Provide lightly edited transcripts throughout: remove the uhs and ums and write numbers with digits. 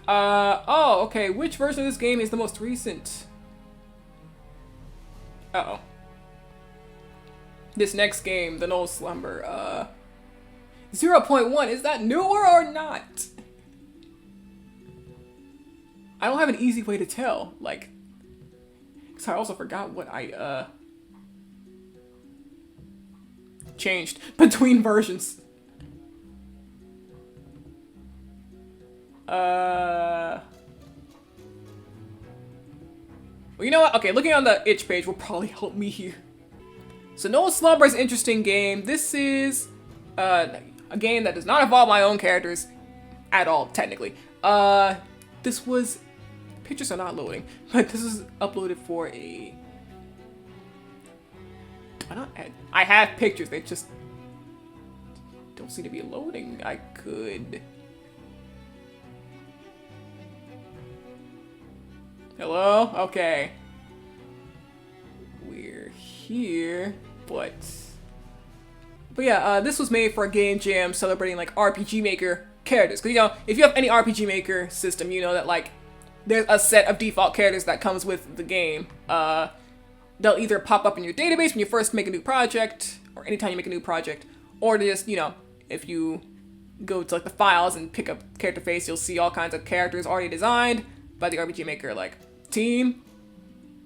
Oh, okay. Which version of this game is the most recent? Uh-oh. This next game, the No Slumber, 0.1, is that newer or not? I don't have an easy way to tell, like, because I also forgot what I, changed between versions. Well, you know what? Okay, looking on the itch page will probably help me here. So No Slumber is an interesting game. This is a game that does not involve my own characters at all, technically. This was... Pictures are not loading, but this is uploaded for a... I have pictures, they just don't seem to be loading. I could... Hello? Okay. We're here, but yeah, this was made for a game jam celebrating like RPG Maker characters. Cause you know, if you have any RPG Maker system, you know that like there's a set of default characters that comes with the game. They'll either pop up in your database when you first make a new project, or anytime you make a new project, or just, you know, if you go to like the files and pick up character face, you'll see all kinds of characters already designed by the RPG Maker like team.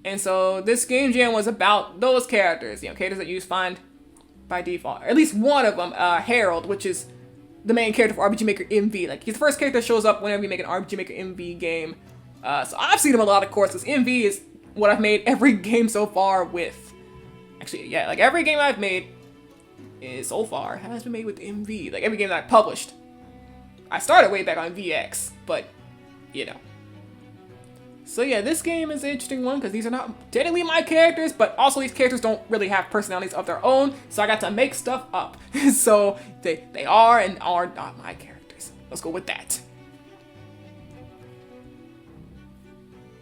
And so this game jam was about those characters, you know, characters that you find by default. Or at least one of them, Harold, which is the main character for RPG Maker MV. Like, he's the first character that shows up whenever you make an RPG Maker MV game. So I've seen him a lot, of course, because MV is what I've made every game so far with. Actually, yeah, like every game I've made is so far has been made with MV. Like every game that I published. I started way back on VX, but, you know. So yeah, this game is an interesting one because these are not technically my characters, but also these characters don't really have personalities of their own, so I got to make stuff up. So they are and are not my characters. Let's go with that.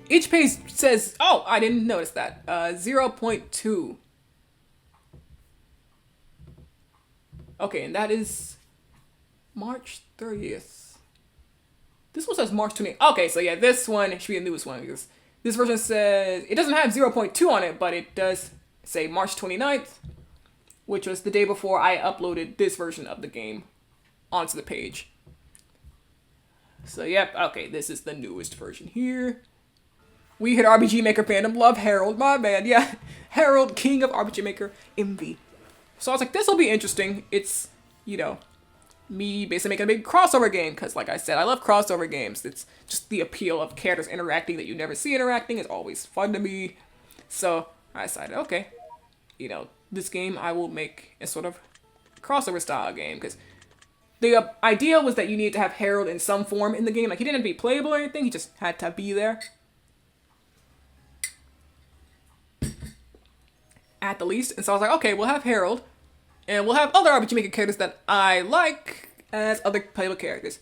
Each page says, oh, I didn't notice that, 0.2. Okay, and that is March 30th. This one says March 28th. Okay, so yeah, this one should be the newest one because this version says, it doesn't have 0.2 on it, but it does say March 29th, which was the day before I uploaded this version of the game onto the page. So yep, okay, this is the newest version here. We hit RPG Maker fandom, love Harold, my man, yeah. Harold, king of RPG Maker MV. So I was like, this will be interesting. It's, you know, me basically making a big crossover game, because like I said, I love crossover games. It's just the appeal of characters interacting that you never see interacting is always fun to me. So I decided, okay, you know, this game I will make a sort of crossover style game, because the idea was that you needed to have Harold in some form in the game. Like, he didn't have to be playable or anything, he just had to be there. At the least. And so I was like, okay, we'll have Harold, and we'll have other RPG Maker characters that I like as other playable characters.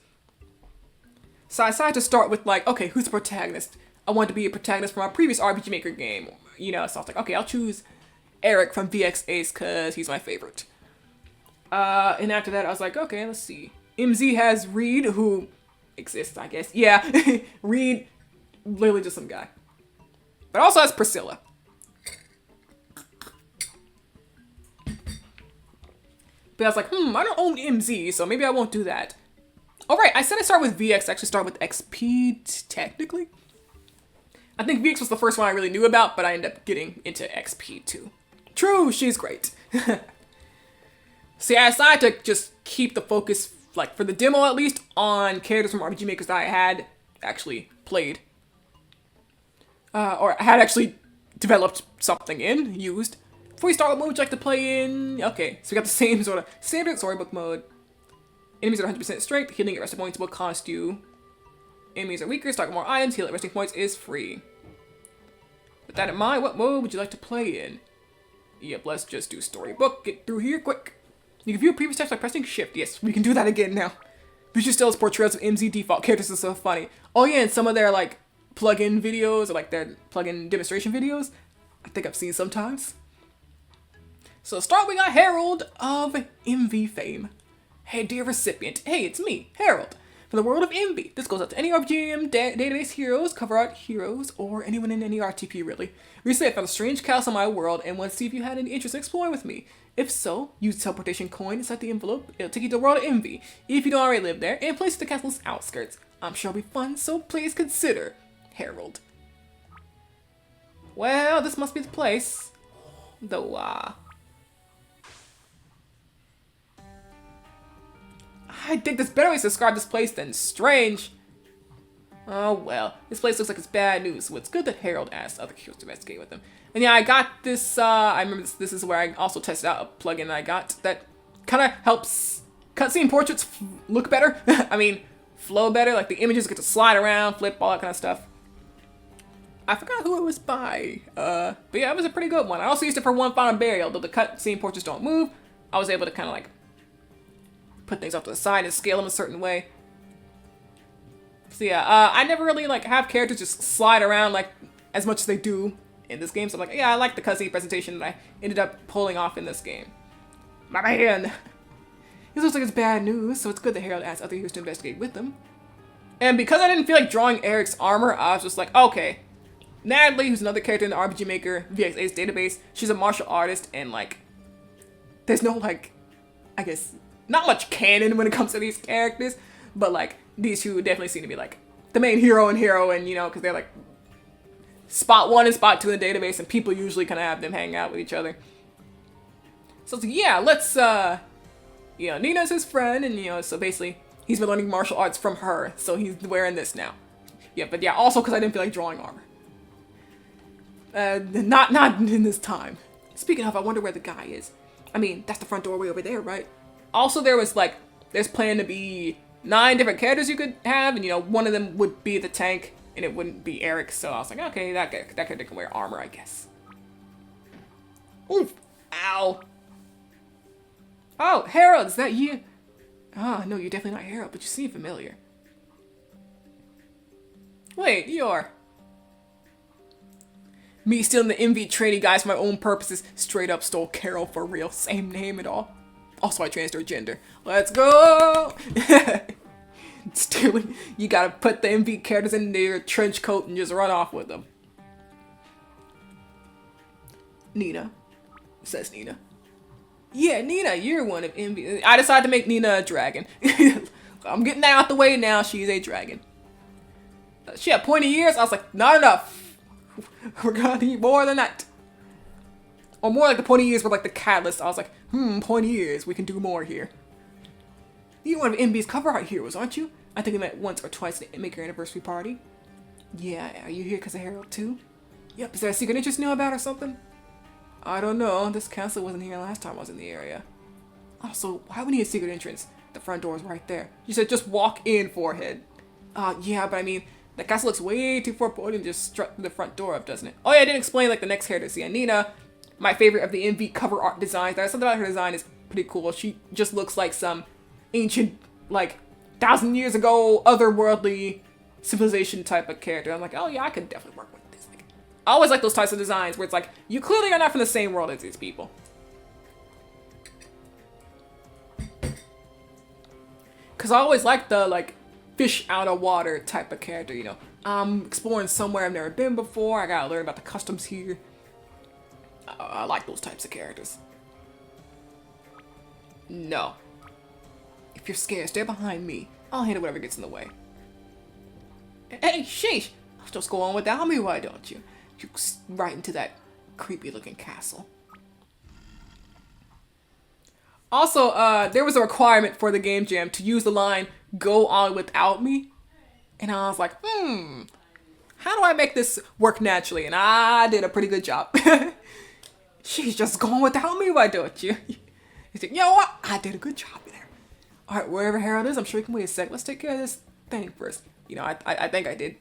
So I decided to start with like, okay, who's the protagonist? I wanted to be a protagonist from our previous RPG Maker game, you know, so I was like, okay, I'll choose Eric from VX Ace because he's my favorite. And after that, I was like, okay, let's see. MZ has Reed, who exists, I guess. Yeah, Reed, literally just some guy. But also has Priscilla. But I was like, I don't own MZ, so maybe I won't do that. Oh, right, I said I start with VX. I actually start with XP, technically. I think VX was the first one I really knew about, but I ended up getting into XP, too. True, she's great. See, I decided to just keep the focus, like, for the demo at least, on characters from RPG Makers that I had actually played. Or had actually developed something in, used. Before we start, what mode would you like to play in? Okay, so we got the same sort of standard storybook mode. Enemies are 100% strength, healing at resting points will cost you. Enemies are weaker, stock more items, heal at resting points is free. With that in mind, what mode would you like to play in? Yep, let's just do storybook, get through here quick. You can view previous steps by pressing shift. Yes, we can do that again now. Future Stills portrayals of MZ default characters is so funny. Oh yeah, and some of their like plug-in videos, or like their plug-in demonstration videos, I think I've seen sometimes. So start, we got Harold of MV fame. Hey dear recipient, hey, it's me, Harold. from the world of Envy. This goes out to any RPGM database heroes, cover art heroes, or anyone in any RTP really. Recently I found a strange castle in my world and wanted to see if you had any interest in exploring with me. If so, use the teleportation coin inside the envelope. It'll take you to the world of Envy, if you don't already live there, and place it at the castle's outskirts. I'm sure it'll be fun, so please consider. Harold. Well, this must be the place. Though, I think there's better ways to describe this place than strange. Oh well, this place looks like it's bad news, so it's good that Harold asked other heroes to investigate with him. And yeah, I got this, I remember this is where I also tested out a plugin I got that kind of helps cutscene portraits look better. I mean, flow better, like the images get to slide around, flip, all that kind of stuff. I forgot who it was by, but yeah, it was a pretty good one. I also used it for One Final Burial, though the cutscene portraits don't move. I was able to kind of like put things off to the side and scale them a certain way. So yeah, I never really like have characters just slide around like as much as they do in this game. So I'm like, yeah, I like the cutscene presentation that I ended up pulling off in this game. My man! This looks like it's bad news, so it's good that Harold asked other heroes to investigate with them. And because I didn't feel like drawing Eric's armor, I was just like, okay. Natalie, who's another character in the RPG Maker VXA's database, she's a martial artist, and like, there's no like, I guess, not much canon when it comes to these characters, but like, these two definitely seem to be like the main hero and heroine, you know, because they're like spot 1 and spot 2 in the database, and people usually kind of have them hang out with each other. So it's like, yeah, let's, you know, Nina's his friend, and you know, so basically, he's been learning martial arts from her, so he's wearing this now. Yeah, but yeah, also because I didn't feel like drawing armor. Not in this time. Speaking of, I wonder where the guy is. I mean, that's the front doorway over there, right? Also, there was like, there's planned to be 9 different characters you could have, and you know, one of them would be the tank, and it wouldn't be Eric, so I was like, okay, that character can wear armor, I guess. Oof! Ow! Oh, Harold, is that you? Ah, no, you're definitely not Harold, but you seem familiar. Wait, you're... Me stealing the Envy trading guys for my own purposes. Straight up stole Carol for real. Same name and all. Also, I changed her gender. Let's go! Stealing. You gotta put the Envy characters in their trench coat and just run off with them. Nina. Says Nina. Yeah, Nina, you're one of Envy. I decided to make Nina a dragon. I'm getting that out the way now. She's a dragon. She had pointy ears. I was like, not enough. We're gonna need more than that. Or more like the pointy ears were like the catalyst. I was like, pointy ears. We can do more here. You're one of Envy's cover art heroes, aren't you? I think we met once or twice at the Maker anniversary party. Yeah, are you here because of Harold too? Yep, is there a secret interest you know about or something? I don't know. This castle wasn't here last time I was in the area. Also, why would we need a secret entrance? The front door is right there. You said just walk in, forehead. Yeah, but I mean, the castle looks way too foreboding to just strut the front door up, doesn't it? Oh yeah, I didn't explain like the next character. Yeah, Nina, my favorite of the Envy cover art designs. There's something about her design is pretty cool. She just looks like some ancient, like, 1,000 years ago, otherworldly civilization type of character. I'm like, oh yeah, I could definitely work with this. Like, I always like those types of designs where it's like, you clearly are not from the same world as these people. Because I always like the, like, fish out of water type of character, you know. I'm exploring somewhere I've never been before. I gotta learn about the customs here. I like those types of characters. No. If you're scared, stay behind me. I'll handle whatever gets in the way. Hey, sheesh! Just go on without me, why don't you? You right into that creepy looking castle. Also, there was a requirement for the game jam to use the line, go on without me. And I was like, how do I make this work naturally? And I did a pretty good job. She's just going without me, why don't you? He said, you know what? I did a good job there. All right, wherever Harold is, I'm sure he can wait a sec. Let's take care of this thing first. You know, I think I did.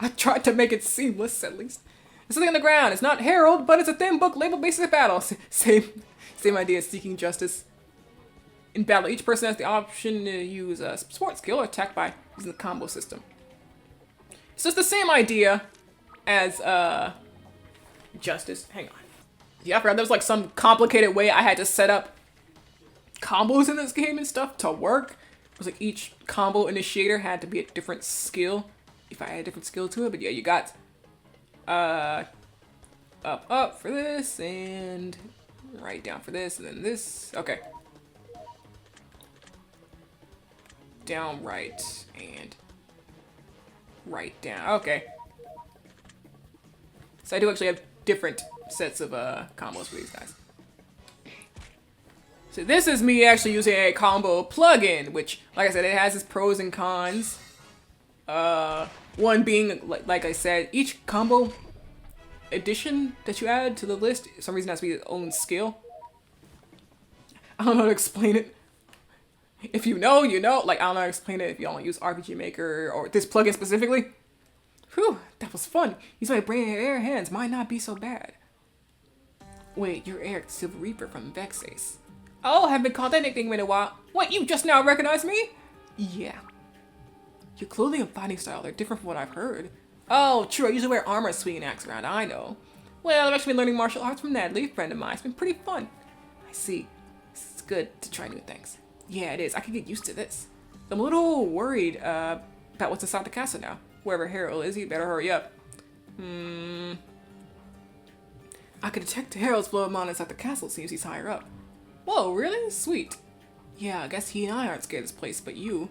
I tried to make it seamless, at least. There's something on the ground. It's not Harold, but it's a thin book labeled Basic Battle. Same idea as seeking justice. In battle, each person has the option to use a support skill or attack by using the combo system. So it's the same idea as justice. Hang on. Yeah, I forgot there was like some complicated way I had to set up combos in this game and stuff to work. It was like each combo initiator had to be a different skill. If I had a different skill to it, but yeah, you got up for this and right down for this and then this. Okay. Down, right, and right down. Okay. So I do actually have different sets of combos for these guys. So this is me actually using a combo plugin, which, like I said, it has its pros and cons. One being, like I said, each combo addition that you add to the list, for some reason, has to be its own skill. I don't know how to explain it. If you know, you know. Like, I don't know how to explain it if you don't use RPG Maker or this plugin specifically. Whew, that was fun. Use my brain and air hands might not be so bad. Wait, you're Eric, Silver Reaper from Vexace. Oh, haven't been called that nickname in a while. What, you just now recognize me? Yeah. Your clothing and fighting style are different from what I've heard. Oh, true, I usually wear armor swinging an axe around, I know. Well, I've actually been learning martial arts from Natalie, a friend of mine. It's been pretty fun. I see. It's good to try new things. Yeah, it is. I can get used to this. I'm a little worried about what's inside the castle now. Wherever Harold is, he better hurry up. I could detect Harold's flow of mana inside the castle. Seems he's higher up. Whoa, really? Sweet. Yeah, I guess he and I aren't scared of this place, but you...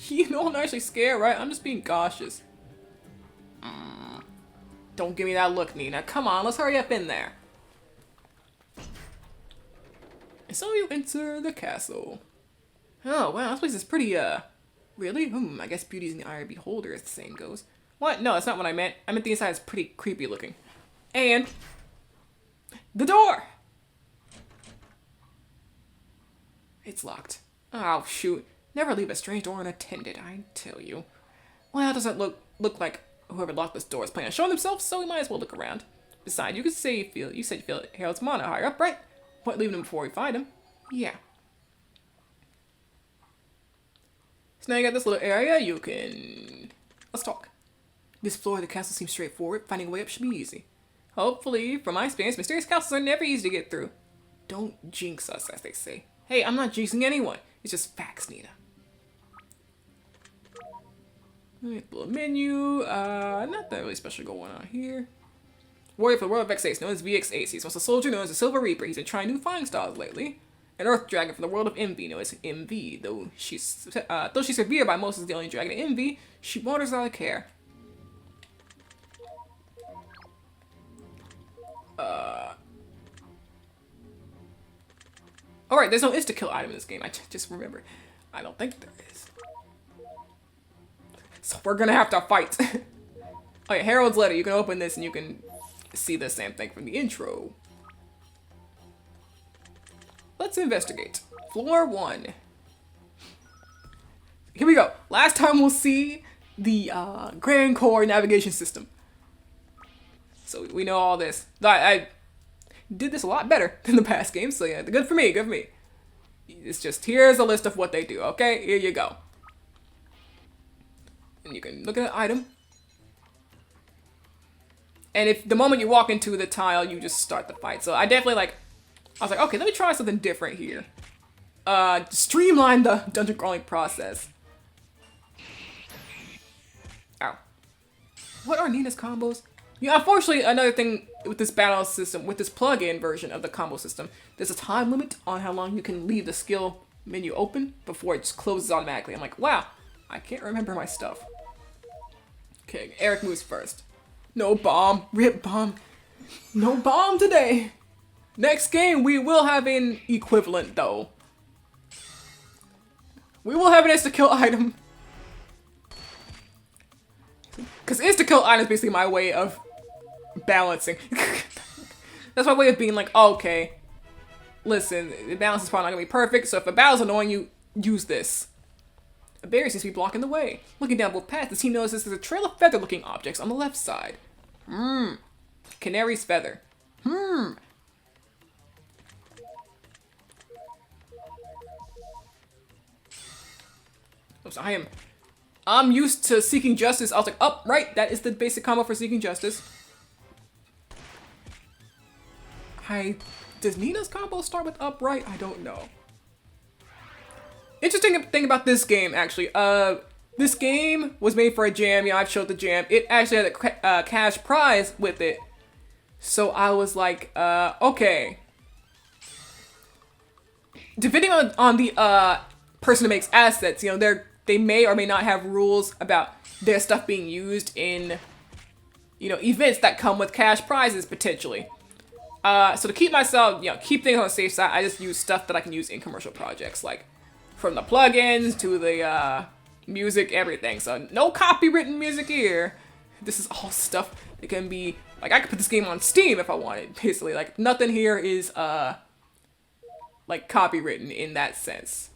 You know I'm not actually scared, right? I'm just being cautious. Don't give me that look, Nina. Come on, let's hurry up in there. And so you enter the castle. Oh, wow, this place is pretty, really? I guess beauty's in the eye of the beholder, as the saying goes. What? No, that's not what I meant. I meant the inside is pretty creepy looking. And... the door! It's locked. Oh, shoot. Never leave a strange door unattended, I tell you. Well, it doesn't look like whoever locked this door is planning on showing themselves, so we might as well look around. Besides, you said you feel Harold's mana higher up, right? What, leaving him before we find him? Yeah. So now you got this little area, you can... Let's talk. This floor of the castle seems straightforward. Finding a way up should be easy. Hopefully, from my experience, mysterious castles are never easy to get through. Don't jinx us, as they say. Hey, I'm not jinxing anyone. It's just facts, Nina. Little menu. Not that really special going on here. Warrior for the world of Vexace, known as VX8. He's also a soldier known as the Silver Reaper. He's been trying new fighting styles lately. An Earth Dragon from the world of Envy, known as MV. Though she's revered by most as the only dragon in Envy, she wanders out of care. Alright, there's no insta-kill item in this game. I just remembered. I don't think there is. So we're gonna have to fight. Okay, Harold's letter. You can open this and you can see the same thing from the intro. Let's investigate. Floor 1. Here we go. Last time we'll see the Grand Core navigation system. So we know all this. I did this a lot better than the past games, so yeah, good for me, good for me. It's just, here's a list of what they do, okay? Here you go. And you can look at an item. And if the moment you walk into the tile, you just start the fight. So I definitely I was like, okay, let me try something different here. Streamline the dungeon crawling process. Ow. What are Nina's combos? Yeah, unfortunately, another thing with this battle system, with this plug-in version of the combo system, there's a time limit on how long you can leave the skill menu open before it just closes automatically. I'm like, wow, I can't remember my stuff. Okay, Eric moves first. No bomb. Rip bomb. No bomb today. Next game, we will have an equivalent, though. We will have an insta-kill item. Because insta-kill item is basically my way of balancing. That's my way of being like, okay, listen, the balance is probably not going to be perfect, so if a battle's annoying you, use this. A barrier seems to be blocking the way. Looking down both paths, the team notices there's a trail of feather-looking objects on the left side. Canary's feather. Oh, so I'm used to seeking justice. I was like, oh, right, that is the basic combo for seeking justice. Does Nina's combo start with upright? I don't know. Interesting thing about this game, actually. This game was made for a jam. Yeah, I've showed the jam. It actually had a cash prize with it. So I was like, okay. Depending on the person who makes assets, you know, they may or may not have rules about their stuff being used in, you know, events that come with cash prizes potentially. So to keep myself, you know, keep things on the safe side, I just use stuff that I can use in commercial projects, like from the plugins to the music, everything. So no copywritten music here. This is all stuff that can be, like, I could put this game on Steam if I wanted, basically. Like, nothing here is like copywritten in that sense.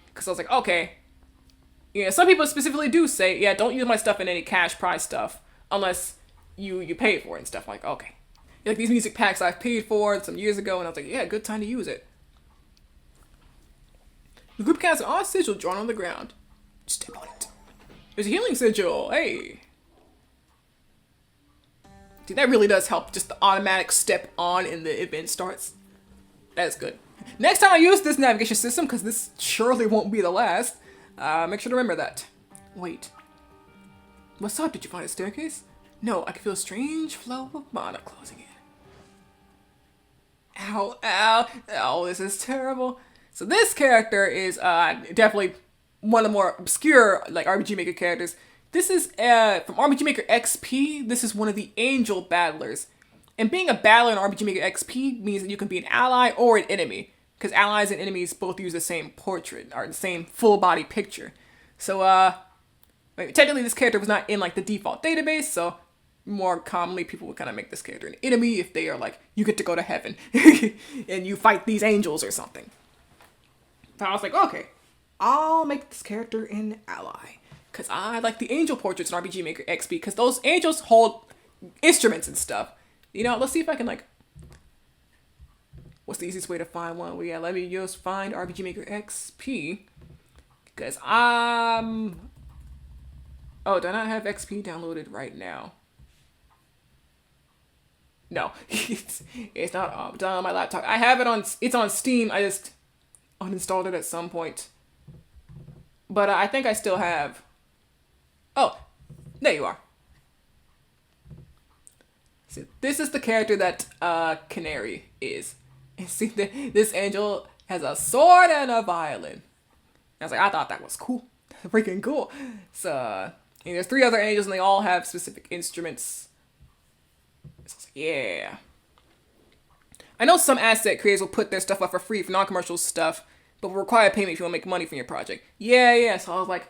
Because I was like, okay. Yeah, some people specifically do say, yeah, don't use my stuff in any cash prize stuff unless you pay for it and stuff. Like, okay. Like these music packs I've paid for some years ago, and I was like, yeah, good time to use it. The group casts an odd sigil drawn on the ground. Step on it. There's a healing sigil. Hey. Dude, that really does help. Just the automatic step on and the event starts. That's good. Next time I use this navigation system, because this surely won't be the last, make sure to remember that. Wait. What's up? Did you find a staircase? No, I can feel a strange flow of mana closing in. Ow, ow, oh, this is terrible. So this character is definitely one of the more obscure like RPG Maker characters. This is from RPG Maker XP. This is one of the angel battlers. And being a battler in RPG Maker XP means that you can be an ally or an enemy. Because allies and enemies both use the same portrait, or the same full body picture. So, technically this character was not in like the default database, so more commonly people would kind of make this character an enemy if they are like, you get to go to heaven and you fight these angels or something. So I was like, okay, I'll make this character an ally. Because I like the angel portraits in RPG Maker XP, because those angels hold instruments and stuff. You know, let's see if I can like, what's the easiest way to find one? Well, yeah, let me just find RPG Maker XP. Because oh, do I not have XP downloaded right now? No, it's not done on my laptop. I have it on, it's on Steam. I just uninstalled it at some point. But I think I still have, oh, there you are. So this is the character that Canary is. And see, this angel has a sword and a violin. I was like, I thought that was cool. Freaking cool. So, there's 3 other angels and they all have specific instruments. So like, yeah. I know some asset creators will put their stuff up for free for non-commercial stuff, but will require payment if you want to make money from your project. Yeah. So I was like,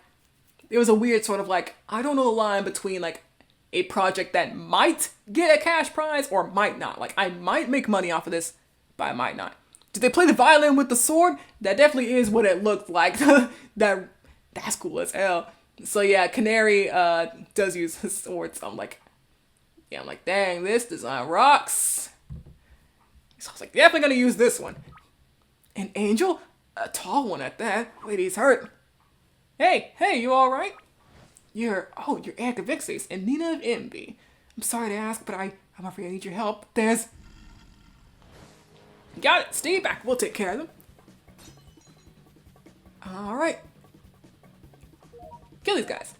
it was a weird sort of like, I don't know the line between like a project that might get a cash prize or might not. Like, I might make money off of this, but I might not. Did they play the violin with the sword? That definitely is what it looked like. That's cool as hell. So yeah, Canary does use his sword. So I'm like, dang, this design rocks. So I was like, definitely gonna use this one. An angel? A tall one at that. Lady's hurt. Hey, you all right? You're Erica Vixace and Nina of Envy. I'm sorry to ask, but I'm afraid I need your help. Got it. Stay back. We'll take care of them. All right. Kill these guys.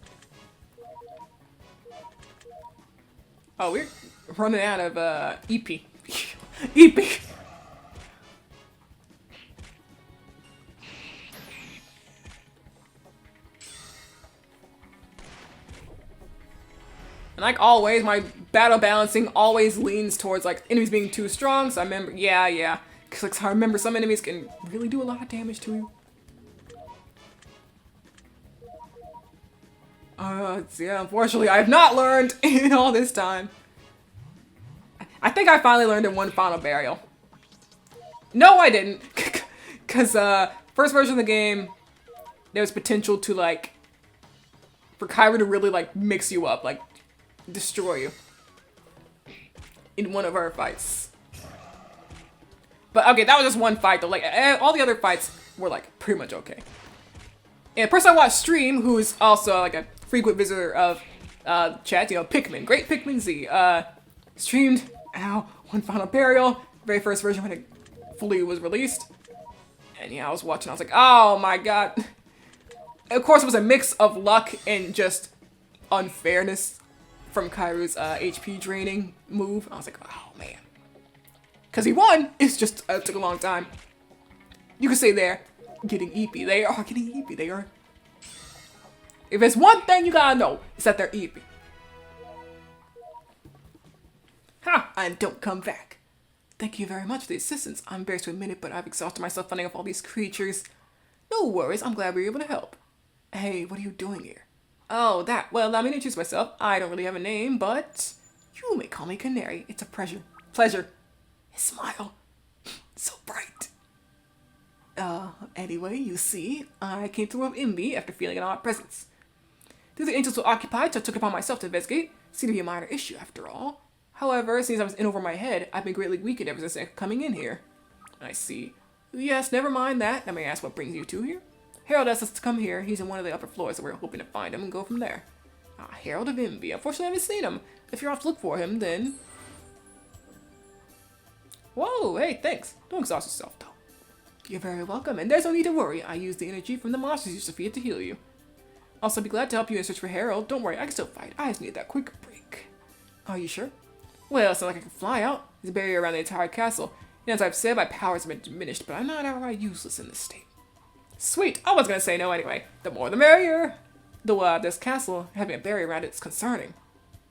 Oh, we're running out of EP. EP. And like always, my battle balancing always leans towards like enemies being too strong. So I remember, yeah. Because like, I remember some enemies can really do a lot of damage to you. Yeah, unfortunately, I have not learned in all this time. I think I finally learned in one final burial. No, I didn't. Because, first version of the game, there was potential to, like, for Kyra to really, like, mix you up, like, destroy you. In one of our fights. But, okay, that was just one fight, though. Like, all the other fights were, like, pretty much okay. And a person I watched stream, who is also, like, a frequent visitor of chat, you know, Pikmin, Great Pikmin Z, streamed, One Final Burial, very first version when it fully was released. And yeah, I was watching, I was like, oh my god. Of course, it was a mix of luck and just unfairness from Kairu's HP draining move. I was like, oh man. Because he won, it's just, it took a long time. You could say they're getting eepy. They are getting eepy. They are. If it's one thing you gotta know, it's that they're eepy. Ha! And don't come back. Thank you very much for the assistance. I'm embarrassed to admit it, but I've exhausted myself fighting off all these creatures. No worries, I'm glad we were able to help. Hey, what are you doing here? Oh, that. Well, let me introduce myself. I don't really have a name, but you may call me Canary. It's a pleasure. His smile. So bright. Anyway, you see, I came to rob Imbi after feeling an odd presence. The other angels were occupied, so I took it upon myself to investigate. Seemed to be a minor issue, after all. However, since I was in over my head, I've been greatly weakened ever since coming in here. I see. Yes, never mind that. Now may I ask what brings you two here? Harold asked us to come here. He's in one of the upper floors, so we're hoping to find him and go from there. Harold of Imbi. Unfortunately, I haven't seen him. If you're off to look for him, then... Whoa, hey, thanks. Don't exhaust yourself, though. You're very welcome, and there's no need to worry. I used the energy from the monsters you defeated to heal you. Also, I'd be glad to help you in search for Harold. Don't worry, I can still fight. I just need that quick break. Are you sure? Well, it's not like I can fly out. There's a barrier around the entire castle. And as I've said, my powers have been diminished, but I'm not outright useless in this state. Sweet! I was gonna say no anyway. The more the merrier. Though, this castle, having a barrier around it is concerning.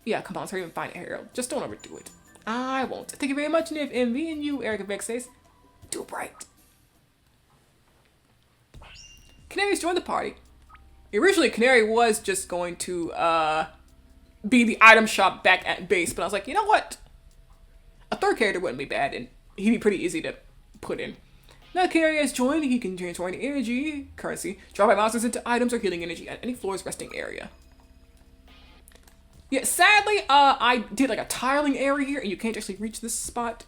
Yeah, come on, let's hurry and find Harold. Just don't overdo it. I won't. Thank you very much, Niv Envy, and you, Erica Vexace. Too bright. Canary's joined the party. Originally, Canary was just going to, be the item shop back at base, but I was like, you know what? A third character wouldn't be bad, and he'd be pretty easy to put in. Now Canary has joined, he can transfer any energy, currency, drop by monsters into items or healing energy at any floor's resting area. Yeah, sadly, I did like a tiling area here, and you can't actually reach this spot.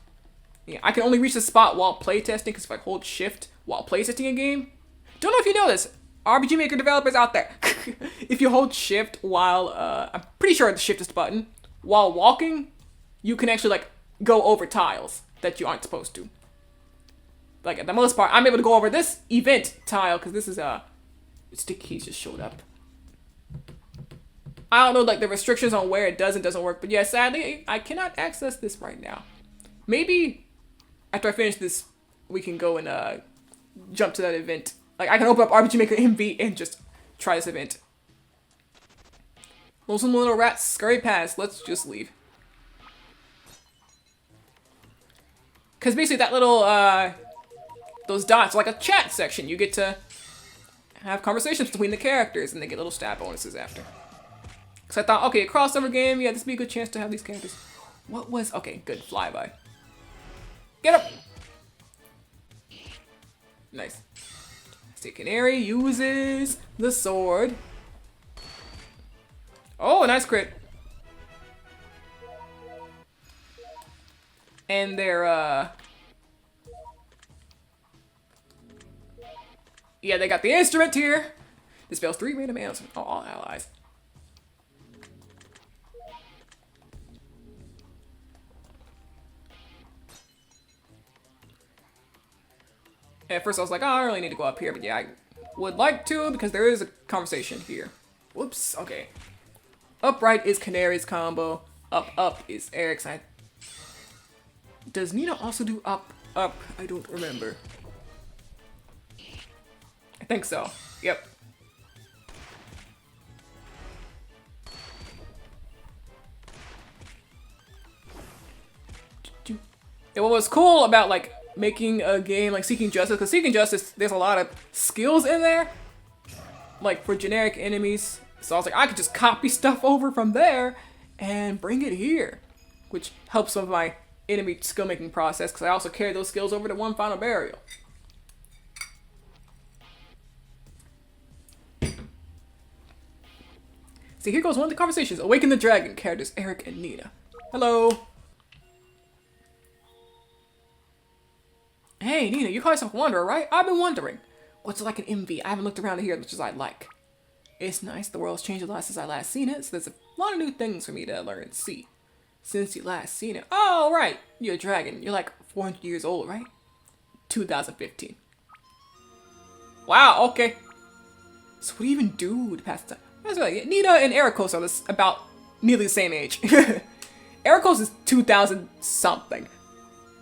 Yeah, I can only reach this spot while playtesting, because if I hold shift while playtesting a game, don't know if you know this, RPG Maker developers out there. If you hold shift while, I'm pretty sure the shift is the button, while walking, you can actually like go over tiles that you aren't supposed to. Like at the most part, I'm able to go over this event tile because this is stick keys just showed up. I don't know like the restrictions on where it does and doesn't work, but yeah, sadly I cannot access this right now. Maybe after I finish this, we can go and jump to that event. Like I can open up RPG Maker MV and just try this event. Lonesome little rats scurry past. Let's just leave. Because basically that little, those dots are like a chat section. You get to have conversations between the characters and they get little stat bonuses after. So I thought, okay, a crossover game. Yeah, this would be a good chance to have these characters. What was, okay, good, flyby. Get up. Nice. Canary uses the sword. Oh, nice crit. And they're, yeah, they got the instrument here. Dispels 3 random ailments from all allies. At first I was like, oh, I don't really need to go up here, but yeah, I would like to because there is a conversation here. Whoops, okay. Upright is Canary's combo. Up is Eric's. Does Nina also do up? I don't remember. I think so. Yep. And what was cool about like making a game like Seeking Justice, because Seeking Justice, there's a lot of skills in there, like for generic enemies. So I was like, I could just copy stuff over from there and bring it here, which helps some of my enemy skill making process, because I also carry those skills over to One Final Burial. See, here goes one of the conversations. Awaken the Dragon, characters Eric and Nina. Hello. Hey, Nina, you call yourself Wanderer, right? I've been wondering. What's it like in MV? I haven't looked around here as much as I'd like. It's nice. The world's changed a lot since I last seen it, so there's a lot of new things for me to learn and see. Since you last seen it. Oh, right. You're a dragon. You're like 400 years old, right? 2015. Wow, okay. So what do you even do to pass the time? That's right. Nina and Ericos are about nearly the same age. Ericos is 2000 something.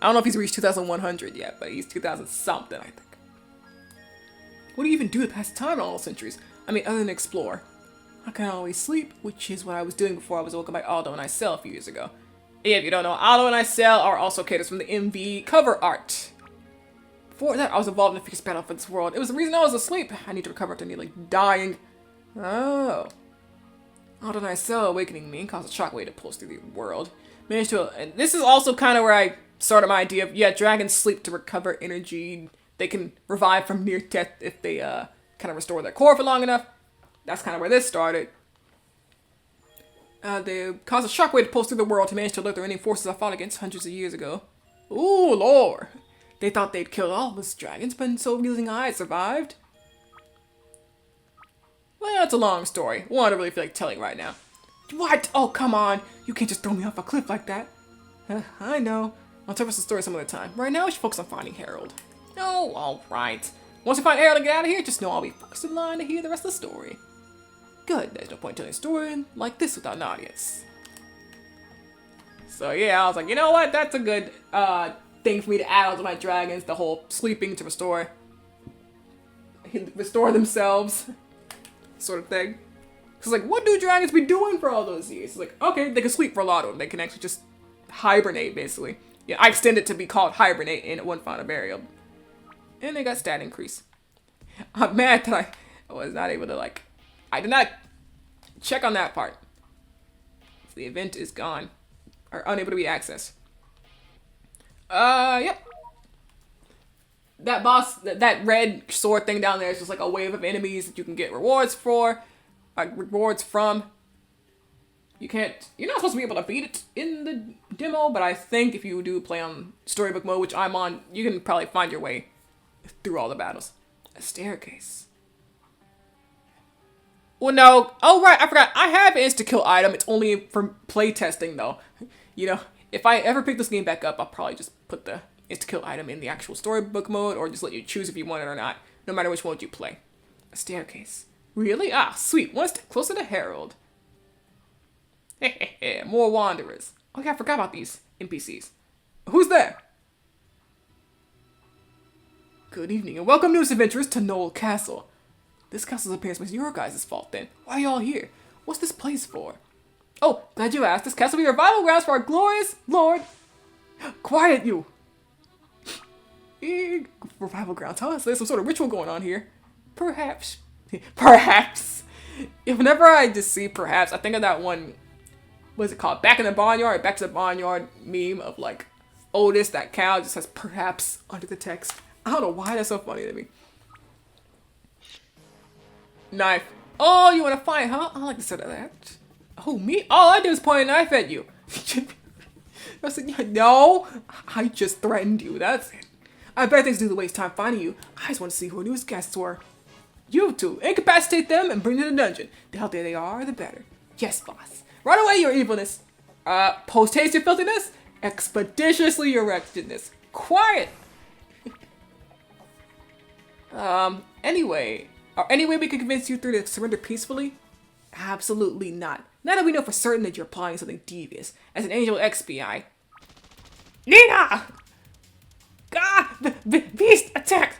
I don't know if he's reached 2100 yet, but he's 2000 something, I think. What do you even do to pass the time in all those centuries? I mean, other than explore. I can always sleep, which is what I was doing before I was woken by Aldo and Icel a few years ago. Yeah, if you don't know, Aldo and Icel are also characters from the MV cover art. Before that, I was involved in a fierce battle for this world. It was the reason I was asleep. I need to recover after nearly dying. Oh. Aldo and Icel awakening me caused a shockwave to pulse through the world. Managed to, and this is also kind of where I started my idea of, yeah, dragons sleep to recover energy. They can revive from near death if they kind of restore their core for long enough. That's kind of where this started. They caused a shockwave to pulse through the world to manage to alert the remaining forces I fought against hundreds of years ago. Ooh, Lord. They thought they'd killed all of us dragons, but so realizing I had survived. Well, it's a long story. One I don't really feel like telling right now. What? Oh, come on. You can't just throw me off a cliff like that. I know. I'll tell us the story some other time. Right now, we should focus on finding Harold. Oh, alright. Once we find Harold and get out of here, just know I'll be first in line to hear the rest of the story. Good, there's no point telling a story like this without an audience. So yeah, I was like, you know what? That's a good thing for me to add onto my dragons, the whole sleeping to restore themselves sort of thing. So it's like, what do dragons be doing for all those years? It's like, okay, they can sleep for a lot of them. They can actually just hibernate, basically. Yeah, I extended it to be called hibernate in one final burial. And they got stat increase. I'm mad that I was not able to, like, I did not check on that part. The event is gone. Or unable to be accessed. Yep. That boss, that red sword thing down there is just like a wave of enemies that you can get rewards for. Rewards from. You're not supposed to be able to beat it in the demo, but I think if you do play on storybook mode, which I'm on, you can probably find your way through all the battles. A staircase. Well, no. Oh, right. I forgot. I have an insta-kill item. It's only for playtesting, though. You know, if I ever pick this game back up, I'll probably just put the insta-kill item in the actual storybook mode, or just let you choose if you want it or not, no matter which mode you play. A staircase. Really? Ah, sweet. One step closer to Harold. More wanderers. Oh, yeah, I forgot about these NPCs. Who's there? Good evening, and welcome, newest adventurers, to Knoll Castle. This castle's appearance was your guys' fault then. Why are y'all here? What's this place for? Oh, glad you asked. This castle will be revival grounds for our glorious lord. Quiet, you. Revival grounds, huh? So there's some sort of ritual going on here. Perhaps. Perhaps. Whenever I just see perhaps, I think of that one, what is it called? Back in the Barnyard, Back to the Barnyard meme of like Otis, that cow just says perhaps under the text. I don't know why that's so funny to me. Knife. Oh, you want to fight, huh? I like the sound of that. Oh, me? All I do is point a knife at you. I said, no, I just threatened you. That's it. I bet things do to waste time finding you. I just want to see who our newest guests were. You two, incapacitate them and bring them to the dungeon. The healthier they are, the better. Yes, boss. Run away, your evilness. Post haste your filthiness. Expeditiously your wretchedness. Quiet. Anyway. Any way we can convince you three to surrender peacefully? Absolutely not. Now that we know for certain that you're plotting something devious. As an angel XBI. Nina! God! The beast attack!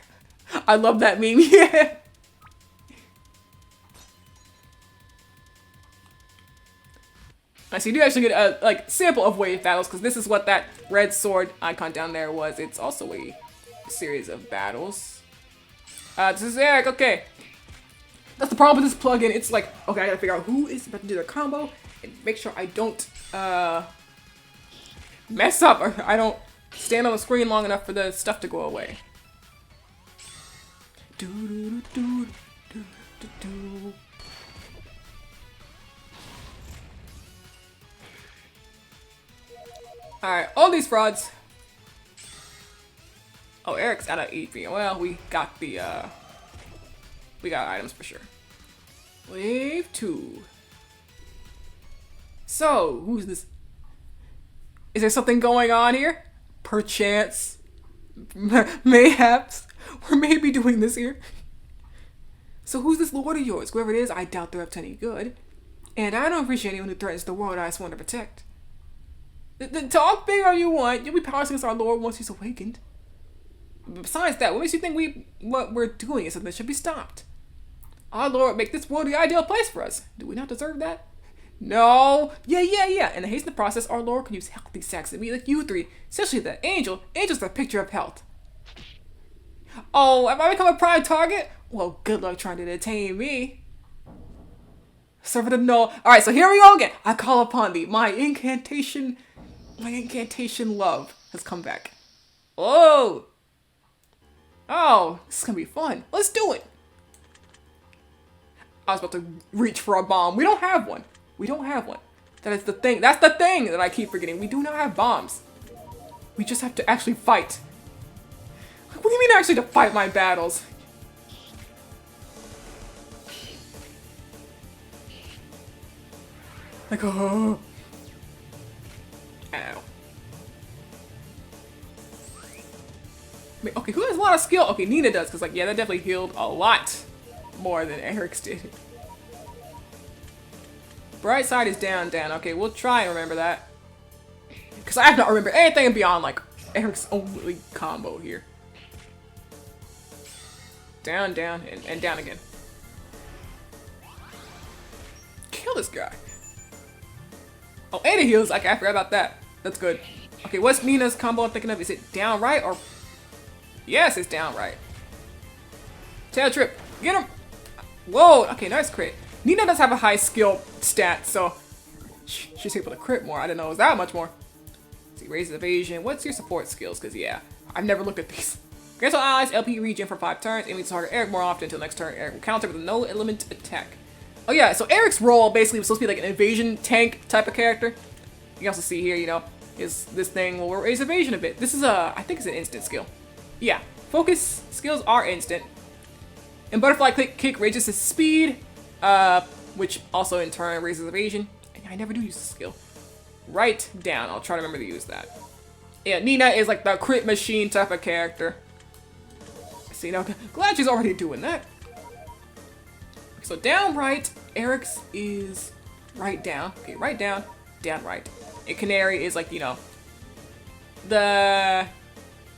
I love that meme, yeah! So you do actually get a like sample of wave battles, because this is what that red sword icon down there was. It's also a series of battles. This is Eric, okay. That's the problem with this plugin. It's like, okay, I gotta figure out who is about to do their combo and make sure I don't mess up or I don't stand on the screen long enough for the stuff to go away. Alright, all these frauds. Oh, Eric's out of EP. Well, we got items for sure. Wave 2. So, who's this? Is there something going on here? Perchance. Mayhaps. We're maybe doing this here. So who's this lord of yours? Whoever it is, I doubt they're up to any good. And I don't appreciate anyone who threatens the world I just want to protect. Talk big all you want. You'll be powerless against our lord once he's awakened. But besides that, what makes you think what we're doing is something that should be stopped? Our lord would make this world the ideal place for us. Do we not deserve that? No. Yeah. And to hasten the process, our lord could use healthy sex to meet like you three. Especially the angel. Angel's the picture of health. Oh, have I become a prime target? Well, good luck trying to detain me. Servant of no. Alright, so here we go again. I call upon thee. My incantation love has come back. Oh, this is gonna be fun. Let's do it. I was about to reach for a bomb. We don't have one. That is the thing. That's the thing that I keep forgetting. We do not have bombs. We just have to actually fight. What do you mean actually to fight my battles? Like, oh. Ow. Wait, okay, who has a lot of skill? Okay, Nina does, because, like, yeah, that definitely healed a lot more than Eric's did. Bright side is down. Okay, we'll try and remember that. Because I have not remembered anything beyond, like, Eric's only combo here. Down, and down again. Kill this guy. Oh, and it heals. Okay, I forgot about that. That's good. Okay, what's Nina's combo I'm thinking of? Is it down right or... Yes, it's down right. Tail trip. Get him. Whoa. Okay, nice crit. Nina does have a high skill stat, so she's able to crit more. I didn't know it was that much more. Let's see, raises evasion. What's your support skills? Because, yeah, I've never looked at these. Grants all allies LP regen for 5 turns. Aiming to target Eric more often until next turn. Eric will counter with a no element attack. Oh yeah, so Eric's role basically was supposed to be like an evasion tank type of character. You can also see here, you know, is this thing will raise evasion a bit. This is I think it's an instant skill. Yeah, focus skills are instant. And butterfly kick raises his speed, which also in turn raises evasion. And I never do use this skill. Right down, I'll try to remember to use that. Yeah, Nina is like the crit machine type of character. See, now, glad she's already doing that. So down right, Eric's is right down. Okay, right down, down right. And Canary is like, you know,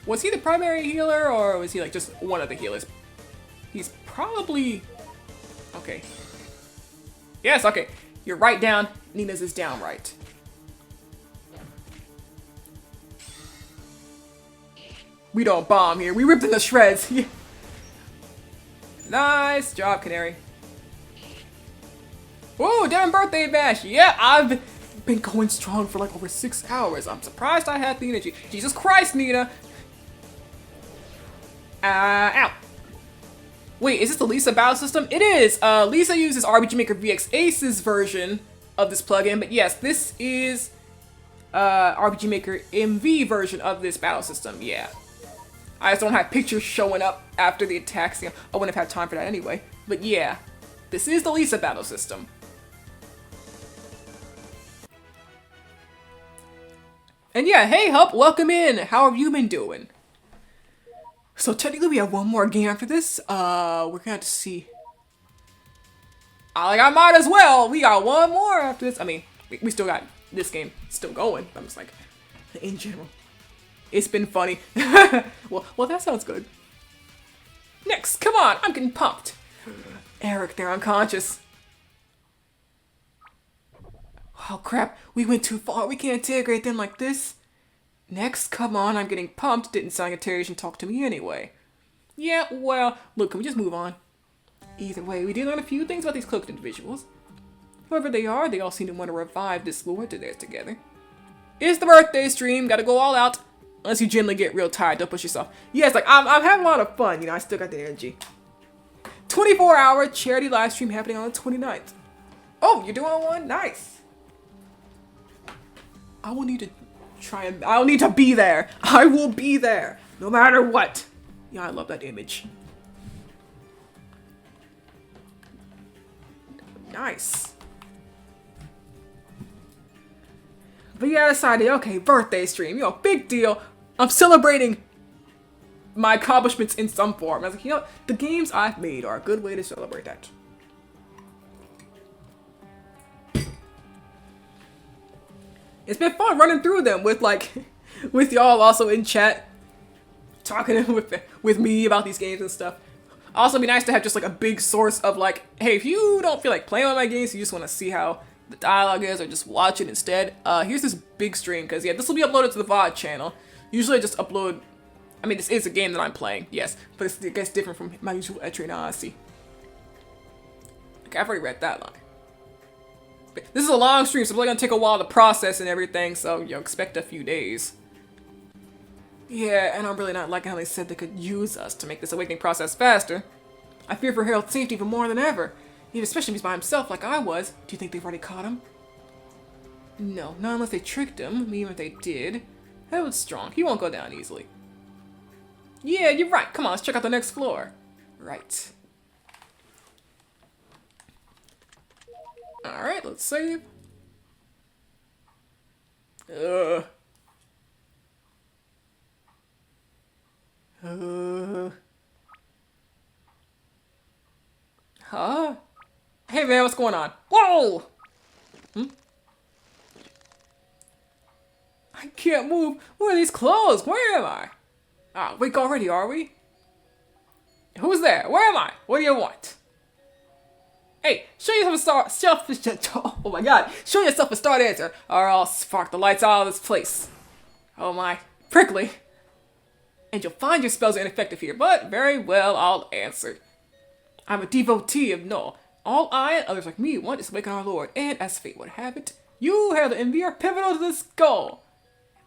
was he the primary healer or was he like just one of the healers? He's probably, okay. Yes, okay. You're right down, Nina's is down right. We don't bomb here, we ripped in the shreds. Nice job, Canary. Whoa, damn birthday bash. Yeah, I've been going strong for like over 6 hours. I'm surprised I had the energy. Jesus Christ, Nina. Ow. Wait, is this the Lisa battle system? It is. Lisa uses RPG Maker VX Ace's version of this plugin, but yes, this is RPG Maker MV version of this battle system. Yeah. I just don't have pictures showing up after the attacks. I wouldn't have had time for that anyway. But yeah, this is the Lisa battle system. And yeah, hey Hup, welcome in. How have you been doing? So technically we have one more game after this. We're gonna have to see. I might as well. We got one more after this. I mean, we still got this game still going. I'm just like, in general. It's been funny. well, that sounds good. Next, come on, I'm getting pumped. Eric, they're unconscious. Oh crap, we went too far. We can't integrate them like this. Next, come on, I'm getting pumped. Didn't sound like a Terriers and talk to me anyway. Yeah, well, look, can we just move on? Either way, we did learn a few things about these cloaked individuals. Whoever they are, they all seem to want to revive this lord to theirs together. It's the birthday stream, gotta go all out. Unless you generally get real tired, don't push yourself. Yeah, it's like, I'm having a lot of fun, you know, I still got the energy. 24-hour charity live stream happening on the 29th. Oh, you're doing one? Nice. I will need to I'll need to be there. I will be there, no matter what. Yeah, I love that image. Nice. But yeah, I decided, okay, birthday stream, you know, big deal. I'm celebrating my accomplishments in some form. I was like, you know what? The games I've made are a good way to celebrate that. It's been fun running through them with like, with y'all also in chat, talking with me about these games and stuff. Also, it'd be nice to have just like a big source of like, hey, if you don't feel like playing one of my games, you just want to see how the dialogue is, or just watch it instead. Here's this big stream, because yeah, this will be uploaded to the VOD channel. Usually I just upload, I mean, this is a game that I'm playing, yes, but it's, I guess, different from my usual entry now, I see. Okay, I've already read that line. But this is a long stream, so it's really gonna take a while to process and everything, so, you know, expect a few days. Yeah, and I'm really not liking how they said they could use us to make this awakening process faster. I fear for Harold's safety even more than ever. Even especially if he's by himself like I was. Do you think they've already caught him? No, not unless they tricked him. Even if they did. Harold's strong. He won't go down easily. Yeah, you're right. Come on, let's check out the next floor. Right. Alright, let's save. Huh? Hey man, what's going on? Whoa! I can't move. Where are these clothes? Where am I? Ah, wake already, are we? Who's there? Where am I? What do you want? Hey, show yourself oh my god. Show yourself a start answer, or I'll spark the lights out of this place. Oh my. Prickly. And you'll find your spells are ineffective here, but very well, I'll answer. I'm a devotee of Null. All I and others like me want is to awaken our Lord, and as fate would have it, you, Herald of Envy, are pivotal to this goal.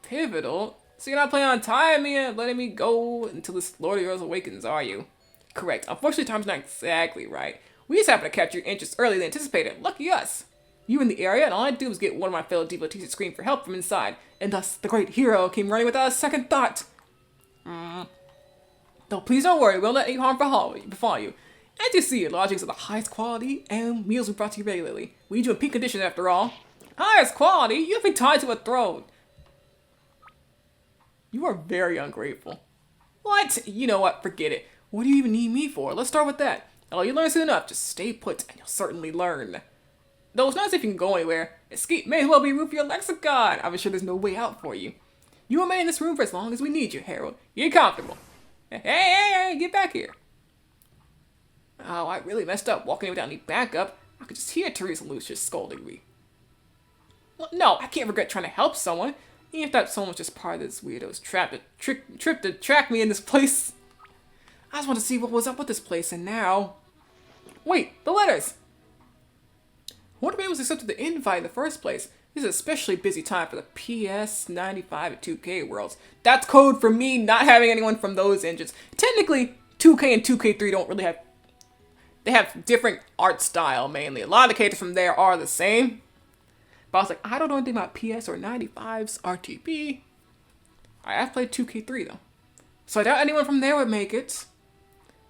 Pivotal? So you're not planning on tying me and letting me go until this Lord of yours awakens, are you? Correct. Unfortunately, time's not exactly right. We just happened to capture your interest earlier than anticipated. Lucky us. You were in the area, and all I did was get one of my fellow devotees to scream for help from inside, and thus the great hero came running without a second thought. Though please don't worry, we won't let any harm befall you. As you see, lodgings of the highest quality, and meals we brought to you regularly. We need you in peak condition after all. Highest quality? You've been tied to a throne. You are very ungrateful. What? You know what? Forget it. What do you even need me for? Let's start with that. Oh, you learn soon enough. Just stay put, and you'll certainly learn. Though it's not as if you can go anywhere. Escape may as well be room for your lexicon. I'm sure there's no way out for you. You remain in this room for as long as we need you, Harold. Get comfortable. Hey, get back here. Oh, I really messed up walking in without any backup. I could just hear Teresa Lucius scolding me. Well, no, I can't regret trying to help someone. Even if that someone was just part of this weirdo's trip to track me in this place. I just want to see what was up with this place, and now... Wait, the letters! I wonder if it was accepted the invite in the first place. This is an especially busy time for the PS95 and 2K worlds. That's code for me not having anyone from those engines. Technically, 2K and 2K3 don't really have... They have different art style, mainly. A lot of the characters from there are the same. But I was like, I don't know anything about PS or 95's RTP. I have played 2K3, though. So I doubt anyone from there would make it.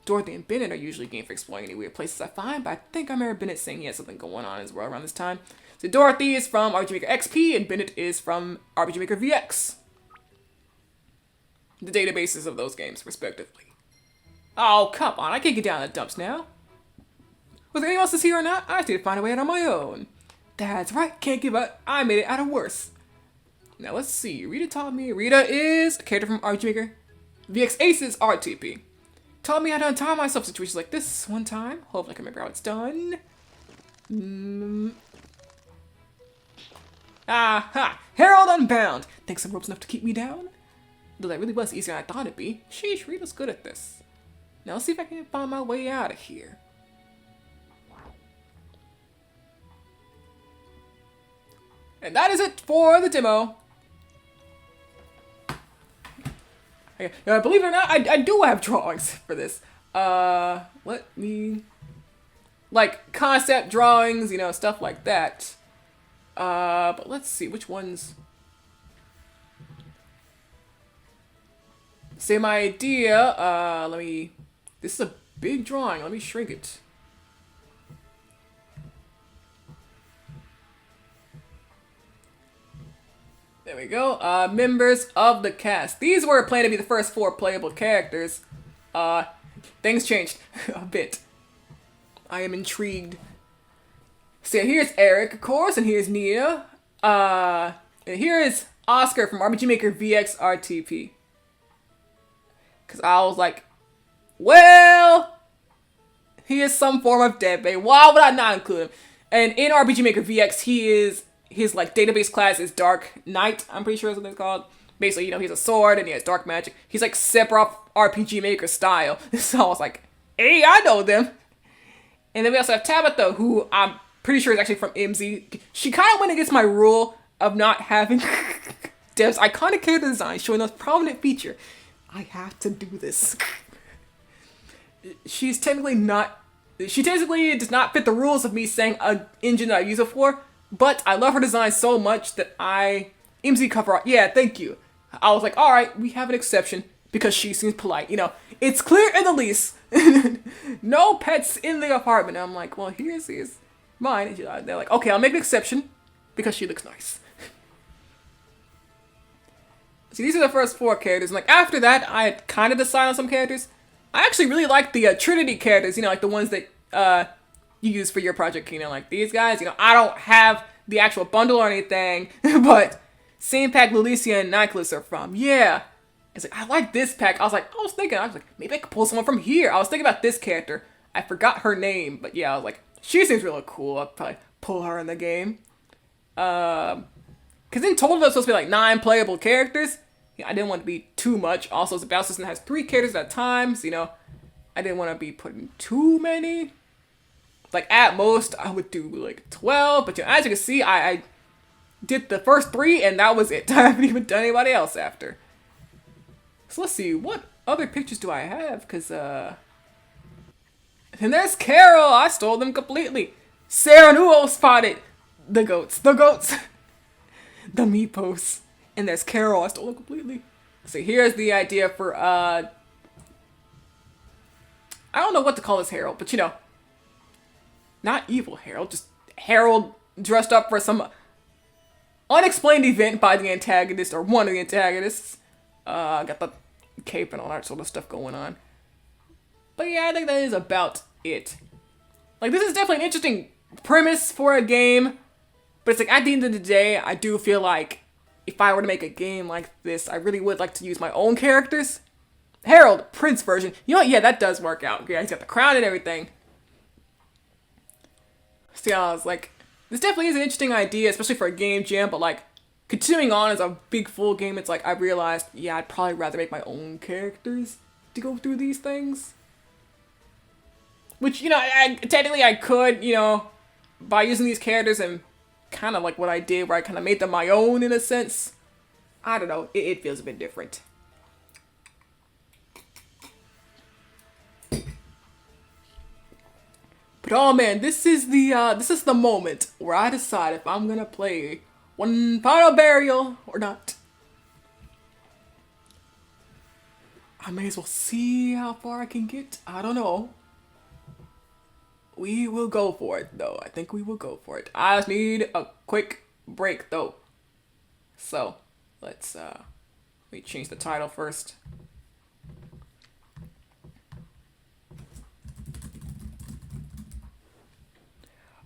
Dorothy and Bennett are usually game for exploring any weird places I find, but I think I remember Bennett saying he had something going on as well around this time. So Dorothy is from RPG Maker XP, and Bennett is from RPG Maker VX. The databases of those games, respectively. Oh, come on, I can't get down in the dumps now. Whether anyone else is here or not, I just need to find a way out on my own. That's right, can't give up. I made it out of worse. Now let's see, Rita taught me. Rita is a character from RPG Maker VX Aces RTP. Taught me how to untie myself in situations like this one time. Hopefully I can remember how it's done. Aha! Herald Unbound! Think some rope's enough to keep me down? Though that really was easier than I thought it'd be. Sheesh, Rita's good at this. Now let's see if I can find my way out of here. And that is it for the demo. Believe it or not, I do have drawings for this. Let me... Like, concept drawings, you know, stuff like that. But let's see, which ones... Say my idea, let me... This is a big drawing, let me shrink it. There we go. Members of the cast. These were planned to be the first 4 playable characters. Things changed a bit. I am intrigued. So yeah, here's Eric, of course, and here's Nia. And here is Oscar from RPG Maker VX RTP. Because I was like, well, he is some form of deadbait. Why would I not include him? And in RPG Maker VX, his like database class is Dark Knight. I'm pretty sure that's what it's called. Basically, you know, he's a sword and he has dark magic. He's like Sephiroth RPG Maker style. So I was like, hey, I know them. And then we also have Tabitha, who I'm pretty sure is actually from MZ. She kind of went against my rule of not having Dev's iconic character design showing a prominent feature. I have to do this. She technically does not fit the rules of me saying an engine that I use it for, but I love her design so much that MZ cover art, yeah, thank you. I was like, alright, we have an exception because she seems polite. You know, it's clear in the lease. No pets in the apartment. And I'm like, well, here's mine. And they're like, okay, I'll make an exception because she looks nice. See, these are the first 4 characters. And like after that, I had kind of decided on some characters. I actually really like the Trinity characters, you know, like the ones that you use for your project, you know, like these guys. You know, I don't have the actual bundle or anything, but same pack Lulicia and Nicholas are from. Yeah. It's like, I like this pack. I was like, maybe I could pull someone from here. I was thinking about this character. I forgot her name, but yeah, I was like, she seems really cool. I'll probably pull her in the game. Because in total, there's supposed to be like 9 playable characters. Yeah, I didn't want to be too much. Also, the battle system has 3 characters at a time, so, you know, I didn't want to be putting too many. Like, at most, I would do like 12, but you know, as you can see, I did the first 3, and that was it. I haven't even done anybody else after. So let's see, what other pictures do I have? Because, and there's Carol! I stole them completely. Sarah Nuo spotted the goats. The meepos. And there's Carol. I stole them completely. So here's the idea for, I don't know what to call this Harold, but you know, not evil Harold, just Harold dressed up for some unexplained event by the antagonist or one of the antagonists. Got the cape and all that sort of stuff going on. But yeah, I think that is about it. Like, this is definitely an interesting premise for a game, but it's like, at the end of the day, I do feel like if I were to make a game like this, I really would like to use my own characters. Harold, Prince version. You know what? Yeah, that does work out. Yeah, he's got the crown and everything. So yeah, I was like, this definitely is an interesting idea, especially for a game jam, but like, continuing on as a big full game, it's like I realized, yeah, I'd probably rather make my own characters to go through these things. Which, you know, technically I could, you know, by using these characters and kind of like what I did, where I kind of made them my own in a sense. I don't know, it feels a bit different. But oh man, this is the moment where I decide if I'm gonna play One Final Burial or not. I may as well see how far I can get. I don't know. We will go for it though. I think we will go for it. I just need a quick break though. So let me change the title first.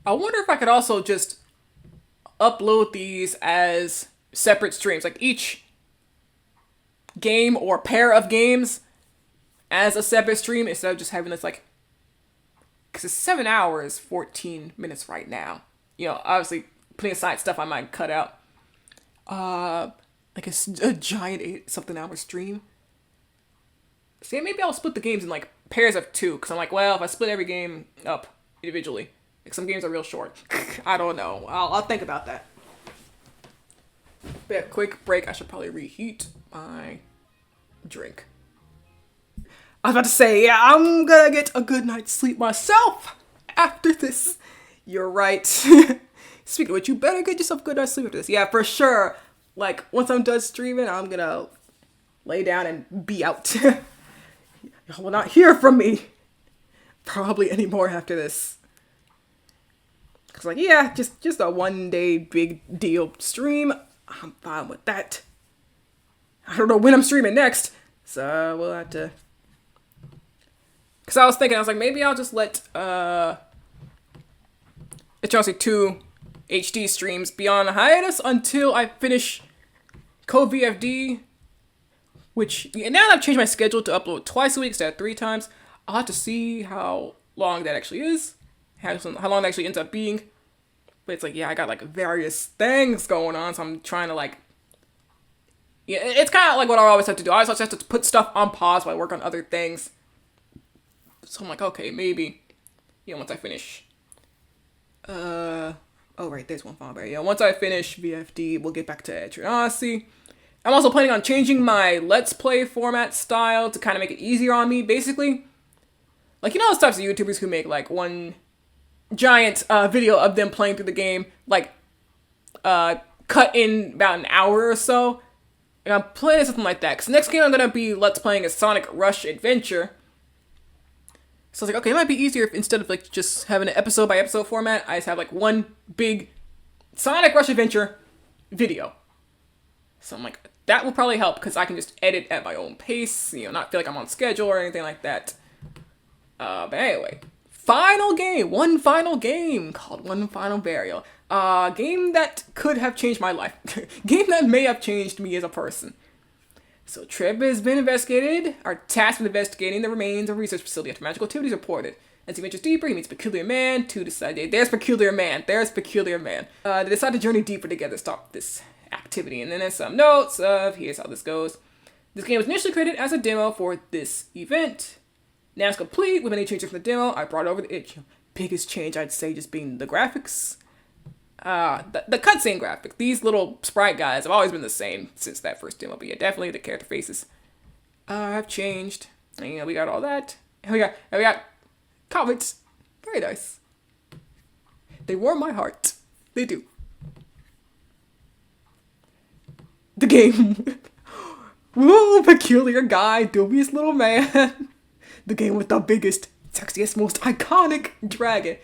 I wonder if I could also just upload these as separate streams, like each game or pair of games as a separate stream instead of just having this like, because it's 7 hours, 14 minutes right now. You know, obviously putting aside stuff I might cut out. Like a giant 8-something hour stream. See, maybe I'll split the games in like pairs of 2, because I'm like, well, if I split every game up individually, like some games are real short. I don't know. I'll think about that. But yeah, quick break. I should probably reheat my drink. I was about to say, yeah, I'm gonna get a good night's sleep myself after this. You're right. Speaking of which, you better get yourself a good night's sleep after this. Yeah, for sure. Like, once I'm done streaming, I'm gonna lay down and be out. Y'all will not hear from me probably anymore after this. Cause like, yeah, just a 1 day big deal stream. I'm fine with that. I don't know when I'm streaming next, so we'll have to. Because I was thinking, I was like, maybe I'll just let Atrocity 2 HD streams be on hiatus until I finish Code VFD, which, now that I've changed my schedule to upload twice a week instead of 3 times, I'll have to see how long that actually is, how long that actually ends up being. But it's like, yeah, I got like various things going on, so I'm trying to like, yeah, it's kind of like what I always have to do. I always have to put stuff on pause while I work on other things. So I'm like, okay, maybe, once I finish, oh right, there's one file there. Yeah, once I finish VFD, we'll get back to Atrocity. I'm also planning on changing my Let's Play format style to kind of make it easier on me, basically. Like, those types of YouTubers who make, like, one giant video of them playing through the game, like, cut in about an hour or so. And I'm playing something like that, because the next game I'm going to be Let's Playing is Sonic Rush Adventure. So I was like, okay, it might be easier if instead of, like, just having an episode-by-episode format, I just have, like, one big Sonic Rush Adventure video. So I'm like, that will probably help, because I can just edit at my own pace, not feel like I'm on schedule or anything like that. But anyway, one final game called One Final Burial. Game that could have changed my life. Game that may have changed me as a person. So Trip has been investigated, or tasked with investigating the remains of a research facility after magical activities reported. As he ventures deeper, he meets Peculiar Man to decide. There's Peculiar Man. They decide to journey deeper together to stop this activity. And then there's some notes of here's how this goes. This game was initially created as a demo for this event. Now it's complete with many changes from the demo. I brought over the biggest change, I'd say, just being the graphics. The cutscene graphic. These little sprite guys have always been the same since that first demo, but yeah, definitely the character faces have changed. And, we got all that. And we got comments. Very nice. They warm my heart. They do. The game. Whoa, peculiar guy, dubious little man. The game with the biggest, sexiest, most iconic dragon.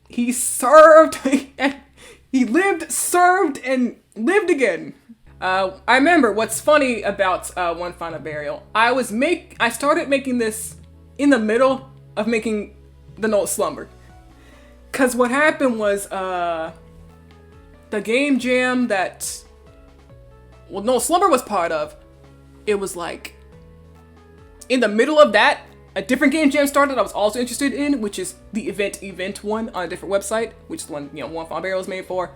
He served, and he lived, served, and lived again. I remember what's funny about One Final Burial. I started making this in the middle of making the Null Slumber. Cause what happened was, the game jam that Null Slumber was part of, it was like, in the middle of that, a different game jam started I was also interested in, which is the event one on a different website, which is the one, One Final Burial is made for.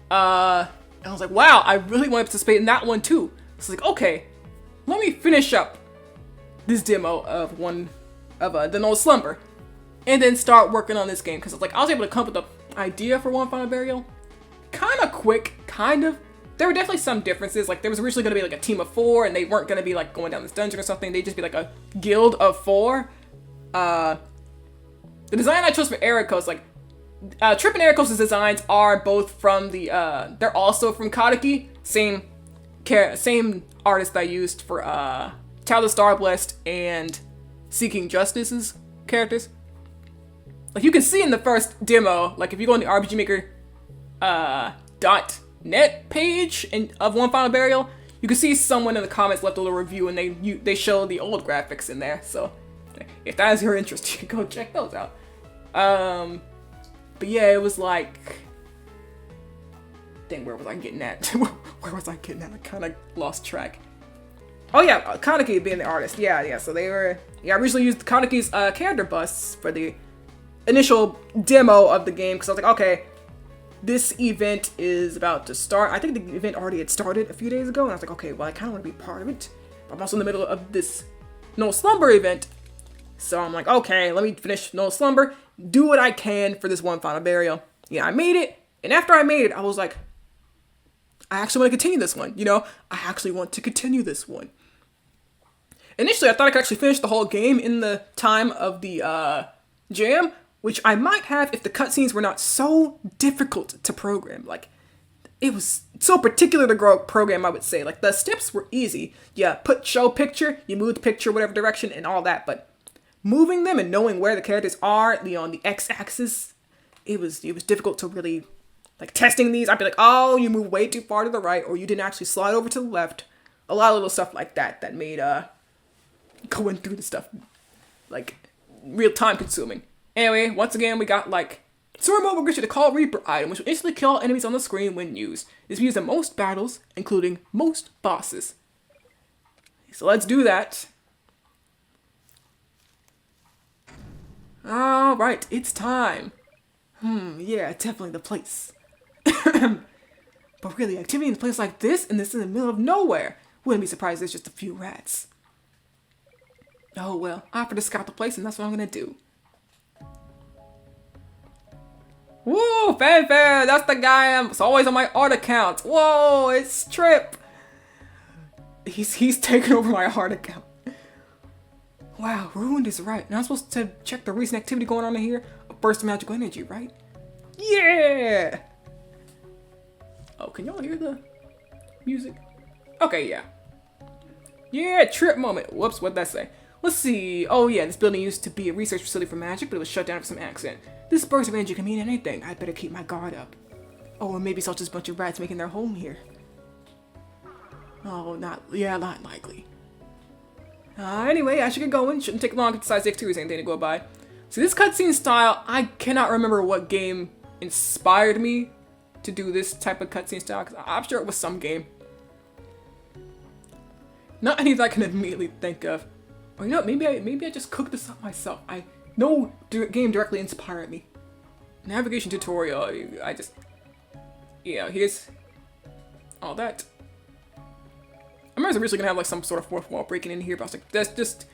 And I was like, wow, I really want to participate in that one too. So like, okay, let me finish up this demo of the Null Slumber, and then start working on this game. Cause I was able to come up with the idea for One Final Burial kind of quick, kind of. There were definitely some differences. Like, there was originally going to be like a team of 4, and they weren't going to be like going down this dungeon or something. They'd just be like a guild of 4. The design I chose for Ericos, like, Trip and Ericos' designs are both from the, they're also from Kadaki. Same artist I used for, Child of Starblessed and Seeking Justice's characters. Like, you can see in the first demo, like, if you go on the RPG Maker, .net page of One Final Burial, you can see someone in the comments left a little review, and they show the old graphics in there. So if that is your interest, you can go check those out. But yeah, it was like, dang, where was I getting at? Where was I getting at? I kind of lost track. Oh yeah, Kaneki being the artist. Yeah. So I originally used Kaneki's character bus for the initial demo of the game, because I was like, okay, this event is about to start. I think the event already had started a few days ago, and I was like, okay, well, I kind of want to be part of it. But I'm also in the middle of this Null Slumber event. So I'm like, okay, let me finish Null Slumber, do what I can for this One Final Burial. Yeah, I made it, and after I made it, I was like, I actually want to continue this one, I actually want to continue this one. Initially, I thought I could actually finish the whole game in the time of the jam, which I might have if the cutscenes were not so difficult to program. Like, it was so particular to program, I would say. Like, the steps were easy. Yeah, show picture, you move the picture whatever direction and all that, but moving them and knowing where the characters are, on the x-axis, it was difficult to really like testing these, I'd be like, oh, you moved way too far to the right, or you didn't actually slide over to the left. A lot of little stuff like that that made going through the stuff like real time consuming. Anyway, once again, we got like Sword mode will grant you the Call Reaper item, which will instantly kill all enemies on the screen when used. It's used in most battles, including most bosses. So let's do that. Alright, it's time. Yeah, definitely the place. But really, activity in a place like this, and this in the middle of nowhere. Wouldn't be surprised there's just a few rats. Oh well, I offered to scout the place, and that's what I'm gonna do. Woo, fanfare! That's the guy it's always on my art account. Whoa, it's Trip. He's taking over my art account. Wow, Ruined is right. Now I'm supposed to check the recent activity going on in here. A burst of magical energy, right? Yeah! Oh, can y'all hear the music? Okay, yeah. Yeah, Trip moment. Whoops, what'd that say? Let's see. Oh yeah, this building used to be a research facility for magic, but it was shut down for some accident. This burst of energy can mean anything. I'd better keep my guard up. Oh, and maybe it's all just a bunch of rats making their home here. Oh, not likely. Anyway, I should get going. Shouldn't take long to decide if there's anything to go by. So this cutscene style, I cannot remember what game inspired me to do this type of cutscene style, because I'm sure it was some game. Not anything I can immediately think of. Or you know what, maybe I just cooked this up myself. No game directly inspired me. Navigation tutorial, here's all that. I remember originally gonna have like some sort of fourth wall breaking in here, but I was like, that's just,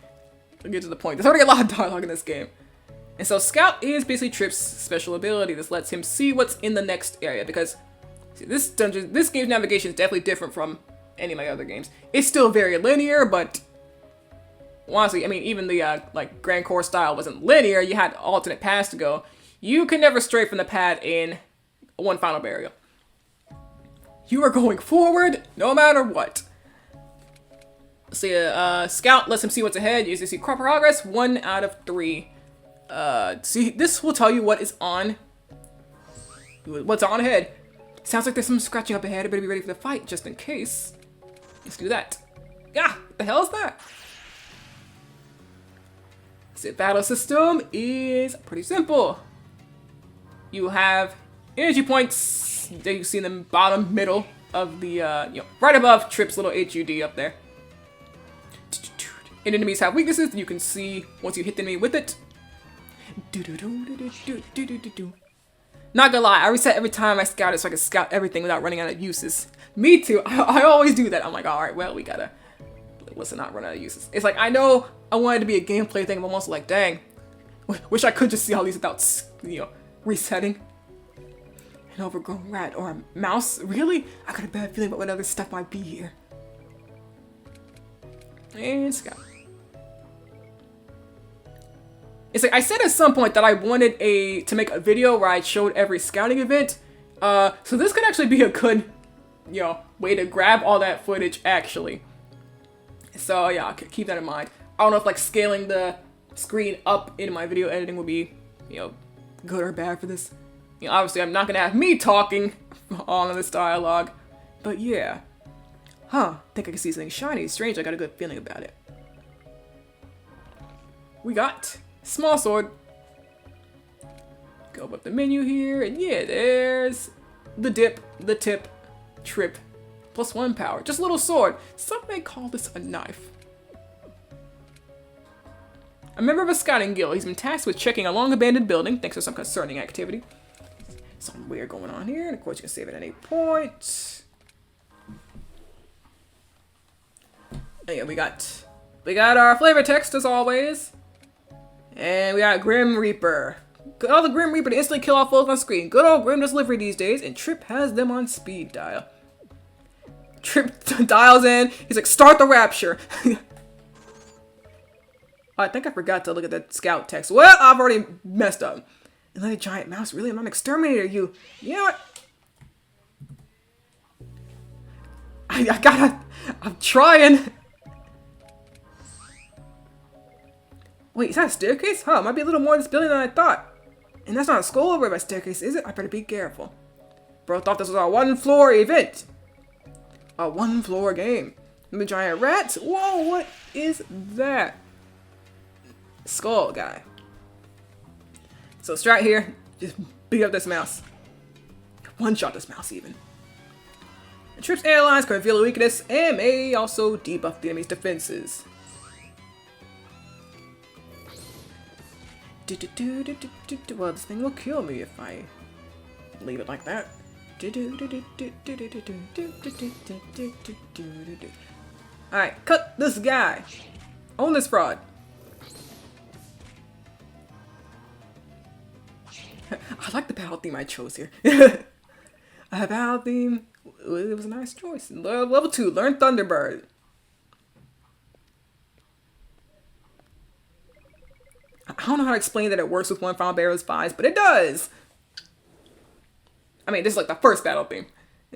I'll get to the point. There's already a lot of dialogue in this game. And so Scout is basically Trip's special ability. This lets him see what's in the next area, because see, this game's navigation is definitely different from any of my other games. It's still very linear, but honestly, I mean, even the like Grand Core style wasn't linear. You had alternate paths to go. You can never stray from the path in one final burial. You are going forward no matter what. See, Scout lets him see what's ahead. You see progress 1 out of 3. See, this will tell you what's on ahead. Sounds like there's some scratching up ahead. I better be ready for the fight just in case. Let's do that. Ah, what the hell is that? The battle system is pretty simple. You have energy points that you see in the bottom middle of the, right above Trip's little HUD up there. And enemies have weaknesses that you can see once you hit the enemy with it. Not gonna lie, I reset every time I scout it so I can scout everything without running out of uses. Me too, I always do that. I'm like, alright, well, we gotta, let's not run out of uses. It's like, I know I wanted it to be a gameplay thing, but I'm also like, dang, wish I could just see all these without, resetting. An overgrown rat or a mouse? Really? I got a bad feeling about what other stuff might be here. And scout. It's like, I said at some point that I wanted to make a video where I showed every scouting event. So this could actually be a good, way to grab all that footage, actually. So yeah, I'll keep that in mind. I don't know if like scaling the screen up in my video editing would be, good or bad for this. Obviously I'm not gonna have me talking all of this dialogue, but yeah. Think I can see something shiny. Strange, I got a good feeling about it. We got small sword. Go up the menu here, and yeah, there's the dip, the tip, Trip, +1 power. Just a little sword. Some may call this a knife. A member of a scouting guild. He's been tasked with checking a long abandoned building thanks to some concerning activity. Something weird going on here, and of course you can save it at any point. And yeah, we got our flavor text as always. And we got Grim Reaper. Call the Grim Reaper to instantly kill off foes on screen. Good old Grim delivery these days, and Trip has them on speed dial. Trip dials in. He's like, start the rapture. I think I forgot to look at that scout text. Well, I've already messed up. And like a giant mouse, really? I'm not an exterminator, you know what? I'm trying. Wait, is that a staircase? Might be a little more in this building than I thought. And that's not a skull over by staircase, is it? I better be careful. Bro, thought this was a one-floor event. A one-floor game. The giant rats? Whoa, what is that? Skull guy. So Strat here, just beat up this mouse. One-shot this mouse even. The troops and allies can reveal a weakness and may also debuff the enemy's defenses. Well, this thing will kill me if I leave it like that. Alright, cut this guy. Own this fraud. I like the battle theme I chose here. A battle theme, it was a nice choice. Level 2, learn Thunderbird. I don't know how to explain that it works with one Final Barrel's vibes, but it does! I mean, this is like the first battle theme.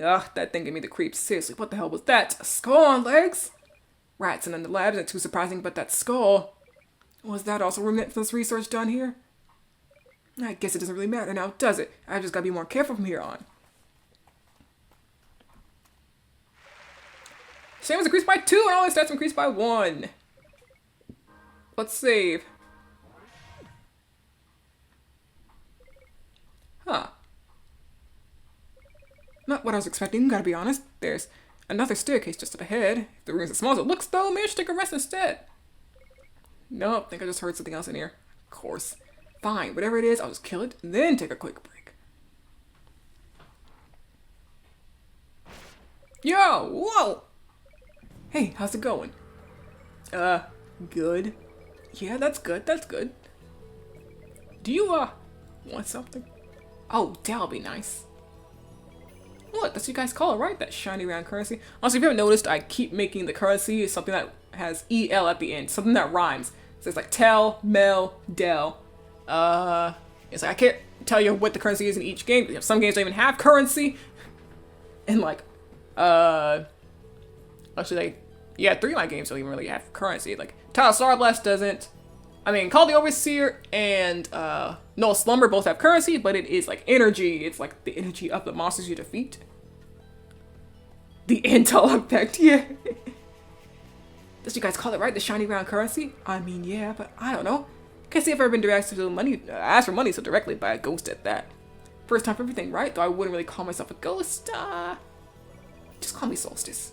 Ugh, that thing gave me the creeps. Seriously, what the hell was that? A skull on legs? Rats and in the labs isn't too surprising, but that skull... Was that also relentless research done here? I guess it doesn't really matter now, does it? I just gotta be more careful from here on. Same was increased by 2 and all the stats increased by 1. Let's save. Huh. Not what I was expecting, gotta be honest. There's another staircase just up ahead. If the room's as small as it looks though, maybe I should take a rest instead. Nope, think I just heard something else in here. Of course. Fine, whatever it is, I'll just kill it, and then take a quick break. Yo! Whoa! Hey, how's it going? Good. Yeah, that's good, that's good. Do you, want something? Oh, that'll be nice. Look, that's what you guys call it, right? That shiny round currency. Also, if you haven't noticed, I keep making the currency something that has EL at the end. Something that rhymes. So it's like tel, mel, del. It's like I can't tell you what the currency is in each game. Some games don't even have currency. And like, actually like, yeah, 3 of my games don't even really have currency. Like, Tile Star Blast doesn't. I mean, Call the Overseer and, No Slumber both have currency, but it is like energy. It's like the energy of the monsters you defeat. The intel effect, yeah. Does you guys call it right? The shiny round currency? I mean, yeah, but I don't know. Can't say I've ever been directed to money, asked for money so directly by a ghost at that. First time for everything, right? Though I wouldn't really call myself a ghost. Just call me Solstice.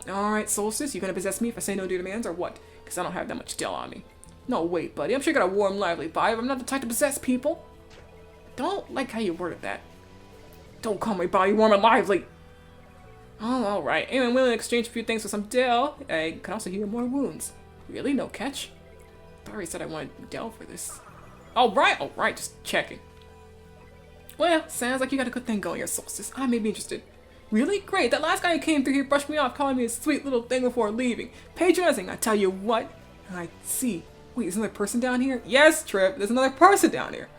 Alright, Solstice, you gonna possess me if I say no to your demands or what? Because I don't have that much Del on me. No, wait, buddy, I'm sure you got a warm, lively vibe. I'm not the type to possess people. Don't like how you worded that. Don't call my body warm and lively. Oh, alright. Anyway, I'm willing to exchange a few things for some Del. I can also heal more wounds. Really? No catch? I already said I wanted Del for this. Alright, just checking. Well, sounds like you got a good thing going here, Solstice. I may be interested. Really? Great. That last guy who came through here brushed me off, calling me a sweet little thing before leaving. Patronizing, I tell you what. I see. Wait, there's another person down here? Yes, Trip, there's another person down here.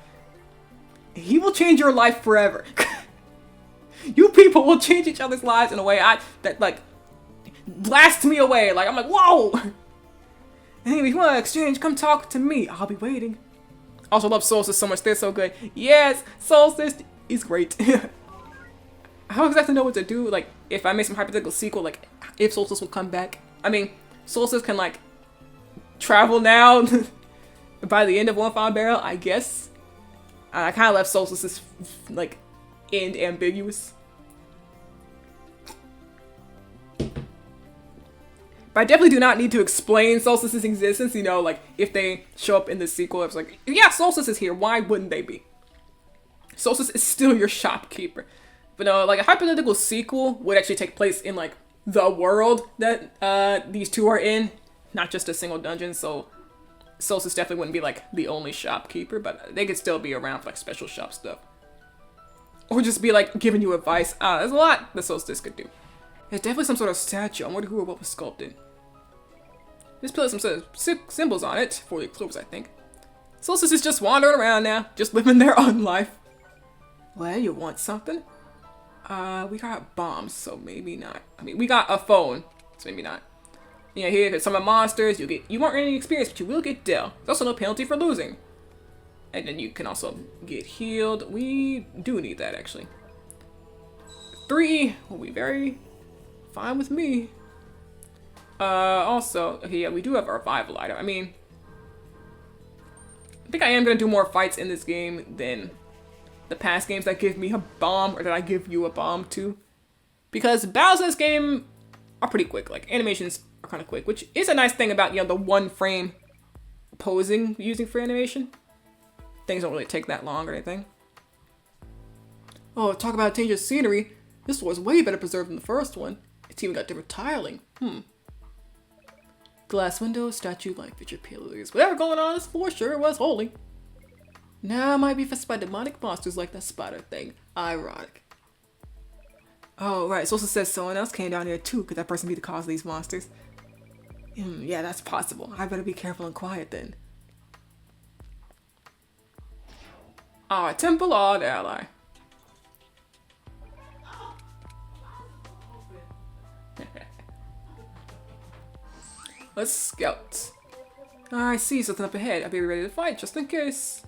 He will change your life forever. You people will change each other's lives in a way that like blasts me away. Like, I'm like, whoa! Anyway, if you want to exchange, come talk to me. I'll be waiting. Also love Solstice so much. They're so good. Yes, Solstice is great. I don't exactly know what to do. Like, if I make some hypothetical sequel, like, if Solstice will come back. I mean, Solstice can, like, travel now by the end of One Final Barrel, I guess. I kind of left Solstice's, like, end ambiguous. But I definitely do not need to explain Solstice's existence, you know, like, if they show up in the sequel, it's like, yeah, Solstice is here, why wouldn't they be? Solstice is still your shopkeeper. But no, like, a hypothetical sequel would actually take place in, like, the world that these two are in, not just a single dungeon, so Solstice definitely wouldn't be, like, the only shopkeeper, but they could still be around for, like, special shop stuff. Or just be, like, giving you advice. There's a lot that Solstice could do. There's definitely some sort of statue. I wonder who or what was sculpted. This pillar has some sort of symbols on it, for the eclipse, I think. Solstice is just wandering around now, just living their own life. Well, you want something? We got bombs, so maybe not. I mean, we got a phone, so maybe not. Yeah, here, if some of monsters, you won't get any experience, but you will get Del. There's also no penalty for losing. And then you can also get healed. We do need that, actually. 3 will be very fine with me. Also, okay, yeah, we do have a revival item. I mean, I think I am gonna do more fights in this game than the past games that give me a bomb or that I give you a bomb to. Because battles in this game are pretty quick. Like, animations are kind of quick, which is a nice thing about, you know, the 1 frame posing using for animation. Things don't really take that long or anything. Oh, talk about a change of scenery. This was way better preserved than the first one. It's even got different tiling. Glass windows, statue, light feature pillars. Whatever going on this floor sure was holy. Now it might be infested by demonic monsters like that spider thing. Ironic. Oh, right. It also says someone else came down here too. Could that person be the cause of these monsters? Yeah, that's possible. I better be careful and quiet then. Our temple odd ally. Let's scout. I see something up ahead. I'll be ready to fight just in case.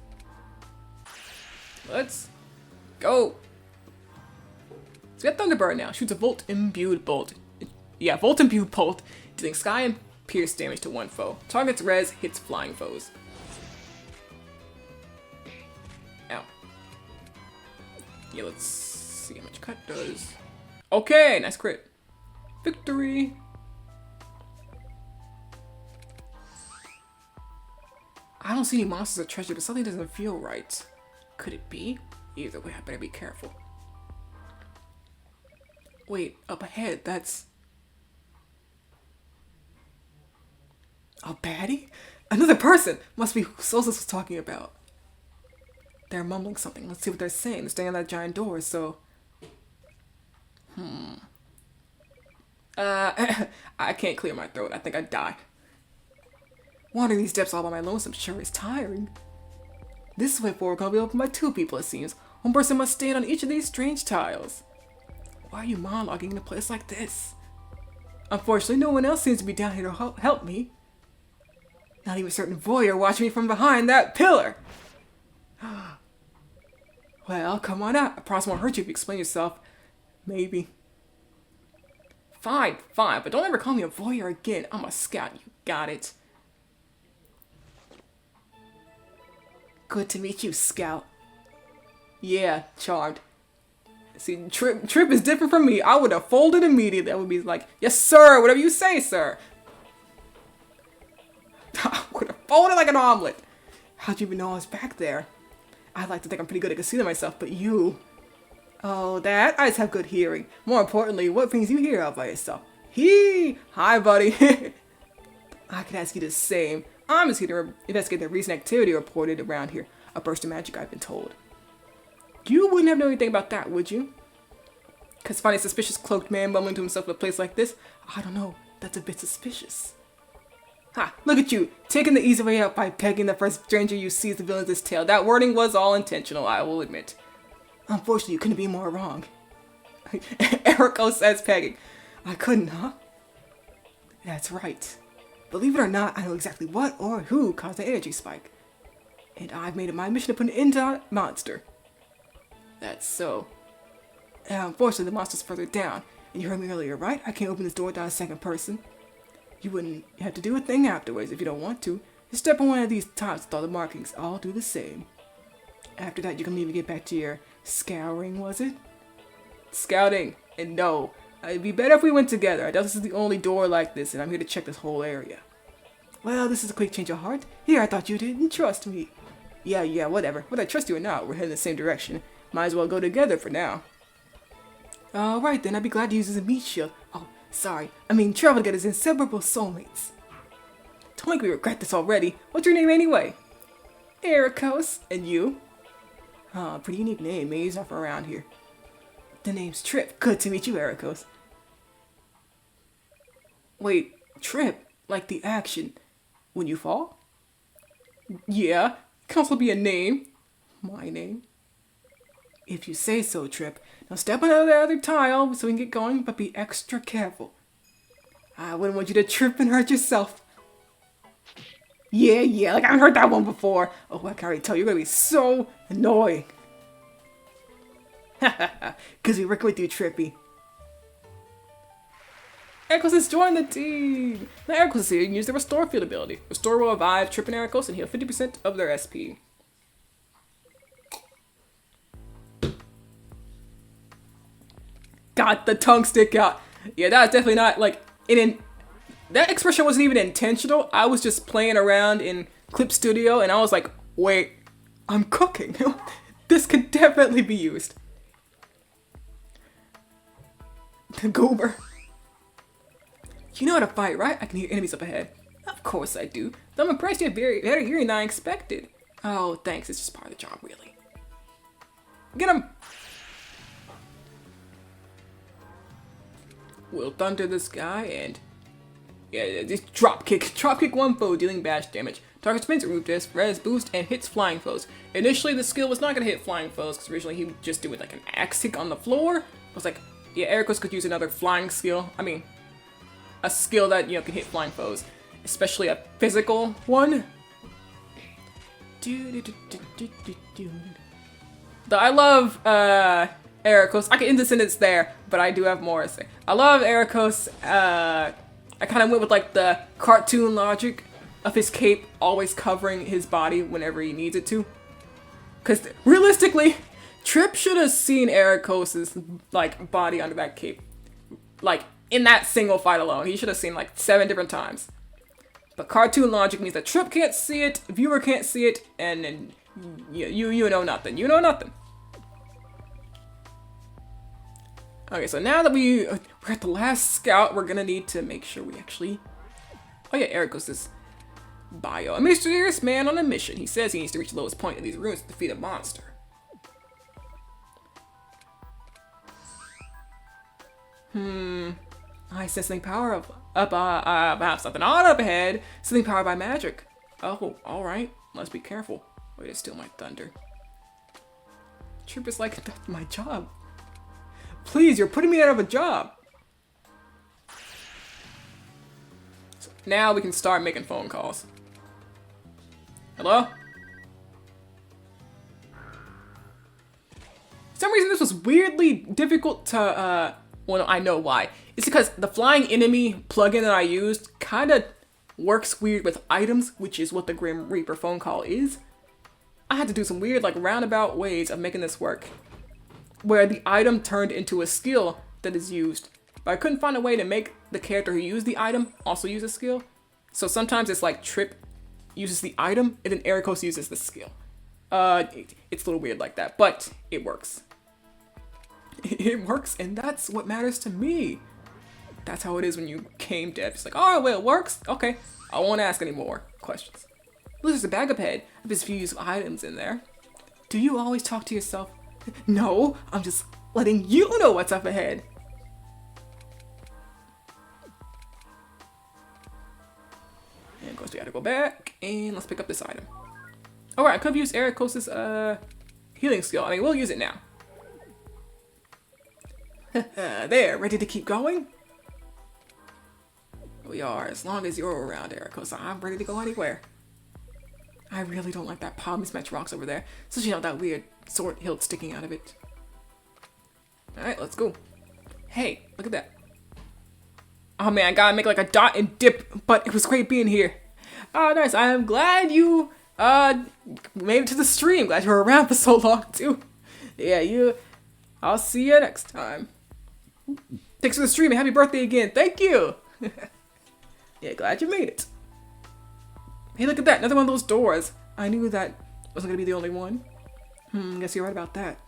Let's go. So we got Thunderbird now. Shoots a Volt Imbued Bolt. Yeah, Volt Imbued Bolt. Dealing Sky and Pierce damage to one foe. Targets res, hits flying foes. Ow. Yeah, let's see how much cut does. Okay, nice crit. Victory. I don't see any monsters or treasure, but something doesn't feel right. Could it be? Either way, I better be careful. Wait, up ahead, that's... a baddie? Another person! Must be who Solstice was talking about. They're mumbling something. Let's see what they're saying. They're standing at that giant door, so... I can't clear my throat. I think I'd die. Wandering these depths all by my lonesome sure is tiring. This way forward can be opened by 2 people, it seems. One person must stand on each of these strange tiles. Why are you monologuing in a place like this? Unfortunately, no one else seems to be down here to help me. Not even a certain voyeur watching me from behind that pillar. Well, come on out. I promise I won't hurt you if you explain yourself. Maybe. Fine, but don't ever call me a voyeur again. I'm a scout, you got it. Good to meet you, Scout. Yeah, charmed. See, Trip is different from me. I would have folded immediately. I would be like, yes, sir, whatever you say, sir. I would have folded like an omelet. How'd you even know I was back there? I'd like to think I'm pretty good at concealing myself, but you... Oh, that? I just have good hearing. More importantly, what brings you here all by yourself? Hi, buddy. I could ask you the same. I'm just here to investigate the recent activity reported around here. A burst of magic, I've been told. You wouldn't have known anything about that, would you? Because finding a suspicious cloaked man mumbling to himself in a place like this? I don't know. That's a bit suspicious. Ha! Look at you! Taking the easy way out by pegging the first stranger you see as the villain of this tale. That wording was all intentional, I will admit. Unfortunately, you couldn't be more wrong. Eriko says pegging. I couldn't, huh? That's right. Believe it or not, I know exactly what or who caused the energy spike. And I've made it my mission to put an end to that monster. That's so. Unfortunately, the monster's further down. And you heard me earlier, right? I can't open this door without a second person. You wouldn't have to do a thing afterwards if you don't want to. Just step on one of these tiles with all the markings. I'll do the same. After that, you can leave and get back to your scouring, was it? Scouting. And no. It'd be better if we went together. I doubt this is the only door like this, and I'm here to check this whole area. Well, this is a quick change of heart. Here, I thought you didn't trust me. Yeah, whatever. Whether I trust you or not, we're heading in the same direction. Might as well go together for now. Alright then, I'd be glad to use this as a meat shield. Oh, sorry. I mean, travel together is inseparable soulmates. Don't make me regret this already. What's your name anyway? Erikos. And you? Pretty unique name. Maybe he's not from around here. The name's Trip. Good to meet you, Erikos. Wait, Trip? Like the action. When you fall? Yeah. Can also be a name. My name. If you say so, Trip. Now step on the other tile so we can get going, but be extra careful. I wouldn't want you to trip and hurt yourself. Yeah, like I haven't heard that one before. Oh, I can already tell you're gonna be so annoying. Because we work with you, Trippy. Ericos has joined the team! Now Ericos is here, you can use the Restore Field ability. Restore will revive Trip and Ericos and heal 50% of their SP. Got the tongue stick out. Yeah, that's definitely not like that expression wasn't even intentional. I was just playing around in Clip Studio and I was like, wait, I'm cooking. This could definitely be used. The goober. You know how to fight, right? I can hear enemies up ahead. Of course I do. Though I'm impressed you have better hearing than I expected. Oh, thanks. It's just part of the job, really. Get him! We'll thunder this guy and... yeah, just drop kick. Drop kick one foe, dealing bash damage. Target spins, remove this, res boost, and hits flying foes. Initially, the skill was not going to hit flying foes, because originally he would just do it like an axe kick on the floor. I was like, yeah, Ericos could use another flying skill. I mean, a skill that, can hit flying foes. Especially a physical one. I love, Ericos. I can end the sentence there, but I do have more to say. I love Ericos. I kind of went with like the cartoon logic of his cape always covering his body whenever he needs it to. Because realistically, Trip should have seen Ericos' like body under that cape. Like in that single fight alone. He should have seen like 7 different times. But cartoon logic means that Trip can't see it, viewer can't see it, and then you know nothing. You know nothing. Okay, so now that we're at the last scout, we're gonna need to make sure we actually... oh yeah, Ericos' bio. A mysterious man on a mission. He says he needs to reach the lowest point in these ruins to defeat a monster. I sense something perhaps something odd up ahead. Something powered by magic. Oh, alright. Let's be careful. Wait, it's still my thunder. Trip is like, that's my job. Please, you're putting me out of a job. So now we can start making phone calls. Hello? For some reason this was weirdly difficult to, well, I know why. It's because the flying enemy plugin that I used kind of works weird with items, which is what the Grim Reaper phone call is. I had to do some weird, like, roundabout ways of making this work, where the item turned into a skill that is used. But I couldn't find a way to make the character who used the item also use a skill. So sometimes it's like Trip uses the item, and then Ericos uses the skill. It's a little weird like that, but it works. It works, and that's what matters to me. That's how it is when you game dev. It's like, oh, well, it works? Okay, I won't ask any more questions. Look, there's a bag up ahead. There's a few useful items in there. Do you always talk to yourself? No, I'm just letting you know what's up ahead. And of course, we gotta go back, and let's pick up this item. Alright, I could have used Ericos' healing skill. I mean, we'll use it now. There, ready to keep going? We are, as long as you're around, Ericos. I'm ready to go anywhere. I really don't like that pile of mismatched rocks over there. Especially not that weird sword hilt sticking out of it. Alright, let's go. Hey, look at that. Oh man, I gotta make like a dot and dip, but it was great being here. Oh, nice. I am glad you made it to the stream. Glad you were around for so long too. Yeah, I'll see you next time. Thanks for the stream and happy birthday again. Thank you. Yeah, glad you made it. Hey, look at that. Another one of those doors. I knew that wasn't gonna be the only one. Guess you're right about that.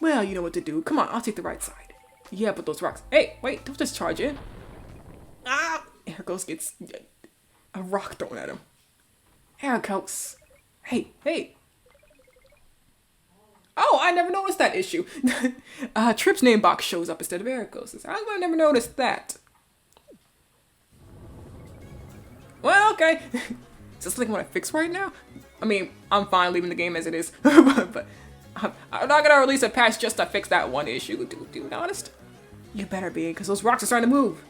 Well, you know what to do. Come on, I'll take the right side. Yeah, but those rocks. Hey, wait, don't just charge in. Ah! Ericos gets a rock thrown at him. Ericos. Hey. Oh, I never noticed that issue. Trip's name box shows up instead of Ericos'. I never noticed that. Well, okay. Is this something I want to fix right now? I mean, I'm fine leaving the game as it is. but I'm not gonna release a patch just to fix that one issue, to be honest. You better be, because those rocks are starting to move.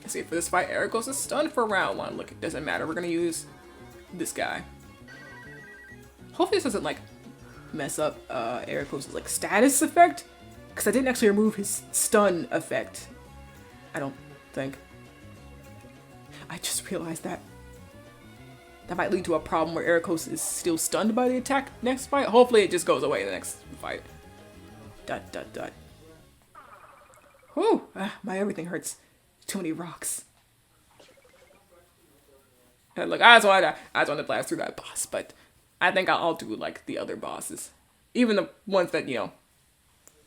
Let's see, for this fight, Ericos is stunned for round 1. Look, it doesn't matter. We're gonna use this guy. Hopefully this doesn't like mess up Ericos' like status effect, because I didn't actually remove his stun effect. I don't think. I just realized that might lead to a problem where Ericos is still stunned by the attack next fight. Hopefully it just goes away in the next fight. Dot dot dot. Whew, my everything hurts. Too many rocks. And look, I just wanted to blast through that boss, but I think I'll do like the other bosses. Even the ones that, you know,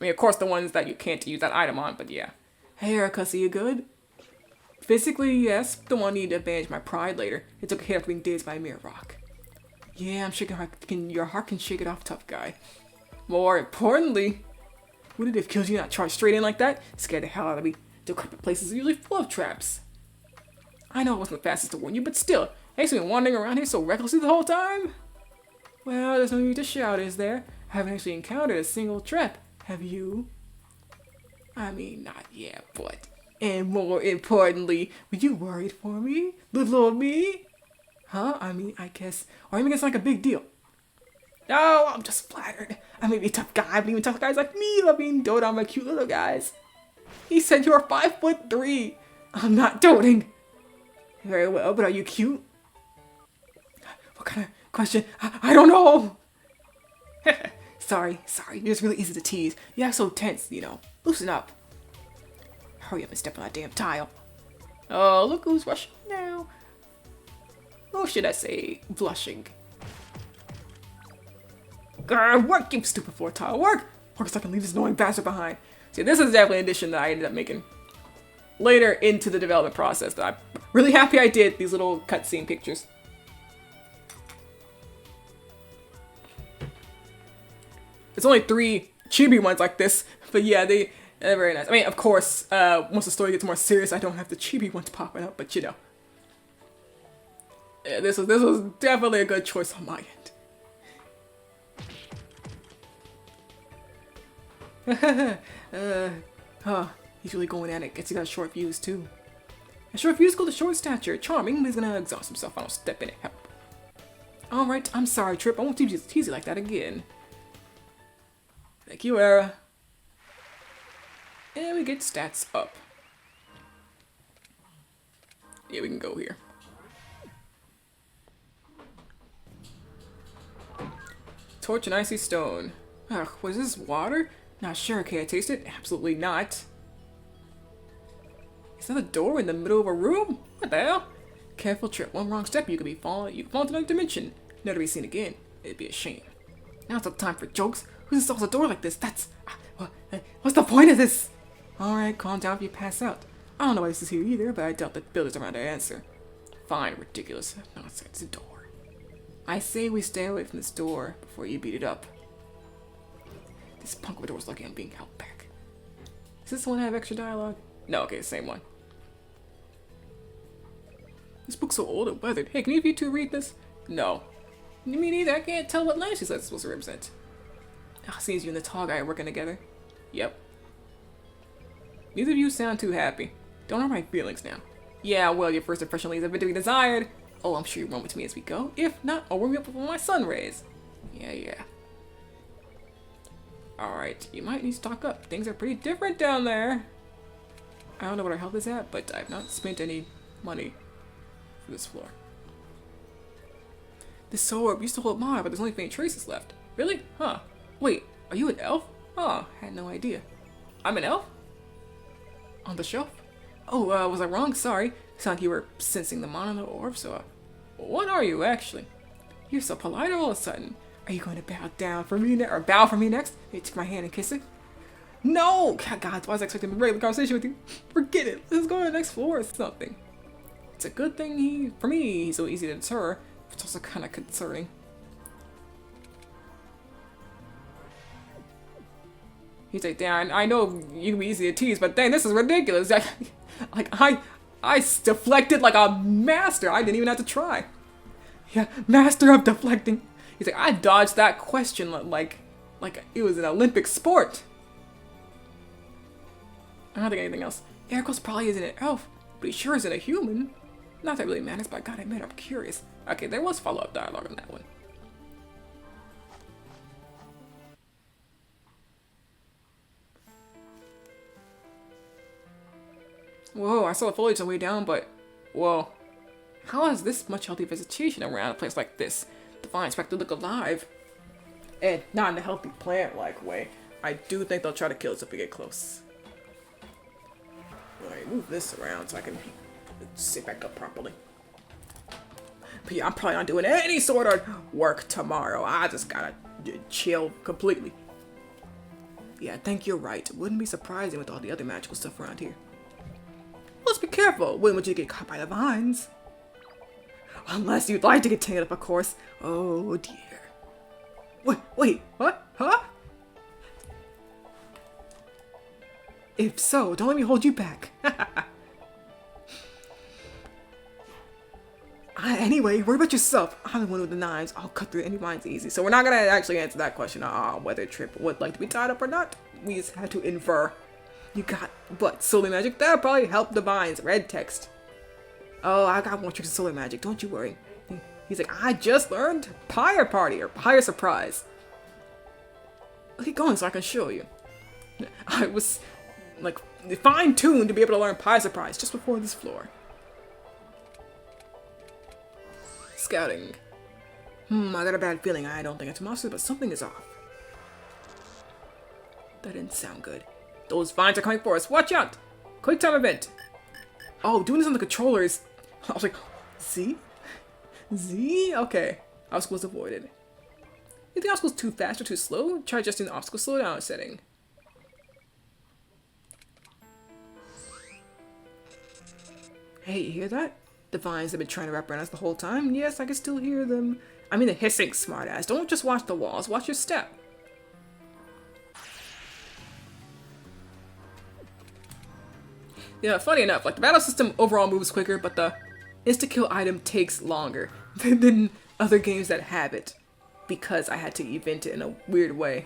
I mean, of course the ones that you can't use that item on, but yeah. Hey Erica, see you good? Physically, yes, but the one need to manage my pride later. It took a hit after being dazed by a mere rock. Yeah, I'm shaking your heart can shake it off, tough guy. More importantly, would it have killed you not charged straight in like that? Scared the hell out of me. Decrepit places are usually full of traps. I know it wasn't the fastest to warn you, but still, I've been wandering around here so recklessly the whole time. Well, there's no need to shout, is there? I haven't actually encountered a single trap. Have you? I mean, not yet, but... And more importantly, were you worried for me? Little old me? Huh? I mean, I guess... Or even it's like a big deal. No, I'm just flattered. I may be a tough guy, but even tough guys like me love being doted on by cute little guys. He said you're 5'3". I'm not doting. Very well, but are you cute? What kind of question? I don't know. Sorry. You're just really easy to tease. You act so tense, you know. Loosen up. Hurry up and step on that damn tile. Oh, look who's rushing now. Or should I say, blushing. Grr, work, you stupid floor tile. Work so I can leave this annoying bastard behind. See, this is definitely an addition that I ended up making later into the development process that I'm really happy I did, these little cutscene pictures. There's only 3 chibi ones like this, but yeah, they're very nice. I mean, of course, once the story gets more serious, I don't have the chibi ones popping up, but you know. Yeah, this was definitely a good choice on my end. He's really going at it. Guess he got a short fuse too. A short fuse equal to short stature. Charming, but he's gonna exhaust himself. I don't step in it. Help. Alright, I'm sorry, Trip. I won't tease you like that again. Thank you, Era. And we get stats up. Yeah, we can go here. Torch and icy stone. Ugh, was this water? Not sure. Can I taste it? Absolutely not. Is that a door in the middle of a room? What the hell? Careful, Trip. One wrong step, you could fall into another dimension. Never to be seen again. It'd be a shame. Now it's not time for jokes. Who installs a door like this? That's... what's the point of this? Alright, calm down if you pass out. I don't know why this is here either, but I doubt the builders around to answer. Fine, ridiculous. Nonsense, it's a door. I say we stay away from this door before you beat it up. This punk of a door's lucky I'm being held back. Does this one have extra dialogue? No, okay, same one. This book's so old and weathered. Hey, can you two read this? No. Me neither. I can't tell what language it's supposed to represent. Seems you and the tall guy are working together. Yep. Neither of you sound too happy. Don't hurt my feelings now. Yeah, well, your first impression leaves a bit to be desired. Oh, I'm sure you'll run with me as we go. If not, I'll warm you up with my sun rays. Yeah. Alright, you might need to stock up. Things are pretty different down there. I don't know what our health is at, but I've not spent any money for this floor. This sword used to hold mine, but there's only faint traces left. Really? Huh. Wait, are you an elf? Oh, had no idea. I'm an elf? On the shelf? Oh, was I wrong? Sorry. Sounded like you were sensing the mana orb, so, what are you, actually? You're so polite all of a sudden. Are you going to bow down for me or bow for me next? You take my hand and kiss it? No! God, why was I expecting a regular conversation with you? Forget it. Let's go to the next floor or something. It's a good thing for me, he's so easy to deter. It's also kind of concerning. He's like, damn, I know you can be easy to tease, but dang, this is ridiculous. I deflected like a master. I didn't even have to try. Yeah, master of deflecting. He's like, I dodged that question like it was an Olympic sport. I don't think anything else. Ericos probably isn't an elf, but he sure isn't a human. Not that it really matters, but I gotta admit, I'm curious. Okay, there was follow-up dialogue on that one. Whoa, I saw the foliage on the way down, but... Whoa. How is this much healthy vegetation around a place like this? The vines expect to look alive. And not in a healthy plant-like way. I do think they'll try to kill us if we get close. Alright, move this around so I can sit back up properly. But yeah, I'm probably not doing any sort of work tomorrow. I just gotta chill completely. Yeah, I think you're right. It wouldn't be surprising with all the other magical stuff around here. Let's be careful. Wouldn't want you to get caught by the vines. Unless you'd like to get tangled up, of course. Oh dear. Wait, what? Huh? If so, don't let me hold you back. Anyway, worry about yourself. I'm the one with the knives. I'll cut through any vines easy. So we're not gonna actually answer that question. Whether Trip would like to be tied up or not. We just had to infer. You got what? Solar magic? That'll probably help the vines. Red text. Oh, I got more tricks of solar magic. Don't you worry. He's like, I just learned Pyre Party or Pyre Surprise. Keep going so I can show you. I was like fine-tuned to be able to learn Pyre Surprise just before this floor. Scouting. I got a bad feeling. I don't think it's a monster, but something is off. That didn't sound good. Those vines are coming for us. Watch out! Quick time event. Oh, doing this on the controllers. I was like, Z? Z? Okay. Obstacles avoided. You think obstacles too fast or too slow? Try adjusting the obstacle slowdown setting. Hey, you hear that? The vines have been trying to wrap around us the whole time. Yes, I can still hear them. I mean the hissing, smartass. Don't just watch the walls, watch your step. Yeah, funny enough, like the battle system overall moves quicker, but the insta-kill item takes longer than other games that have it. Because I had to event it in a weird way.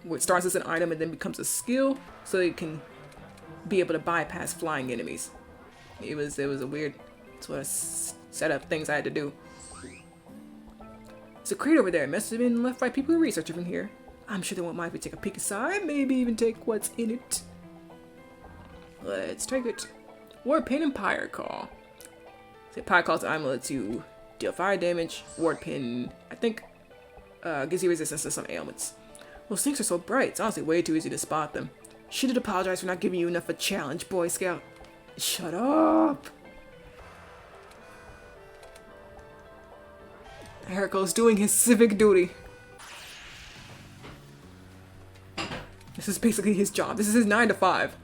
Where it starts as an item and then becomes a skill, so you can be able to bypass flying enemies. It was a weird sort of set of things I had to do. There's a crate over there. It must have been left by people who research it from here. I'm sure they won't mind if we take a peek inside, maybe even take what's in it. Let's take it. Ward Pin and Pyre Call. So Pyre Call's item lets you deal fire damage. Ward Pin, I think, gives you resistance to some ailments. Those things are so bright, it's honestly way too easy to spot them. Shouldn't apologize for not giving you enough of a challenge, Boy Scout. Shut up! Eriko's doing his civic duty. This is basically his job. This is his 9 to 5.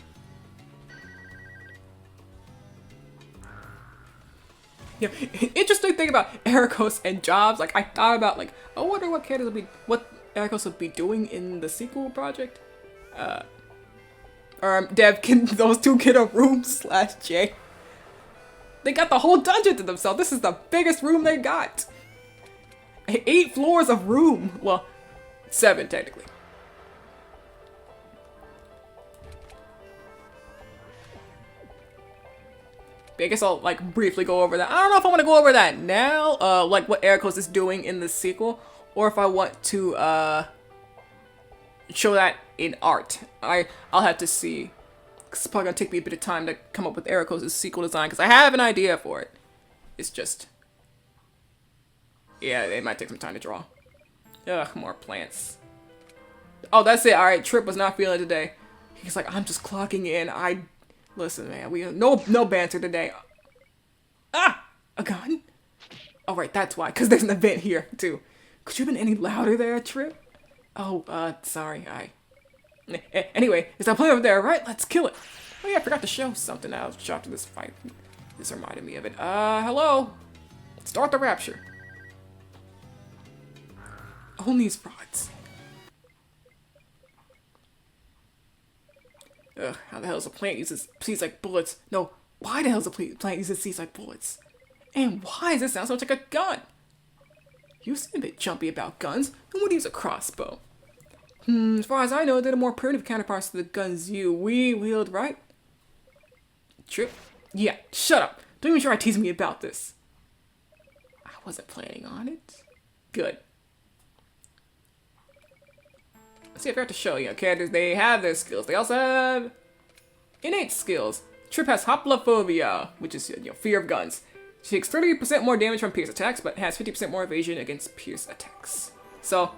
Yeah, interesting thing about Erikos and jobs. Like I thought about, like, I wonder what Erikos would be doing in the sequel project. Dev, can those two get a room /J? They got the whole dungeon to themselves. This is the biggest room they got. 8 floors of room. Well, 7 technically. I guess I'll like briefly go over that. I don't know if I want to go over that now, like what Erikos is doing in the sequel, or if I want to show that in art. I'll have to see. It's probably gonna take me a bit of time to come up with Erikos' sequel design because I have an idea for it. It's just, yeah, it might take some time to draw. Ugh, more plants. Oh, that's it. All right, Trip was not feeling it today. He's like, I'm just clocking in. Listen, man, we no banter today. Ah! A gun? Oh, right, that's why, because there's an event here, too. Could you have been any louder there, Trip? Oh, sorry, Anyway, is that plane over there, right? Let's kill it. Oh, yeah, I forgot to show something else after this fight. This reminded me of it. Hello? Start the rapture. Only these frauds. Ugh, how the hell does a plant uses seeds like bullets? No, why the hell does a plant uses seeds like bullets? And why does it sound so much like a gun? You seem a bit jumpy about guns. Who would use a crossbow? As far as I know, they're the more primitive counterparts to the guns we wield, right? Trip? Yeah, shut up. Don't even try to tease me about this. I wasn't planning on it. Good. Let's see, I forgot to show you. Characters, they have their skills. They also have innate skills. Trip has hoplophobia, which is fear of guns. She takes 30% more damage from pierce attacks, but has 50% more evasion against pierce attacks. So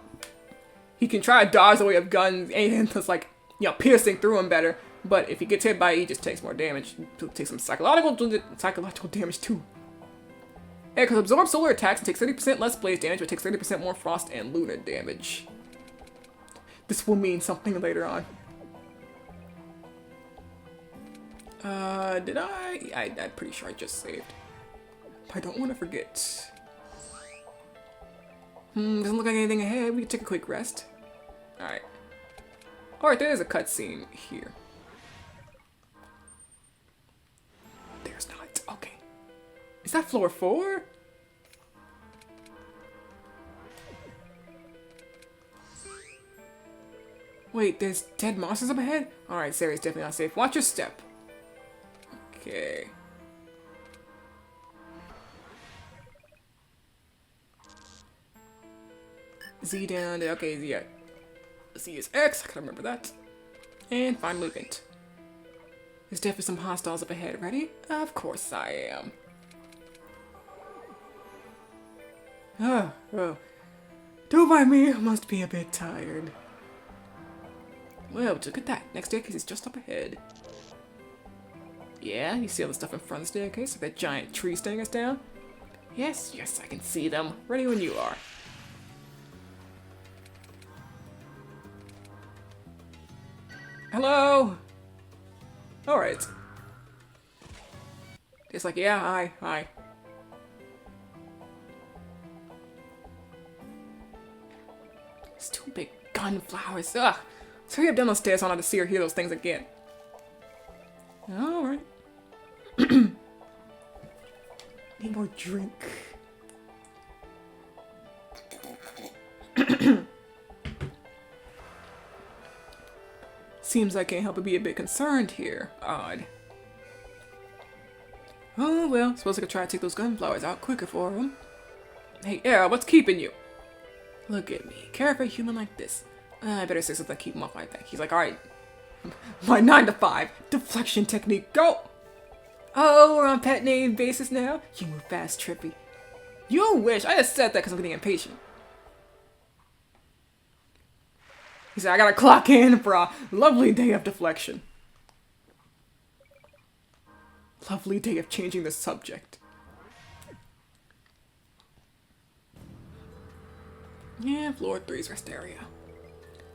he can try to dodge the way of guns and just like piercing through him better. But if he gets hit by it, he just takes more damage. He'll take some psychological damage too. Aircus absorbs solar attacks and takes 30% less blaze damage, but takes 30% more frost and lunar damage. This will mean something later on. Did I'm pretty sure I just saved. But I don't want to forget. Doesn't look like anything ahead. We can take a quick rest. Alright. Alright, there's a cutscene here. There's not. Okay. Is that floor 4? Wait, there's dead monsters up ahead? Alright, Sari's definitely not safe. Watch your step. Okay. Z down there. Okay, yeah. Z is X. I can remember that. And find Lugant. There's definitely some hostiles up ahead. Ready? Of course I am. Oh. Don't mind me. I must be a bit tired. Well, look at that. Next staircase is just up ahead. Yeah, you see all the stuff in front of the staircase? Like that giant tree staring us down? Yes, I can see them. Ready when you are. Hello? Alright. It's like, yeah, hi. It's too big gun flowers. Ugh. Let's hurry up down those stairs so I don't have to see or hear those things again. Alright. Need more drink. Seems I can't help but be a bit concerned here. Odd. Oh well, suppose I could try to take those gunflowers out quicker for him. Hey, Era, what's keeping you? Look at me. Care for a human like this. I better say something to keep him off my back. He's like, alright. My 9 to 5 deflection technique, go! Oh, we're on pet name basis now? You move fast, Trippy. You wish. I just said that because I'm getting impatient. He said, I gotta clock in for a lovely day of deflection. Lovely day of changing the subject. Yeah, floor 3's rest area.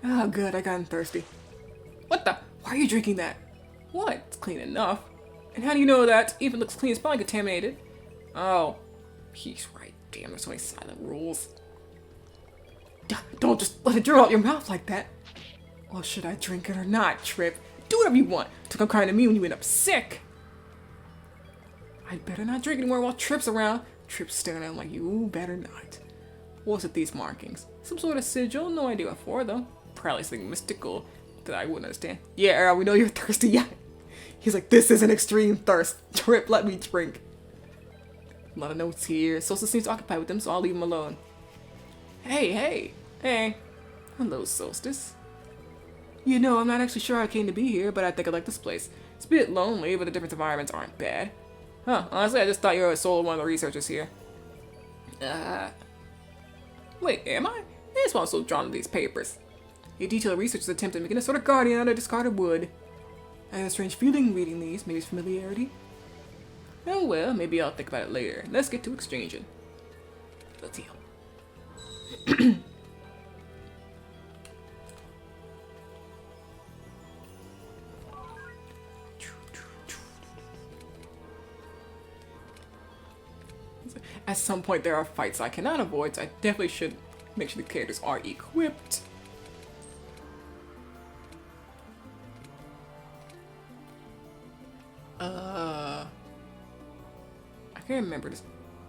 Oh, good, I gotten thirsty. What the? Why are you drinking that? What? It's clean enough. And how do you know that? Even looks clean, it's probably contaminated. Oh, he's right. Damn, there's so many silent rules. Don't just let it draw out your mouth like that. Well, should I drink it or not, Trip? Do whatever you want. Don't come crying to me when you end up sick. I'd better not drink anymore while Trip's around. Trip's staring at him like, you better not. What's with these markings? Some sort of sigil? No idea what for, though. Probably something mystical that I wouldn't understand. Yeah, Era, we know you're thirsty. Yeah. He's like, this is an extreme thirst. Trip, let me drink. A lot of notes here. Solstice seems occupied with them, so I'll leave him alone. Hey. Hello, Solstice. You know, I'm not actually sure I came to be here, but I think I like this place. It's a bit lonely, but the different environments aren't bad. Huh, honestly, I just thought you were a soul of one of the researchers here. Wait, am I? That's why I'm so drawn to these papers. A detailed researcher's attempt at making a sort of guardian out of discarded wood. I have a strange feeling reading these. Maybe it's familiarity. Oh well, maybe I'll think about it later. Let's get to exchanging. Let's heal. At some point there are fights I cannot avoid, so I definitely should make sure the characters are equipped. I can't remember this.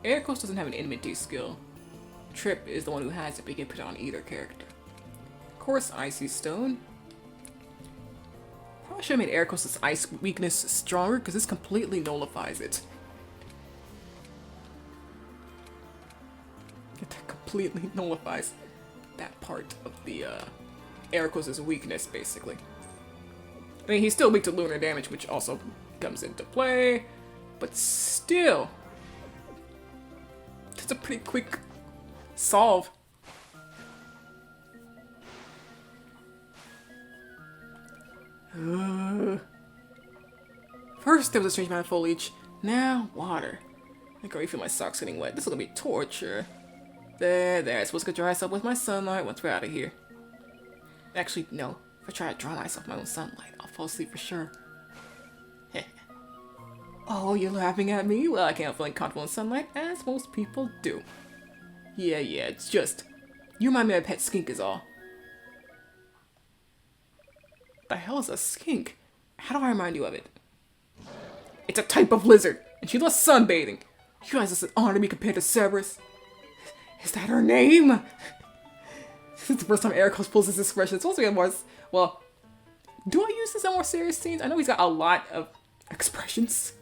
Aircos doesn't have an enmity skill. Trip is the one who has it, but you can put it on either character. Of course, Icy Stone. Probably should have made Aircos' ice weakness stronger, because this completely nullifies it. It completely nullifies that part of the Aircos' weakness, basically. I mean, he's still weak to lunar damage, which also comes into play. But still, that's a pretty quick solve. First there was a strange amount of foliage, now water. I can already feel my socks getting wet. This is gonna be torture. There, I'm supposed to dry myself with my sunlight once we're out of here. Actually, no. If I try to dry myself with my own sunlight, I'll fall asleep for sure. Oh, you're laughing at me? Well, I can't feel comfortable in sunlight, as most people do. Yeah, it's just... You remind me of a pet skink is all. What the hell is a skink? How do I remind you of it? It's a type of lizard, and she loves sunbathing. You guys, it's an honor to be compared to Cerberus. Is that her name? This is the first time Ericos pulls this expression. It's supposed to be more... Well, do I use this in more serious scenes? I know he's got a lot of expressions.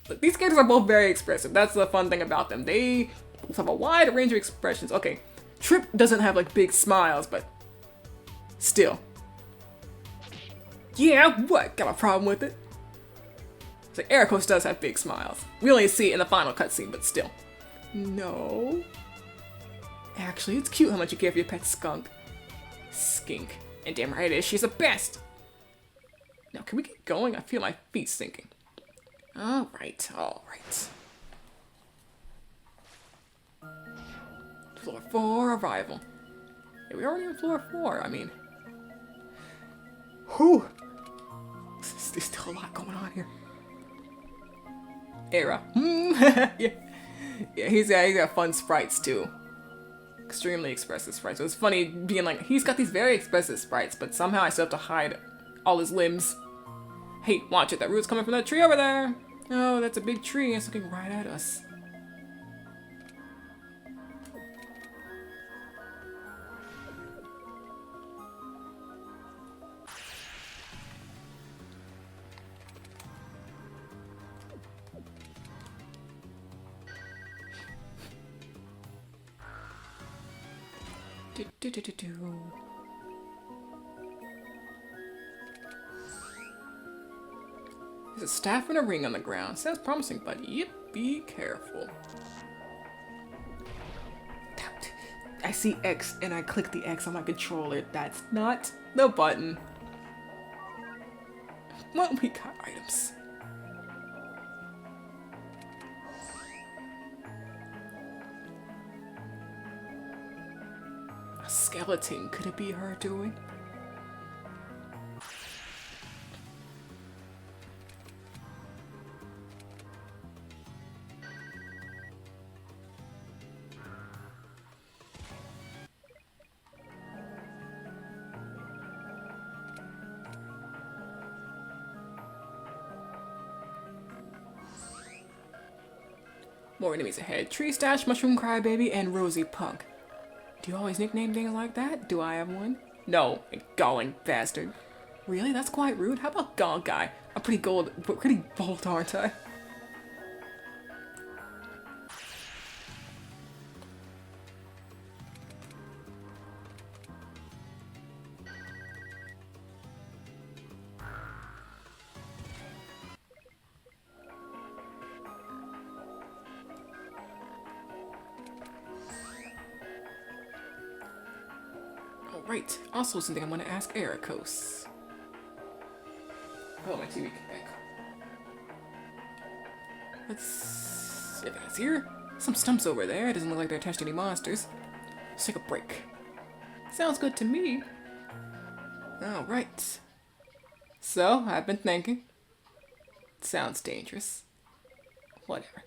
But these characters are both very expressive. That's the fun thing about them. They have a wide range of expressions. Okay, Trip doesn't have like big smiles, but still. Yeah, what? Got a problem with it? So Ericos does have big smiles. We only see it in the final cutscene, but still. No. Actually, it's cute how much you care for your pet skunk. Skink. And damn right it is, she's the best! Now, can we get going? I feel my feet sinking. Alright. Floor 4, arrival. Yeah, we're already on floor 4, I mean. Whew! There's still a lot going on here. Era. Yeah, he's got fun sprites too. Extremely expressive sprites. So it's funny being like, he's got these very expressive sprites, but somehow I still have to hide all his limbs. Hey, watch it, that root's coming from that tree over there. Oh, that's a big tree, it's looking right at us. There's a staff and a ring on the ground. Sounds promising, but yep, be careful. I see X and I click the X on my controller. That's not the button. Well, we got items. A skeleton. Could it be her doing? More enemies ahead. Tree Stash, Mushroom Crybaby, and Rosie Punk. Do you always nickname things like that? Do I have one? No, galling bastard. Really? That's quite rude. How about Gall Guy? I'm pretty bold, aren't I? Right. Also something I'm going to ask Ericos. Oh, my TV back. Let's see if it's here. Some stumps over there. It doesn't look like they're attached to any monsters. Let's take a break. Sounds good to me. Alright. So, I've been thinking. Sounds dangerous. Whatever.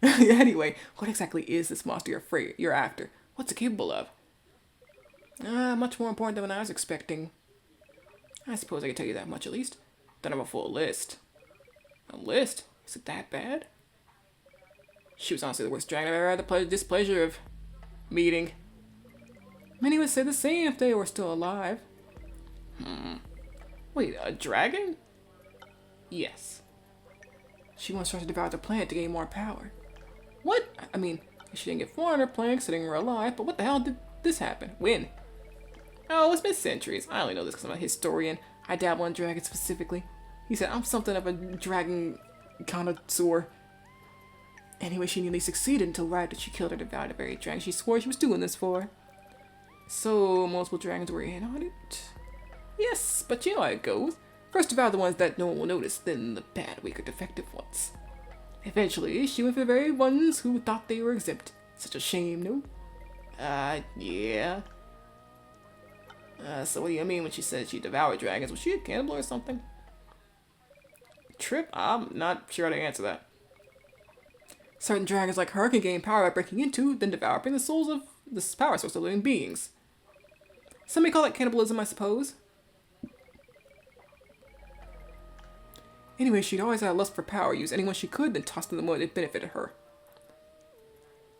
Anyway, what exactly is this monster you're after? What's it capable of? Much more important than I was expecting. I suppose I can tell you that much at least. Don't have a full list. A list? Is it that bad? She was honestly the worst dragon I've ever had the displeasure of meeting. Many would say the same if they were still alive. Wait, a dragon? Yes. She once tried to devour the planet to gain more power. What? I mean, she didn't get 400 planks sitting her alive, but what the hell did this happen? When? Oh, it's been centuries. I only know this because I'm a historian. I dabble in dragons specifically. He said, I'm something of a dragon connoisseur. Anyway, she nearly succeeded until right after she killed her devoured the very dragon she swore she was doing this for. So, multiple dragons were in on it? Yes, but you know how it goes. First devour the ones that no one will notice, then the bad, weak, or defective ones. Eventually, she went for the very ones who thought they were exempt. Such a shame, no? Yeah. So what do you mean when she said she devoured dragons? Was she a cannibal or something? Trip? I'm not sure how to answer that. Certain dragons like her can gain power by breaking into, then devouring the souls of the power source of living beings. Some may call it cannibalism, I suppose. Anyway, she'd always had a lust for power, use anyone she could, then toss them the more it benefited her.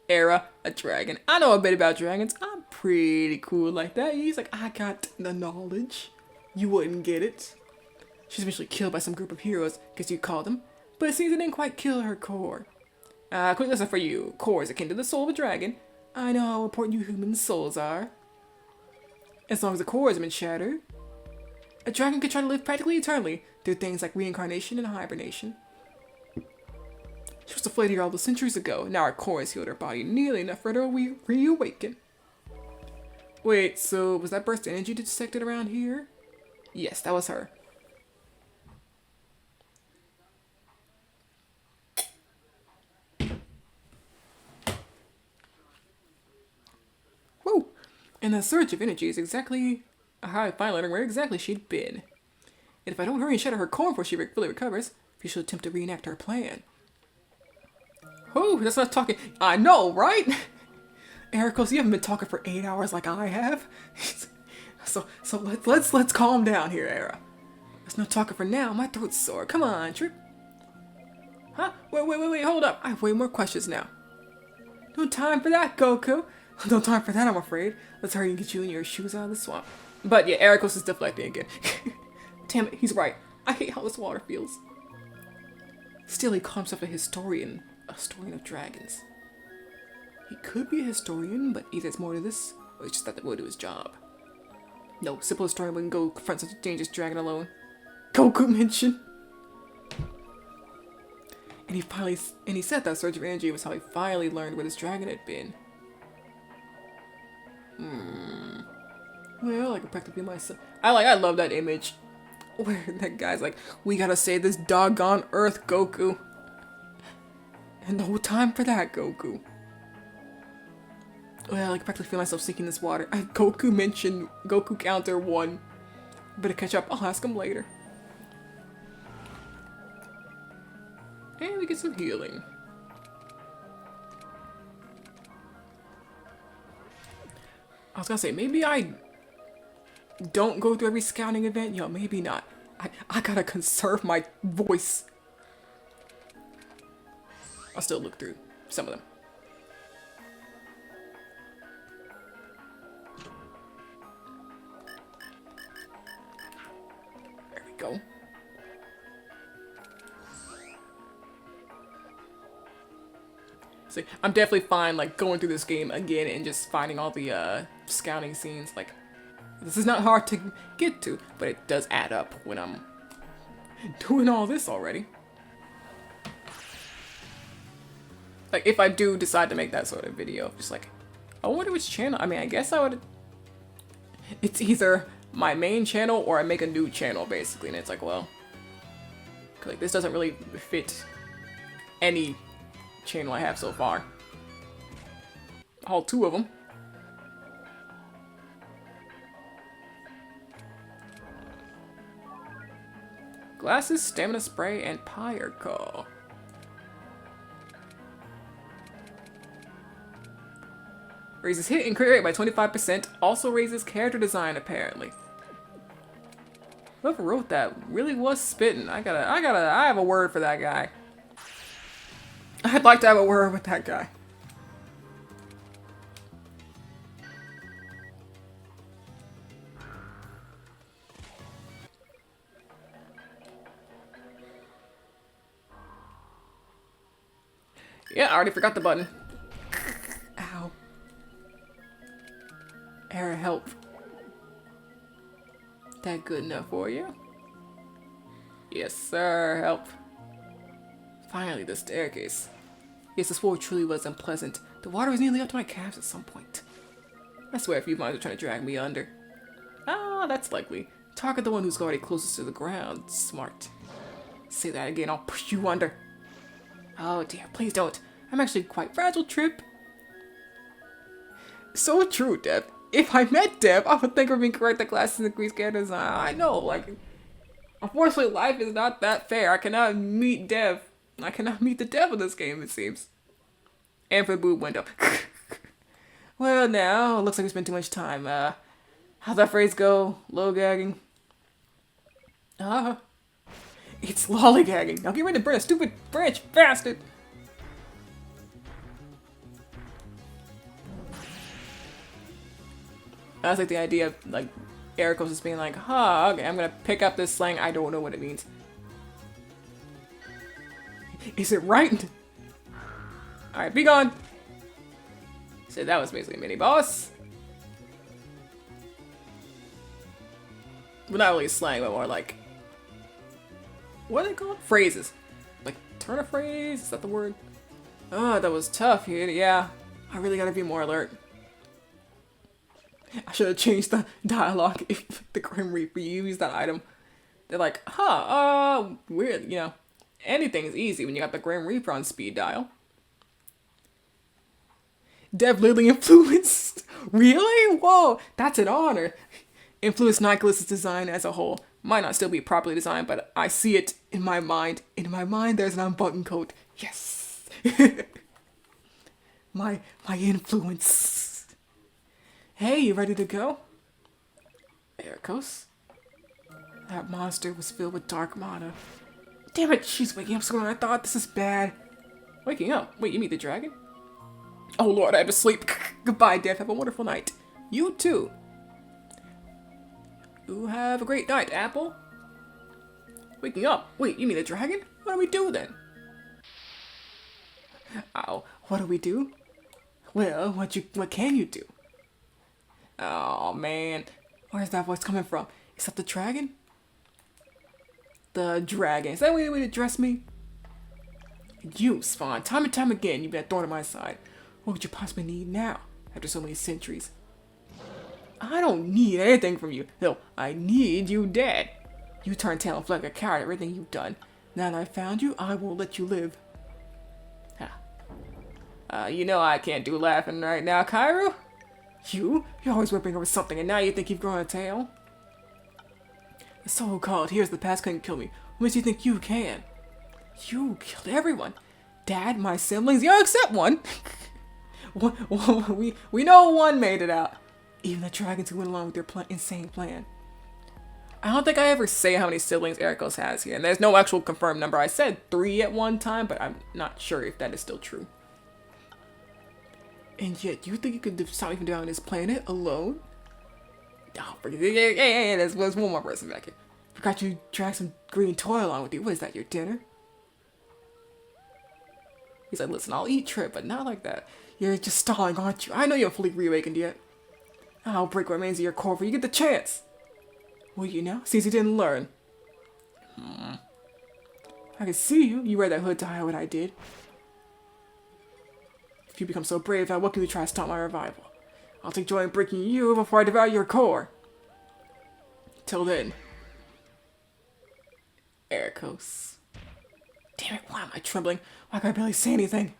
Era, a dragon. I know a bit about dragons. I'm pretty cool like that. He's like, I got the knowledge. You wouldn't get it. She's eventually killed by some group of heroes, guess you'd call them. But it seems it didn't quite kill her core. Quick lesson for you. Core is akin to the soul of a dragon. I know how important you human souls are. As long as the core hasn't been shattered, a dragon could try to live practically eternally through things like reincarnation and hibernation. She was deflated here all those centuries ago. Now our core has healed her body nearly enough for her to reawaken. Wait, so was that burst of energy detected around here? Yes, that was her. Whoa! And that surge of energy is exactly how I finally learned where exactly she'd been. And if I don't hurry and shatter her core before she fully recovers, we should attempt to reenact her plan. Oh, that's not talking. I know, right? Ericos, you haven't been talking for 8 hours like I have. so let's calm down here, Era. There's no talking for now. My throat's sore. Come on, Trip. Huh? Wait, hold up. I have way more questions now. No time for that, Goku. No time for that, I'm afraid. Let's hurry and get you and your shoes out of the swamp. But yeah, Ericos is deflecting again. Damn it, he's right. I hate how this water feels. Still, he calls himself a historian of dragons. He could be a historian, but either it's more to this, or it's just that will do his job. No, simple historian wouldn't go confront such a dangerous dragon alone. Goku mention. And he said that surge of energy was how he finally learned where this dragon had been. Well, I could practically myself. I love that image. Where that guy's like, we gotta save this doggone Earth, Goku. And no time for that, Goku. Well, I can practically feel myself sinking in this water. Goku mentioned Goku counter 1. Better catch up. I'll ask him later. And we get some healing. I was gonna say, maybe I don't go through every scouting event. Yo, maybe not. I gotta conserve my voice. I'll still look through some of them. There we go. See, I'm definitely fine, like, going through this game again and just finding all the, scouting scenes. Like, this is not hard to get to, but it does add up when I'm doing all this already. Like, if I do decide to make that sort of video, just like, I wonder which channel. I mean, I guess I would. It's either my main channel or I make a new channel, basically. And it's like, well, like, this doesn't really fit any channel I have so far. All 2 of them. Glasses, stamina spray, and pyre call. Raises hit and crit rate by 25%. Also raises character design, apparently. Whoever wrote that really was spitting. I have a word for that guy. I'd like to have a word with that guy. Yeah, I already forgot the button. Ow. Era, help. That good enough for you? Yes, sir. Help. Finally, the staircase. Yes, this floor truly was unpleasant. The water was nearly up to my calves at some point. I swear a few mines are trying to drag me under. Ah, that's likely. Target the one who's already closest to the ground. Smart. Say that again, I'll push you under. Oh dear, please don't. I'm actually quite fragile, Trip. So true, Dev. If I met Dev, I would think we're being correct that glasses and green scanners. I know, like, unfortunately, life is not that fair. I cannot meet Dev. I cannot meet the Dev in this game, it seems. And for the boob window. Well, now, looks like we spent too much time. How's that phrase go? Lollygagging? It's lollygagging. Now get ready to burn a stupid branch, bastard! I was like the idea of, like, Ericos just being like, huh, okay, I'm gonna pick up this slang, I don't know what it means. Is it right? Alright, be gone! So that was basically a mini-boss. Well, not really slang, but more like... what are they called? Phrases. Like, turn a phrase? Is that the word? Oh, that was tough, dude. Yeah. I really gotta be more alert. I should have changed the dialogue if the Grim Reaper used that item. They're like, weird, you know. Anything's easy when you got the Grim Reaper on speed dial. Dev literally influenced? Really? Whoa, that's an honor. Influenced Nicholas' design as a whole. Might not still be properly designed, but I see it in my mind. In my mind, there's an unbuttoned coat. Yes. my influence. Hey, you ready to go? Ericos? That monster was filled with dark mana. Damn it, she's waking up sooner than I thought. This is bad. Waking up? Wait, you meet the dragon? Oh lord, I have to sleep. Goodbye, Dev. Have a wonderful night. You too. You have a great night, Apple. Waking up. Wait, you mean the dragon? What do we do then? Oh, what do we do? Well, what can you do? Oh man, where's that voice coming from? Is that the dragon? The dragon. Is that the way to address me? You, Spawn. Time and time again, you've been a thorn on my side. What would you possibly need now, after so many centuries? I don't need anything from you. No, I need you dead. You turned tail and fled like a coward at everything you've done. Now that I found you, I won't let you live. You know I can't do laughing right now, Cairo. You're always whipping over something, and now you think you've grown a tail? The so-called here's the past couldn't kill me. What makes you think you can? You killed everyone. Dad, my siblings, yeah, except one. we know one made it out. Even the dragons who went along with their insane plan. I don't think I ever say how many siblings Ericos has here, and there's no actual confirmed number. I said 3 at one time, but I'm not sure if that is still true. And yet, you think you could stop me from down on this planet alone? Oh, forget it. Hey, there's one more person back here. Forgot you dragged some green toy along with you. What is that, your dinner? He's like, listen, I'll eat Trip, but not like that. You're just stalling, aren't you? I know you haven't fully reawakened yet. I'll break what remains of your core for you get the chance. Well, you know, since you didn't learn. I can see you. You wear that hood to hide what I did. If you become so brave, what can you try to stop my revival? I'll take joy in breaking you before I devour your core. Till then. Ericos. Damn it, why am I trembling? Why can I barely say anything?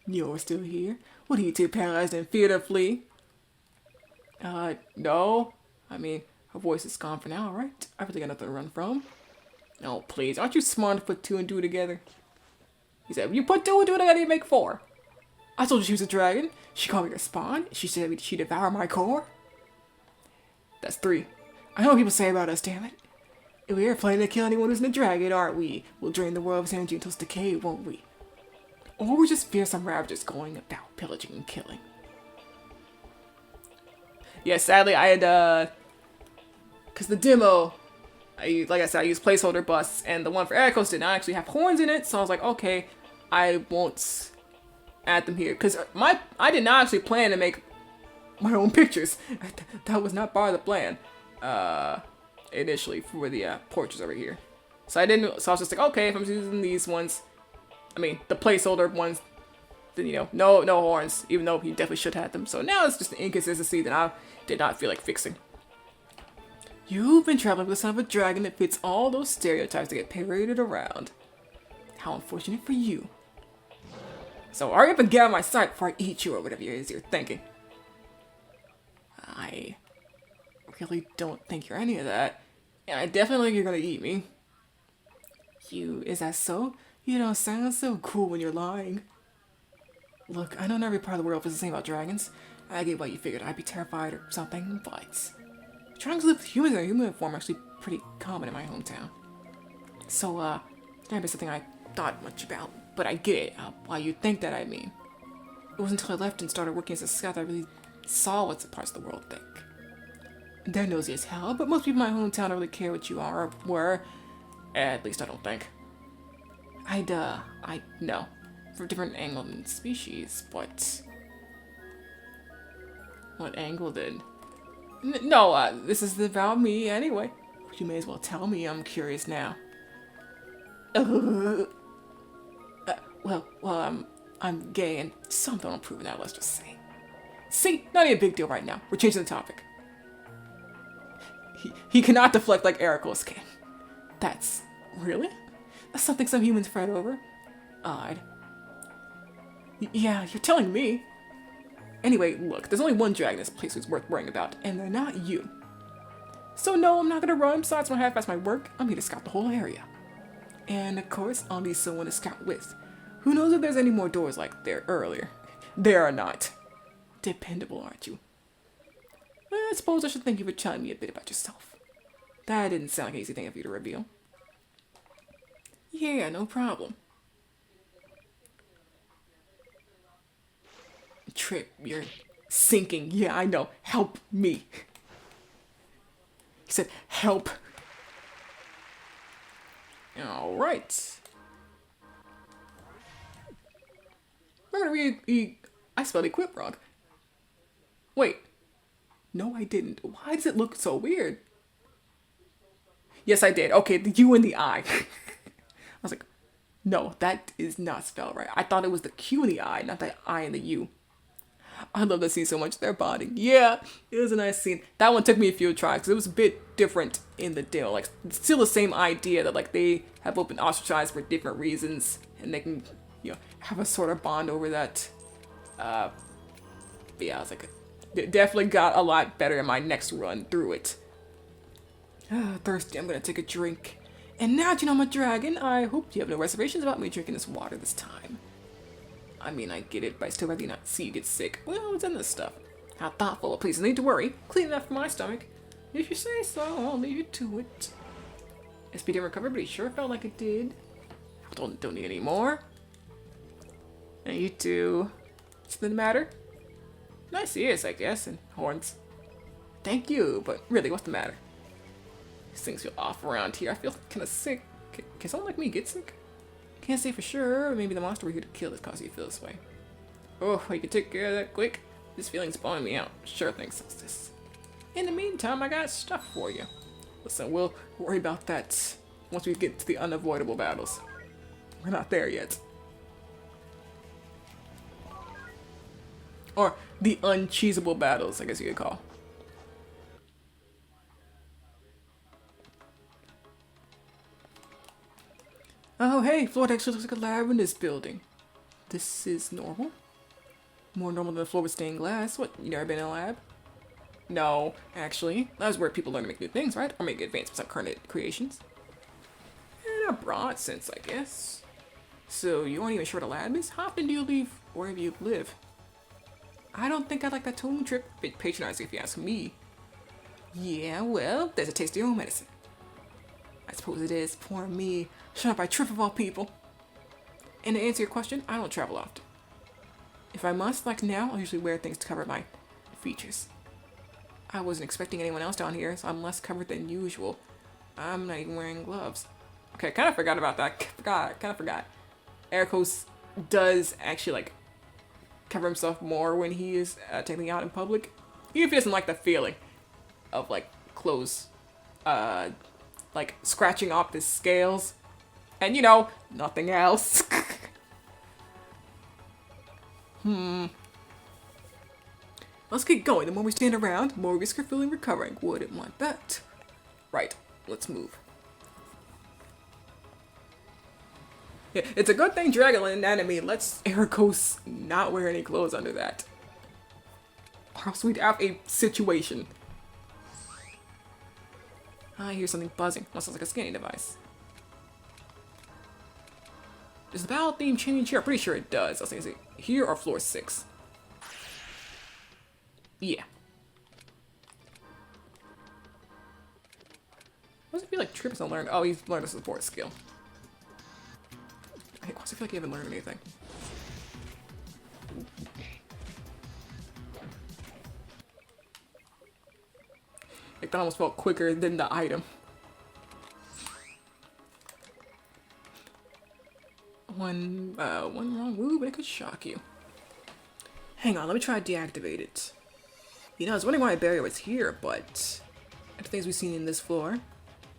You're still here? What are you two paralyzed and fear to flee? No. I mean, her voice is gone for now, right? I really got nothing to run from. Oh, please. Aren't you smart to put 2 and 2 together? He said, you put 2 and 2 together, you make 4. I told you she was a dragon. She called me her spawn. She said she'd devour my core. That's 3. I know what people say about us, damn it. We're planning to kill anyone who's in a dragon, aren't we? We'll drain the world of its energy until it's decayed, won't we? Or we're just fearsome ravagers going about pillaging and killing. Yeah, sadly, I had, because the demo, like I said, I used placeholder busts, and the one for Ericos did not actually have horns in it, so I was like, okay, I won't add them here. Because I did not actually plan to make my own pictures. That was not part of the plan. Initially for the portraits over here. So I was just like, okay, if I'm using these ones, I mean, the placeholder ones, then, you know, no horns, even though he definitely should have them. So now it's just an inconsistency that I did not feel like fixing. You've been traveling with the son of a dragon that fits all those stereotypes that get paraded around. How unfortunate for you. So hurry up and get out of my sight before I eat you, or whatever it is you're thinking. I really don't think you're any of that. And I definitely think you're gonna eat me. Is that so? You don't sound so cool when you're lying. Look, I know not every part of the world is the same about dragons. I get why you figured I'd be terrified or something, but dragons live with humans in human form actually pretty common in my hometown. So, that might be something I thought much about, but I get it, why you'd think that, I mean. It wasn't until I left and started working as a scout that I really saw what the parts of the world think. They're nosy as hell, but most people in my hometown don't really care what you are or were. At least I don't think. I know. For different angle and species, but... What angle then? No, this is about me anyway. You may as well tell me, I'm curious now. I'm gay and something don't prove that, let's just say. See, not even a big deal right now. We're changing the topic. He cannot deflect like Ericles can. That's... really? That's something some humans fret over. Odd. Yeah, you're telling me. Anyway, look, there's only one dragon in this place who's worth worrying about, and they're not you. So no, I'm not gonna run, besides when I half past my work, I'm here to scout the whole area. And of course, I'll need someone to scout with. Who knows if there's any more doors like there earlier? There are not. Dependable, aren't you? Well, I suppose I should thank you for telling me a bit about yourself. That didn't sound like an easy thing for you to reveal. Yeah, no problem. Trip, you're sinking. Yeah, I know. Help me. He said, help. Alright. Remember, I spelled equip wrong. Wait. No, I didn't. Why does it look so weird? Yes, I did. Okay, the U and the I. I was like, no, that is not spelled right. I thought it was the Q and the I, not the I and the U. I love that scene so much. They're bonding. Yeah, it was a nice scene. That one took me a few tries because it was a bit different in the demo. Like, it's still the same idea that, like, they have both been ostracized for different reasons and they can, you know, have a sort of bond over that. But yeah, I was like, it definitely got a lot better in my next run through it. Thirsty, I'm gonna take a drink. And now that you know I'm a dragon, I hope you have no reservations about me drinking this water this time. I mean, I get it, but I still rather not see you get sick. Well, what's in this stuff? How thoughtful, but please, no need to worry. Clean enough for my stomach. If you say so, I'll leave you to it. SP didn't recover, but he sure felt like it did. Don't need any more. And you too. Something the matter? Nice ears, I guess, and horns. Thank you, but really, what's the matter? These things feel off around here. I feel kind of sick. Can someone like me get sick? Can't say for sure. Maybe the monster we're here to kill is causing you to feel this way. Oh, you can take care of that quick? This feeling's blowing me out. Sure thing, Solstice. In the meantime, I got stuff for you. Listen, we'll worry about that once we get to the unavoidable battles. We're not there yet. Or the uncheesable battles, I guess you could call. Oh, hey, floor actually looks like a lab in this building. This is normal? More normal than the floor with stained glass. What, you never been in a lab? No, actually. That was where people learn to make new things, right? Or make advancements on current creations. In a broad sense, I guess. So, you aren't even sure what a lab is? How often do you leave wherever you live? I don't think I'd like that tone trip. A bit patronizing if you ask me. Yeah, well, there's a taste of your own medicine. I suppose it is. Poor me. Shut up by trip of all people. And to answer your question, I don't travel often. If I must, like now, I'll usually wear things to cover my features. I wasn't expecting anyone else down here, so I'm less covered than usual. I'm not even wearing gloves. Okay, I kind of forgot about that. Kind of forgot. Ericos does actually, like, cover himself more when he is technically out in public. Even if he doesn't like the feeling of like clothes, like scratching off his scales, and you know, nothing else. Let's keep going. The more we stand around, the more risk of feeling recovering. Wouldn't want that. Right, let's move. Yeah, it's a good thing Dragonland Anatomy lets Ericos not wear any clothes under that. Or else we'd have a situation. I hear something buzzing. That sounds like a scanning device. Does the battle theme change here? I'm pretty sure it does. I was thinking, is it here or floor 6? Yeah. What does it feel like Trip hasn't learned? Oh, he's learned a support skill. I feel like he haven't learned anything. Like that almost felt quicker than the item. One wrong move and it could shock you. Hang on, let me try to deactivate it. You know, I was wondering why a barrier was here, but after things we've seen in this floor,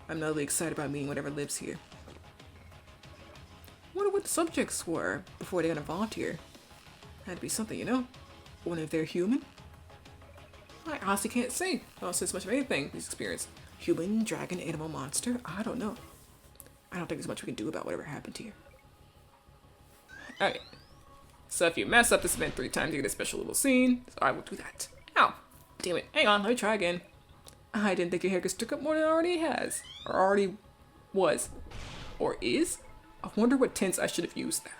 I'm not really excited about meeting whatever lives here. I wonder what the subjects were before they got involved here. Had to be something, you know? I wonder if they're human? I honestly can't say. I don't sense much of anything he's experienced. Human, dragon, animal, monster? I don't know. I don't think there's much we can do about whatever happened here. Alright. So if you mess up this event 3 times, you get a special little scene. So I will do that. Ow! Damn it. Hang on, let me try again. I didn't think your hair took up more than it already has. Or already was. Or is? I wonder what tense I should have used there.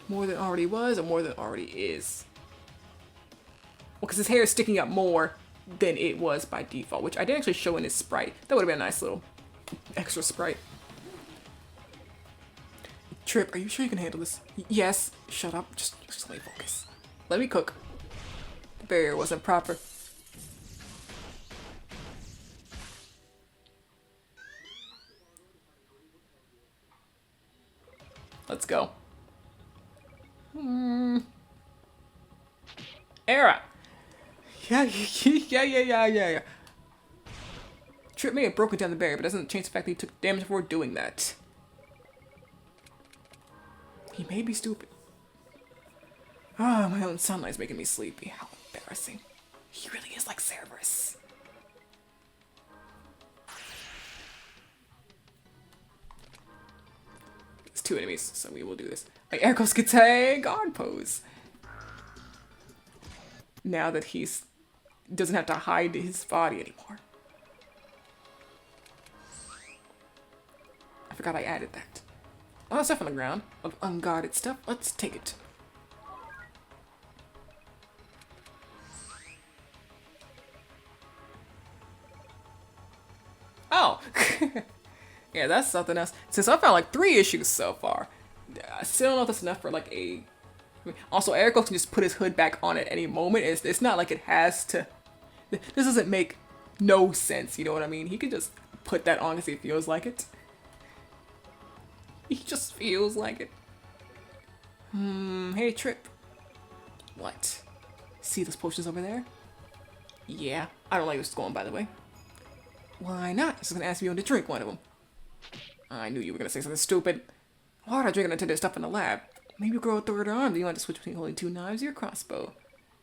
More than already was or more than already is? Well, because his hair is sticking up more than it was by default, which I didn't actually show in his sprite. That would have been a nice little extra sprite. Trip, are you sure you can handle this? Yes. Shut up. Just let me focus. Let me cook. The barrier wasn't proper. Let's go. Era. Yeah. Trip may have broken down the barrier, but doesn't change the fact that he took damage before doing that. He may be stupid. Ah, my own sunlight's making me sleepy. How embarrassing. He really is like Cerberus. There's 2 enemies, so we will do this. Like Ericos could take guard pose. Now that he's doesn't have to hide his body anymore. I forgot I added that. Oh, that's stuff on the ground of unguarded stuff. Let's take it. Oh! Yeah, that's something else. Since I found like 3 issues so far, I still don't know if that's enough for like a... Also, Ericos can just put his hood back on at any moment. It's not like it has to... This doesn't make no sense, you know what I mean? He can just put that on because he feels like it. He just feels like it. Hey, Trip. What? See those potions over there? Yeah. I don't like what's going, by the way. Why not? Just gonna ask you to drink one of them. I knew you were gonna say something stupid. Why would I drink until there's stuff in the lab? Maybe you'll grow a 3rd arm. Do you want to switch between holding 2 knives or your crossbow?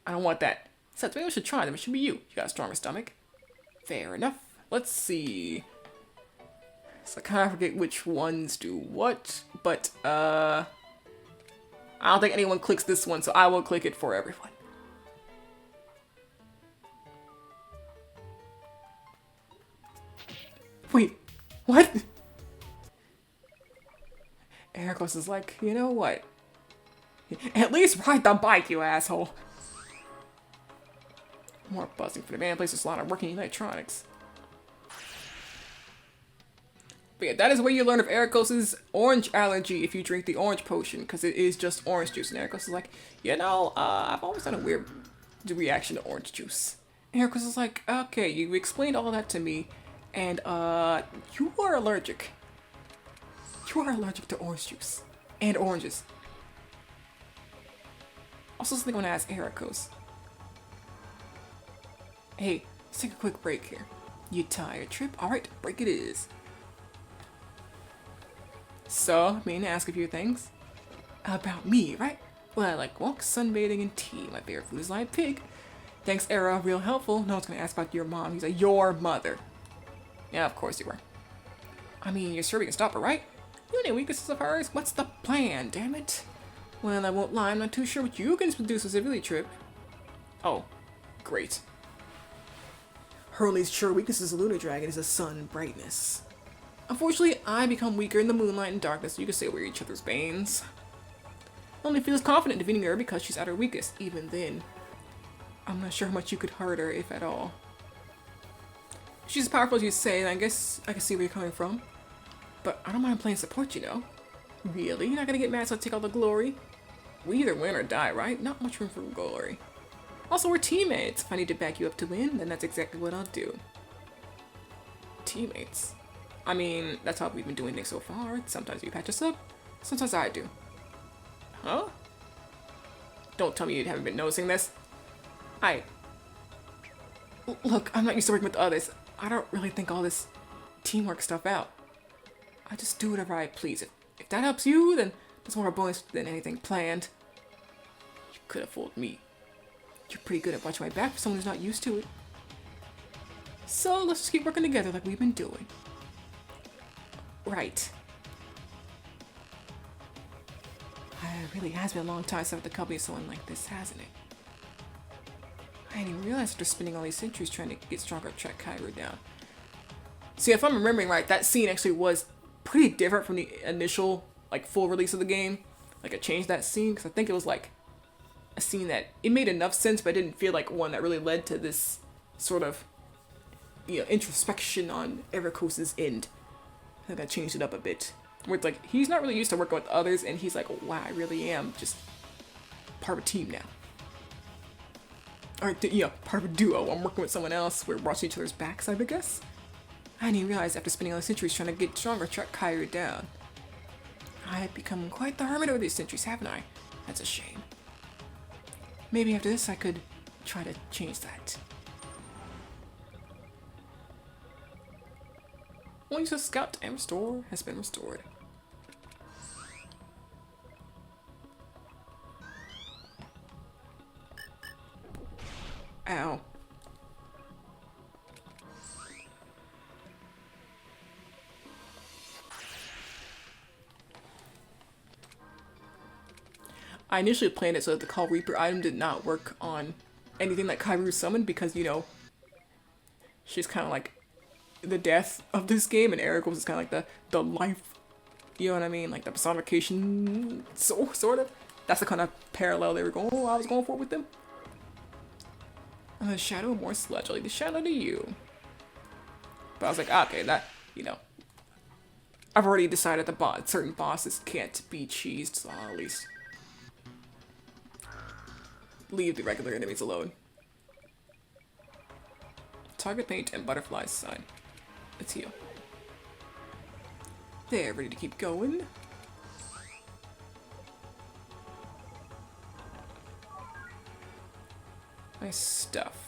I don't want that. So maybe we should try them. It should be you. You got a stronger stomach. Fair enough. Let's see. So I kind of forget which ones do what, but I don't think anyone clicks this one, so I will click it for everyone. Wait, what? Ericos is like, you know what? At least ride the bike, you asshole. More buzzing for the man. Place a lot of working electronics. But yeah, that is where you learn of Ericos' orange allergy if you drink the orange potion, because it is just orange juice. And Ericos is like, you know, I've always had a weird reaction to orange juice. And Ericos is like, okay, you explained all that to me, and you are allergic. You are allergic to orange juice. And oranges. Also something I want to ask Ericos. Hey, let's take a quick break here. You tired, Trip? Alright, break it is. So, I mean, ask a few things. About me, right? Well, I like walks, sunbathing, and tea. My favorite food is live pig. Thanks, Era. Real helpful. No one's gonna ask about your mom. He's like, your mother. Yeah, of course you were. I mean, you're sure we can stop her, right? You any weaknesses of hers? What's the plan, damn it? Well, I won't lie, I'm not too sure what you can do specifically, Trip. Oh, great. Her only sure weakness as a lunar dragon is the sun and brightness. Unfortunately, I become weaker in the moonlight and darkness, so you could say we're each other's banes. Only feels confident defeating her because she's at her weakest. Even then, I'm not sure how much you could hurt her, if at all. She's as powerful as you say, and I guess I can see where you're coming from. But I don't mind playing support, you know. Really? You're not gonna get mad so I take all the glory? We either win or die, right? Not much room for glory. Also, we're teammates. If I need to back you up to win, then that's exactly what I'll do. Teammates? I mean, that's how we've been doing things so far. Sometimes you patch us up, sometimes I do. Huh? Don't tell me you haven't been noticing this. Look, I'm not used to working with others. I don't really think all this teamwork stuff out. I just do whatever I please. If that helps you, then that's more a bonus than anything planned. You could have fooled me. You're pretty good at watching my back for someone who's not used to it. So let's just keep working together like we've been doing. Right. It really has been a long time since I've accompanied someone like this, hasn't it? I didn't even realize after spending all these centuries trying to get stronger to track Kyra down. See, if I'm remembering right, that scene actually was pretty different from the initial, like, full release of the game. Like, I changed that scene because I think it was, like, a scene that, it made enough sense, but it didn't feel like one that really led to this sort of, you know, introspection on Ericos's end. I think I changed it up a bit. Where it's like, he's not really used to working with others, and he's like, wow, I really am just part of a team now. Or, yeah, part of a duo. I'm working with someone else. We're watching each other's backs, I guess. I didn't realize after spending all the centuries trying to get stronger, track Kyra down. I've become quite the hermit over these centuries, haven't I? That's a shame. Maybe after this I could try to change that. Only a scout and restore has been restored. Ow. I initially planned it so that the Call Reaper item did not work on anything that Kyru summoned because, you know, she's kind of like the death of this game, and Eric was kind of like the life, you know what I mean? Like the personification, sort of. That's the kind of parallel I was going for with them. The shadow more sludge, I'll leave the shadow to you. But I was like, okay, that, you know. I've already decided that certain bosses can't be cheesed, so I'll at least leave the regular enemies alone. Target paint and butterfly sign. Let's heal. There, ready to keep going. Nice stuff.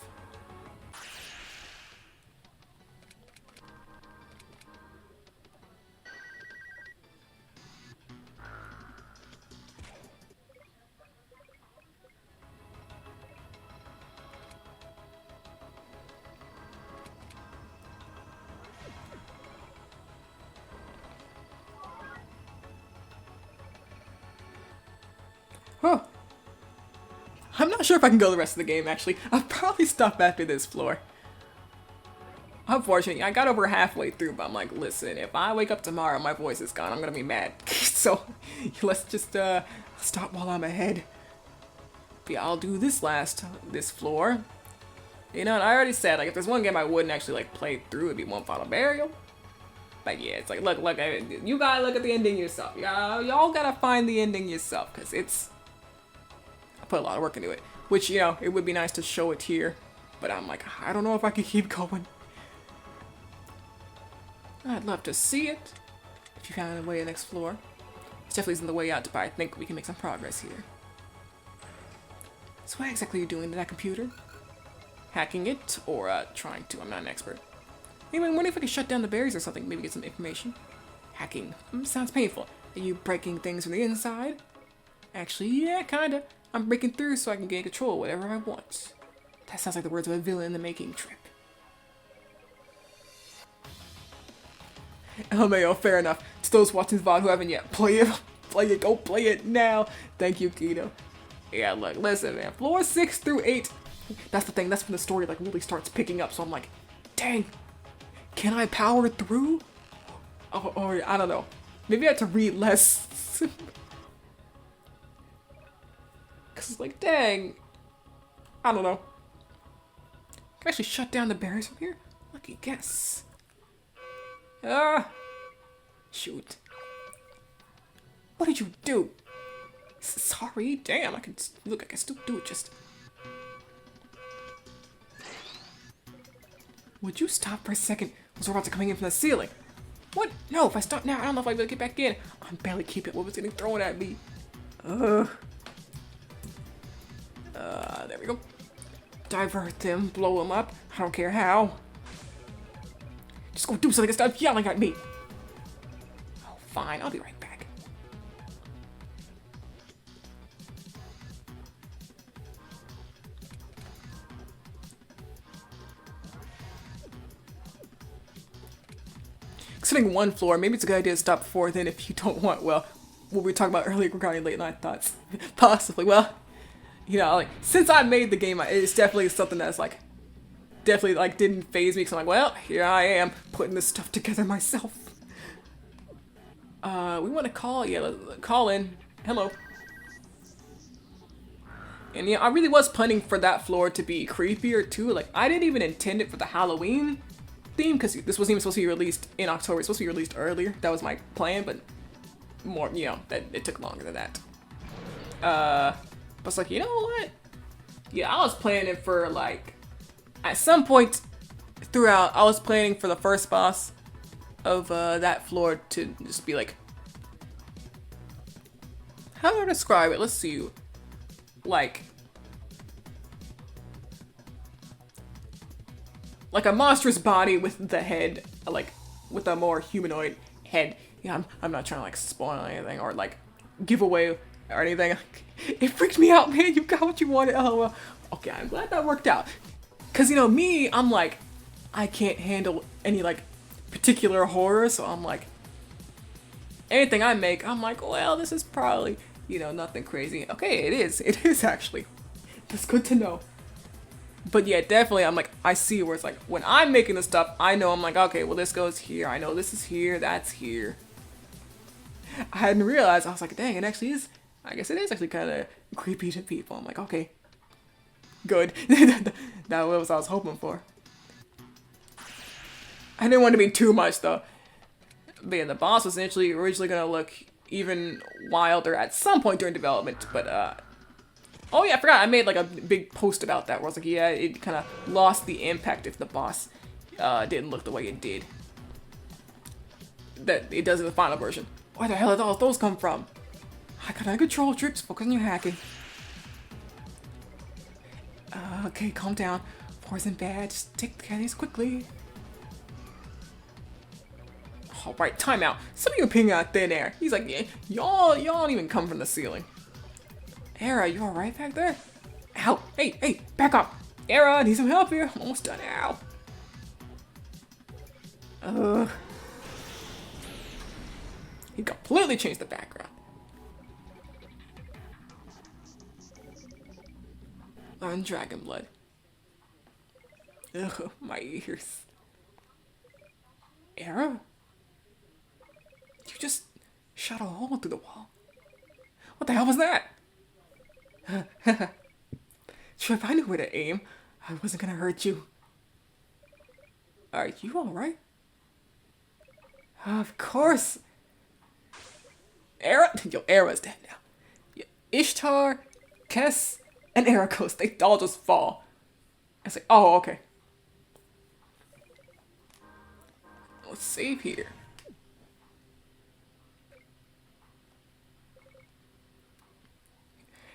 Huh. I'm not sure if I can go the rest of the game, actually. I'll probably stop after this floor. Unfortunately, I got over halfway through, but I'm like, listen, if I wake up tomorrow and my voice is gone, I'm gonna be mad. So, let's just, stop while I'm ahead. But yeah, I'll do this floor. You know, and I already said, like, if there's one game I wouldn't actually, like, play through, it'd be One Final Burial. But yeah, it's like, look, you gotta look at the ending yourself. Y'all gotta find the ending yourself, because it's... put a lot of work into it, which, you know, it would be nice to show it here, but I'm like, I don't know if I can keep going. I'd love to see it. If you found a way to the next floor. It definitely isn't the way out, but I think we can make some progress here. So what exactly are you doing to that computer? hacking it or trying to. I'm not an expert. Anyway, I wonder if I can shut down the barriers or something. Maybe get some information. Hacking. Sounds painful. Are you breaking things from the inside? Actually, yeah, kinda. I'm breaking through so I can gain control of whatever I want. That sounds like the words of a villain in the making trip. LMAO, fair enough. To those watching the VOD who haven't yet, play it. Play it. Go play it now. Thank you, Keto. Yeah, look, listen, man. Floor 6 through 8. That's the thing. That's when the story like really starts picking up. So I'm like, dang, can I power through? Or I don't know. Maybe I have to read less. Cause it's like, dang, I don't know. Can I actually shut down the barriers from here? Lucky guess. Shoot. What did you do? Sorry, damn, I can still do it, just. Would you stop for a second? Those robots are coming in from the ceiling. What? No, if I stop now, I don't know if I'll be able to get back in. I'm barely keeping what was getting thrown at me. There we go. Divert them, blow them up. I don't care how. Just go do something and stop yelling at me. Oh, fine, I'll be right back. Considering one floor, maybe it's a good idea to stop before then if you don't want, well, what we were talking about earlier regarding late night thoughts. Possibly, well, you know, like, since I made the game, it's definitely something that's, like, definitely, like, didn't phase me, because I'm like, well, here I am, putting this stuff together myself. We want to call, yeah, let's call in. Hello. And, yeah, I really was planning for that floor to be creepier, too. Like, I didn't even intend it for the Halloween theme, because this wasn't even supposed to be released in October. It's supposed to be released earlier. That was my plan, but more, you know, that it took longer than that. I was like, you know what? Yeah, I was planning for, like, at some point throughout, I was planning for the first boss of that floor to just be like, how do I describe it? Let's see. Like a monstrous body with the head, like, with a more humanoid head. Yeah, I'm not trying to, like, spoil anything or, like, give away or anything. It freaked me out, man. You got what you wanted. Oh, well. Okay, I'm glad that worked out. Because, you know, me, I'm like, I can't handle any, like, particular horror. So I'm like, anything I make, I'm like, well, this is probably, you know, nothing crazy. Okay, it is. It is, actually. That's good to know. But yeah, definitely, I'm like, I see where it's like, when I'm making the stuff, I know I'm like, okay, well, this goes here. I know this is here. That's here. I hadn't realized. I was like, dang, it actually is. I guess it is actually kind of creepy to people. I'm like, okay, good. That was what I was hoping for. I didn't want it to be too much, though. But yeah, the boss was originally going to look even wilder at some point during development. But, oh yeah, I forgot. I made like a big post about that where I was like, yeah, it kind of lost the impact if the boss didn't look the way it did. That it does in the final version. Where the hell did all those come from? I got control tricks, focus on your hacking. Okay, calm down. Poison bad, just take the candies quickly. Alright, timeout. Some of you are peeing out thin air. He's like, yeah, y'all don't even come from the ceiling. Era, you alright back there? Ow! Hey, back up! Era, I need some help here. I'm almost done. Ow. He completely changed the background. On dragon blood. Ugh, my ears. Era? You just shot a hole through the wall. What the hell was that? Sure, if I knew where to aim, I wasn't gonna hurt you. Are you alright? Of course. Era's dead now. Yeah, Ishtar, Kess, and Ericos, they all just fall. It's like, oh, okay. Let's save here.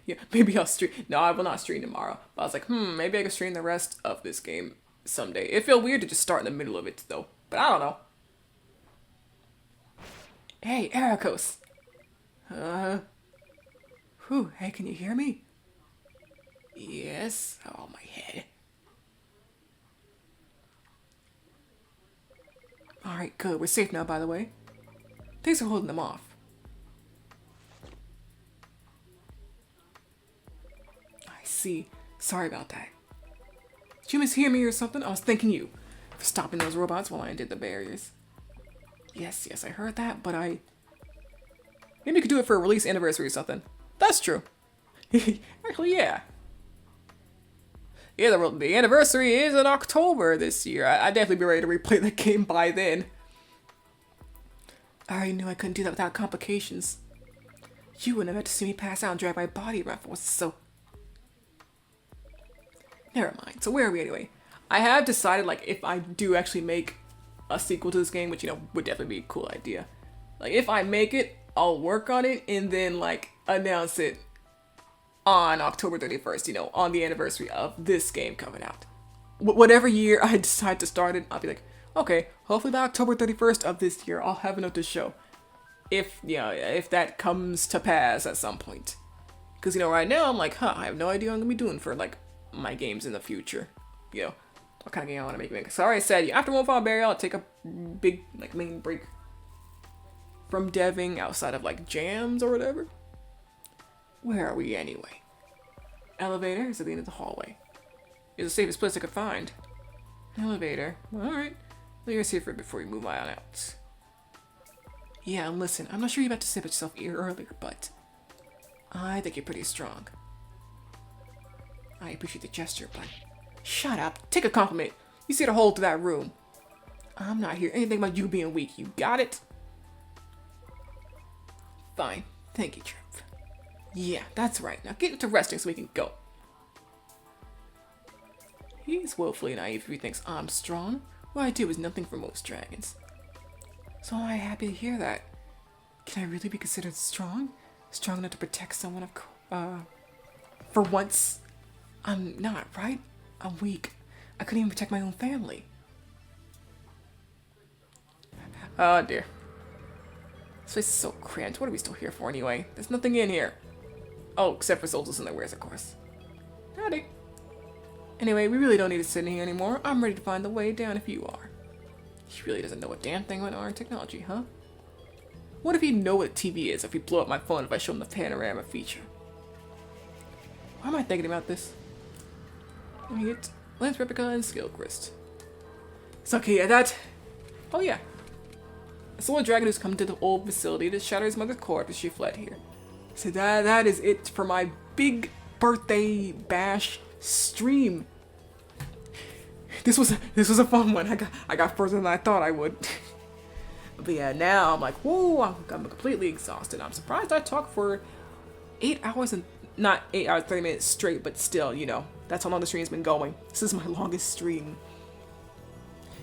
Yeah, maybe I'll stream. No, I will not stream tomorrow. But I was like, maybe I can stream the rest of this game someday. It feels weird to just start in the middle of it, though. But I don't know. Hey, Ericos. Hey, can you hear me? Yes. Oh, my head. Alright, good. We're safe now, by the way. Thanks for holding them off. I see. Sorry about that. Did you mishear me or something? I was thanking you for stopping those robots while I undid the barriers. Yes, I heard that, but maybe you could do it for a release anniversary or something. That's true. Actually, yeah. Yeah, the anniversary is in October this year. I'd definitely be ready to replay the game by then. I already knew I couldn't do that without complications. You wouldn't have had to see me pass out and drag my body around forces, so... Never mind. So where are we anyway? I have decided, like, if I do actually make a sequel to this game, which, you know, would definitely be a cool idea. Like, if I make it, I'll work on it and then, like, announce it on October 31st, you know, on the anniversary of this game coming out. Whatever year I decide to start it, I'll be like, okay, hopefully by October 31st of this year, I'll have enough to show. If, you know, if that comes to pass at some point. Because, you know, right now, I'm like, I have no idea what I'm going to be doing for, like, my games in the future. You know, what kind of game I want to make. Sorry, I said, after one final barrier, I'll take a big, like, main break from deving outside of, like, jams or whatever. Where are we anyway? Elevator is at the end of the hallway. It's the safest place I could find. Elevator. Alright. Let me see for it before we move on out. Yeah, and listen, I'm not sure you meant to say about yourself earlier, but I think you're pretty strong. I appreciate the gesture, but shut up. Take a compliment. You see the hole through that room. I'm not hearing anything about you being weak. You got it? Fine. Thank you, Trip. Yeah, that's right. Now get to resting so we can go. He's woefully naive if he thinks I'm strong. What I do is nothing for most dragons. So am I happy to hear that. Can I really be considered strong? Strong enough to protect someone for once, I'm not, right? I'm weak. I couldn't even protect my own family. Oh dear. This place is so cramped. What are we still here for anyway? There's nothing in here. Oh, except for soldiers and their wares, of course. Howdy. Anyway, we really don't need to sit in here anymore. I'm ready to find the way down if you are. He really doesn't know a damn thing about modern technology, huh? What if he'd know what a TV is if we blow up my phone if I show him the panorama feature? Why am I thinking about this? Let me get Lance Replica and Skill Grist. It's okay, yeah, that... Oh yeah. I saw a dragon who's come to the old facility to shatter his mother's corpse as she fled here. So that is it for my big birthday bash stream. This was a fun one. I got further than I thought I would. But yeah, now I'm like, whoa, I'm completely exhausted. I'm surprised I talked for 8 hours and not 8 hours, 30 minutes straight, but still, you know, that's how long the stream's been going. This is my longest stream.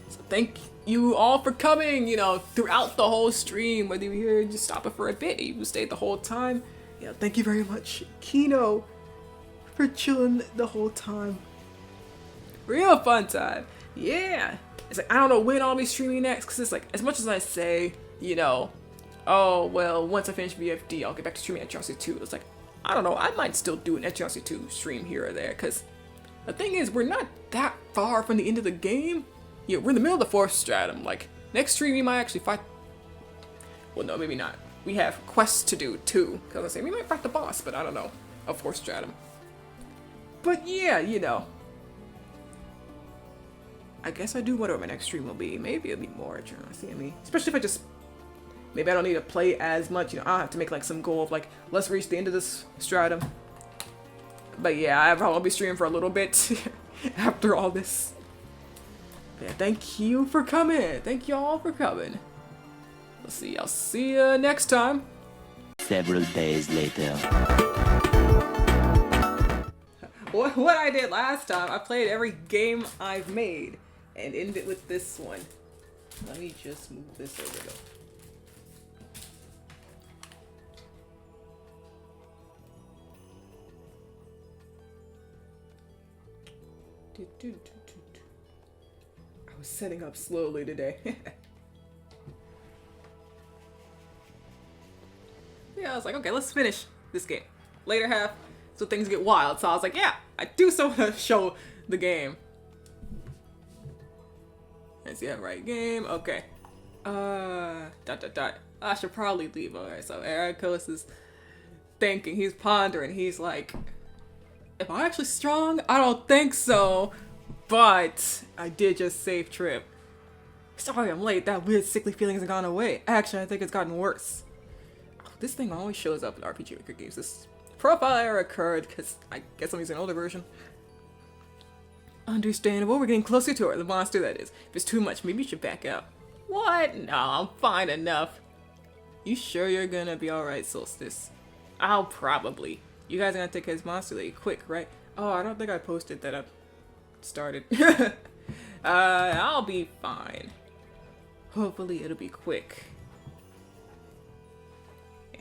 So thank you all for coming, you know, throughout the whole stream, whether you were here just stop it for a bit, you stayed the whole time. Yeah, thank you very much, Kino, for chilling the whole time. Real fun time. Yeah. It's like, I don't know when I'll be streaming next, because it's like, as much as I say, you know, oh, well, once I finish VFD, I'll get back to streaming HRC 2. It's like, I don't know, I might still do an HRC 2 stream here or there, because the thing is, we're not that far from the end of the game. Yeah, we're in the middle of the 4th stratum. Like, next stream we might actually fight... Well, no, maybe not. We have quests to do, too. Because I say, we might fight the boss, but I don't know. A 4th stratum. But yeah, you know. I guess I do whatever my next stream will be. Maybe it'll be more HRC. I mean, especially if I just... Maybe I don't need to play as much. You know, I'll have to make, like, some goal of, like, let's reach the end of this stratum. But yeah, I'll probably be streaming for a little bit after all this. Yeah, thank you for coming. Thank you all for coming. I'll see you next time. Several days later. What I did last time, I played every game I've made and ended with this one. Let me just move this over though. I was setting up slowly today. Yeah, I was like, okay, let's finish this game. Later half, so things get wild. So I was like, yeah, I do so want to show the game. Let's yeah, right game. Okay. I should probably leave. Alright, so Ericos is thinking, he's pondering, he's like, am I actually strong? I don't think so. But I did just save Trip. Sorry I'm late. That weird sickly feeling hasn't gone away. Actually, I think it's gotten worse. This thing always shows up in RPG Maker games. This profile error occurred because I guess I'm using an older version. Understandable. We're getting closer to her. The monster, that is. If it's too much, maybe you should back up. What? No, I'm fine enough. You sure you're gonna be alright, Solstice? I'll probably. You guys are gonna take his monster lady quick, right? Oh, I don't think I posted that I started. I'll be fine. Hopefully it'll be quick.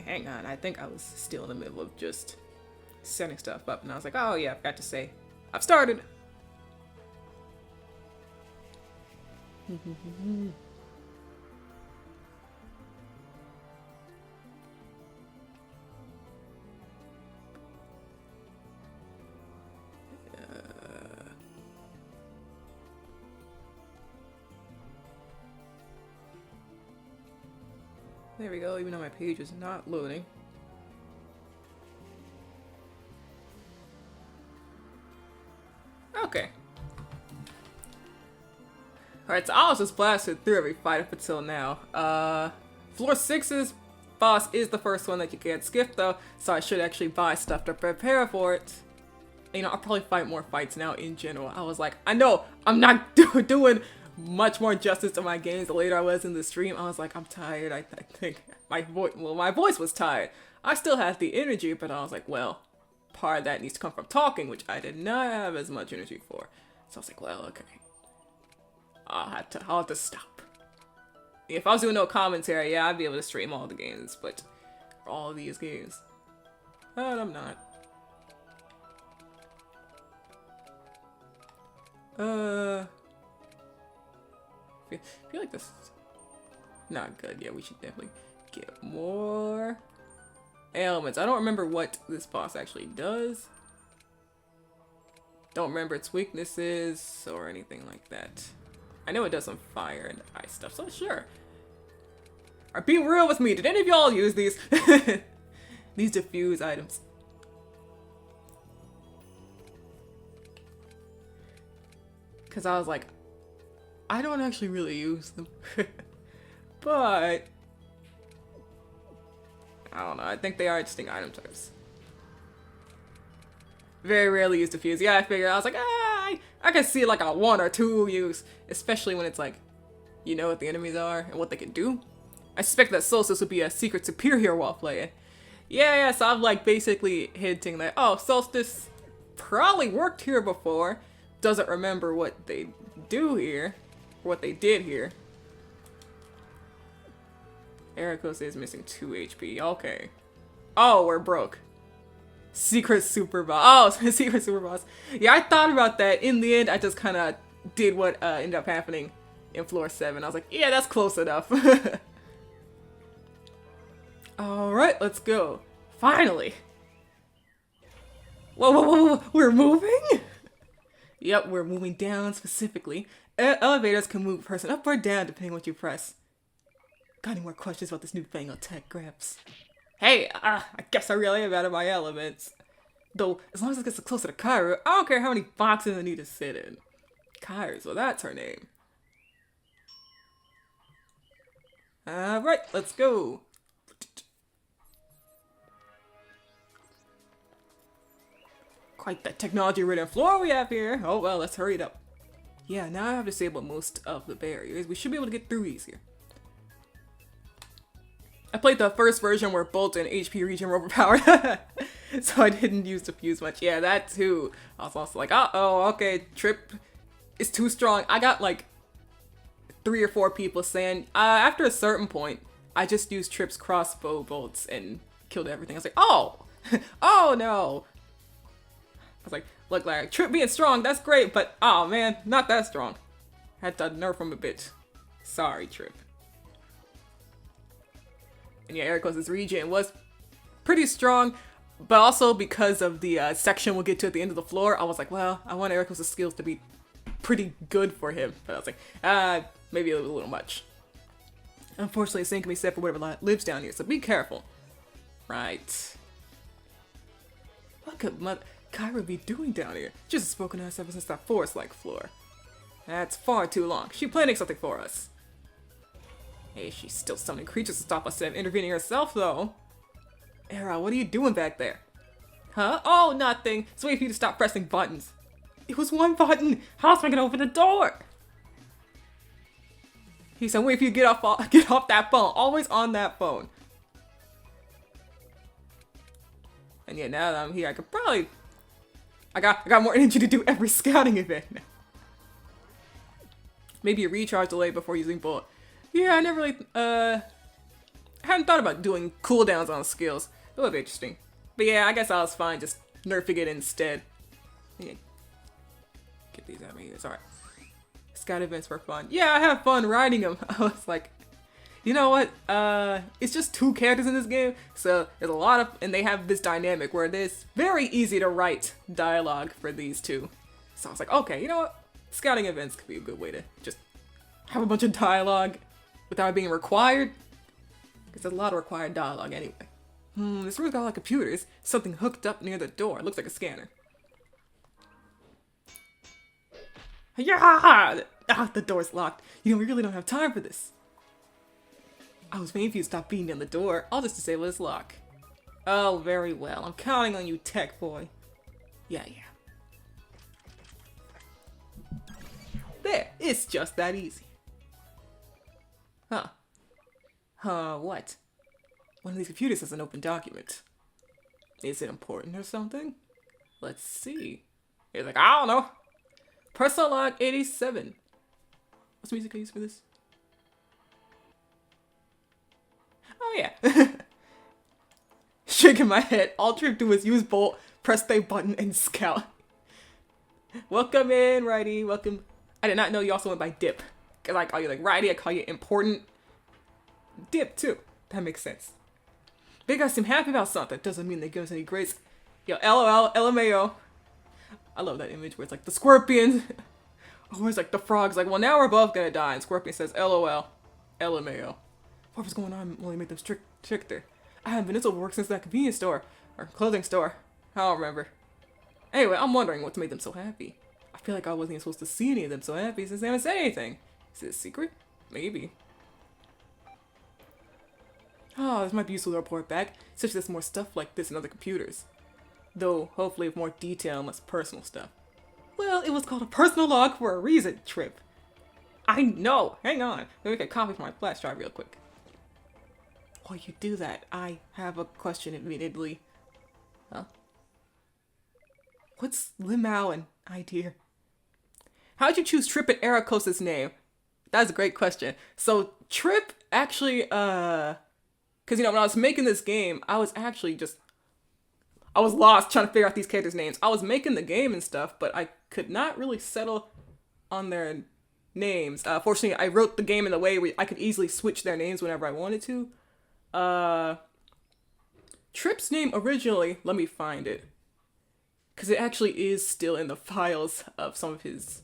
Hang on, I think I was still in the middle of just setting stuff up, and I was like, oh yeah, I forgot to say, I've started! There we go, even though my page is not loading. Okay. Alright, so I was just blasted through every fight up until now. Floor 6's boss is the first one that you can't skip though, so I should actually buy stuff to prepare for it. You know, I'll probably fight more fights now in general. I was like, I know I'm not doing much more justice to my games. The later I was in the stream, I was like, I'm tired. I think my voice was tired. I still had the energy, but I was like, well, part of that needs to come from talking, which I did not have as much energy for. So I was like, well, okay, I'll have to stop. If I was doing no commentary, yeah, I'd be able to stream all the games, but all of these games, but I'm not. I feel like this is not good. Yeah, we should definitely get more elements. I don't remember what this boss actually does. Don't remember its weaknesses or anything like that. I know it does some fire and ice stuff, so sure. Alright, be real with me. Did any of y'all use these? These diffuse items. Because I was like, I don't actually really use them. But I don't know, I think they are distinct item types. Very rarely use diffuse. Yeah, I figured. I was like, I can see like a 1 or 2 use, especially when it's like, you know what the enemies are and what they can do. I suspect that Solstice would be a secret superior while playing. Yeah, so I'm like basically hinting that, oh, Solstice probably worked here before, doesn't remember what they do here, or what they did here. Ericos is missing 2 HP. Okay. Oh, we're broke. Secret super boss. Oh, secret super boss. Yeah, I thought about that. In the end, I just kind of did what ended up happening in floor 7. I was like, yeah, that's close enough. Alright, let's go. Finally. Whoa, we're moving? Yep, we're moving down specifically. Elevators can move a person up or down depending on what you press. Got any more questions about this newfangled tech, Gramps? Hey, I guess I really am out of my elements. Though, as long as it gets closer to Kyra, I don't care how many boxes I need to sit in. Kyra's, well, that's her name. Alright, let's go. Quite the technology-ridden floor we have here. Oh well, let's hurry it up. Yeah, now I have disabled most of the barriers. We should be able to get through easier. I played the first version where Bolt and HP regen were overpowered, so I didn't use diffuse much. Yeah, that too. I was also like, uh-oh, okay, Trip is too strong. I got like 3 or 4 people saying, after a certain point, I just used Trip's crossbow bolts and killed everything. I was like, oh, oh no. I was like, Look, like, Trip being strong, that's great, but, oh man, not that strong. Had to nerf him a bit. Sorry, Trip. And yeah, Ericos' regen was pretty strong, but also because of the section we'll get to at the end of the floor, I was like, well, I want Ericos' skills to be pretty good for him. But I was like, maybe a little much. Unfortunately, same can be said for whatever lives down here, so be careful. Right. What could Kyra be doing down here? Just spoken to us ever since that forest-like floor. That's far too long. She's planning something for us. Hey, she's still summoning creatures to stop us from intervening herself, though. Era, what are you doing back there? Huh? Oh, nothing. Just waiting for you to stop pressing buttons. It was one button. How else am I gonna open the door? He said, wait for you to get off that phone. Always on that phone. And yeah, now that I'm here, I could probably... I got more energy to do every scouting event now. Maybe a recharge delay before using bullet. Yeah, I never really, hadn't thought about doing cooldowns on skills. It would be interesting. But yeah, I guess I was fine just nerfing it instead. Yeah. Get these out of here. It's alright. Scout events were fun. Yeah, I have fun riding them. I was like, you know what? It's just 2 characters in this game, so there's a lot of, and they have this dynamic where it's very easy to write dialogue for these 2. So I was like, okay, you know what? Scouting events could be a good way to just have a bunch of dialogue without being required. Because there's a lot of required dialogue anyway. This room's got a lot of computers. Something hooked up near the door. It looks like a scanner. Yeah! Ah, the door's locked. You know, we really don't have time for this. I was waiting for you to stop beating on the door. I'll just disable this lock. Oh, very well. I'm counting on you, tech boy. Yeah. There, it's just that easy. What? One of these computers has an open document. Is it important or something? Let's see. He's like, I don't know. Personal log 87. What's the music I use for this? Oh yeah. Shaking my head. All Trip do is use bolt, press the button, and scout. Welcome in, Righty. Welcome. I did not know you also went by Dip. Cause I call you like Righty, I call you important. Dip too. That makes sense. They guys seem happy about something. Doesn't mean they give us any grace. Yo, LOL, LMAO. I love that image where it's like the scorpion. Always like the frog's like, well now we're both gonna die. And Scorpion says LOL, LMAO. Whatever's going on will only make them stricter. I haven't been into work since that convenience store. Or clothing store. I don't remember. Anyway, I'm wondering what's made them so happy. I feel like I wasn't even supposed to see any of them so happy since they haven't said anything. Is it a secret? Maybe. Oh, this might be useful to report back, since there's more stuff like this in other computers. Though, hopefully with more detail and less personal stuff. Well, it was called a personal log for a reason, Trip. I know! Hang on. Let me make a copy for my flash drive real quick. While you do that, I have a question immediately. Huh? What's lmao an idea? How'd you choose Trip and Ericos' name? That's a great question. So, Trip actually, because, you know, when I was making this game, I was lost trying to figure out these characters' names. I was making the game and stuff, but I could not really settle on their names. Fortunately, I wrote the game in a way where I could easily switch their names whenever I wanted to. Trip's name originally, let me find it. Because it actually is still in the files of some of his...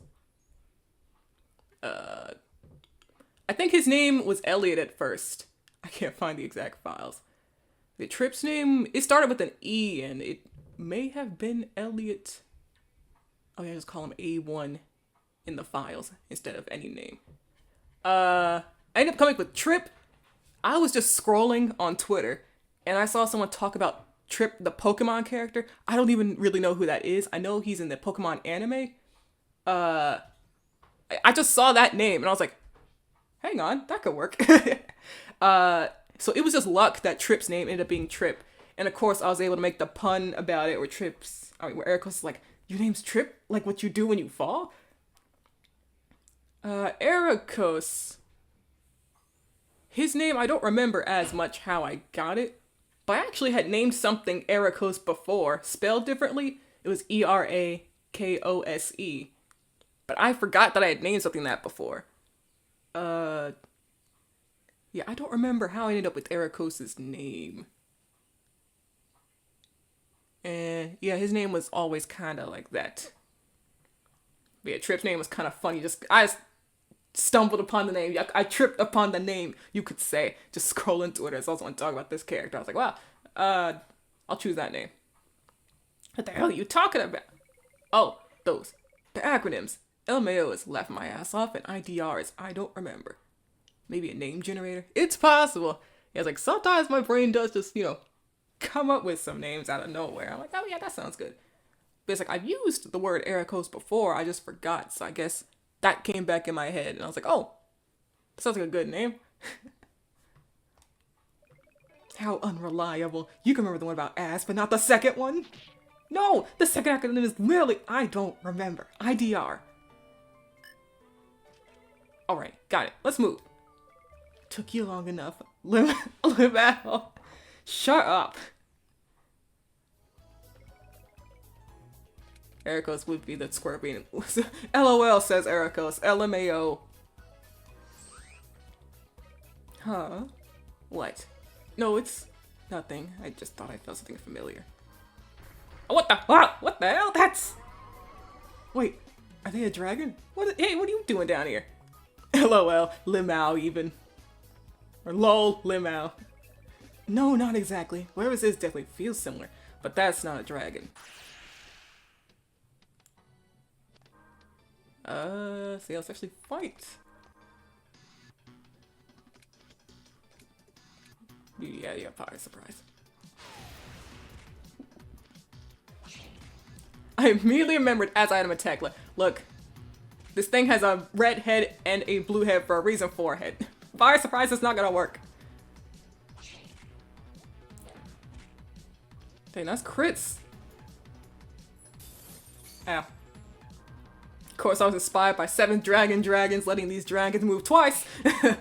I think his name was Elliot at first. I can't find the exact files. The Trip's name, it started with an E, and it may have been Elliot. Oh yeah, just call him A1 in the files instead of any name. I ended up coming up with Trip. I was just scrolling on Twitter, and I saw someone talk about Trip, the Pokemon character. I don't even really know who that is. I know he's in the Pokemon anime. I just saw that name, and I was like, hang on, that could work. So it was just luck that Trip's name ended up being Trip. And of course, I was able to make the pun about it where where Ericos is like, your name's Trip? Like what you do when you fall? Ericos. His name, I don't remember as much how I got it. But I actually had named something Ericos before, spelled differently. It was E-R-A-K-O-S. Kose. But I forgot that I had named something that before. Yeah, I don't remember how I ended up with Ericos' name. And yeah, his name was always kind of like that. But yeah, Trip's name was kind of funny. I just stumbled upon the name. I tripped upon the name, you could say. Just scrolling Twitter. So I was want to talk about this character. I was like, wow, I'll choose that name. What the hell are you talking about? Oh, those. The acronyms. LMAO is laugh my ass off, and IDR is I don't remember. Maybe a name generator? It's possible. Yeah, it's like sometimes my brain does just, come up with some names out of nowhere. I'm like, oh yeah, that sounds good. But it's like, I've used the word Ericos before, I just forgot. So I guess that came back in my head. And I was like, oh, that sounds like a good name. How unreliable. You can remember the one about ass, but not the second one? No, the second acronym is literally, I don't remember. IDR. Alright, got it. Let's move. Took you long enough. lmao. Shut up. Ericos would be the scorpion. LOL, says Ericos. LMAO. Huh? What? No, it's nothing. I just thought I felt something familiar. Oh, what the? What the hell? That's... Wait, are they a dragon? Hey, what are you doing down here? LOL, lmao even. Or lol, lmao. No, not exactly. Wherever this definitely feels similar, but that's not a dragon. See, let's actually fight. Yeah, probably surprise. I immediately remembered as item attack. Look, this thing has a red head and a blue head for a reason for a head. Fire surprise is not gonna work. Dang, that's crits. Ow. Of course, I was inspired by 7 dragons letting these dragons move twice. I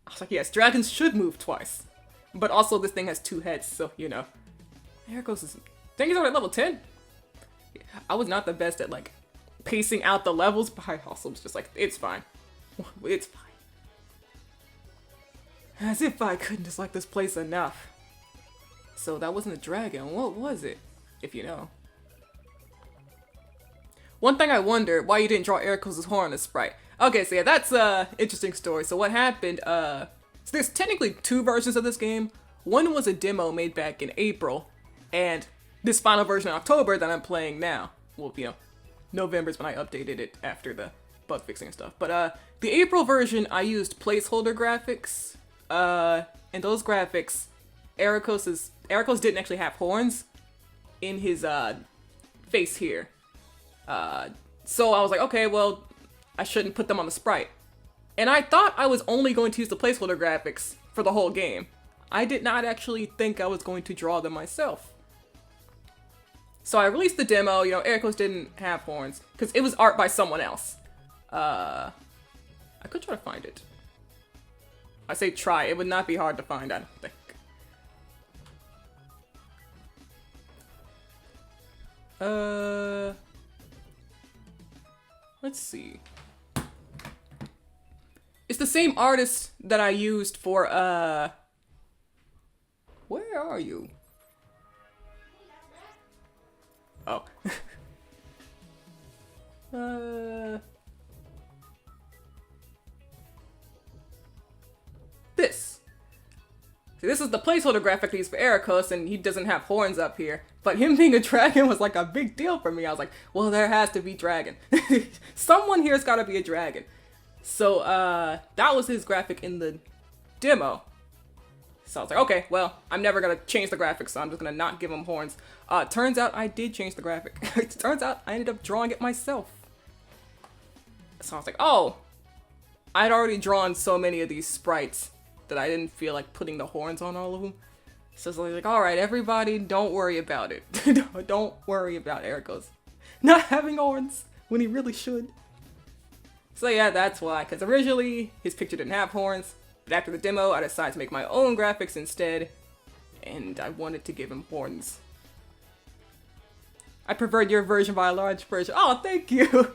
was like, yes, dragons should move twice. But also, this thing has 2 heads, so, Ericos is... Dang, he's already at level 10. I was not the best at, pacing out the levels, but I also was just like, it's fine. It's fine. As if I couldn't dislike this place enough. So that wasn't a dragon. What was it? If you know. One thing I wonder, why you didn't draw Ericos' horn on the sprite. Okay, so yeah, that's a interesting story. So what happened, so there's technically 2 versions of this game. One was a demo made back in April, and this final version in October that I'm playing now. Well, November's when I updated it after the bug fixing and stuff. But the April version, I used placeholder graphics. And those graphics, Ericos didn't actually have horns in his face here. So I was like, okay, well, I shouldn't put them on the sprite. And I thought I was only going to use the placeholder graphics for the whole game. I did not actually think I was going to draw them myself. So I released the demo, Ericos didn't have horns, because it was art by someone else. I could try to find it. I say try, it would not be hard to find, I don't think. Let's see. It's the same artist that I used for, where are you? Oh. This. See, this is the placeholder graphic I used for Ericos, and he doesn't have horns up here. But him being a dragon was like a big deal for me. I was like, well, there has to be dragon. Someone here's gotta be a dragon. So, that was his graphic in the demo. So I was like, okay, well, I'm never gonna change the graphics, so I'm just gonna not give him horns. Turns out I did change the graphic. Turns out I ended up drawing it myself. So I was like, oh, I'd already drawn so many of these sprites that I didn't feel like putting the horns on all of them. So it's like, all right, everybody, don't worry about it. Don't worry about Ericos not having horns when he really should. So yeah, that's why, because originally his picture didn't have horns, but after the demo, I decided to make my own graphics instead, and I wanted to give him horns. I preferred your version by a large version. Oh, thank you.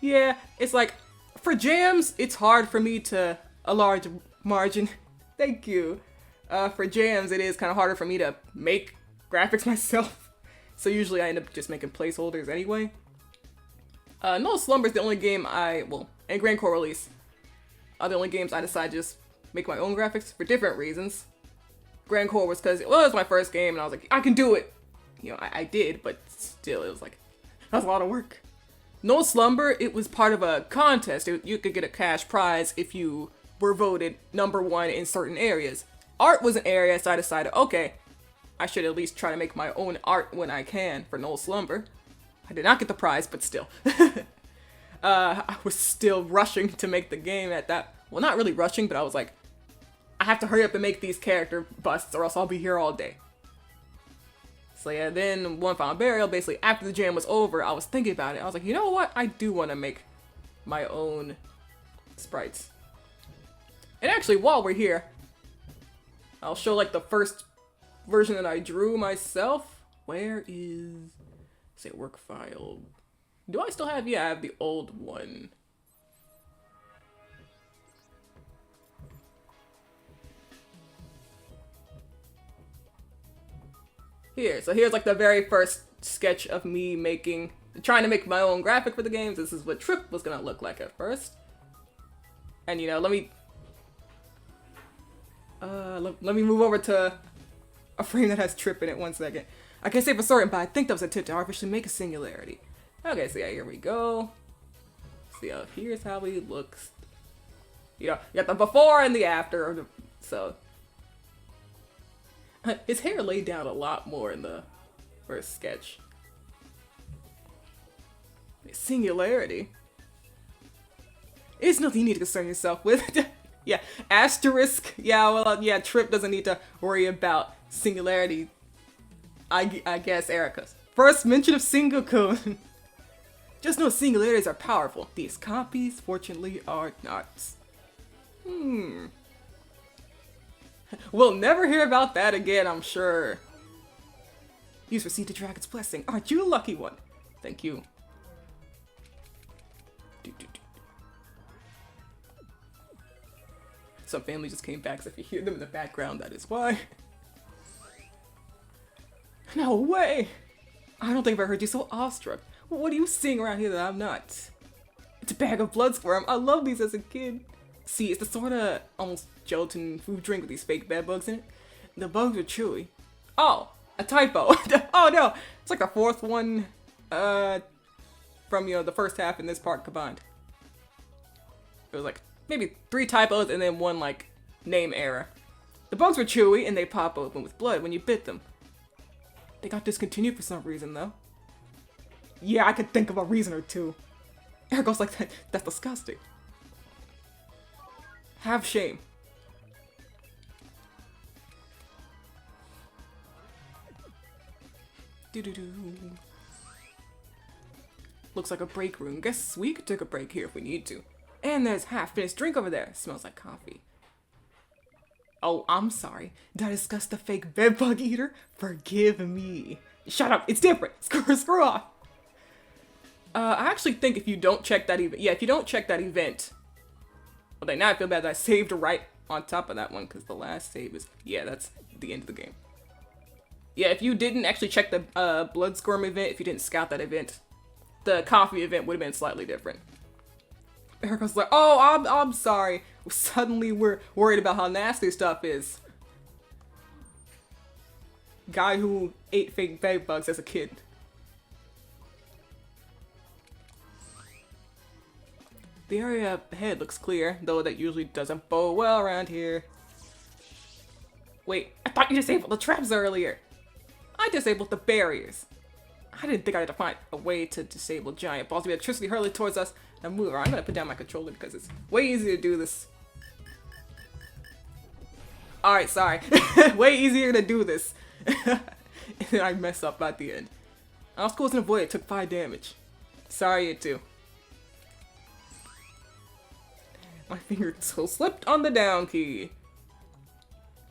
Yeah, it's like, for jams, it's hard for me to a large margin. Thank you. For jams, it is kind of harder for me to make graphics myself. So usually I end up just making placeholders anyway. No Slumber is the only game and Grand Core Release are the only games I decided to just make my own graphics for different reasons. Grand Core was because it was my first game and I was like, I can do it. You know, I did, but still, it was like, that was a lot of work. No Slumber, it was part of a contest. You could get a cash prize if you were voted #1 in certain areas. Art was an area, so I decided, okay, I should at least try to make my own art when I can for No Slumber. I did not get the prize, but still. I was still rushing to make the game at that. Well, not really rushing, but I was like, I have to hurry up and make these character busts or else I'll be here all day. So yeah, then One Final Burial, basically after the jam was over, I was thinking about it. I was like, you know what? I do want to make my own sprites. And actually, while we're here, I'll show like the first version that I drew myself. Where is, say, work file? Do I still have? Yeah, I have the old one. Here, so here's like the very first sketch of me trying to make my own graphic for the games. This is what Trip was gonna look like at first. And you know, let me move over to a frame that has Trip in it 1 second. I can't say for certain, but I think that was an attempt to artificially make a singularity. Okay, so yeah, here we go. See, here's how he looks. You know, you got the before and the after, so. His hair laid down a lot more in the first sketch. Singularity? It's nothing you need to concern yourself with. Yeah, asterisk. Yeah, well, yeah, Trip doesn't need to worry about singularity. I guess Erica's. First mention of Singleton. Just know singularities are powerful. These copies, fortunately, are not. We'll never hear about that again, I'm sure. You've received the dragon's blessing. Aren't you a lucky one? Thank you. Some family just came back, so if you hear them in the background, that is why. No way! I don't think I've ever heard you so awestruck. What are you seeing around here that I'm not? It's a bag of blood squirm. I love these as a kid. See, it's the sort of almost gelatin food drink with these fake bed bugs in it. The bugs are chewy. Oh, a typo. Oh no, it's like the fourth one from, you know, the first half in this part combined. It was like maybe 3 typos and then 1 like name error. The bugs were chewy and they pop open with blood when you bit them. They got discontinued for some reason though. Yeah, I could think of a reason or two. Eric goes like that. That's disgusting. Have shame. Doo-doo-doo. Looks like a break room. Guess we could take a break here if we need to. And there's half-finished drink over there. Smells like coffee. Oh, I'm sorry. Did I discuss the fake bedbug eater? Forgive me. Shut up. It's different. Screw off. I actually think if you don't check that event, if you don't check that event, well, then now I feel bad that I saved right on top of that one because the last save is, that's the end of the game. Yeah, if you didn't actually check the Blood Squirm event, if you didn't scout that event, the coffee event would have been slightly different. Erica's like, oh, I'm sorry. Suddenly we're worried about how nasty stuff is. Guy who ate fake bed bugs as a kid. The area ahead looks clear, though that usually doesn't bode well around here. Wait, I thought you disabled the traps earlier. I disabled the barriers. I didn't think I had to find a way to disable giant balls of electricity hurling towards us and move around. I'm gonna put down my controller because it's way easier to do this. Alright, sorry. Way easier to do this. And then I mess up at the end. I was cool to avoid it, took 5 damage. Sorry, you too. My finger still slipped on the down key.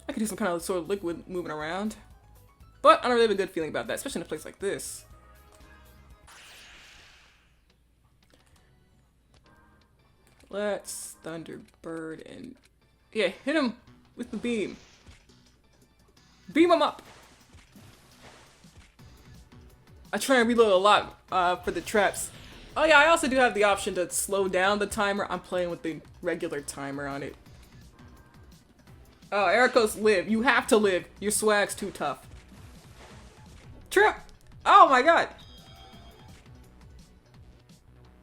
I could do some kind of sort of liquid moving around. But I don't really have a good feeling about that, especially in a place like this. Let's Thunderbird and... Yeah, hit him with the beam. Beam him up! I try and reload a lot for the traps. Oh yeah, I also do have the option to slow down the timer. I'm playing with the regular timer on it. Oh, Ericos, live. You have to live. Your swag's too tough. Trip! Oh my god!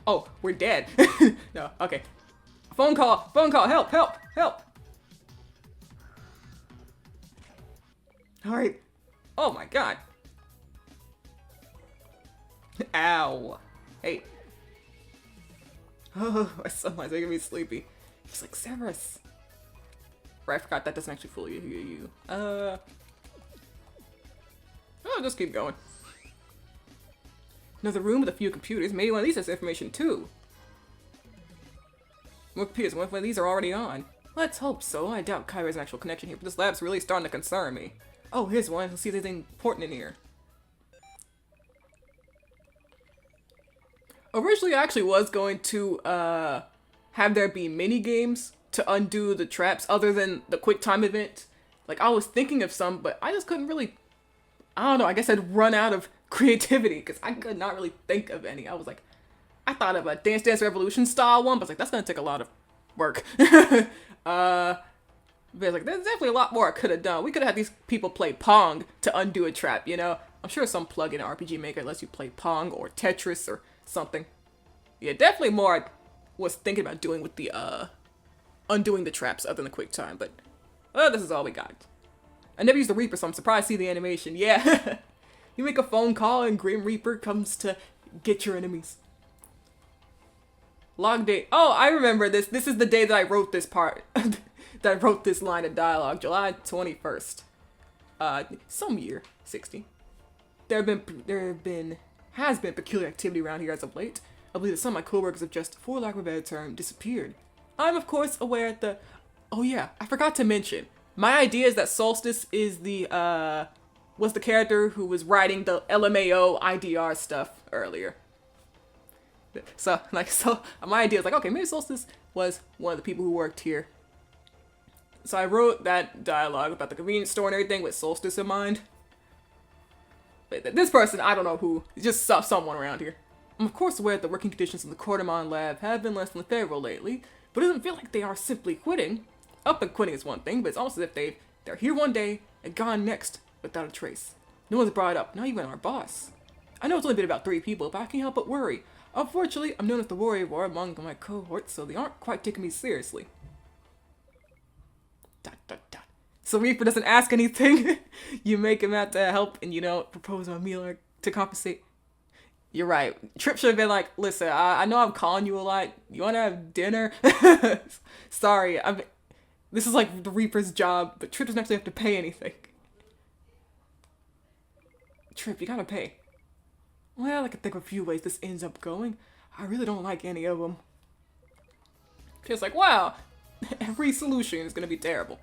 Oh, we're dead. No, okay. Phone call, help, help, help! Alright. Oh my god. Ow. Hey. Oh, my sunlight's making me sleepy. He's like, Severus. Right, I forgot that doesn't actually fully hear you. Oh, just keep going. Another room with a few computers. Maybe one of these has information too. More computers. What if one of these are already on? Let's hope so. I doubt Kyra's an actual connection here, but this lab's really starting to concern me. Oh, here's one. Let's see if there's anything important in here. Originally, I actually was going to have there be mini games to undo the traps other than the quick time event. Like, I was thinking of some, but I just couldn't really... I don't know, I guess I'd run out of creativity because I could not really think of any. I was like, I thought of a Dance Dance Revolution style one, but I was like, that's going to take a lot of work. But like, there's definitely a lot more I could have done. We could have had these people play Pong to undo a trap, you know? I'm sure some plug-in RPG Maker lets you play Pong or Tetris or something. Yeah, definitely more I was thinking about doing with the, undoing the traps other than the quick time, but, this is all we got. I never used the Reaper, so I'm surprised to see the animation. Yeah. You make a phone call and Grim Reaper comes to get your enemies. Log date. Oh, I remember this. This is the day that I wrote this part. That I wrote this line of dialogue. July 21st. Some year. 60. There has been peculiar activity around here as of late. I believe that some of my coworkers have just, for lack of a better term, disappeared. I'm of course aware that oh yeah, I forgot to mention. My idea is that Solstice is was the character who was writing the LMAO IDR stuff earlier. So my idea is like, okay, maybe Solstice was one of the people who worked here. So I wrote that dialogue about the convenience store and everything with Solstice in mind. But this person, I don't know who, just someone around here. I'm of course aware that the working conditions in the Cordomon lab have been less than favorable lately, but it doesn't feel like they are simply quitting. Up and quitting is one thing, but it's almost as if they're here one day and gone next without a trace. No one's brought it up, not even our boss. I know it's only been about 3 people, but I can't help but worry. Unfortunately, I'm known as the worrywart among my cohorts, so they aren't quite taking me seriously. ... So Reaper doesn't ask anything. You make him out to help and, you know, propose a meal or to compensate. You're right. Trip should have been like, listen, I know I'm calling you a lot. You want to have dinner? Sorry, this is like the Reaper's job, but Trip doesn't actually have to pay anything. Trip, you gotta pay. Well, I can think of a few ways this ends up going. I really don't like any of them. Trip's like, wow, every solution is gonna be terrible.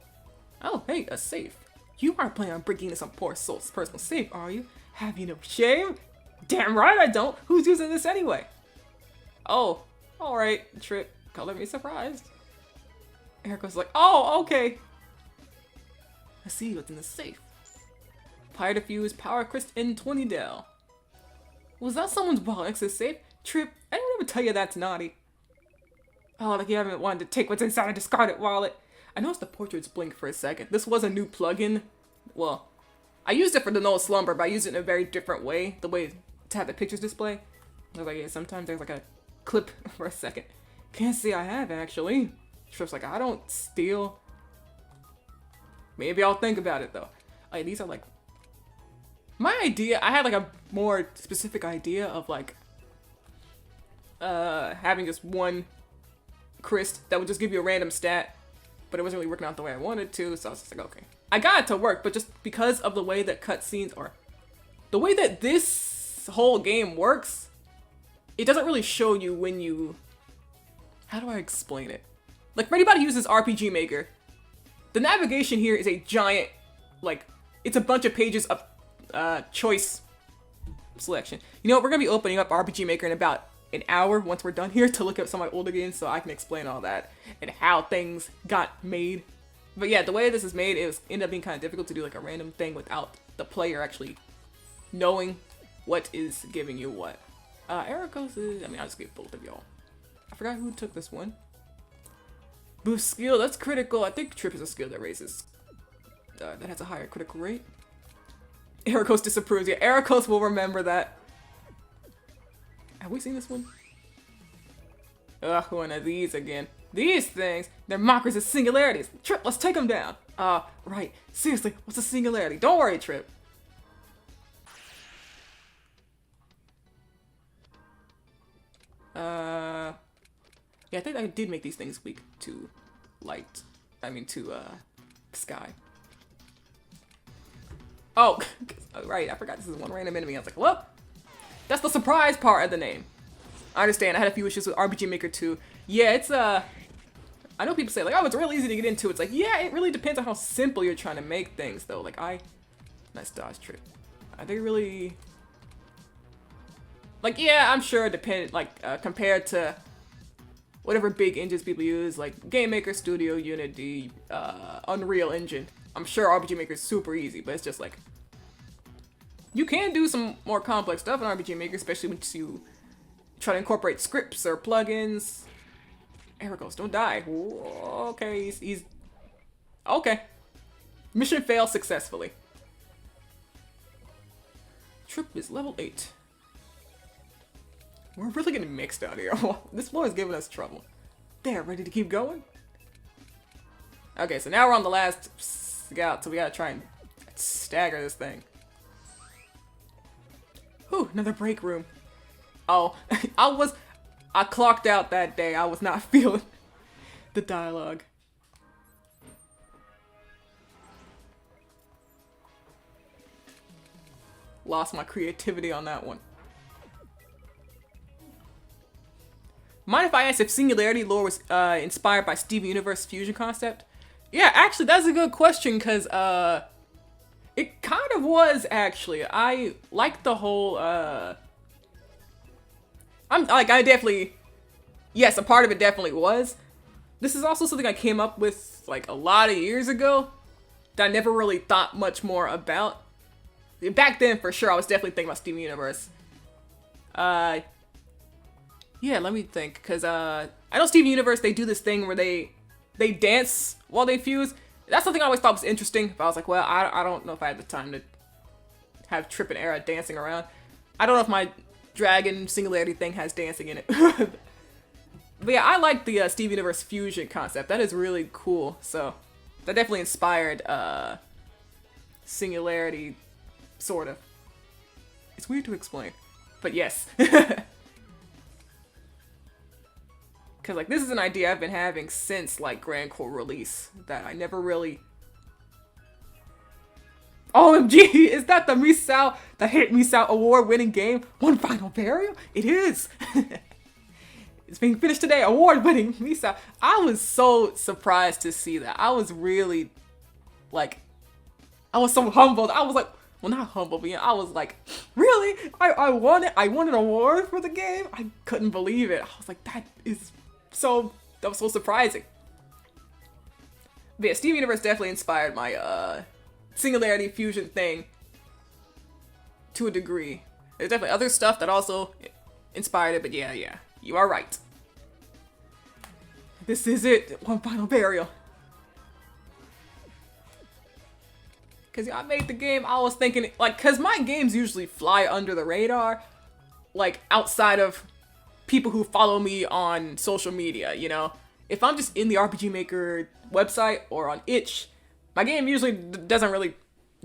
Oh, hey, a safe. You aren't planning on breaking into some poor soul's personal safe, are you? Have you no shame? Damn right I don't. Who's using this anyway? Oh, alright, Trip. Color me surprised. Erica's like, oh, okay. I see what's in the safe. Pirate Fuse Power Crystal N20 Dell. Was that someone's wallet next to the safe? Trip, I didn't ever tell you that's naughty. Oh, like you haven't wanted to take what's inside a discarded wallet. I noticed the portraits blink for a second. This was a new plugin. Well, I used it for the No Slumber, but I used it in a very different way. The way to have the pictures display. I was like, yeah, sometimes there's like a clip for a second. Can't say I have, actually. Trip's like, I don't steal. Maybe I'll think about it, though. Oh, yeah, these are like... My idea, I had like a more specific idea of like... having just one Crystal that would just give you a random stat. But it wasn't really working out the way I wanted to, so I was just like, okay. I got it to work, but just because of the way that cutscenes are... The way that this whole game works, it doesn't really show you when you... How do I explain it? Like, for anybody who uses RPG Maker, the navigation here is a giant, like, it's a bunch of pages of choice selection. You know what, we're gonna be opening up RPG Maker in about an hour once we're done here to look up some of my older games so I can explain all that and how things got made. But yeah, the way this is made, ended up being kind of difficult to do like a random thing without the player actually knowing what is giving you what. Ericos is, I mean, I'll just give both of y'all. I forgot who took this one. Boost skill, that's critical. I think Trip is a skill that raises, that has a higher critical rate. Ericos disapproves. Yeah, Ericos will remember that. Have we seen this one? Ugh, one of these again. These things, they're mockers of singularities. Trip, let's take them down. Right. Seriously, what's a singularity? Don't worry, Trip. Yeah, I think I did make these things weak to light. I mean, to, sky. Oh, right, I forgot this is one random enemy. I was like, well, that's the surprise part of the name. I understand, I had a few issues with RPG Maker 2. Yeah, it's, I know people say, like, oh, it's really easy to get into. It's like, yeah, it really depends on how simple you're trying to make things, though. Like, nice dodge Trip. Are they really... Like, yeah, I'm sure it depends, like, compared to whatever big engines people use, like Game Maker Studio, Unity, Unreal Engine. I'm sure RPG Maker is super easy, but it's just like, you can do some more complex stuff in RPG Maker, especially when you try to incorporate scripts or plugins. Ericos, don't die. Whoa, okay, he's... Okay. Mission failed successfully. Trip is level 8. We're really getting mixed out here. This floor is giving us trouble. There, ready to keep going? Okay, so now we're on the last scout, so we gotta try and stagger this thing. Whew, another break room. Oh, I clocked out that day. I was not feeling the dialogue. Lost my creativity on that one. Mind if I ask if Singularity lore was inspired by Steven Universe fusion concept? Yeah, actually, that's a good question, because it kind of was, actually. I like the whole, I definitely, yes, a part of it definitely was. This is also something I came up with, like, a lot of years ago that I never really thought much more about. Back then, for sure, I was definitely thinking about Steven Universe. Yeah, let me think, because I know Steven Universe, they do this thing where they dance while they fuse. That's something I always thought was interesting, but I was like, well, I don't know if I had the time to have Trip and Era dancing around. I don't know if my Dragon Singularity thing has dancing in it. But yeah, I like the Steven Universe fusion concept. That is really cool, so that definitely inspired Singularity, sort of. It's weird to explain, but yes. Because, like, this is an idea I've been having since, like, Grand Core release that I never really... OMG! Is that the Misao, the Hit Misao award-winning game? One Final Burial? It is! It's being finished today, award-winning Misao. I was so surprised to see that. I was really, like... I was so humbled. I was like... Well, not humbled, but yeah, I was like, really? I won it? I won an award for the game? I couldn't believe it. I was like, that was so surprising. But yeah, Steven Universe definitely inspired my Singularity fusion thing to a degree. There's definitely other stuff that also inspired it, but yeah, you are right. This is it, One Final Burial. Because I made the game, I was thinking, like, because my games usually fly under the radar, like, outside of people who follow me on social media, you know? If I'm just in the RPG Maker website or on itch, my game usually doesn't really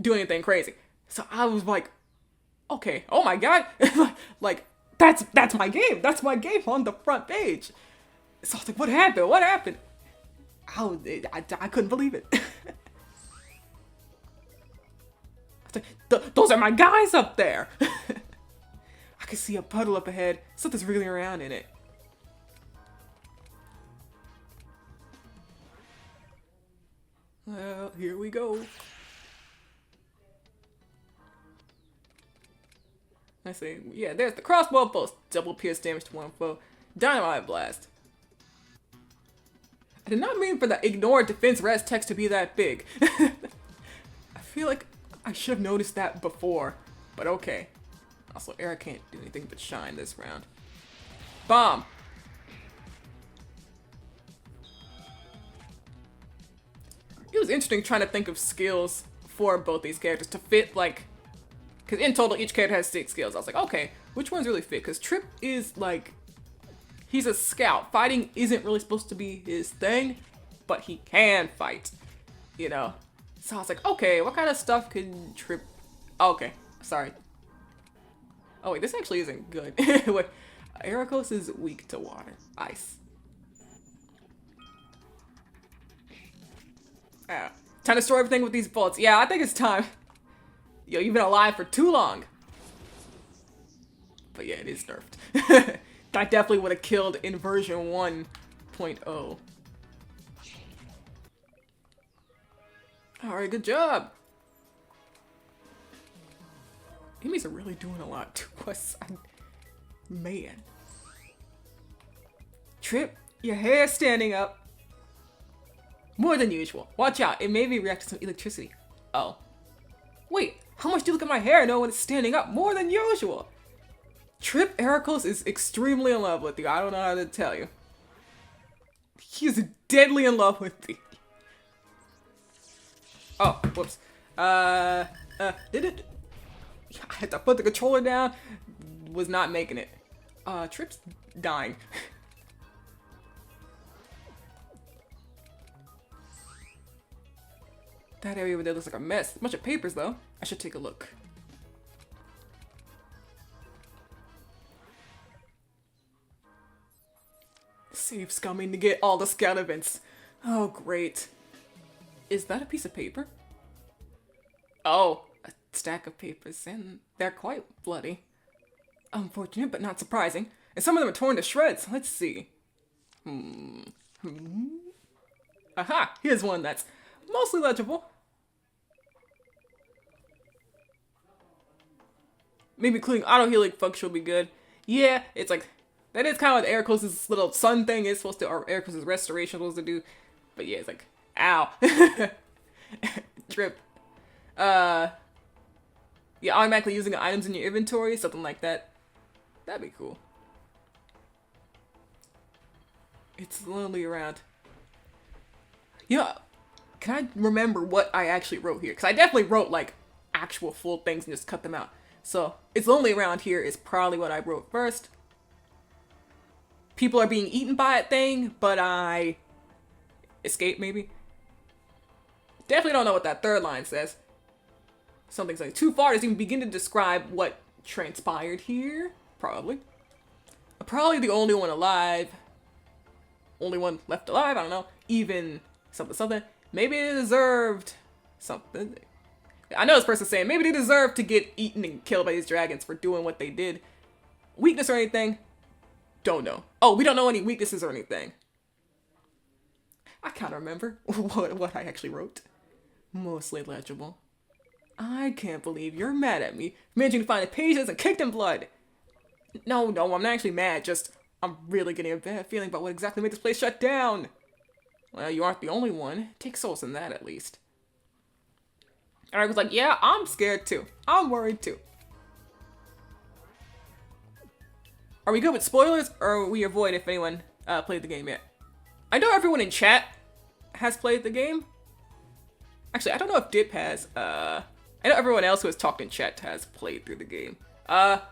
do anything crazy. So I was like, okay, oh my god, like, that's my game. That's my game on the front page. So I was like, what happened? What happened? I couldn't believe it. Those are my guys up there. I can see a puddle up ahead. Something's wriggling around in it. Well, here we go. I see. Yeah, there's the crossbow bolt. Double pierce damage to one foe. Dynamite blast. I did not mean for the ignore defense res text to be that big. I feel like I should have noticed that before, but okay. Also, Era can't do anything but shine this round. Bomb! It was interesting trying to think of skills for both these characters to fit, like... Because in total, each character has 6 skills. I was like, okay, which ones really fit? Because Trip is, like... He's a scout. Fighting isn't really supposed to be his thing, but he can fight, you know? So I was like, okay, what kind of stuff could Trip... Oh, okay, sorry. Oh wait, this actually isn't good. Wait, Ericos is weak to water. Ice. Time to store everything with these bolts. Yeah, I think it's time. Yo, you've been alive for too long. But yeah, it is nerfed. I definitely would have killed in version 1.0. Alright, good job. Enemies are really doing a lot to us. Man. Trip, your hair's standing up. More than usual. Watch out, it may be reacting to some electricity. Oh. Wait, how much do you look at my hair and know when it's standing up? More than usual. Trip Ericos is extremely in love with you. I don't know how to tell you. He is deadly in love with you. Oh, whoops. Did it? I had to put the controller down. Was not making it. Trip's dying. That area over there looks like a mess. A bunch of papers, though. I should take a look. Save scumming to get all the scout events. Oh, great. Is that a piece of paper? Oh, a stack of papers, and they're quite bloody. Unfortunate, but not surprising. And some of them are torn to shreds. Let's see. Aha! Here's one that's mostly legible. Maybe including auto-healing function will be good. Yeah, it's like, that is kind of what Ericos' little sun thing is supposed to, or Ericos' restoration is supposed to do. But yeah, it's like, ow. Trip. Yeah, automatically using items in your inventory, something like that. That'd be cool. It's lonely around. You know, can I remember what I actually wrote here? Because I definitely wrote, like, actual full things and just cut them out. So, it's lonely around here is probably what I wrote first. People are being eaten by a thing, but I escape, maybe? Definitely don't know what that third line says. Something's like, too far doesn't even begin to describe what transpired here. Probably. Probably the only one alive. Only one left alive, I don't know. Even something. Maybe they deserved something. I know this person's saying, maybe they deserve to get eaten and killed by these dragons for doing what they did. Weakness or anything? Don't know. Oh, we don't know any weaknesses or anything. I can't remember what I actually wrote. Mostly legible. I can't believe you're mad at me for managing to find the pages and kicked in blood. No, I'm not actually mad, just I'm really getting a bad feeling about what exactly made this place shut down. Well, you aren't the only one. Take solace in that, at least. Eric was like, yeah, I'm scared too. I'm worried too. Are we good with spoilers, or we avoid if anyone played the game yet? I know everyone in chat has played the game. Actually, I don't know if Dip has. I know everyone else who has talked in chat has played through the game. But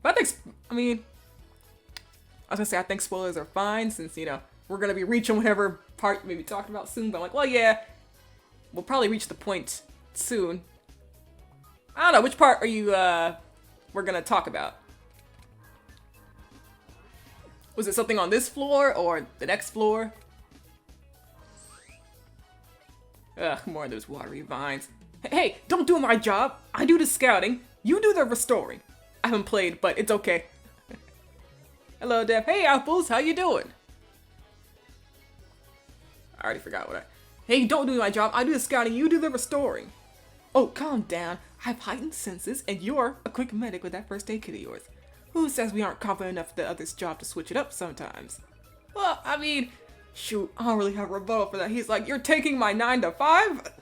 I think, I was gonna say I think spoilers are fine since, you know, we're gonna be reaching whatever part maybe talked about soon, but I'm like, well, yeah, we'll probably reach the point soon. I don't know, which part are you, we're gonna talk about? Was it something on this floor or the next floor? Ugh, more of those watery vines. Hey, don't do my job! I do the scouting, you do the restoring. I haven't played, but it's okay. Hello, Dev. Hey, Apples, how you doing? I already forgot what I... Hey, don't do my job, I do the scouting, you do the restoring. Oh, calm down. I have heightened senses, and you're a quick medic with that first aid kit of yours. Who says we aren't confident enough the other's job to switch it up sometimes? Well, I mean, shoot, I don't really have a rebuttal for that. He's like, you're taking my 9 to 5?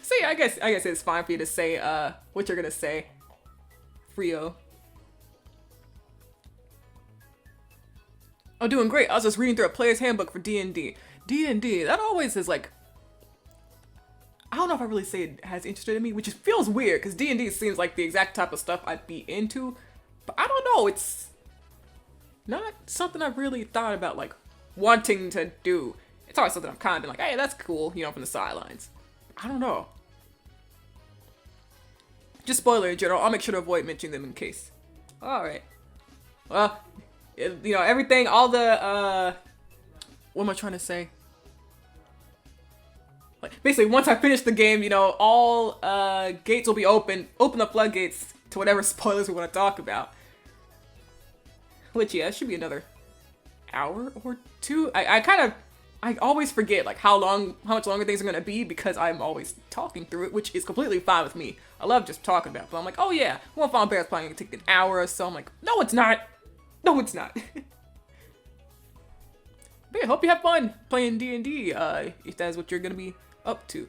See, I guess it's fine for you to say what you're gonna say, Frio. Oh, doing great. I was just reading through a player's handbook for D&D. D&D, that always is like, I don't know if I really say it has interested in me, which just feels weird because D&D seems like the exact type of stuff I'd be into, but I don't know. It's not something I've really thought about like wanting to do. It's always something I've kind of been like, hey, that's cool, you know, from the sidelines. I don't know. Just spoiler in general. I'll make sure to avoid mentioning them in case. All right. Well, you know, everything, all the, what am I trying to say? Like, basically, once I finish the game, you know, all, gates will be open. Open the floodgates to whatever spoilers we want to talk about. Which, yeah, it should be another hour or two. I always forget, like, how much longer things are gonna be because I'm always talking through it, which is completely fine with me. I love just talking about it, but I'm like, oh yeah, One Fallen Bear is probably gonna take an hour or so. I'm like, no, it's not. No, it's not. But yeah, hope you have fun playing D&D, if that's what you're gonna be up to.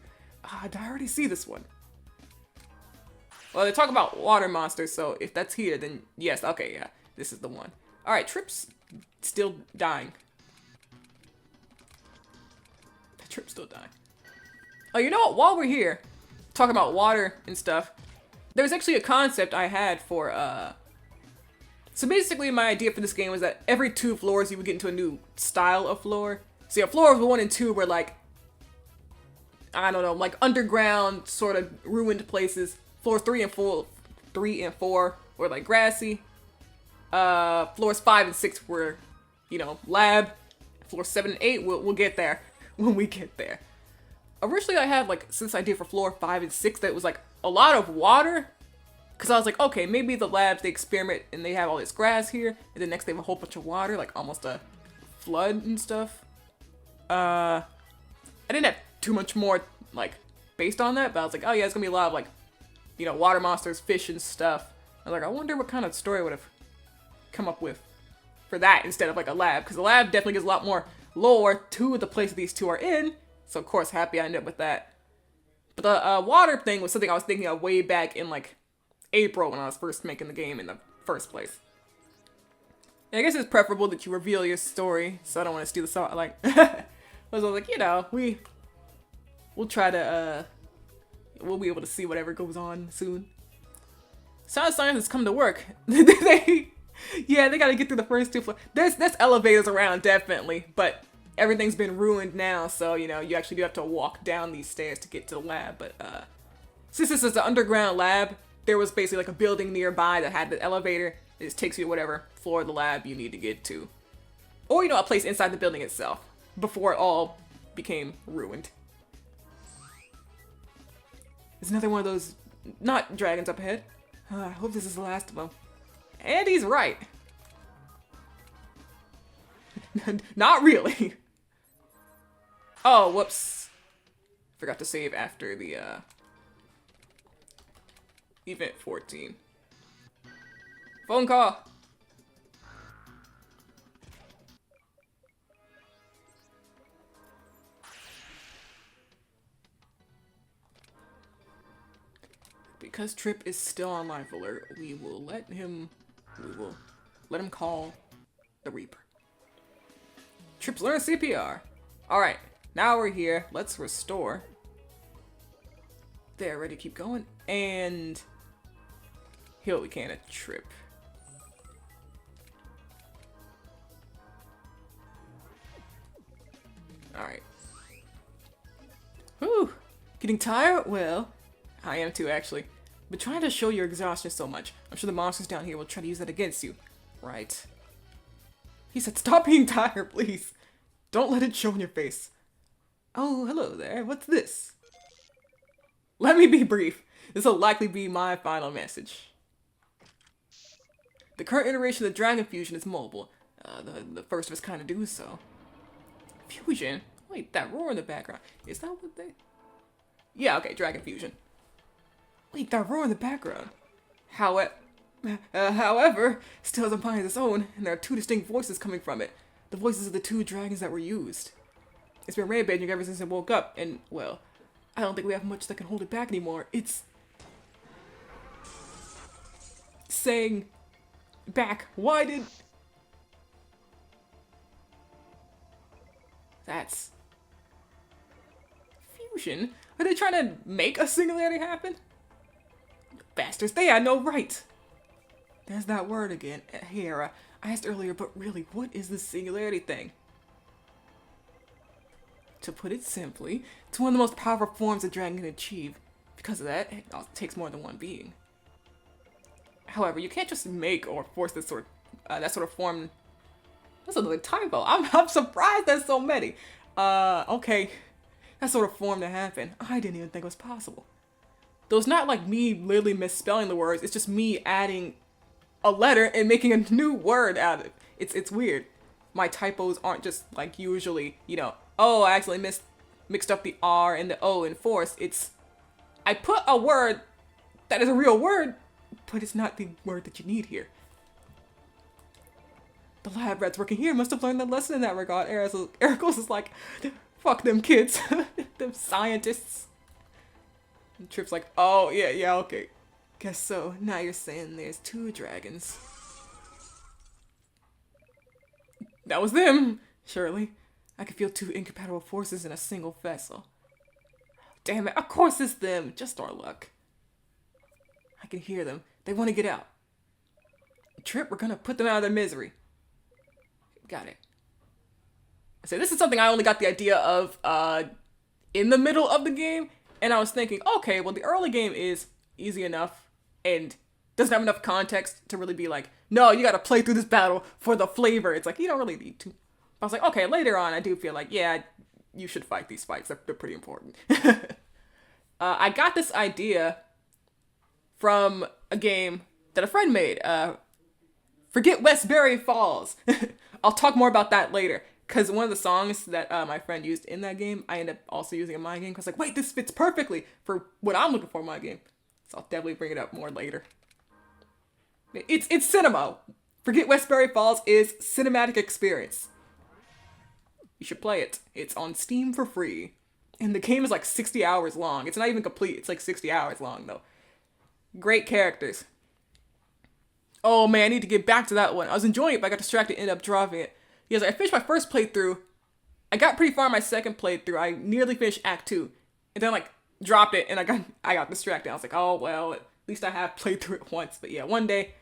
Did I already see this one? Well, they talk about water monsters, so if that's here, then yes, okay, yeah, this is the one. Alright, Trip's still dying. Trip's still dying. Oh, you know what? While we're here, talking about water and stuff, there's actually a concept I had for, so basically my idea for this game was that every 2 floors you would get into a new style of floor. So yeah, floors 1 and 2 were like, I don't know, like underground sort of ruined places. Floors 3 and 4 were like grassy. Floors 5 and 6 were, you know, lab. Floors 7 and 8, we'll get there when we get there. Originally I had like this idea for floor 5 and 6 that was like a lot of water. Cause I was like, okay, maybe the labs, they experiment and they have all this grass here, and then next they have a whole bunch of water, like almost a flood and stuff. I didn't have too much more like based on that, but I was like, oh yeah, it's gonna be a lot of like, you know, water monsters, fish and stuff. I was like, I wonder what kind of story I would have come up with for that instead of like a lab, because the lab definitely gives a lot more lore to the place these two are in. So of course, happy I ended up with that. But the water thing was something I was thinking of way back in like April when I was first making the game in the first place. And I guess it's preferable that you reveal your story, so I don't want to steal the song. Like, I was like, you know, we'll try to we'll be able to see whatever goes on soon. Sound science has come to work. Yeah, they gotta get through the first 2 floors. There's elevators around, definitely, but everything's been ruined now, so, you know, you actually do have to walk down these stairs to get to the lab, but, since this is an underground lab, there was basically like a building nearby that had the elevator. It just takes you to whatever floor of the lab you need to get to. Or, you know, a place inside the building itself, before it all became ruined. There's another one of those, not dragons up ahead. I hope this is the last of them. And he's right. Not really. Oh, whoops. Forgot to save after the, event 14. Phone call. Because Trip is still on life alert, we will let him call the Reaper. Trip's learning CPR. Alright, now we're here. Let's restore. There, ready to keep going. And heal what we can at Trip. Alright. Whew. Getting tired? Well, I am too, actually. But trying to show your exhaustion so much, I'm sure the monsters down here will try to use that against you. Right. He said, stop being tired, please. Don't let it show in your face. Oh, hello there. What's this? Let me be brief. This will likely be my final message. The current iteration of the Dragon Fusion is mobile. The first of its kind to do so. Fusion? Wait, that roar in the background. Is that what they... Yeah, okay, Dragon Fusion. Wait, that roar in the background. However, still has a mind of its own, and there are two distinct voices coming from it. The voices of the two dragons that were used. It's been rampaging ever since it woke up, and, well, I don't think we have much that can hold it back anymore. It's... saying... back. Why did... That's... Fusion? Are they trying to make a singularity happen? Bastards, they had no right! There's that word again. Here, I asked earlier, but really, what is this singularity thing? To put it simply, it's one of the most powerful forms a dragon can achieve. Because of that, it takes more than one being. However, you can't just make or force that sort of form. That's another typo. I'm surprised there's so many. Okay. That sort of form to happen. I didn't even think it was possible. Though it's not like me literally misspelling the words, it's just me adding a letter and making a new word out of it. It's weird. My typos aren't just like usually, you know, oh, I accidentally mixed up the R and the O in force. It's, I put a word that is a real word, but it's not the word that you need here. The lab rats working here must have learned that lesson in that regard. Ericles is like, fuck them kids. Them scientists. And Trip's like, oh, yeah, okay. Guess so. Now you're saying there's two dragons. That was them, surely. I could feel two incompatible forces in a single vessel. Damn it, of course it's them. Just our luck. I can hear them. They want to get out. Trip, we're gonna put them out of their misery. Got it. So this is something I only got the idea of in the middle of the game, and I was thinking, okay, well the early game is easy enough and doesn't have enough context to really be like, no, you gotta play through this battle for the flavor. It's like, you don't really need to. But I was like, okay, later on I do feel like, yeah, you should fight these fights. They're pretty important. I got this idea from a game that a friend made. Forget Westbury Falls. I'll talk more about that later. Because one of the songs that my friend used in that game, I ended up also using in my game. Because like, wait, this fits perfectly for what I'm looking for in my game. So I'll definitely bring it up more later. It's cinema. Forget Westbury Falls is cinematic experience. You should play it. It's on Steam for free. And the game is like 60 hours long. It's not even complete. It's like 60 hours long though. Great characters. Oh man, I need to get back to that one. I was enjoying it, but I got distracted and ended up dropping it. Because I finished my first playthrough. I got pretty far in my second playthrough. I nearly finished Act 2. And then like dropped it and I got distracted. I was like, oh well, at least I have played through it once. But yeah, one day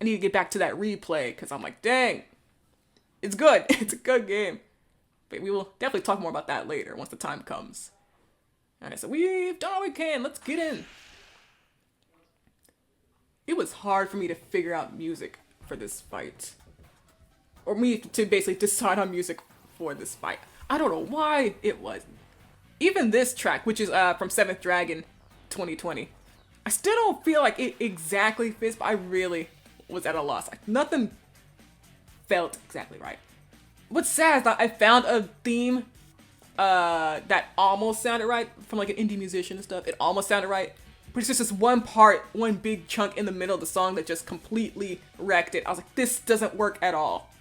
I need to get back to that replay because I'm like, dang, it's good. It's a good game. But we will definitely talk more about that later once the time comes. Alright, so we've done all we can. Let's get in. It was hard for me to figure out music for this fight. Or me to basically decide on music for this fight. I don't know why it was. Even this track, which is from 7th Dragon 2020. I still don't feel like it exactly fits, but I really was at a loss. Like, nothing felt exactly right. What's sad is that I found a theme that almost sounded right from like an indie musician and stuff. It almost sounded right. But it's just this one part, one big chunk in the middle of the song that just completely wrecked it. I was like, this doesn't work at all.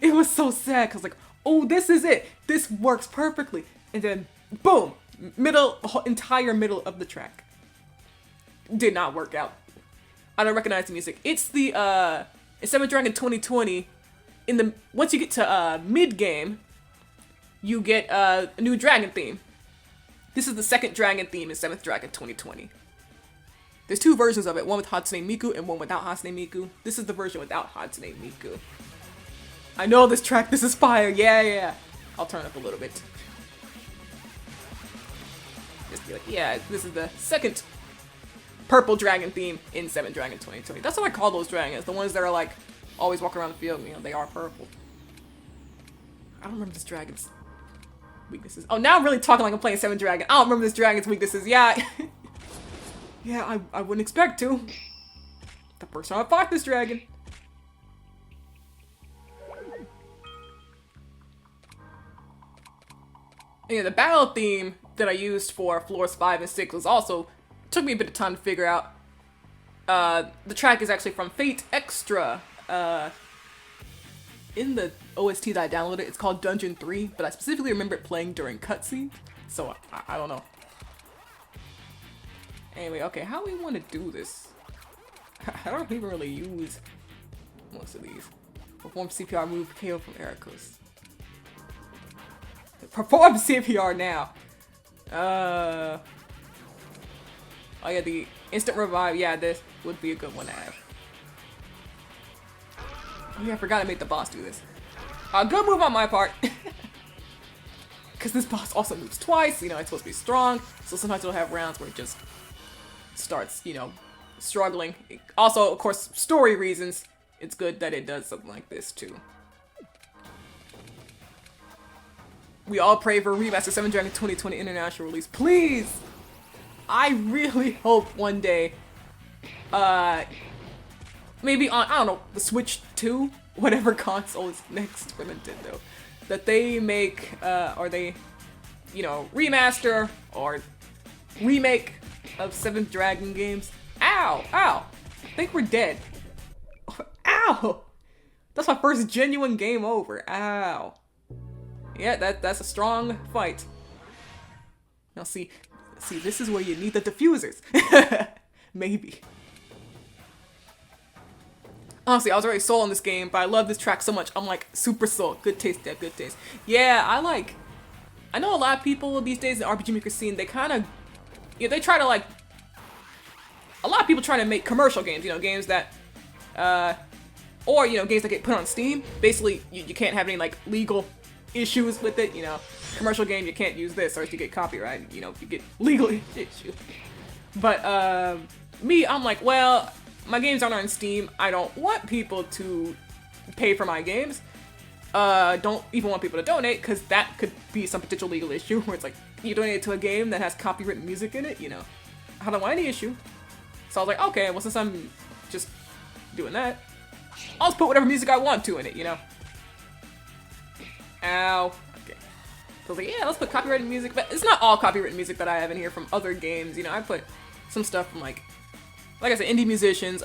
It was so sad because like, oh, this is it. This works perfectly. And then, boom, entire middle of the track. Did not work out. I don't recognize the music. It's the, in 7th Dragon 2020, once you get to mid game, you get a new dragon theme. This is the second dragon theme in 7th Dragon 2020. There's two versions of it, one with Hatsune Miku and one without Hatsune Miku. This is the version without Hatsune Miku. I know this track, this is fire, yeah. I'll turn it up a little bit. Just be like, yeah, this is the second purple dragon theme in 7th Dragon 2020. That's what I call those dragons, the ones that are like, always walk around the field, you know, they are purple. I don't remember this dragon's weaknesses. Oh, now I'm really talking like I'm playing 7th Dragon. I don't remember this dragon's weaknesses. Yeah. Yeah, I wouldn't expect to. The first time I fought this dragon. Yeah, the battle theme that I used for floors 5 and 6 was also took me a bit of time to figure out. The track is actually from Fate Extra. In the OST that I downloaded, it's called Dungeon 3, but I specifically remember it playing during cutscenes, so I don't know. Anyway, okay, how we want to do this? I don't even really use most of these. Perform CPR move, KO from Ericos. Perform CPR now! Oh yeah, the instant revive, yeah, this would be a good one to have. Oh yeah, I forgot to make the boss do this. Good move on my part! Because this boss also moves twice, you know, it's supposed to be strong, so sometimes it'll have rounds where it just starts, you know, struggling. Also, of course, story reasons, it's good that it does something like this too. We all pray for Remaster 7 Dragon 2020 international release. Please! I really hope one day, maybe on, I don't know, the Switch 2, whatever console is next for Nintendo, that they make, or they, you know, remaster or remake of 7th Dragon games. Ow! Ow! I think we're dead. Ow! That's my first genuine game over. Ow. Yeah, that's a strong fight. Now see, this is where you need the diffusers. Maybe. Honestly, I was already sold on this game, but I love this track so much. I'm like, super sold. Good taste, Deb, good taste. Yeah, I know a lot of people these days in the RPG Maker scene, they kind of, you know, they try to like, a lot of people trying to make commercial games, you know, games that, or, you know, games that get put on Steam. Basically, you can't have any, like, legal issues with it, you know. Commercial game, you can't use this, or else you get copyright, you know, you get legal issues. But, me, I'm like, well, my games aren't on Steam. I don't want people to pay for my games. Don't even want people to donate, because that could be some potential legal issue, where it's like, you donate to a game that has copyrighted music in it, you know. I don't want any issue. So I was like, okay, well, since I'm just doing that, I'll just put whatever music I want to in it, you know? Ow. Okay. So I was like, yeah, let's put copyrighted music, but it's not all copyrighted music that I have in here from other games, you know? I put some stuff from, like I said, indie musicians,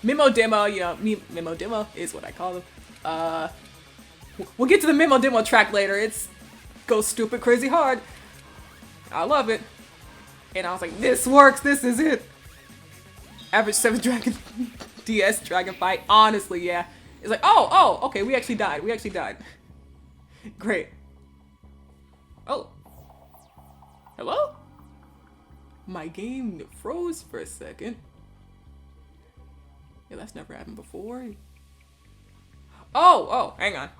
Memo Demo, you know, Memo Demo is what I call them. We'll get to the Memo Demo track later. It's goes stupid crazy hard. I love it. And I was like, this works, this is it. Average 7th Dragon DS Dragon fight. Honestly, yeah. It's like, oh, okay, we actually died. Great. Oh. Hello? My game froze for a second. Yeah, that's never happened before. Oh, hang on.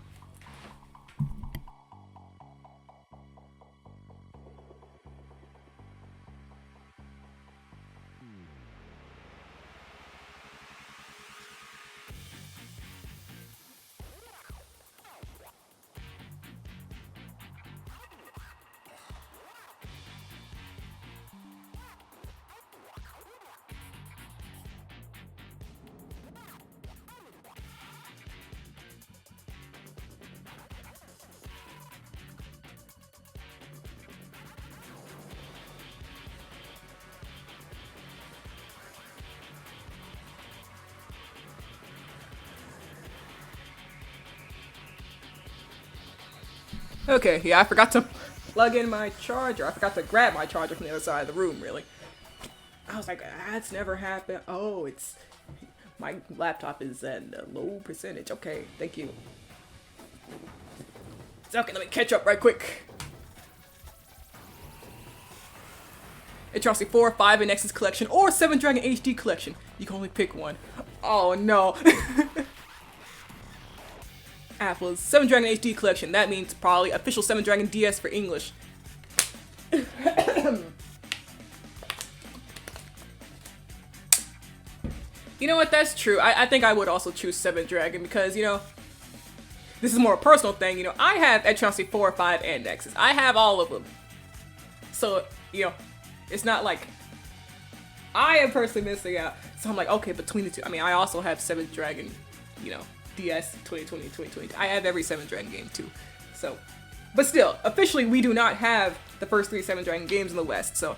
Okay, yeah, I forgot to plug in my charger. I forgot to grab my charger from the other side of the room, really. I was like, that's never happened. Oh, it's... My laptop is at a low percentage. Okay, thank you. So, okay, let me catch up right quick. Atrocity 4, 5 in Nexus Collection, or 7 Dragon HD Collection. You can only pick one. Oh, no. Apple's 7 Dragon HD Collection. That means probably official 7 Dragon DS for English. You know what? That's true. I think I would also choose 7 Dragon because, you know, this is more a personal thing. You know, I have Atrocity 4, 5, and Nexus. I have all of them. So, you know, it's not like I am personally missing out. So I'm like, okay, between the two. I mean, I also have 7 Dragon, you know, DS 2020, 2020. I have every 7 Dragon game too. So, But still, officially we do not have the first 3 Seven Dragon games in the West, so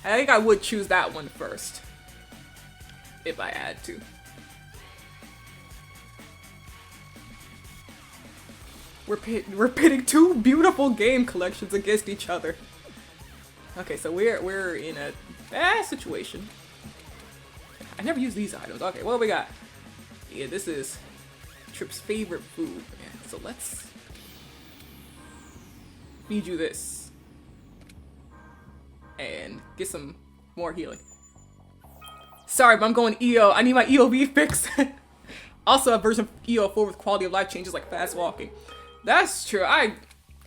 I think I would choose that one first. If I had to. We're pitting 2 beautiful game collections against each other. Okay, so we're in a bad situation. I never use these items. Okay, what do we got? Yeah, this is Trip's favorite food. Yeah, so let's feed you this. And get some more healing. Sorry, but I'm going EO. I need my EOV fixed. Also, a version of EO4 with quality of life changes like fast walking. That's true.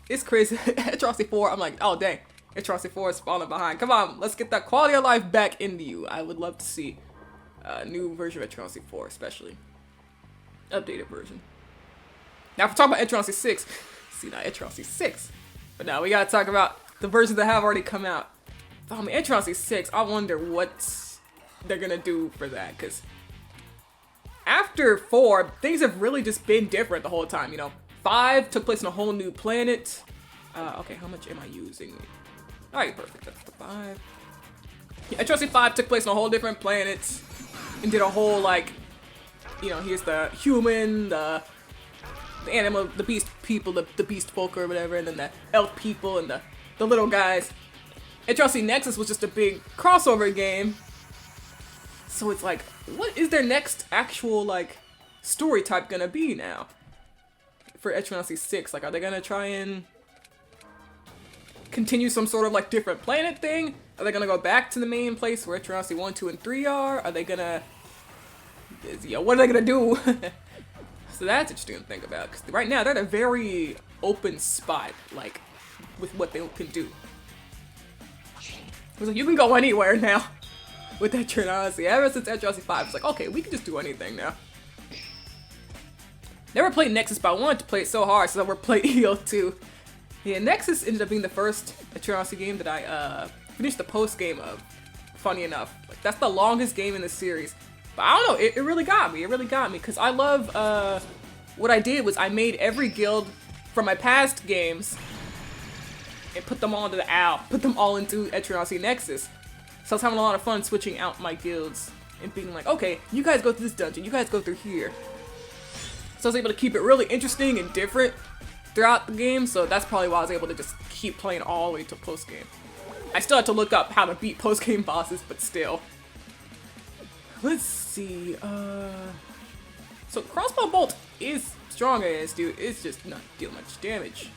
It's crazy. Atrocity 4, I'm like, oh dang. Atrocity 4 is falling behind. Come on, let's get that quality of life back into you. I would love to see a new version of Atrocity 4, especially. Updated version. Now, if we're talking about Atrocity 6, see, not Atrocity 6. But now we gotta talk about the versions that have already come out. I mean, Atrocity 6, I wonder what they're gonna do for that, because after 4, things have really just been different the whole time, you know. 5 took place on a whole new planet. Okay, how much am I using? Alright, perfect. That's the 5. Yeah, Atrocity 5 took place on a whole different planet and did a whole, like, you know, here's the human, the animal, the beast people, the beast folk or whatever, and then the elf people and the little guys. Atrocity Nexus was just a big crossover game. So it's like, what is their next actual, like, story type gonna be now? For Atrocity 6, like, are they gonna try and continue some sort of, like, different planet thing? Are they gonna go back to the main place where Atrocity 1, 2, and 3 are? Are they gonna, what are they gonna do? So that's interesting to think about, because right now they're at a very open spot, like, with what they can do. It's like, you can go anywhere now with Atrocity. Ever since Atrocity 5, it's like, okay, we can just do anything now. Never played Nexus, but I wanted to play it so hard, so I never played EO2. Yeah, Nexus ended up being the first Atrocity game that I finished the post game of. Funny enough, like, that's the longest game in the series. But I don't know, it really got me. It really got me, because I love, what I did was I made every guild from my past games and put them all into the OWL, put them all into Atrocity Nexus. So I was having a lot of fun switching out my guilds and being like, okay, you guys go through this dungeon, you guys go through here. So I was able to keep it really interesting and different throughout the game, so that's probably why I was able to just keep playing all the way to post-game. I still had to look up how to beat post-game bosses, but still. Let's see, so Crossbow Bolt is strong as dude, it's just not dealing much damage.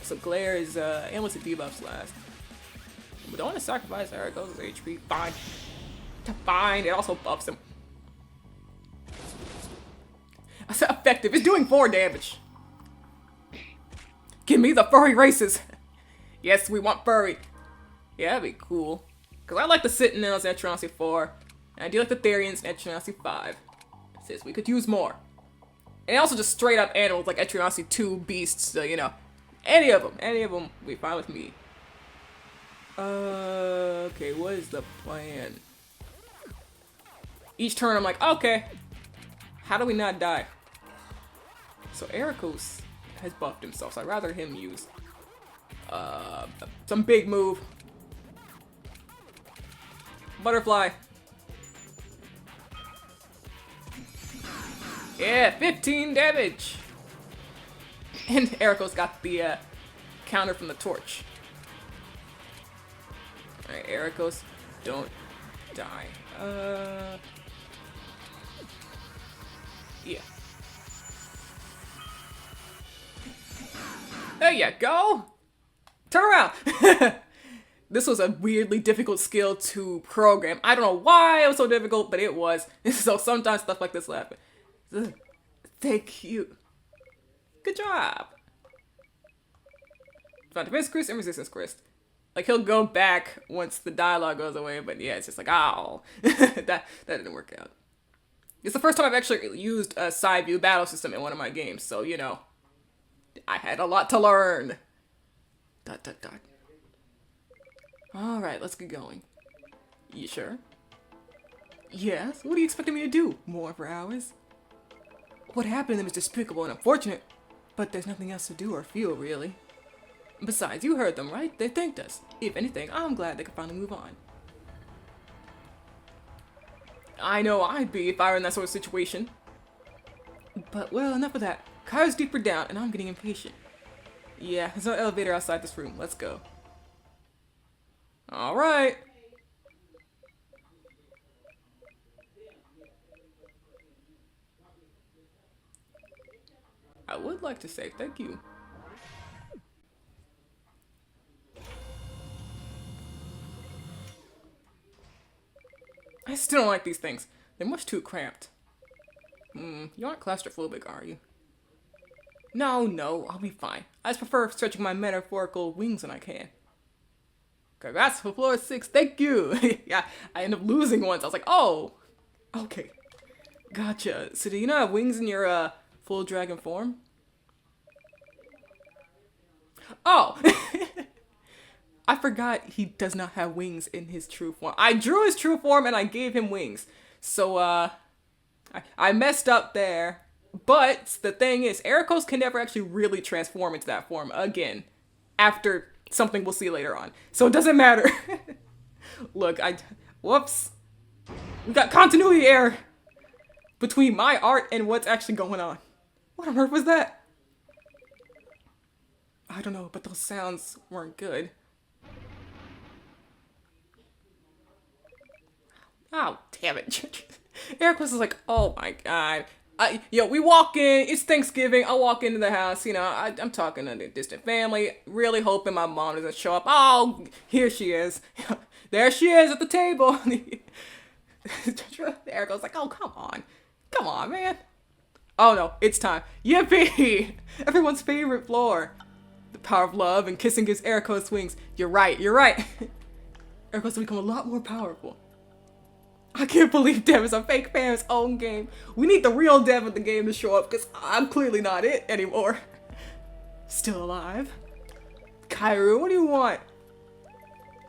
So Glare is, and what's the debuffs last? But don't want to sacrifice Ericos' HP, fine. Fine, it also buffs him. I said effective, it's doing 4 damage. Give me the furry races. Yes, we want furry. Yeah, that'd be cool. Because I like the Sentinels in Atrocity 4. And I do like the Therians in Atrocity 5. It says we could use more. And also just straight up animals like Atrocity 2 beasts, so you know. Any of them will be fine with me. Okay, what is the plan? Each turn I'm like, okay. How do we not die? So Ericos has buffed himself, so I'd rather him use some big move. Butterfly. Yeah, 15 damage. And Ericos got the counter from the torch. Alright, Ericos, don't die. Yeah. There you go! Turn around! This was a weirdly difficult skill to program. I don't know why it was so difficult, but it was. So sometimes stuff like this will happen. Thank you. Good job. Found Defense Crist and Resistance Crist. Like, he'll go back once the dialogue goes away, but yeah, it's just like, ow. that didn't work out. It's the first time I've actually used a side view battle system in one of my games, so, you know, I had a lot to learn. ... Alright, let's get going. You sure? Yes? What are you expecting me to do? More for hours? What happened to them is despicable and unfortunate. But there's nothing else to do or feel, really. Besides, you heard them, right? They thanked us. If anything, I'm glad they could finally move on. I know I'd be if I were in that sort of situation. But, well, enough of that. Kyra's deeper down, and I'm getting impatient. Yeah, there's no elevator outside this room. Let's go. Alright. I would like to say thank you. I still don't like these things. They're much too cramped. You aren't claustrophobic, are you? No, I'll be fine. I just prefer stretching my metaphorical wings when I can. Congrats for floor 6, thank you! Yeah, I ended up losing once. I was like, oh! Okay. Gotcha. So do you not have wings in your, full dragon form? Oh! I forgot he does not have wings in his true form. I drew his true form and I gave him wings. So, I messed up there. But the thing is, Ericos can never actually really transform into that form again. After something we'll see later on. So it doesn't matter. Look, whoops. We got continuity error between my art and what's actually going on. What on earth was that? I don't know, but those sounds weren't good. Oh, damn it. Ericos is like, oh my god. We walk in, it's Thanksgiving, I walk into the house, I'm talking to the distant family, really hoping my mom doesn't show up. Oh, here she is. There she is at the table. Eric's like, oh, come on, man. Oh no, it's time. Yippee! Everyone's favorite floor. The power of love and kissing gives Ericos wings. You're right. Ericos has become a lot more powerful. I can't believe Dev is a fake fan of his own game. We need the real Dev in the game to show up because I'm clearly not it anymore. Still alive? Kairu, what do you want?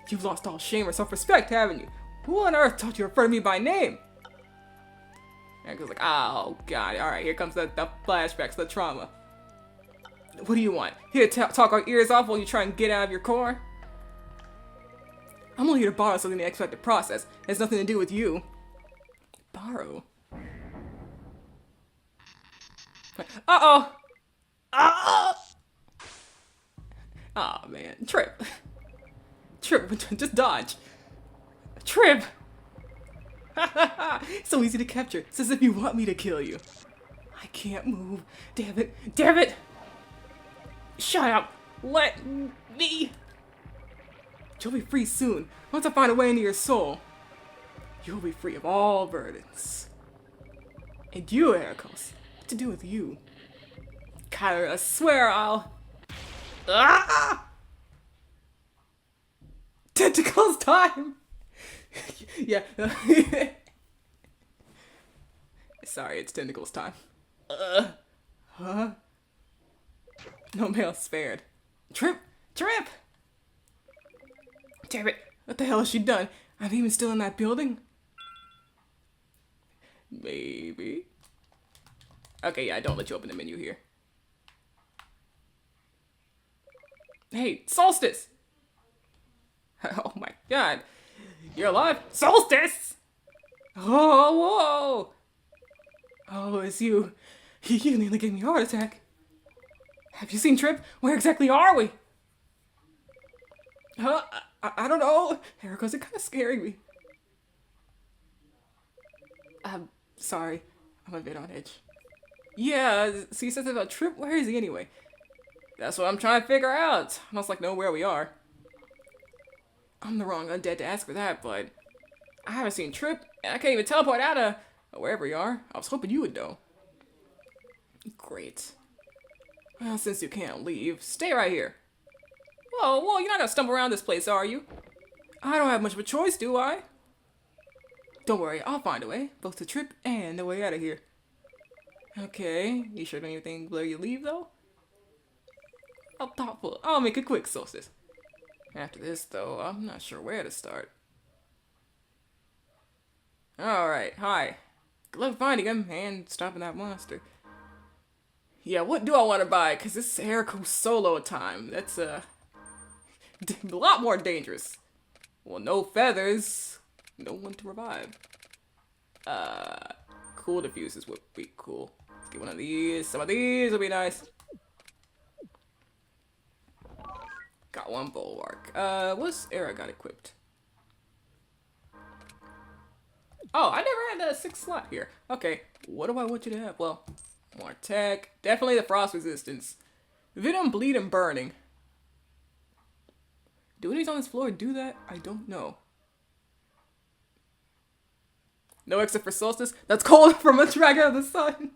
You've lost all shame or self-respect, haven't you? Who on earth taught you to refer to me by name? Eric's like, oh god, alright, here comes the flashbacks, the trauma. What do you want? Here to talk our ears off while you try and get out of your core? I'm only here to borrow something to expect the process. It has nothing to do with you. Borrow? Uh-oh! Oh man, Trip, just dodge. Trip! So easy to capture. It's as if you want me to kill you. I can't move. Damn it! Shut up! Let me! You'll be free soon. Once I find a way into your soul, you'll be free of all burdens. And you, Ericos, what to do with you? Kyra, I swear I'll... Tentacles time! Yeah. Sorry, it's tentacles time. Huh? No male spared. Trip! Damn it, what the hell has she done? I'm even still in that building? Maybe. Okay, yeah, don't let you open the menu here. Hey, Solstice! Oh my god. You're alive? Solstice! Oh, whoa! Oh, it's you. You nearly gave me a heart attack. Have you seen Trip? Where exactly are we? Huh? I don't know. Ericos, it kind of scaring me. I'm sorry. I'm a bit on edge. Yeah, so you said something about Trip? Where is he anyway? That's what I'm trying to figure out. I must know where we are. I'm the wrong undead to ask for that, but I haven't seen Trip, and I can't even teleport out of wherever you are. I was hoping you would know. Great. Well, since you can't leave, stay right here. Whoa, you're not gonna stumble around this place, are you? I don't have much of a choice, do I? Don't worry, I'll find a way, both the Trip and the way out of here. Okay, you sure don't anything before you leave, though? How thoughtful. I'll make it quick, Solstice. After this, though, I'm not sure where to start. Alright, hi. Good luck finding him and stopping that monster. Yeah, what do I want to buy? Because this is Eriko solo time. That's a lot more dangerous. Well, no feathers. No one to revive. Cool diffuses would be cool. Let's get one of these. Some of these will be nice. Got one bulwark. What's Era got equipped? Oh, I never had a 6th slot here. Okay, what do I want you to have? Well, more tech. Definitely the frost resistance. Venom, bleed, and burning. Do any on this floor do that? I don't know. No except for solstice. That's cold from a dragon of the sun.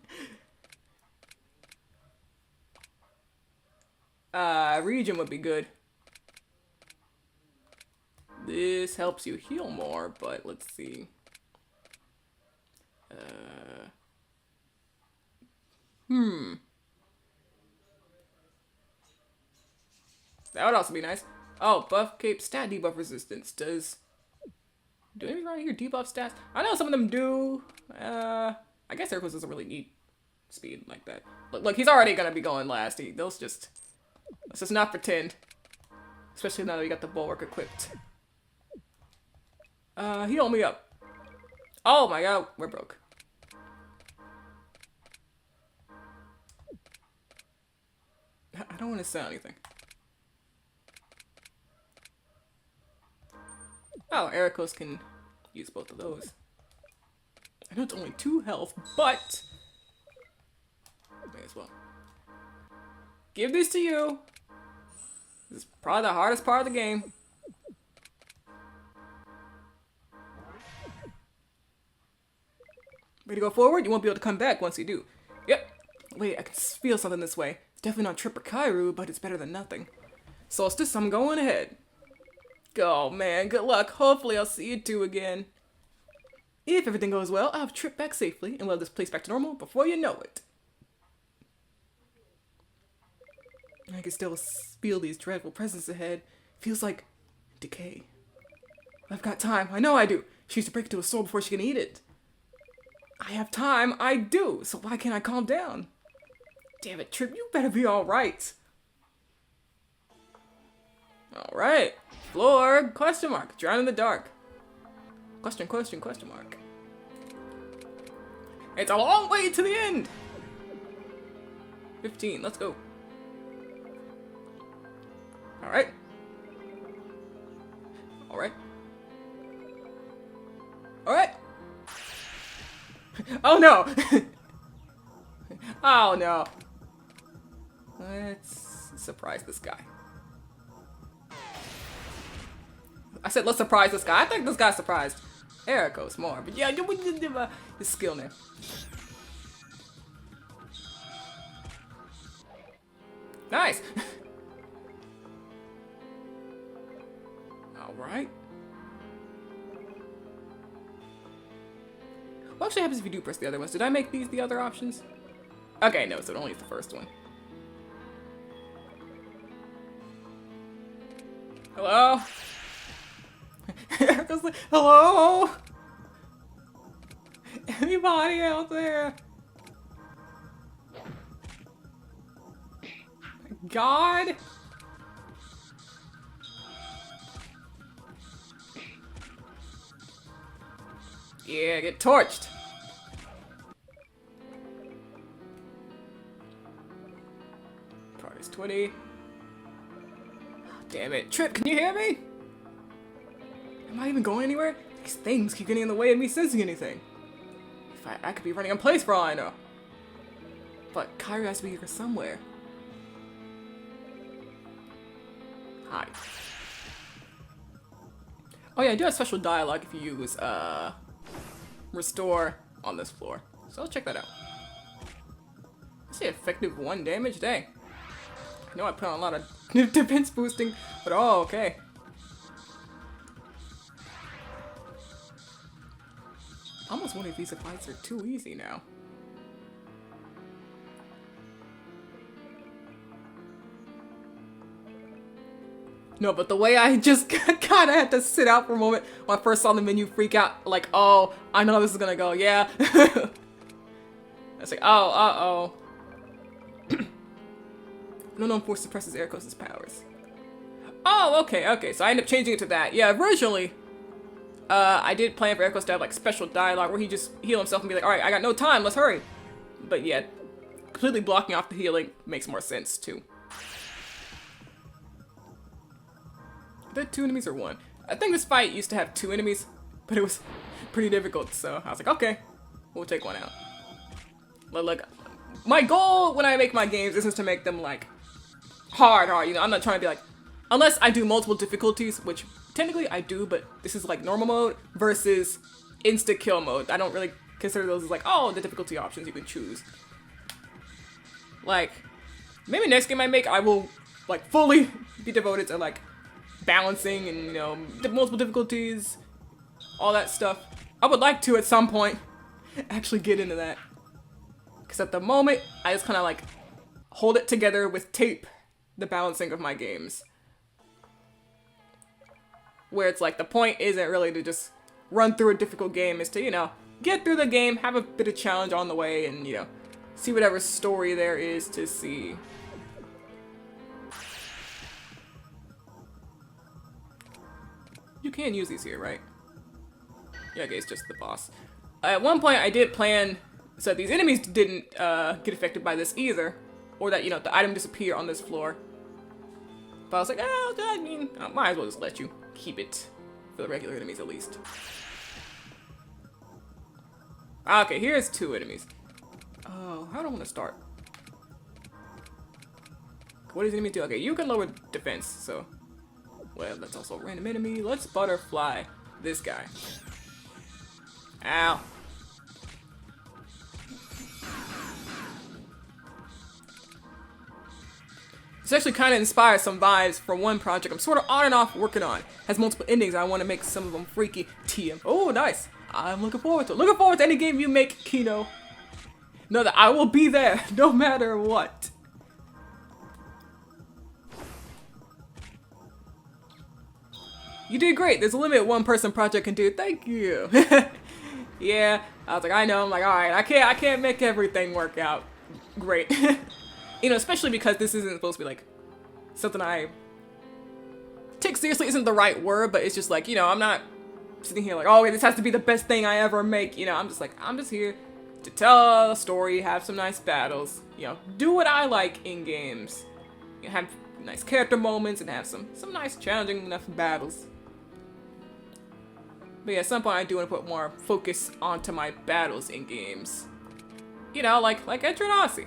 Region would be good. This helps you heal more, but let's see. That would also be nice. Oh, buff cape, stat debuff resistance. Do any around here debuff stats? I know some of them do. I guess Hercules doesn't really need speed like that. Look, he's already gonna be going last. Let's just not pretend. Especially now that we got the bulwark equipped. Heal me up. Oh my god, we're broke. I don't want to sell anything. Oh, Ericos can use both of those. I know it's only 2 health, but may as well. Give this to you. This is probably the hardest part of the game. Ready to go forward? You won't be able to come back once you do. Yep. Wait, I can feel something this way. It's definitely not Trip or Kairu, but it's better than nothing. Solstice, I'm going ahead. Oh man, good luck. Hopefully I'll see you two again. If everything goes well, I'll have Trip back safely and we'll have this place back to normal before you know it. I can still feel these dreadful presence ahead. Feels like decay. I've got time. I know I do. She needs to break into a soul before she can eat it. I have time. I do. So why can't I calm down? Damn it, Trip. You better be alright. Alright. Floor, question mark. Drown in the dark. Question mark. It's a long way to the end. 15, let's go. Alright. Alright. Alright. Oh no! Oh no. Let's surprise this guy. I said let's surprise this guy. I think this guy's surprised. Ericos more, but yeah, the skill now. Nice. All right. What actually happens if you do press the other ones? Did I make these the other options? Okay, no, so it only is the first one. Hello? Erica's like, hello? Anybody out there? God? Yeah, get torched. Progress 20. Damn it. Trip, can you hear me? Am I even going anywhere? These things keep getting in the way of me sensing anything. If I could be running in place for all I know. But Kairu has to be here somewhere. Hi. Oh yeah, I do have special dialogue if you use, restore on this floor. So let's check that out. Let's see, effective 1 damage? Dang. I know I put on a lot of defense boosting, but oh, okay. I almost wonder if these fights are too easy now. No, but the way I just kind of had to sit out for a moment when I first saw the menu freak out, like, oh, I know how this is gonna go, yeah. I was like, oh, uh-oh. No known force suppresses Ericos' powers. Oh, okay. So I ended up changing it to that. Yeah, originally, I did plan for Ericos to have like special dialogue where he just heal himself and be like, all right, I got no time, let's hurry. But yeah, completely blocking off the healing makes more sense too. Are there 2 enemies or 1? I think this fight used to have 2 enemies, but it was pretty difficult, so I was like, okay, we'll take 1 out. But like, my goal when I make my games isn't to make them like hard, you know, I'm not trying to be like, unless I do multiple difficulties, which technically I do, but this is like normal mode versus insta-kill mode. I don't really consider those as like, oh, the difficulty options you can choose. Like, maybe next game I make, I will like fully be devoted to like balancing and, you know, multiple difficulties, all that stuff. I would like to at some point actually get into that. Because at the moment, I just kind of like hold it together with tape, the balancing of my games. Where it's like the point isn't really to just run through a difficult game, is to, you know, get through the game, have a bit of challenge on the way, and, you know, see whatever story there is to see. You can use these here, right? Yeah, okay, it's just the boss. At one point, I did plan so that these enemies didn't get affected by this either, or that, you know, the item disappear on this floor. But I was like, oh, I mean, I might as well just let you keep it for the regular enemies at least. Okay, here's 2 enemies. Oh, how do I want to start? What does the enemy do? Okay, you can lower defense, so... Well, that's also a random enemy. Let's butterfly this guy. Ow. This actually kind of inspires some vibes for one project I'm sort of on and off working on. Has multiple endings. I want to make some of them freaky. TM. Oh, nice. I'm looking forward to it. Looking forward to any game you make, Kino. Know that I will be there no matter what. You did great. There's a limit one person project can do. Thank you. Yeah, I was like, I know. I'm like, all right, I can't make everything work out great. You know, especially because this isn't supposed to be like something I take seriously. Isn't the right word, but it's just like, you know, I'm not sitting here like, oh, this has to be the best thing I ever make. You know, I'm just like, I'm just here to tell a story, have some nice battles, you know, do what I like in games. You know, have nice character moments and have some nice challenging enough battles. But yeah, at some point I do want to put more focus onto my battles in games. You know, like Eternasi.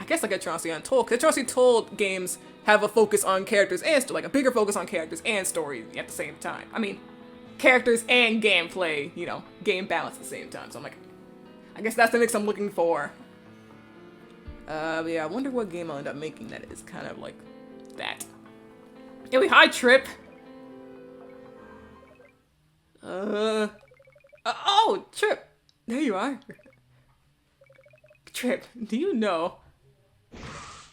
I guess like Eternasi Untold, because Eternasi Untold games have a focus on characters and like a bigger focus on characters and story at the same time. I mean, characters and gameplay, you know, game balance at the same time. So I'm like, I guess that's the mix I'm looking for. But yeah, I wonder what game I'll end up making that is kind of like that. Anyway, hi Trip. Oh, Trip. There you are. Trip, do you know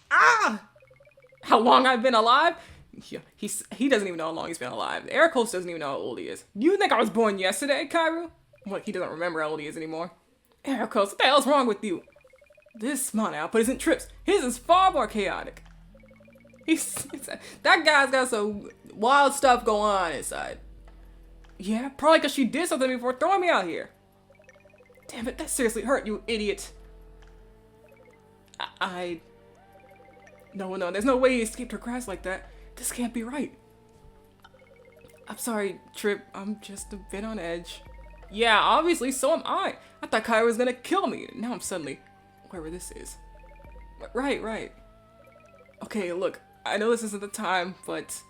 how long I've been alive? Yeah, he doesn't even know how long he's been alive. Ericos doesn't even know how old he is. You think I was born yesterday, Kairu? What, he doesn't remember how old he is anymore? Ericos, what the hell's wrong with you? This smart output isn't Trip's. His is far more chaotic. That guy's got some wild stuff going on inside. Yeah, probably because she did something before throwing me out here. Damn it, that seriously hurt, you idiot. No, there's no way he escaped her grasp like that. This can't be right. I'm sorry, Trip. I'm just a bit on edge. Yeah, obviously, so am I. I thought Kai was gonna kill me. Now I'm suddenly wherever this is. Right. Okay, look. I know this isn't the time, but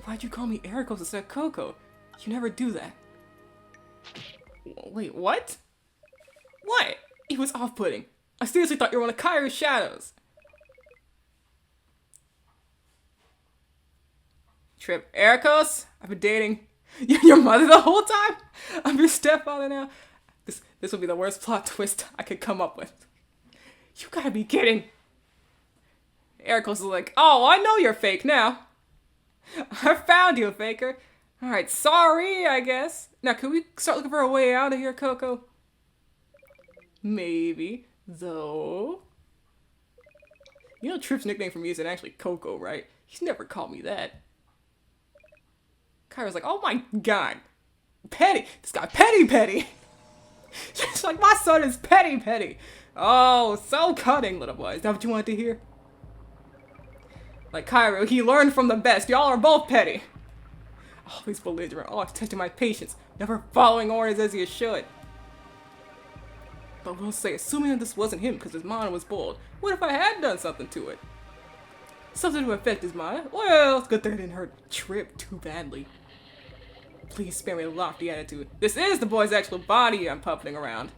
why'd you call me Ericos instead of Coco? You never do that. Wait, what? What? It was off-putting. I seriously thought you were one of Kairu's shadows. Trip, Ericos? I've been dating your mother the whole time? I'm your stepfather now? This will be the worst plot twist I could come up with. You gotta be kidding. Ericos is like, oh, I know you're fake now. I found you, faker. Alright, sorry, I guess. Now, can we start looking for a way out of here, Coco? Maybe, though. You know Trip's nickname for me isn't actually Coco, right? He's never called me that. Kyra's like, oh my god. Petty. This guy petty. She's like, my son is petty. Oh, so cutting, little boy. Is that what you wanted to hear? Like Kyra, he learned from the best. Y'all are both petty. Always belligerent, always testing my patience, never following orders as you should. But we'll say, assuming that this wasn't him because his mind was bold, what if I had done something to it? Something to affect his mind? Well, it's good that it didn't hurt Trip too badly. Please spare me the lofty attitude. This is the boy's actual body I'm puppeting around.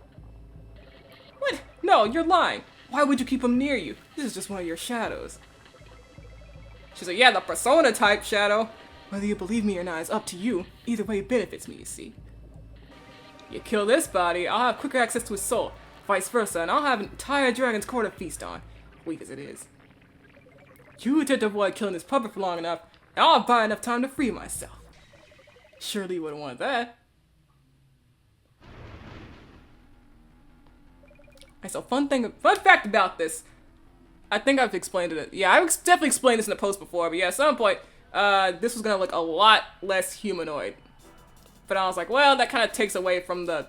What? No, you're lying. Why would you keep him near you? This is just one of your shadows. She's like, yeah, the persona type shadow. Whether you believe me or not is up to you. Either way it benefits me, you see. You kill this body, I'll have quicker access to his soul. Vice versa, and I'll have an entire dragon's court to feast on. Weak as it is. You attempt to avoid killing this puppet for long enough, and I'll buy enough time to free myself. Surely you wouldn't want that. Alright, so fun fact about this. I think I've explained it. Yeah, I've definitely explained this in the post before, but yeah, at some point, this was gonna look a lot less humanoid. But I was like, well, that kind of takes away from the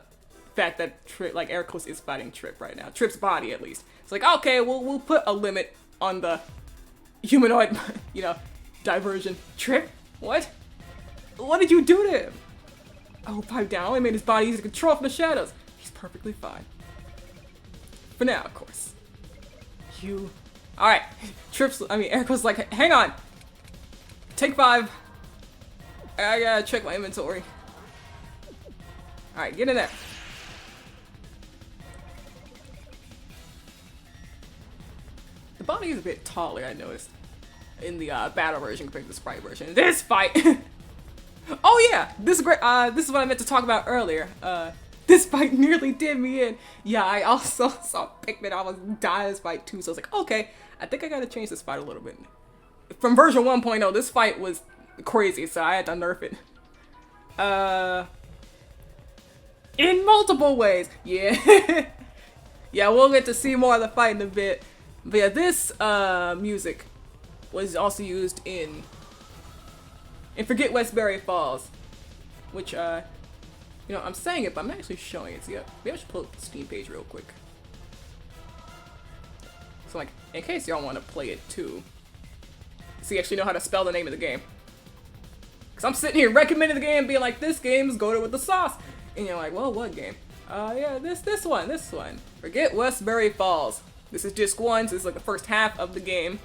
fact that Trip, like Ericos is fighting Trip right now. Trip's body, at least. It's like, okay, we'll put a limit on the humanoid, you know, diversion. Trip? What? What did you do to him? Oh, pipe down. I only made his body easy to control from the shadows. He's perfectly fine. For now, of course. You... Alright. Ericos like, hang on. Take 5. I gotta check my inventory. Alright, get in there. The body is a bit taller, I noticed. In the battle version compared to the sprite version. This fight! Oh yeah! This is great. This is what I meant to talk about earlier. This fight nearly did me in. Yeah, I also saw Pikmin almost die in this fight too, so I was like, okay, I think I gotta change this fight a little bit. From version 1.0, this fight was crazy, so I had to nerf it. In multiple ways. Yeah. Yeah, we'll get to see more of the fight in a bit. But yeah, this music was also used in Forget Westbury Falls, which you know, I'm saying it, but I'm not actually showing it. So yeah, maybe I should pull up the Steam page real quick. So like, in case y'all want to play it too, so you actually know how to spell the name of the game. Cause I'm sitting here recommending the game, being like, this game's goated with the sauce, and you're like, well, what game? Yeah, this one. Forget Westbury Falls. This is disc 1, so this is like the first half of the game.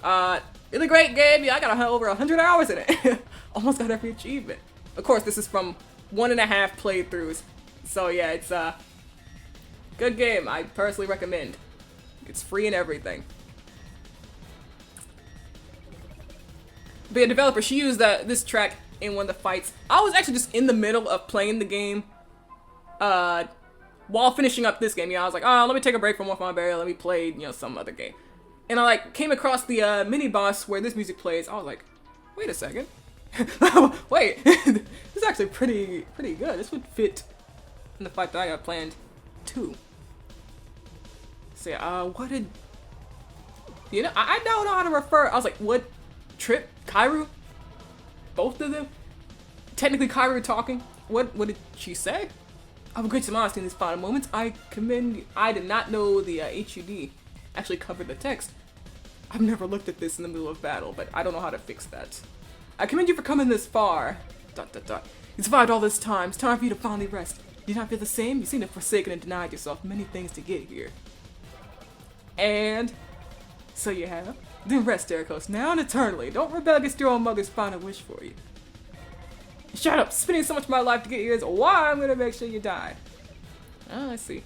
Really great game. Yeah, I got over 100 hours in it. Almost got every achievement. Of course, this is from 1.5 playthroughs. So yeah, it's a good game. I personally recommend. It's free and everything. But yeah, developer, she used this track in one of the fights. I was actually just in the middle of playing the game while finishing up this game. You know, I was like, oh, let me take a break from Wolfmon Barrier, let me play, you know, some other game. And I like came across the mini boss where this music plays. I was like, wait a second. Wait, this is actually pretty good. This would fit in the fight that I got planned too. So yeah, what did, you know, I don't know how to refer. I was like, what, Trip, Kairu, both of them? Technically Kairu talking. What did she say? I have a great honesty in these final moments. I commend you. I did not know the HUD actually covered the text. I've never looked at this in the middle of battle, but I don't know how to fix that. I commend you for coming this far. ... You survived all this time. It's time for you to finally rest. Do you not feel the same? You seem to have forsaken and denied yourself many things to get here. And so you have. Then rest, Ericos, now and eternally. Don't rebel against your own mother's final wish for you. Shut up! Spending so much of my life to get here is why I'm gonna make sure you die. Oh, I see.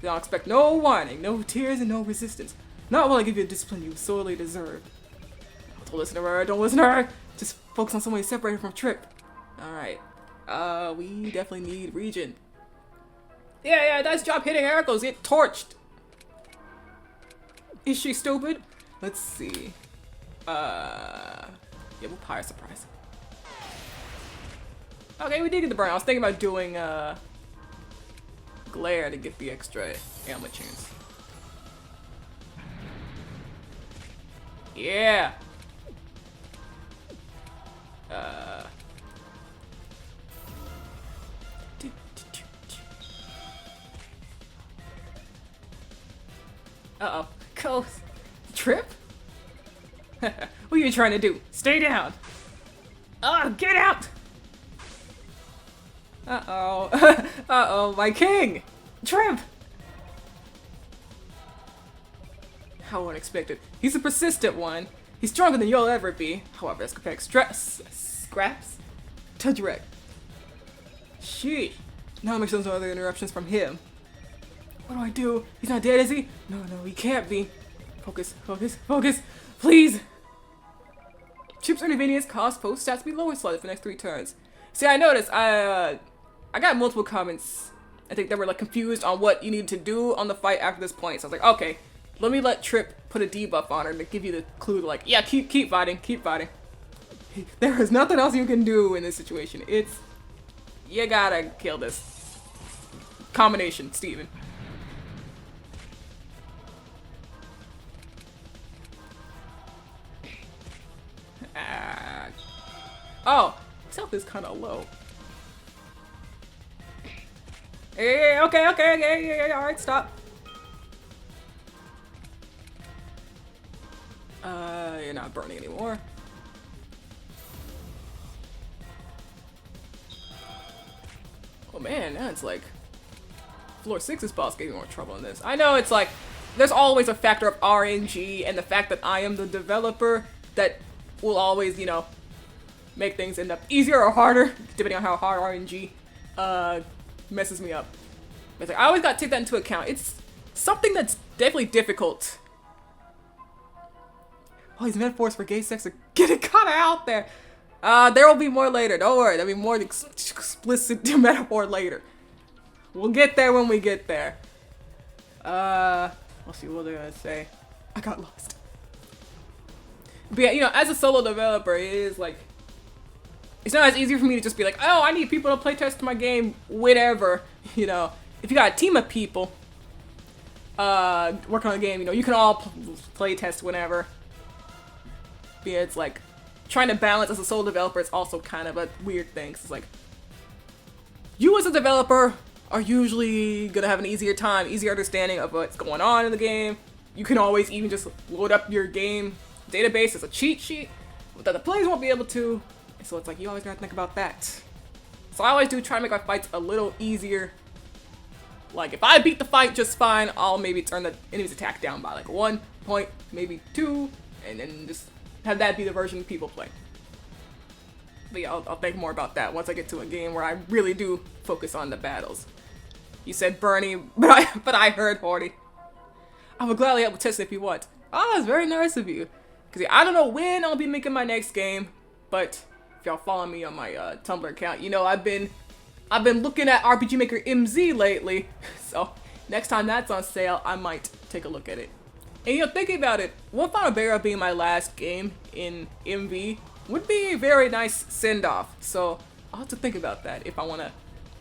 I'll expect no whining, no tears, and no resistance. Not while I give you the discipline you sorely deserve. Don't listen to her, don't listen to her! Just focus on somebody separated from Trip. Alright. We definitely need Region. Yeah, nice job hitting Ericos, get torched! Is she stupid? Let's see. Yeah, we'll Pyre Surprise. Okay, we did get the burn. I was thinking about doing, Glare to get the extra ailment chance. Yeah. Uh-oh. Ghost. Trip? What are you trying to do? Stay down. Oh, get out! Uh-oh. Uh-oh, my king! Trip! How unexpected. He's a persistent one. He's stronger than you'll ever be. However, let's compare scraps to direct. Sheesh. Now make some other interruptions from him. What do I do? He's not dead, is he? No, he can't be. Focus, focus, focus, please! Chip's inconvenience caused post stats to be lower slightly for the next 3 turns. See, I noticed, I got multiple comments. I think they were like confused on what you need to do on the fight after this point. So I was like, okay, let me let Trip put a debuff on her to give you the clue to like, yeah, keep fighting, keep fighting. There is nothing else you can do in this situation. It's, you gotta kill this combination, Steven. Oh, health is kind of low. Hey, okay, alright, stop. You're not burning anymore. Oh man, that's like floor 6's boss gave me more trouble in this. I know it's like there's always a factor of RNG and the fact that I am the developer that will always, you know, make things end up easier or harder depending on how hard RNG messes me up. But like, I always gotta take that into account. It's something that's definitely difficult. Oh, these metaphors for gay sex are getting kinda out there. There will be more later. Don't worry, there'll be more explicit metaphor later. We'll get there when we get there. Let's see what they're gonna say. I got lost. But yeah, you know, as a solo developer, it is like, it's not as easy for me to just be like, oh, I need people to playtest my game, whatever. You know, if you got a team of people working on the game, you know, you can all playtest whenever. But yeah, it's like, trying to balance as a solo developer is also kind of a weird thing. It's like, you as a developer are usually gonna have an easier understanding of what's going on in the game. You can always even just load up your game database as a cheat sheet that the players won't be able to. So it's like, you always gotta think about that. So I always do try to make my fights a little easier. Like, if I beat the fight just fine, I'll maybe turn the enemy's attack down by like 1 point, maybe 2, and then just have that be the version people play. But yeah, I'll think more about that once I get to a game where I really do focus on the battles. You said Bernie, but I heard Horty. I will gladly help with testing if you want. Ah, that's very nice of you. Cause yeah, I don't know when I'll be making my next game, but if y'all follow me on my Tumblr account, you know I've been looking at RPG Maker MZ lately. So next time that's on sale, I might take a look at it. And you know, thinking about it, One Final Barrier being my last game in MV would be a very nice send-off. So I'll have to think about that if I want to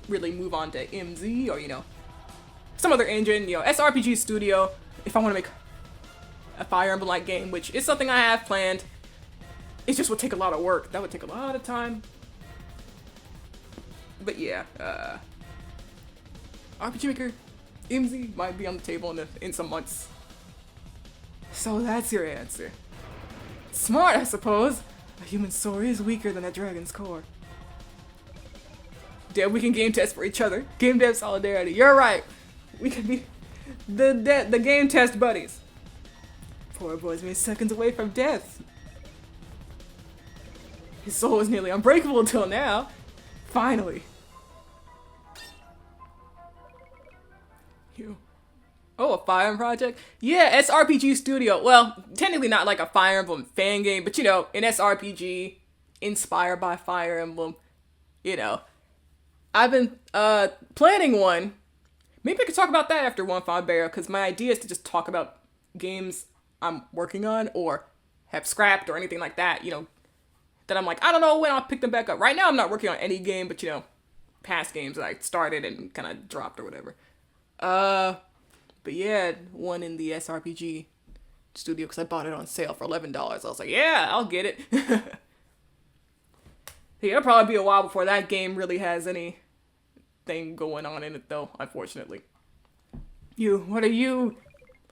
really move on to MZ or, you know, some other engine, you know, SRPG Studio, if I want to make a Fire Emblem-like game, which is something I have planned. It just would take a lot of work. That would take a lot of time. But yeah, RPG Maker MZ might be on the table in some months. So that's your answer. Smart, I suppose. A human soul is weaker than a dragon's core. Yeah, we can game test for each other. Game dev solidarity. You're right. We can be the game test buddies. Poor boy's mere seconds away from death. His soul was nearly unbreakable until now. Finally. You. Oh, a Fire Emblem project? Yeah, SRPG Studio. Well, technically not like a Fire Emblem fan game, but you know, an SRPG inspired by Fire Emblem. You know, I've been planning one. Maybe I could talk about that after One Final Barrier, because my idea is to just talk about games I'm working on or have scrapped or anything like that, you know, that I'm like, I don't know when I'll pick them back up. Right now I'm not working on any game, but you know, past games that I started and kind of dropped or whatever. But yeah, one in the SRPG studio because I bought it on sale for $11. I was like, yeah, I'll get it. Yeah, it'll probably be a while before that game really has anything going on in it, though, unfortunately. What are you?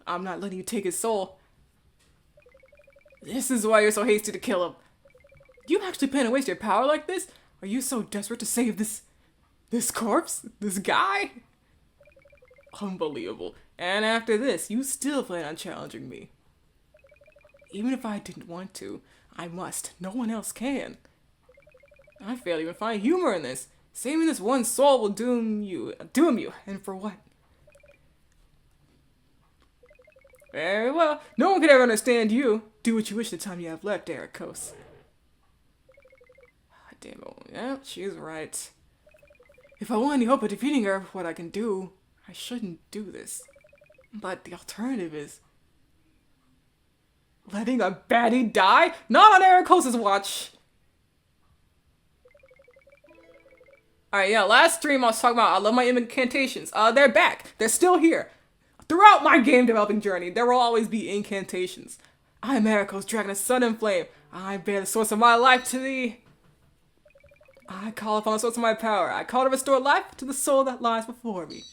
I'm not letting you take his soul. This is why you're so hasty to kill him. Do you actually plan to waste your power like this? Are you so desperate to save this corpse? This guy? Unbelievable. And after this, you still plan on challenging me. Even if I didn't want to, I must. No one else can. I fail to even find humor in this. Saving this one soul will doom you. And for what? Very well. No one could ever understand you. Do what you wish the time you have left, Ericos. Damn it. Yeah, she's right. If I want any hope of defeating her, what I can do, I shouldn't do this. But the alternative is letting a baddie die? Not on Ericos' watch. Alright, yeah, last stream I was talking about I love my incantations. They're back. They're still here. Throughout my game developing journey, there will always be incantations. I am Ericos, dragon of sun and flame. I bear the source of my life to thee. I call upon the source of my power. I call to restore life to the soul that lies before me.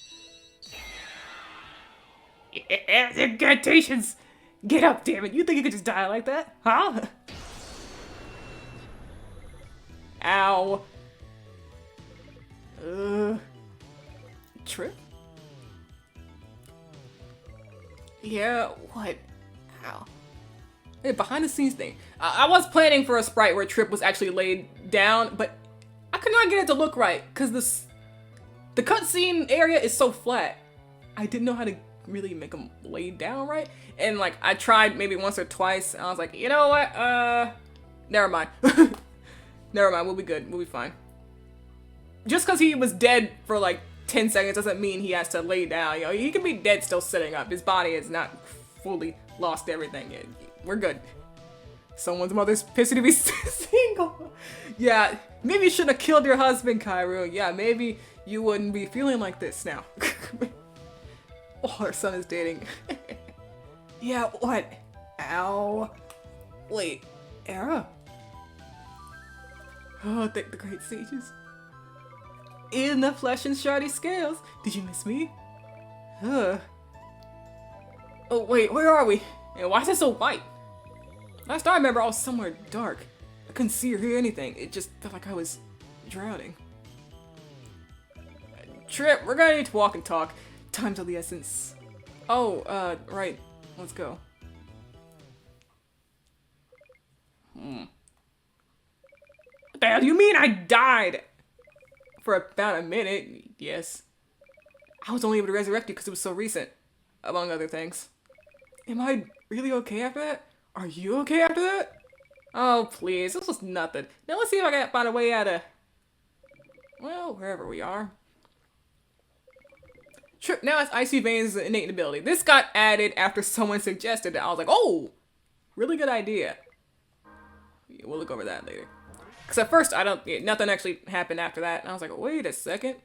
Incantations! Get up, damn it. You think you could just die like that? Huh? Ow. Trip? Yeah, what? Ow. Hey, behind the scenes thing. I was planning for a sprite where Trip was actually laid down, but I could not get it to look right, because the cutscene area is so flat. I didn't know how to really make him laid down right. And like, I tried maybe once or twice, and I was like, you know what? Never mind. Never mind, we'll be good. We'll be fine. Just because he was dead for like 10 seconds doesn't mean he has to lay down. You know, he can be dead still sitting up. His body has not fully lost everything yet. We're good. Someone's mother's pissy to be single. Yeah, maybe you shouldn't have killed your husband, Kairu. Yeah, maybe you wouldn't be feeling like this now. Oh, her son is dating. Yeah, what? Ow. Wait, Era? Oh, thank the great sages. In the flesh and shardy scales. Did you miss me? Oh, wait, where are we? And why is it so white? Last time I remember I was somewhere dark. I couldn't see or hear anything. It just felt like I was drowning. Trip, we're gonna need to walk and talk. Time's of the essence. Oh, right. Let's go. What the hell do you mean I died? For about a minute, yes. I was only able to resurrect you because it was so recent, among other things. Am I really okay after that? Are you okay after that? Oh, please, this was nothing. Now let's see if I can find a way out of, well, wherever we are. Trip now has icy veins as an innate ability. This got added after someone suggested it. I was like, oh, really good idea. We'll look over that later. Because at first, nothing actually happened after that. And I was like, wait a second.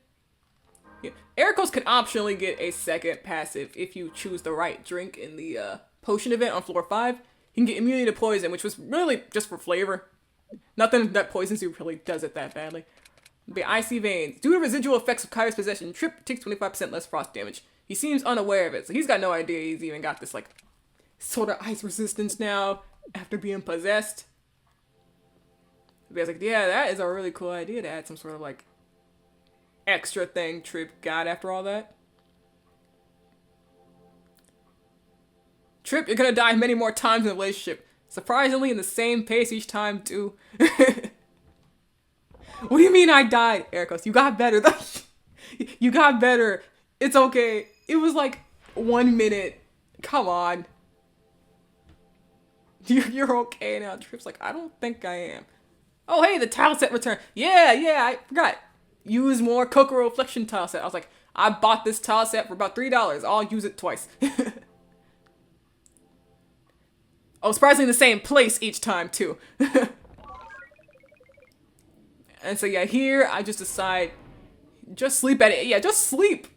Yeah. Ericos can optionally get a second passive if you choose the right drink in the potion event on floor 5. You can get immunity to poison, which was really just for flavor. Nothing that poisons you really does it that badly. The icy veins. Due to residual effects of Kai's possession, Trip takes 25% less frost damage. He seems unaware of it, so he's got no idea he's even got this, like, sort of ice resistance now after being possessed. I was like, yeah, that is a really cool idea to add some sort of, like, extra thing Trip got after all that. Trip, you're gonna die many more times in the relationship. Surprisingly, in the same pace each time, too. What do you mean I died, Ericos? You got better, though. You got better. It's okay. It was like 1 minute. Come on. You're okay now. Trip's like, I don't think I am. Oh, hey, the tile set returned. Yeah, I forgot. Use more Kokoro Reflection tile set. I was like, I bought this tile set for about $3. I'll use it twice. Oh, surprisingly the same place each time, too. And so, yeah, here I just decide, just sleep at it. Yeah, just sleep.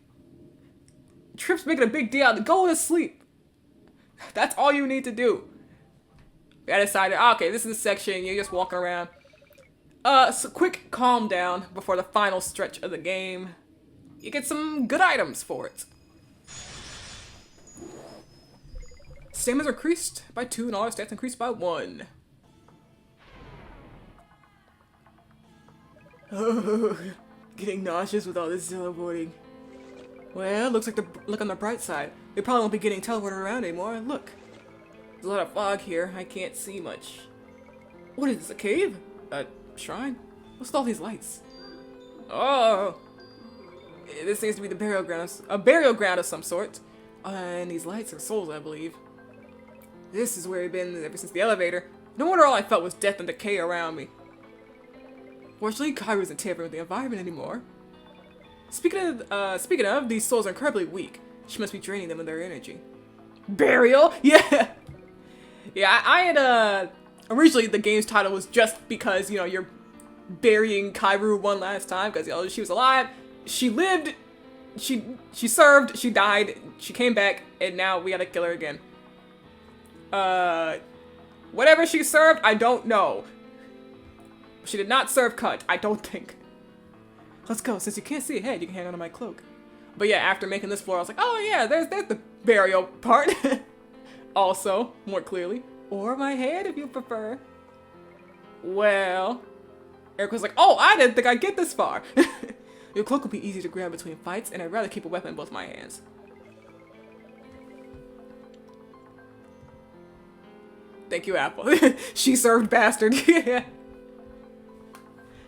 Trip's making a big deal out of it. Go to sleep. That's all you need to do. I decided, okay, this is the section, you're just walking around. So quick calm down before the final stretch of the game. You get some good items for it. Stamina increased by 2 and all our stats increased by 1. Oh, getting nauseous with all this teleporting. Well, looks like look on the bright side. They probably won't be getting teleported around anymore. Look, there's a lot of fog here. I can't see much. What is this, a cave? A shrine? What's with all these lights? Oh, this seems to be the burial ground. A burial ground of some sort. And these lights are souls, I believe. This is where we've been ever since the elevator. No wonder all I felt was death and decay around me. Fortunately, Kairu isn't tampering with the environment anymore. Speaking of, these souls are incredibly weak. She must be draining them of their energy. Burial? Yeah! Yeah, I had, originally the game's title was just because, you know, you're burying Kairu one last time, because, you know, she was alive, she lived, she served, she died, she came back, and now we gotta kill her again. Whatever she served, I don't know. She did not serve cut, I don't think. Let's go. Since you can't see ahead, you can hang on to my cloak. But yeah, after making this floor, I was like, oh yeah, there's the burial part. Also, more clearly. Or my head, if you prefer. Well, Eric was like, oh, I didn't think I'd get this far. Your cloak will be easy to grab between fights, and I'd rather keep a weapon in both my hands. Thank you, Apple. She served bastard. Yeah.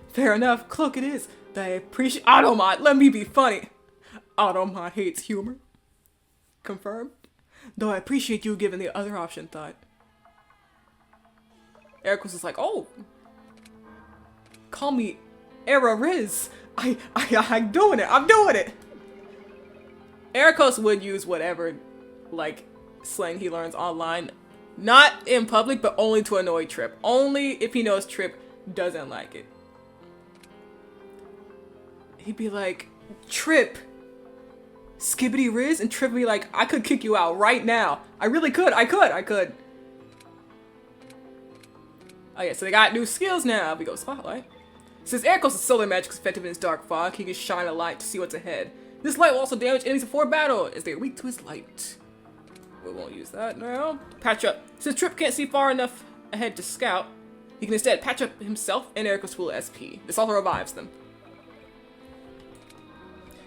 Fair enough. Cloak it is. I appreciate Automod. Let me be funny. Automod hates humor. Confirmed. Though I appreciate you giving the other option thought. Eric was just like, oh, call me Era Riz. I'm doing it. I'm doing it. Ericos would use whatever, like, slang he learns online. Not in public, but only to annoy Trip. Only if he knows Trip doesn't like it. He'd be like, Trip, Skibbity Riz, and Trip would be like, I could kick you out right now. I really could. I could. Oh yeah, so they got new skills now. We go Spotlight. Since Ericos' solar magic is effective in his dark fog, he can shine a light to see what's ahead. This light will also damage enemies before battle, as they are weak to his light. We won't use that now. Patch up. Since Trip can't see far enough ahead to scout, he can instead patch up himself and Ericos' full SP. This also revives them.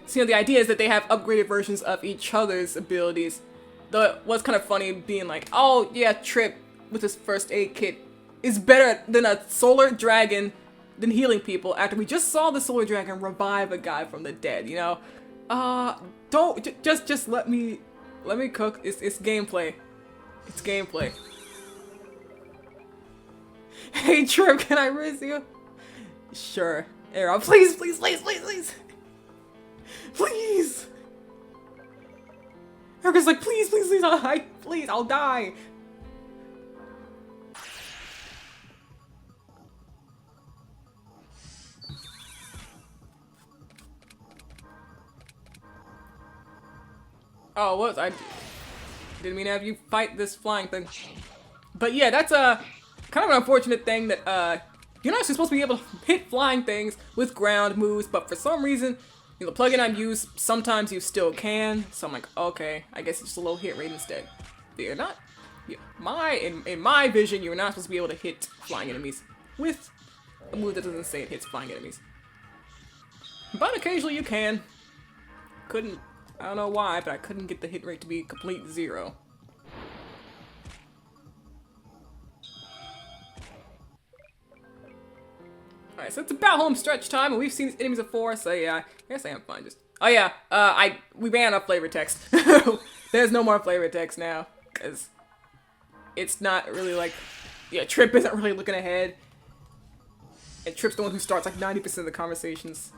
So, you know, the idea is that they have upgraded versions of each other's abilities. Though it was kind of funny being like, oh yeah, Trip with his first aid kit is better than a solar dragon than healing people after we just saw the solar dragon revive a guy from the dead, you know? Just let me cook. It's gameplay. It's gameplay. Hey Trip, can I riz you? Sure. Arrow, please. Please! Erica's like, please, I'll die. Oh, what? I didn't mean to have you fight this flying thing. But yeah, that's kind of an unfortunate thing that, you're not supposed to be able to hit flying things with ground moves, but for some reason, you know, the plugin I've used, sometimes you still can. So I'm like, okay, I guess it's just a low hit rate instead. But you're not. In my vision, you're not supposed to be able to hit flying enemies with a move that doesn't say it hits flying enemies. But occasionally you can. Couldn't, I don't know why, but I couldn't get the hit rate to be complete 0. Alright, so it's about home stretch time, and we've seen these enemies before, so yeah, I guess I am fine. Just, oh yeah, we ran up flavor text. There's no more flavor text now, because it's not really like, yeah, Trip isn't really looking ahead, and Trip's the one who starts like 90% of the conversations.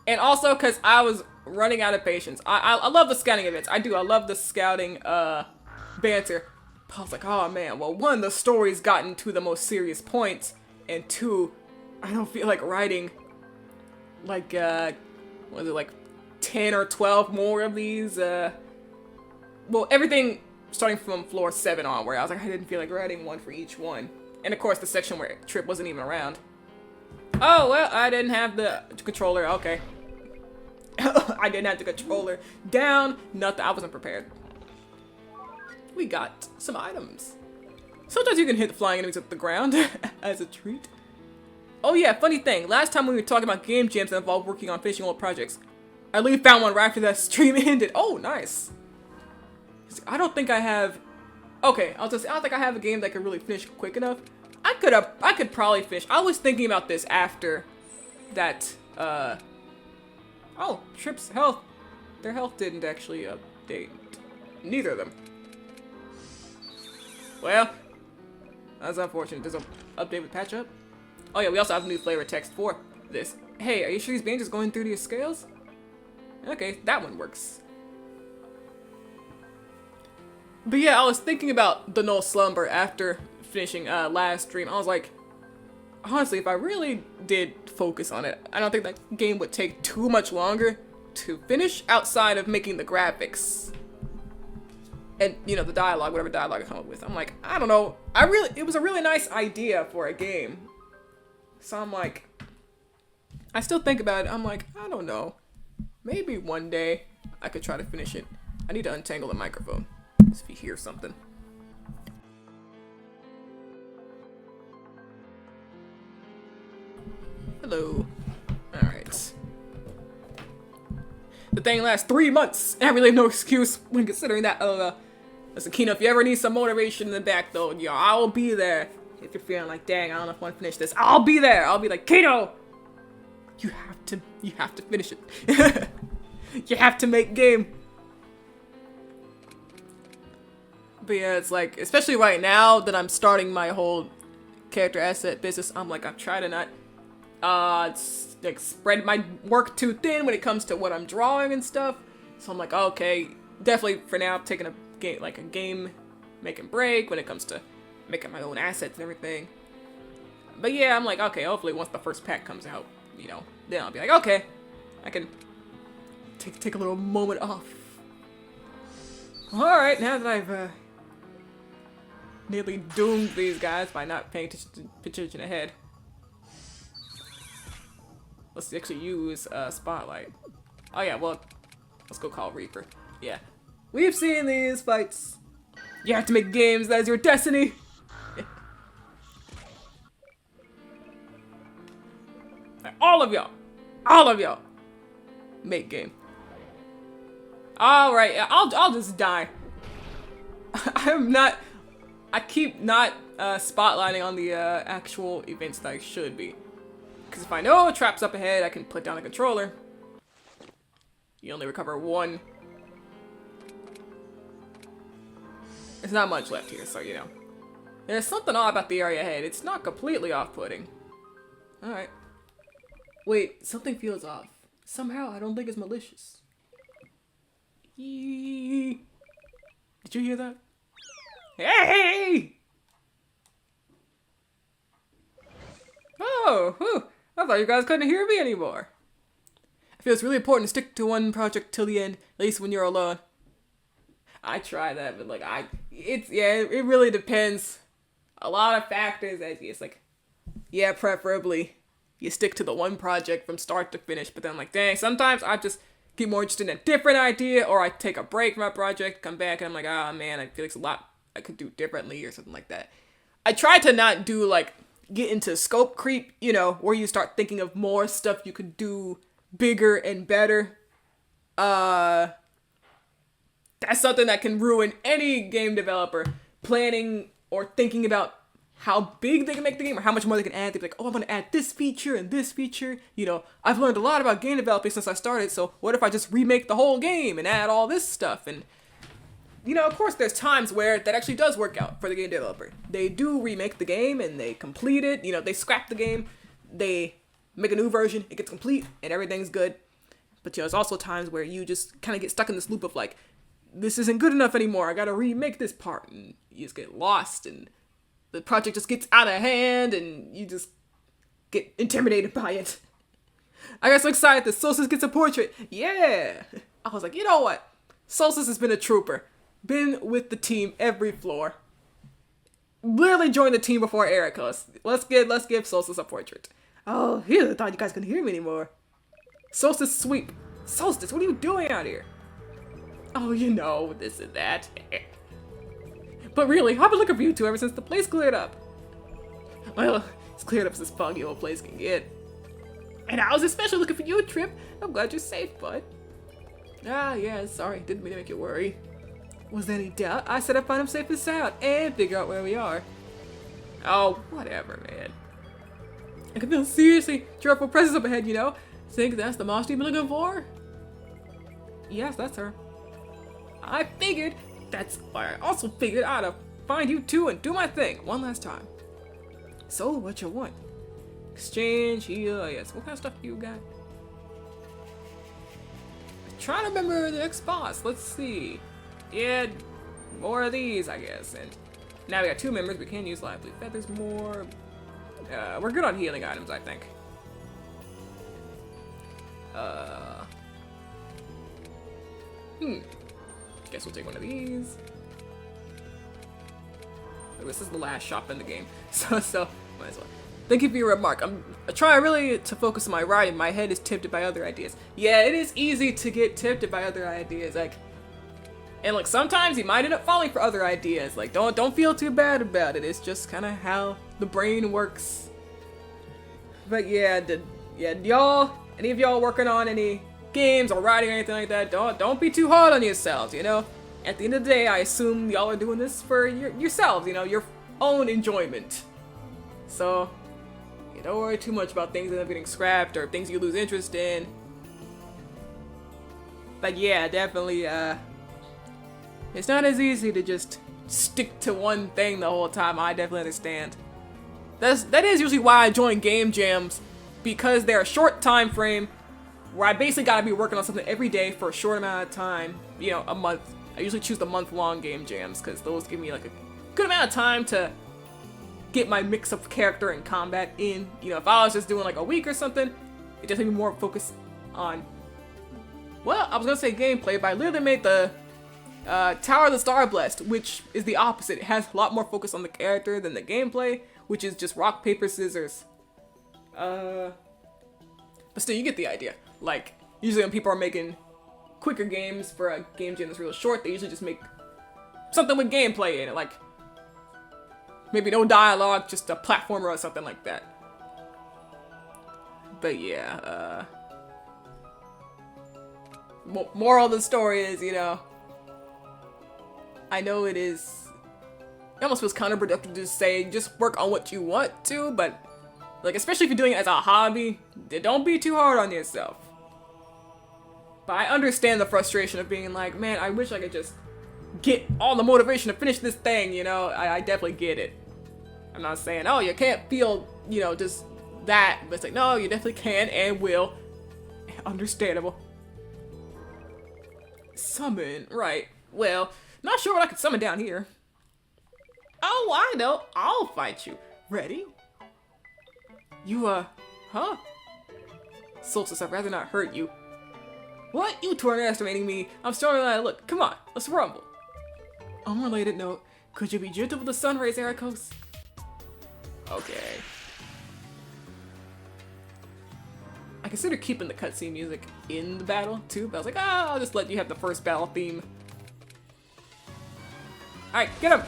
And also, because I was running out of patience. I love the scouting events. I do. I love the scouting banter. But I was like, oh man, well, 1, the story's gotten to the most serious points, and 2, I don't feel like writing like, what is it, like 10 or 12 more of these, well, everything starting from floor 7 on, where I was like, I didn't feel like writing one for each one. And of course, the section where Trip wasn't even around. Oh, well, I didn't have the controller. Okay. I didn't have the controller down. Nothing. I wasn't prepared. We got some items. Sometimes you can hit flying enemies at the ground as a treat. Oh yeah, funny thing. Last time we were talking about game jams that involved working on finishing old projects, I literally found one right after that stream ended. Oh, nice. I don't think I have... Okay, I don't think I have a game that could really finish quick enough. I could probably finish. I was thinking about this after that, Oh, Trip's health. Their health didn't actually update. Neither of them. Well, that's unfortunate. Does an update with patch up? Oh yeah, we also have new flavor text for this. Hey, are you sure these bands is going through to your scales? Okay, that one works. But yeah, I was thinking about the No Slumber after finishing last stream. I was like, honestly, if I really did focus on it, I don't think that game would take too much longer to finish outside of making the graphics. And, you know, the dialogue, whatever dialogue I come up with. I'm like, I don't know. It was a really nice idea for a game. So I'm like, I still think about it. I'm like, I don't know. Maybe one day I could try to finish it. I need to untangle the microphone. If you hear something. Hello. Alright. The thing lasts 3 months. I really have no excuse when considering that. Listen, Kino, if you ever need some motivation in the back, though, yo, I'll be there. If you're feeling like, dang, I don't know if I want to finish this, I'll be there. I'll be like, Kino, you have to finish it. You have to make game. But yeah, it's like, especially right now that I'm starting my whole character asset business, I'm like, I'm trying to not like spread my work too thin when it comes to what I'm drawing and stuff. So I'm like, okay, definitely for now, I'm taking a game making break when it comes to making my own assets and everything. But yeah, I'm like, okay, hopefully once the first pack comes out, you know, then I'll be like, okay, I can take a little moment off. All right, now that I've nearly doomed these guys by not paying attention ahead. Let's actually use Spotlight. Oh yeah, well, let's go call Reaper. Yeah. We've seen these fights. You have to make games, that is your destiny. All of y'all, make game. All right, I'll just die. I keep not spotlighting on the actual events that I should be. Because if I know a trap's up ahead, I can put down the controller. You only recover 1. There's not much left here, so you know. There's something odd about the area ahead. It's not completely off-putting. Alright. Wait, something feels off. Somehow, I don't think it's malicious. Did you hear that? Hey! Oh, whew. I thought you guys couldn't hear me anymore. I feel it's really important to stick to one project till the end, at least when you're alone. I try that, but like it really depends. A lot of factors. It's like, yeah, preferably you stick to the one project from start to finish. But then I'm like, dang, sometimes I just get more interested in a different idea, or I take a break from my project, come back, and I'm like, ah, man, I feel like it's a lot I could do differently or something like that. I try to not do like get into scope creep, you know, where you start thinking of more stuff you could do bigger and better. That's something that can ruin any game developer planning or thinking about how big they can make the game or how much more they can add. They're like, oh, I'm going to add this feature and this feature. You know, I've learned a lot about game developing since I started, so what if I just remake the whole game and add all this stuff? And, you know, of course, there's times where that actually does work out for the game developer. They do remake the game and they complete it. You know, they scrap the game, they make a new version, it gets complete, and everything's good. But, you know, there's also times where you just kind of get stuck in this loop of like, this isn't good enough anymore, I gotta remake this part, and you just get lost, and the project just gets out of hand, and you just get intimidated by it. I got so excited that Solstice gets a portrait. Yeah! I was like, you know what? Solstice has been a trooper. Been with the team every floor. Literally joined the team before Erica. Let's give Solstice a portrait. Oh, phew, I thought you guys couldn't hear me anymore. Solstice sweep. Solstice, what are you doing out here? Oh, you know, this and that. But really, I've been looking for you two ever since the place cleared up. Well, it's cleared up as foggy old place can get. And I was especially looking for you, Trip. I'm glad you're safe, bud. Ah, yeah, sorry. Didn't mean to make you worry. Was there any doubt? I said I'd find him safe and sound and figure out where we are. Oh, whatever, man. I can feel seriously dreadful presence up ahead, you know? Think that's the monster you've been looking for? Yes, that's her. I figured. That's why I also figured I'd find you two and do my thing one last time. So, what you want? Exchange, heal, yes. What kind of stuff you got? Trying to remember the next boss. Let's see. Yeah, more of these, I guess. And now we got 2 members. We can use lively feathers more. We're good on healing items, I think. Guess we'll take one of these. This is the last shop in the game, so might as well. Thank you for your remark. I'm trying really to focus on my writing. My head is tempted by other ideas. Yeah, it is easy to get tempted by other ideas. And sometimes you might end up falling for other ideas. Don't feel too bad about it. It's just kind of how the brain works. But yeah, any of y'all working on any games or writing or anything like that? Don't be too hard on yourselves. You know, at the end of the day, I assume y'all are doing this for yourselves. You know, your own enjoyment. So, don't worry too much about things that end up getting scrapped or things you lose interest in. But yeah, definitely, it's not as easy to just stick to one thing the whole time. I definitely understand. That is usually why I join game jams, because they're a short time frame where I basically gotta be working on something every day for a short amount of time. You know, a month. I usually choose the month-long game jams because those give me a good amount of time to get my mix of character and combat in. You know, if I was just doing a week or something, it definitely be more focused on, well, I was gonna say gameplay, but I literally made the Tower of the Star Blessed, which is the opposite. It has a lot more focus on the character than the gameplay, which is just rock, paper, scissors. But still, you get the idea. Usually when people are making quicker games for a game jam that's real short, they usually just make something with gameplay in it, maybe no dialogue, just a platformer or something like that. But yeah, moral of the story is, you know, I know it almost feels counterproductive to just say, just work on what you want to, but, especially if you're doing it as a hobby, don't be too hard on yourself. But I understand the frustration of being man, I wish I could just get all the motivation to finish this thing, you know? I definitely get it. I'm not saying, oh, you can't feel, you know, just that, but it's no, you definitely can and will. Understandable. Summon, right. Well, not sure what I could summon down here. Oh, I know. I'll fight you. Ready? You, huh? Solstice, I'd rather not hurt you. What? You two are underestimating me. I'm stronger than I look. Come on, let's rumble. Unrelated note, could you be gentle with the sun rays, Ericos? Okay. I consider keeping the cutscene music in the battle, too, but I was I'll just let you have the first battle theme. Alright, get him!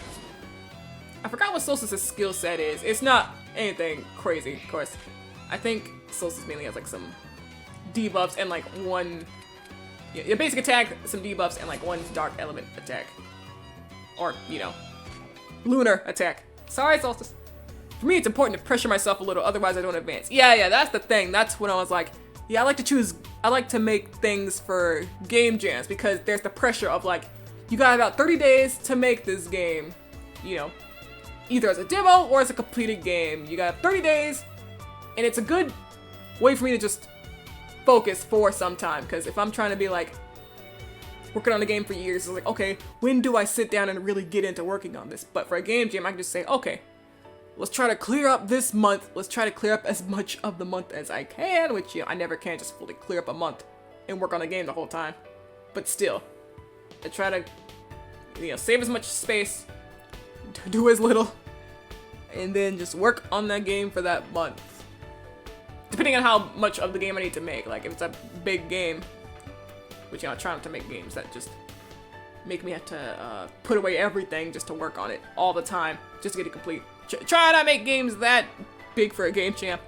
I forgot what Solstice's skill set is. It's not anything crazy, of course. I think Solstice mainly has some debuffs and one... your basic attack, some debuffs, and one dark element attack. Or, you know, lunar attack. Sorry, Solstice. For me, it's important to pressure myself a little, otherwise I don't advance. Yeah, that's the thing. That's when I was yeah, I like to make things for game jams, because there's the pressure of you got about 30 days to make this game, you know, either as a demo or as a completed game. You got 30 days, and it's a good way for me to just focus for some time, because if I'm trying to be working on the game for years, it's okay, when do I sit down and really get into working on this? But for a game jam, I can just say, okay, let's try to clear up this month. Let's try to clear up as much of the month as I can, which, you know, I never can just fully clear up a month and work on a game the whole time. But still, I try to, You know, save as much space, do as little, and then just work on that game for that month. Depending on how much of the game I need to make. Like, if it's a big game, which, you know, I try not to make games that just make me have to put away everything just to work on it all the time, just to get it complete. Try not to make games that big for a game champ.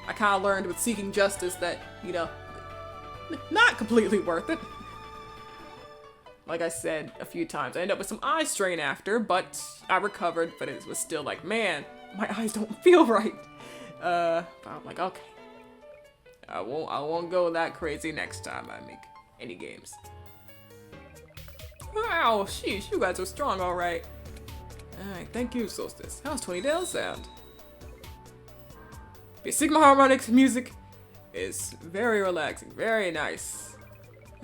I kind of learned with Seeking Justice that, you know, not completely worth it. Like I said a few times, I ended up with some eye strain after, but I recovered, but it was still like, man, my eyes don't feel right. But I'm like, okay. I won't go that crazy next time I make any games. Wow, sheesh, you guys are strong, alright. Alright, thank you, Solstice. How's 20 Dale sound? The Sigma Harmonics music is very relaxing, very nice.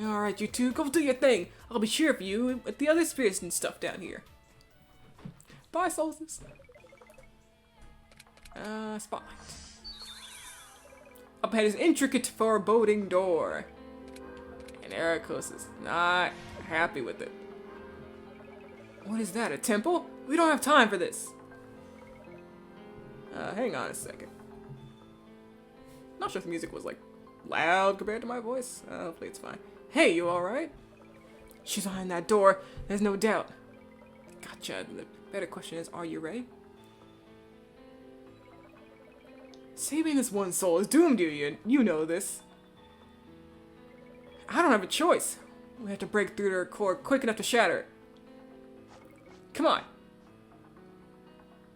Alright, you two, go do your thing. I'll be cheering for you with the other spirits and stuff down here. Bye, Solstice. Spotlight. Up ahead is intricate foreboding door. And Ericos is not happy with it. What is that, a temple? We don't have time for this. Hang on a second. Not sure if the music was like loud compared to my voice. Hopefully it's fine. Hey, you alright? She's behind that door, there's no doubt. Gotcha. The better question is, are you ready? Saving this one soul is doomed you know this. I don't have a choice. We have to break through to her core quick enough to shatter it. Come on.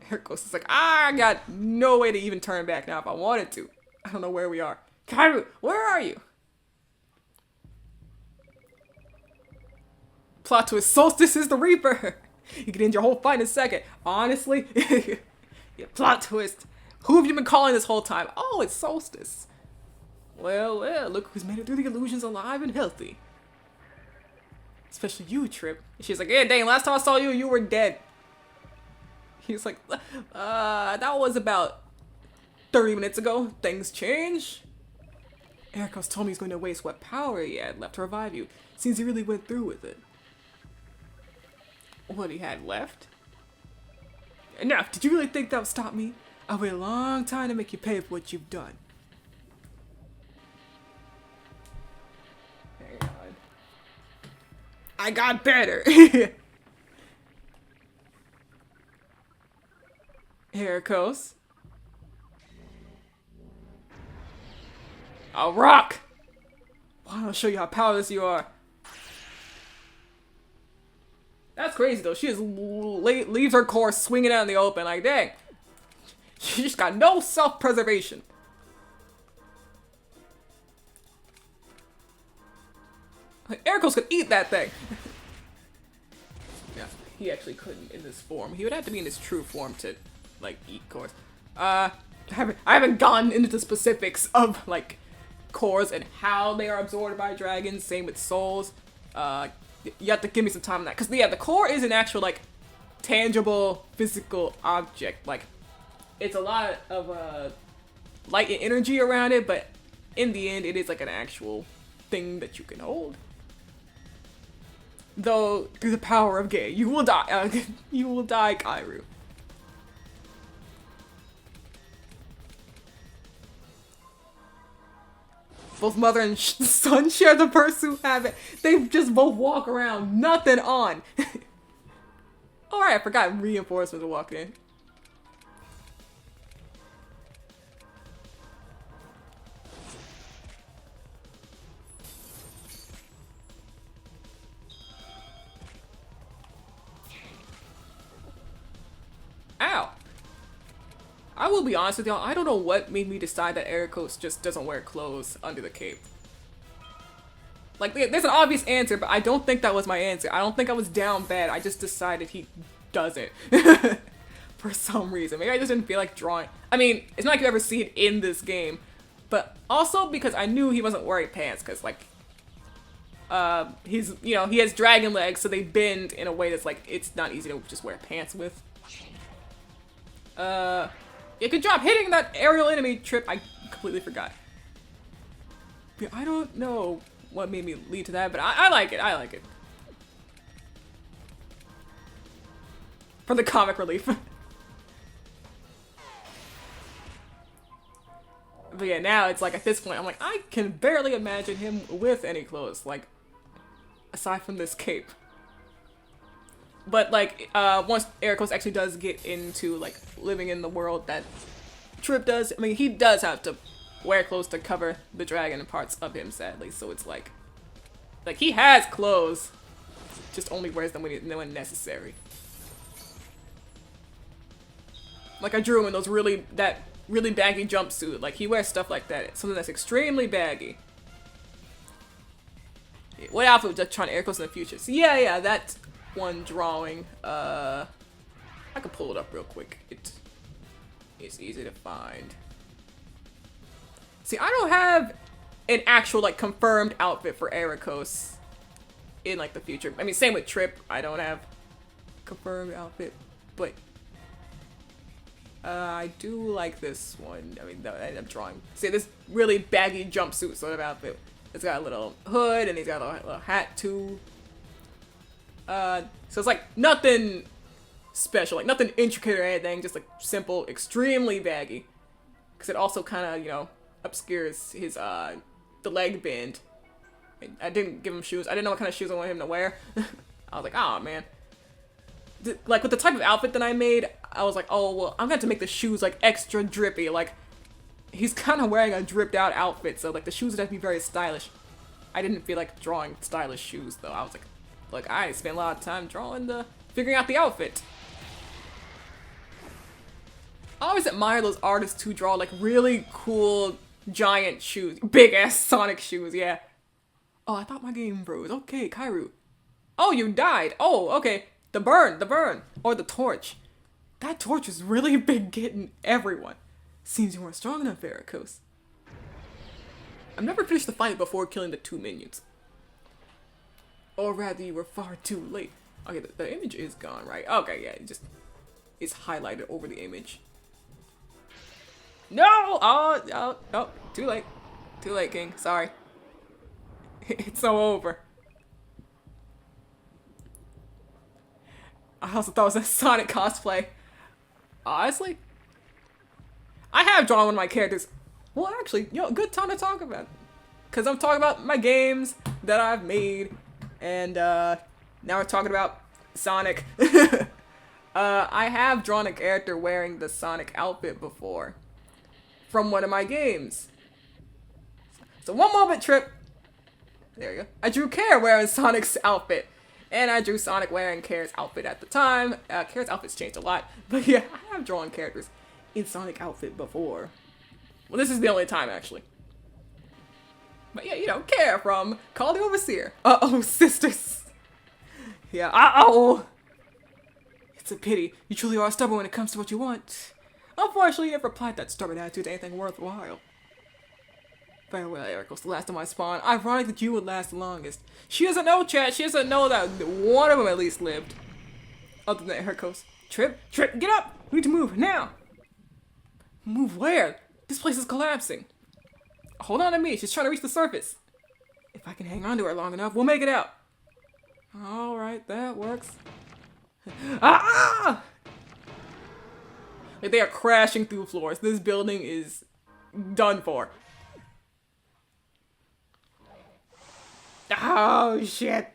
Hercos is like, I got no way to even turn back now if I wanted to. I don't know where we are. Kairu, where are you? Plot twist, Solstice is the Reaper. You can end your whole fight in a second. Honestly, yeah, plot twist. Who have you been calling this whole time? Oh, it's Solstice. Well, look who's made it through the illusions alive and healthy. Especially you, Trip. She's like, yeah, dang, last time I saw you, you were dead. He's like, that was about 30 minutes ago. Things change. Ericos told me he's going to waste what power he had left to revive you. Seems he really went through with it. What he had left? Enough, did you really think that would stop me? I waited a long time to make you pay for what you've done. Hang on. I got better! Heracos. I'll rock! Well, I'll show you how powerless you are. That's crazy though. She just leaves her core swinging out in the open like, dang. She just got no self-preservation. Like, Ericos could eat that thing. Yeah, he actually couldn't in this form. He would have to be in his true form to, like, eat cores. I haven't gone into the specifics of, like, cores and how they are absorbed by dragons. Same with souls. You have to give me some time on that. Because, yeah, the core is an actual, like, tangible, physical object. Like, it's a lot of, light and energy around it, but in the end, it is, like, an actual thing that you can hold. Though, through the power of Gay, you will die. You will die, Kairu. Both mother and son share the pursuit habit. They just both walk around, nothing on. Alright, I forgot reinforcements to walk in. Ow. I will be honest with y'all, I don't know what made me decide that Ericos just doesn't wear clothes under the cape. Like, there's an obvious answer, but I don't think that was my answer. I don't think I was down bad, I just decided he doesn't. For some reason. Maybe I just didn't feel like drawing. I mean, it's not like you ever see it in this game, but also because I knew he wasn't wearing pants, because, like, he's, you know, he has dragon legs, so they bend in a way that's, like, it's not easy to just wear pants with. Yeah, good job hitting that aerial enemy, Trip. I completely forgot. Yeah, I don't know what made me lead to that, but I like it. I like it. for the comic relief. But yeah, now it's like at this point, I'm like, I can barely imagine him with any clothes, like, aside from this cape. But like, once Ericos actually does get into like living in the world that Trip does, I mean, he does have to wear clothes to cover the dragon parts of him, sadly. So it's like he has clothes, just only wears them when necessary. Like I drew him in those really baggy jumpsuit. Like he wears stuff like that, something that's extremely baggy. What outfit would just trying to Ericos in the future? So yeah, that one drawing. I can pull it up real quick. It's easy to find. See, I don't have an actual like confirmed outfit for Ericos in like the future. I mean, same with Trip. I don't have confirmed outfit, but I do like this one. I mean, I end up drawing. See, this really baggy jumpsuit sort of outfit. It's got a little hood and he's got a little hat too. So it's like nothing special, like nothing intricate or anything, just like simple, extremely baggy. Cause it also kind of, you know, obscures his, the leg band. I didn't give him shoes. I didn't know what kind of shoes I wanted him to wear. I was like, oh man. Like with the type of outfit that I made, I was like, oh, well, I'm gonna have to make the shoes like extra drippy. Like he's kind of wearing a dripped out outfit. So like the shoes would have to be very stylish. I didn't feel like drawing stylish shoes though. I was like, look, I spent a lot of time figuring out the outfit. I always admire those artists who draw like really cool giant shoes. Big ass Sonic shoes, yeah. Oh, I thought my game froze. Okay, Kairu. Oh, you died. Oh, okay. The burn. Or the torch. That torch is really big getting everyone. Seems you weren't strong enough, Ericos. I've never finished the fight before killing the 2 minions. Or rather, you were far too late. Okay, the image is gone, right? Okay, yeah, it's highlighted over the image. No! Oh, too late. Too late, King. Sorry. It's so over. I also thought it was a Sonic cosplay. Honestly, I have drawn one of my characters. Well, actually, good time to talk about it. Because I'm talking about my games that I've made. And now we're talking about Sonic. I have drawn a character wearing the Sonic outfit before. From one of my games. So one moment, Trip. There you go. I drew Care wearing Sonic's outfit. And I drew Sonic wearing Care's outfit at the time. Care's outfit's changed a lot. But yeah, I have drawn characters in Sonic outfit before. Well, this is the only time, actually. But yeah, you know, Care from Call the Overseer. Uh-oh, sisters. Yeah, uh-oh. It's a pity. You truly are stubborn when it comes to what you want. Unfortunately, you never applied that stubborn attitude to anything worthwhile. Farewell, Ericos, the last of my spawn. Ironic that you would last the longest. She doesn't know, chat. She doesn't know that one of them at least lived. Other than Ericos. Trip, get up! We need to move, now! Move where? This place is collapsing. Hold on to me, she's trying to reach the surface. If I can hang on to her long enough, we'll make it out. Alright, that works. Ah! Like they are crashing through floors. This building is done for. Oh, shit.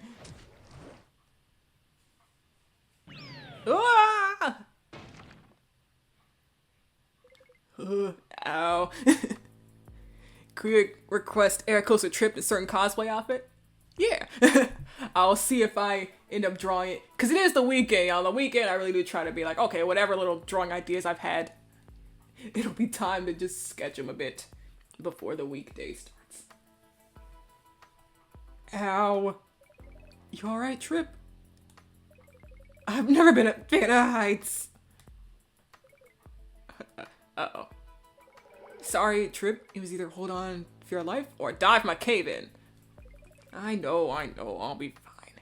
Ah! Ow. Could we request Ericos a trip to certain cosplay outfit? Yeah. I'll see if I end up drawing it. Because it is the weekend, y'all. The weekend, I really do try to be like, okay, whatever little drawing ideas I've had, it'll be time to just sketch them a bit before the weekday starts. Ow. You alright, Trip? I've never been a fan of heights. Uh-oh. Sorry, Trip. It was either hold on for your life or die from a cave-in. I know, I'll be fine.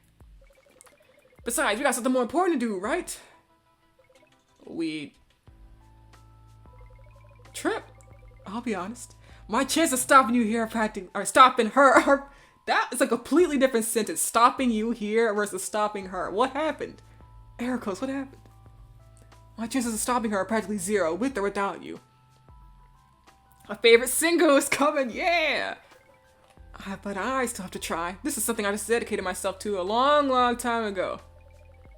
Besides, we got something more important to do, right? Trip, I'll be honest. My chance of stopping you here or stopping her that is a completely different sentence. Stopping you here versus stopping her. What happened? Ericos, what happened? My chances of stopping her are practically zero, with or without you. My favorite single is coming, yeah! But I still have to try. This is something I just dedicated myself to a long, long time ago.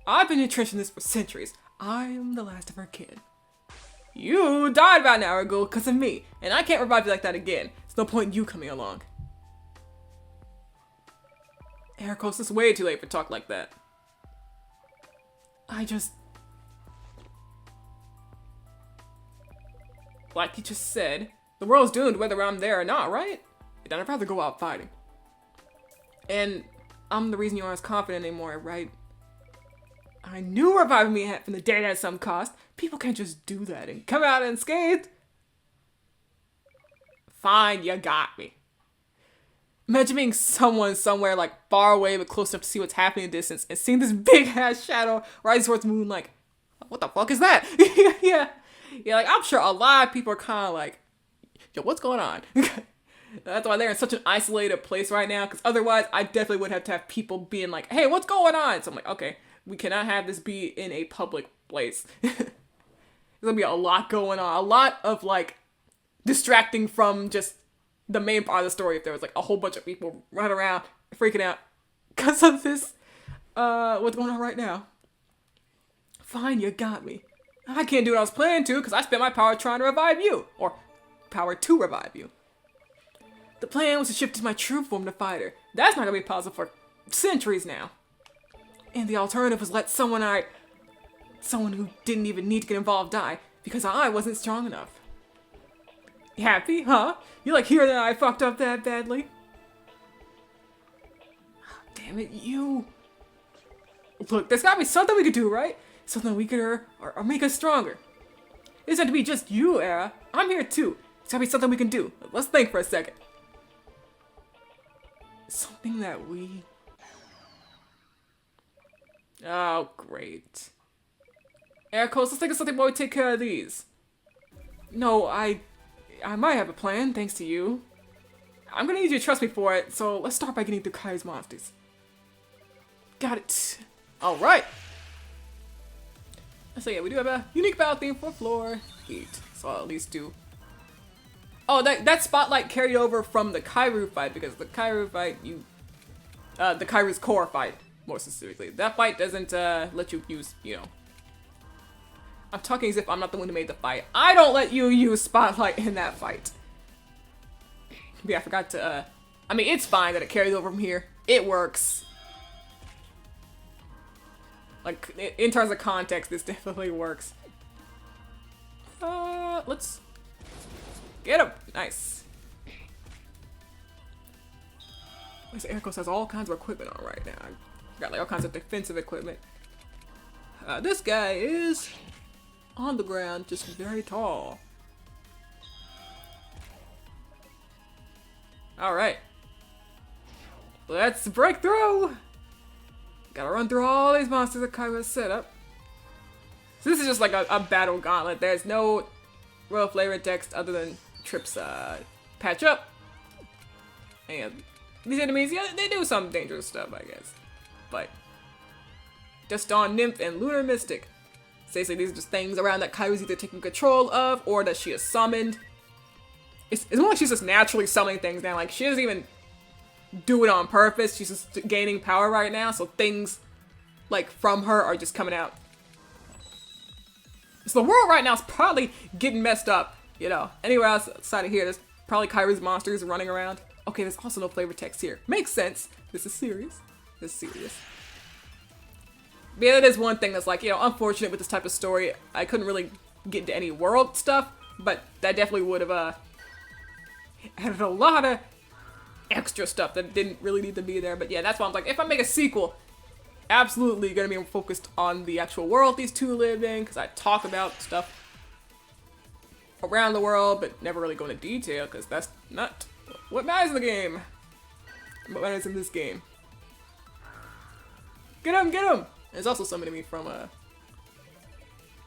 I've been entrenched in this for centuries. I'm the last of her kin. You died about an hour ago because of me, and I can't revive you like that again. There's no point in you coming along. Ericos, it's way too late for talk like that. Like you just said, the world's doomed whether I'm there or not, right? And I'd rather go out fighting. And I'm the reason you aren't as confident anymore, right? I knew reviving me from the dead at some cost. People can't just do that and come out unscathed. Fine, you got me. Imagine being someone somewhere like far away but close enough to see what's happening in the distance and seeing this big ass shadow rise towards the moon like, what the fuck is that? Yeah, like I'm sure a lot of people are kind of like, yo, what's going on? That's why they're in such an isolated place right now, because otherwise I definitely would have to have people being like, hey, what's going on? So I'm like, okay, we cannot have this be in a public place. There's gonna be a lot going on, a lot of like distracting from just the main part of the story if there was like a whole bunch of people running around freaking out because of this, what's going on right now. Fine, you got me. I can't do what I was planning to because I spent my power trying to revive you, or power to revive you. The plan was to shift to my true form to fight her. That's not gonna be possible for centuries now. And the alternative was let someone who didn't even need to get involved die because I wasn't strong enough. You happy, huh? You like hearing that I fucked up that badly? Damn it, you. Look, there's gotta be something we could do, right? Something weaker or make us stronger. It doesn't have to be just you, Era. I'm here too. There's gotta be something we can do. Let's think for a second. Something that we... Oh, great. Ericos, let's think of something while we take care of these. No, I might have a plan, thanks to you. I'm gonna need you to trust me for it, so let's start by getting through Kai's monsters. Got it. Alright. So yeah, we do have a unique battle theme for floor 8. So I'll at least do... Oh, that spotlight carried over from the Kairu fight, because the Kairu fight, the Kairu's core fight, more specifically. That fight doesn't let you use, you know... I'm talking as if I'm not the one who made the fight. I don't let you use spotlight in that fight. But yeah, I forgot to, I mean, it's fine that it carries over from here. It works. Like, in terms of context, this definitely works. Let's get him. Nice. This Ericos has all kinds of equipment on right now. Got like all kinds of defensive equipment. This guy is on the ground, just very tall. Alright. Let's break through! Gotta run through all these monsters that Kai was set up. So this is just like a battle gauntlet. There's no real flavor text other than Tripp's patch up. And these enemies, yeah, they do some dangerous stuff, I guess. But just Dawn Nymph and Lunar Mystic. Basically, these are just things around that Kairu's either taking control of or that she has summoned. It's more like she's just naturally summoning things now. Like, she doesn't even do it on purpose. She's just gaining power right now, so things, like, from her are just coming out. So the world right now is probably getting messed up, you know. Anywhere else outside of here, there's probably Kairu's monsters running around. Okay, there's also no flavor text here. Makes sense. This is serious. This is serious. But yeah, that is one thing that's like, you know, unfortunate with this type of story. I couldn't really get into any world stuff, but that definitely would have added a lot of extra stuff that didn't really need to be there. But yeah, that's why I'm like, if I make a sequel, absolutely gonna be focused on the actual world these two live in, because I talk about stuff around the world, but never really go into detail, because that's not what matters in the game. What matters in this game. Get him, get him! There's also some enemy from,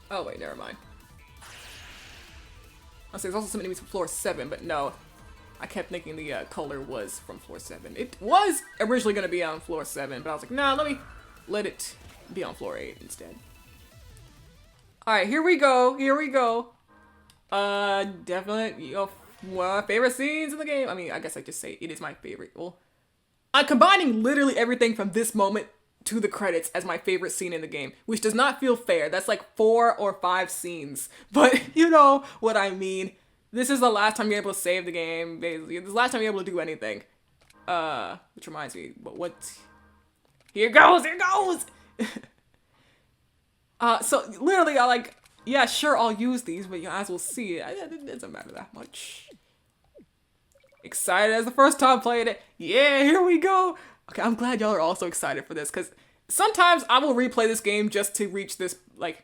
oh wait, never mind. I'll say there's also some enemies from floor 7, but no. I kept thinking the color was from floor 7. It was originally going to be on floor 7, but I was like, nah, let it be on floor 8 instead. Alright, here we go. Here we go. Definitely, one of my favorite scenes in the game. I mean, I guess I just say it is my favorite. Well, I'm combining literally everything from this moment to the credits as my favorite scene in the game, which does not feel fair. That's like 4 or 5 scenes. But you know what I mean. This is the last time you're able to save the game, basically. This is the last time you're able to do anything. Which reminds me, what? Here goes! Here goes! So literally, yeah, sure, I'll use these, but you guys will see it doesn't matter that much. Excited as the first time playing it. Yeah, here we go. Okay, I'm glad y'all are also excited for this, because sometimes I will replay this game just to reach this, like,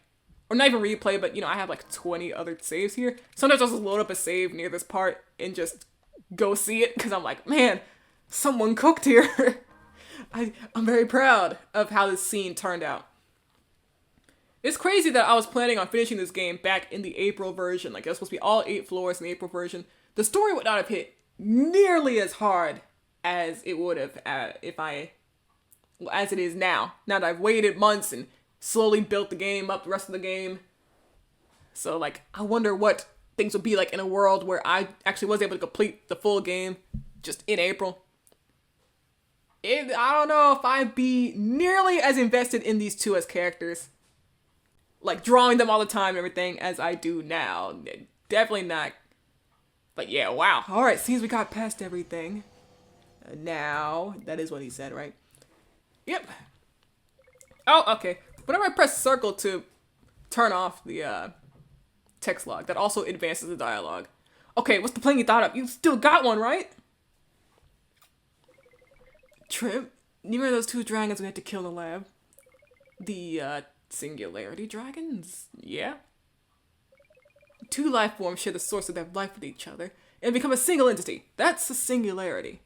or not even replay, but, you know, I have like 20 other saves here. Sometimes I'll just load up a save near this part and just go see it, because I'm like, man, someone cooked here. I'm very proud of how this scene turned out. It's crazy that I was planning on finishing this game back in the April version. Like, it was supposed to be all 8 floors in the April version. The story would not have hit nearly as hard as it would have as it is now. Now that I've waited months and slowly built the game up, the rest of the game. So, like, I wonder what things would be like in a world where I actually was able to complete the full game just in April. I don't know if I'd be nearly as invested in these two as characters, like drawing them all the time and everything, as I do now. Definitely not. But yeah, wow. Alright, seems we got past everything. Now, that is what he said, right? Yep. Oh, okay. Whenever I press circle to turn off the text log, that also advances the dialogue. Okay, what's the plan you thought of? You still got one, right? Trip, you remember those 2 dragons we had to kill in the lab? The, singularity dragons? Yeah. 2 life forms share the source of their life with each other and become a single entity. That's a singularity.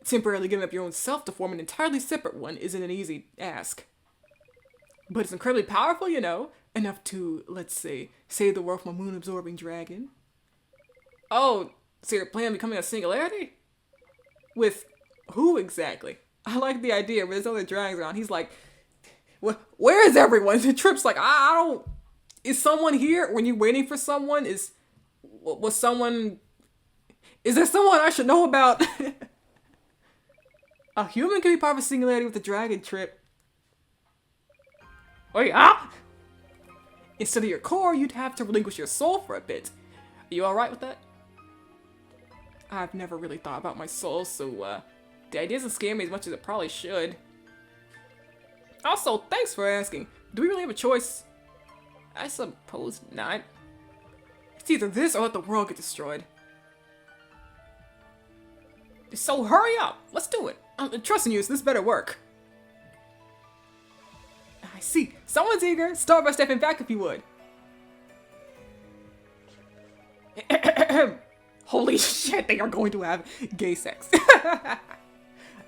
Temporarily giving up your own self to form an entirely separate one isn't an easy ask. But it's incredibly powerful, you know, enough to, let's say, save the world from a moon-absorbing dragon. Oh, so you're planning on becoming a singularity? With who exactly? I like the idea, but there's other dragons around. He's like, where is everyone? The Trip's like, I don't... Is someone here? When you're waiting for someone, is there someone I should know about? A human can be part of a singularity with the dragon, Trip. Oh yeah? Instead of your core, you'd have to relinquish your soul for a bit. Are you alright with that? I've never really thought about my soul, so the idea doesn't scare me as much as it probably should. Also, thanks for asking. Do we really have a choice? I suppose not. It's either this or let the world get destroyed. So hurry up! Let's do it! I'm trusting you, so this better work. I see. Someone's eager. Start by stepping back if you would. Holy shit, they are going to have gay sex.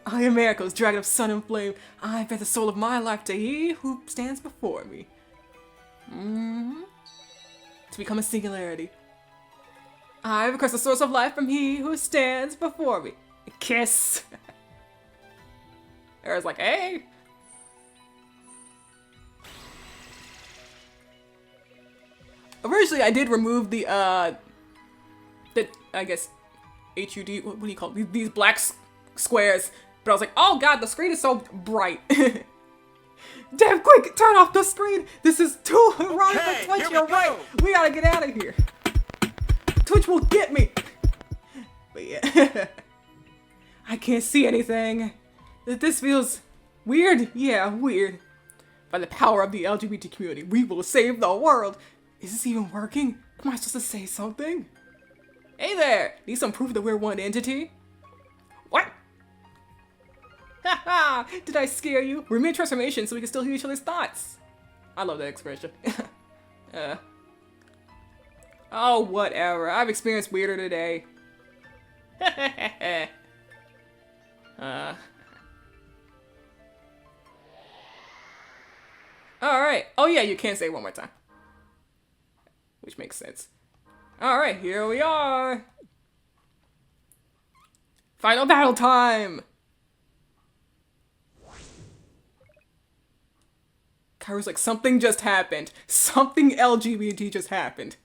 I am Miracles, dragon of sun and flame. I bet the soul of my life to he who stands before me. To become a singularity. I request the source of life from he who stands before me. A kiss. Era's like, hey. Originally, I did remove the I guess, HUD, what do you call it? These black squares. But I was like, oh god, the screen is so bright. Damn, quick, turn off the screen. This is too wrong for Twitch, you're right. We gotta get out of here. Twitch will get me. But yeah. I can't see anything. This feels weird. Yeah, weird. By the power of the LGBT community, we will save the world. Is this even working? Am I supposed to say something? Hey there! Need some proof that we're one entity? What? Haha! Did I scare you? We're mid-transformation so we can still hear each other's thoughts. I love that expression. Oh, whatever. I've experienced weirder today. Alright. Oh yeah, you can say it one more time. Which makes sense. Alright, here we are! Final battle time! Kairo's like, something just happened. Something LGBT just happened.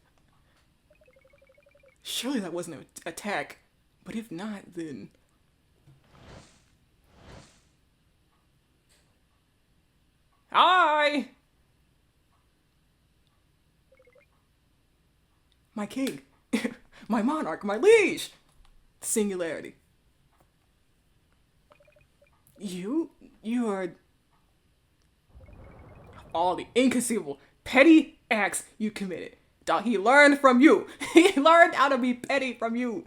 Surely that wasn't an attack. But if not, then... Hi! My king. My monarch. My liege! Singularity. You are... all the inconceivable, petty acts you committed. Dog, he learned from you. He learned how to be petty from you.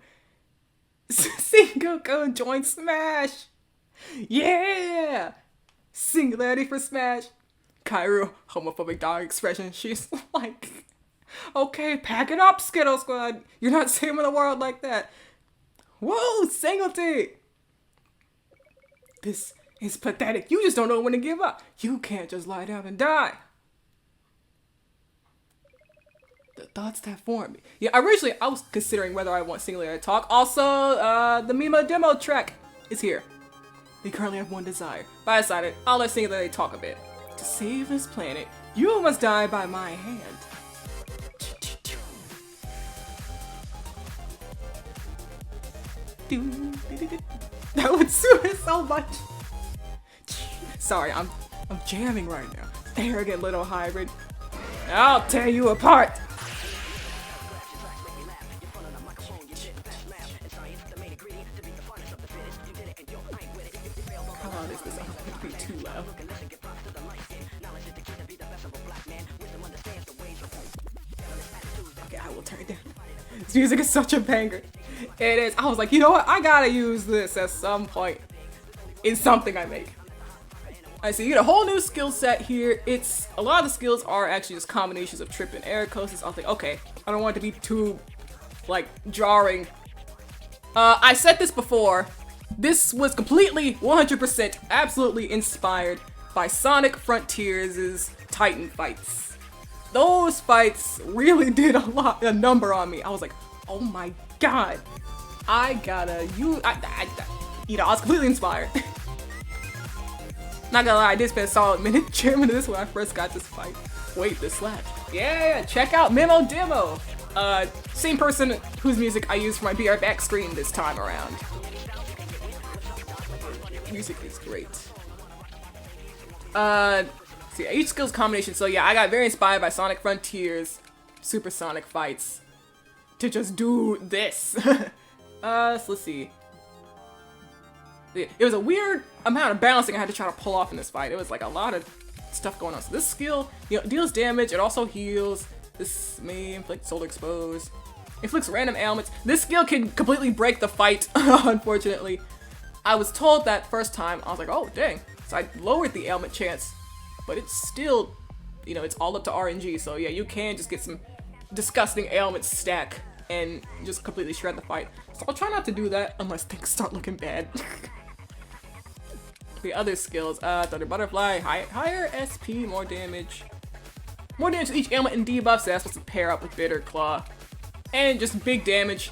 Sengoku joined Smash. Yeah. Singularity for Smash. Kaoru, homophobic dog expression. She's like, okay, pack it up, Skittle Squad. You're not saving the world like that. Whoa, Singleton. This is pathetic. You just don't know when to give up. You can't just lie down and die. The thoughts that form me. Yeah, originally I was considering whether I want Singularity to talk. Also, the Mima demo track is here. They currently have one desire, but I decided I'll let Singularity talk a bit. To save this planet, you must die by my hand. That would suit it so much. Sorry, I'm jamming right now. Arrogant little hybrid. I'll tear you apart. How loud is this? I'm gonna be too loud. Okay, I will turn it down. This music is such a banger. It is. I was like, you know what? I gotta use this at some point in something I make. I see, you get a whole new skill set here. It's a lot of the skills are actually just combinations of trip and air coasters. I'll think, okay, I don't want it to be too like jarring. I said this before. This was completely 100% absolutely inspired by Sonic Frontiers' Titan fights. Those fights really did a number on me. I was like, oh my god, I gotta use. You know, I was completely inspired. Not gonna lie, I did spend a solid minute jamming this when I first got this fight. Wait, this slapped. Yeah, check out Memo Demo. Same person whose music I used for my BR back screen this time around. Music is great. See, each skills combination. So yeah, I got very inspired by Sonic Frontiers, Supersonic fights, to just do this. So let's see. It was a weird amount of balancing I had to try to pull off in this fight. It was like a lot of stuff going on. So this skill, you know, deals damage. It also heals. This may inflict solar expose. Inflicts random ailments. This skill can completely break the fight, unfortunately. I was told that first time. I was like, oh, dang. So I lowered the ailment chance. But it's still, you know, it's all up to RNG. So yeah, you can just get some disgusting ailments stack and just completely shred the fight. So I'll try not to do that unless things start looking bad. The other skills, Thunder Butterfly, higher SP, more damage. More damage to each ailment and debuffs, so that's supposed to pair up with Bitter Claw. And just big damage.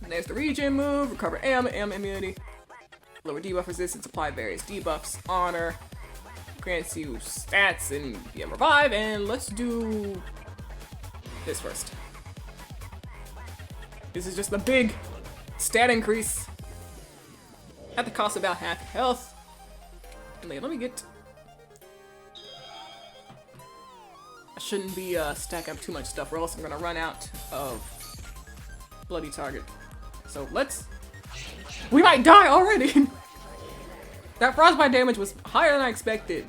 And there's the regen move, recover ailment immunity. Lower debuff resistance, apply various debuffs. Honor, grants you stats and yeah, revive, and let's do this first. This is just a big stat increase. At the cost of about half health. And let me get... I shouldn't be stacking up too much stuff or else I'm gonna run out of bloody target. So let's... We might die already! That frostbite damage was higher than I expected.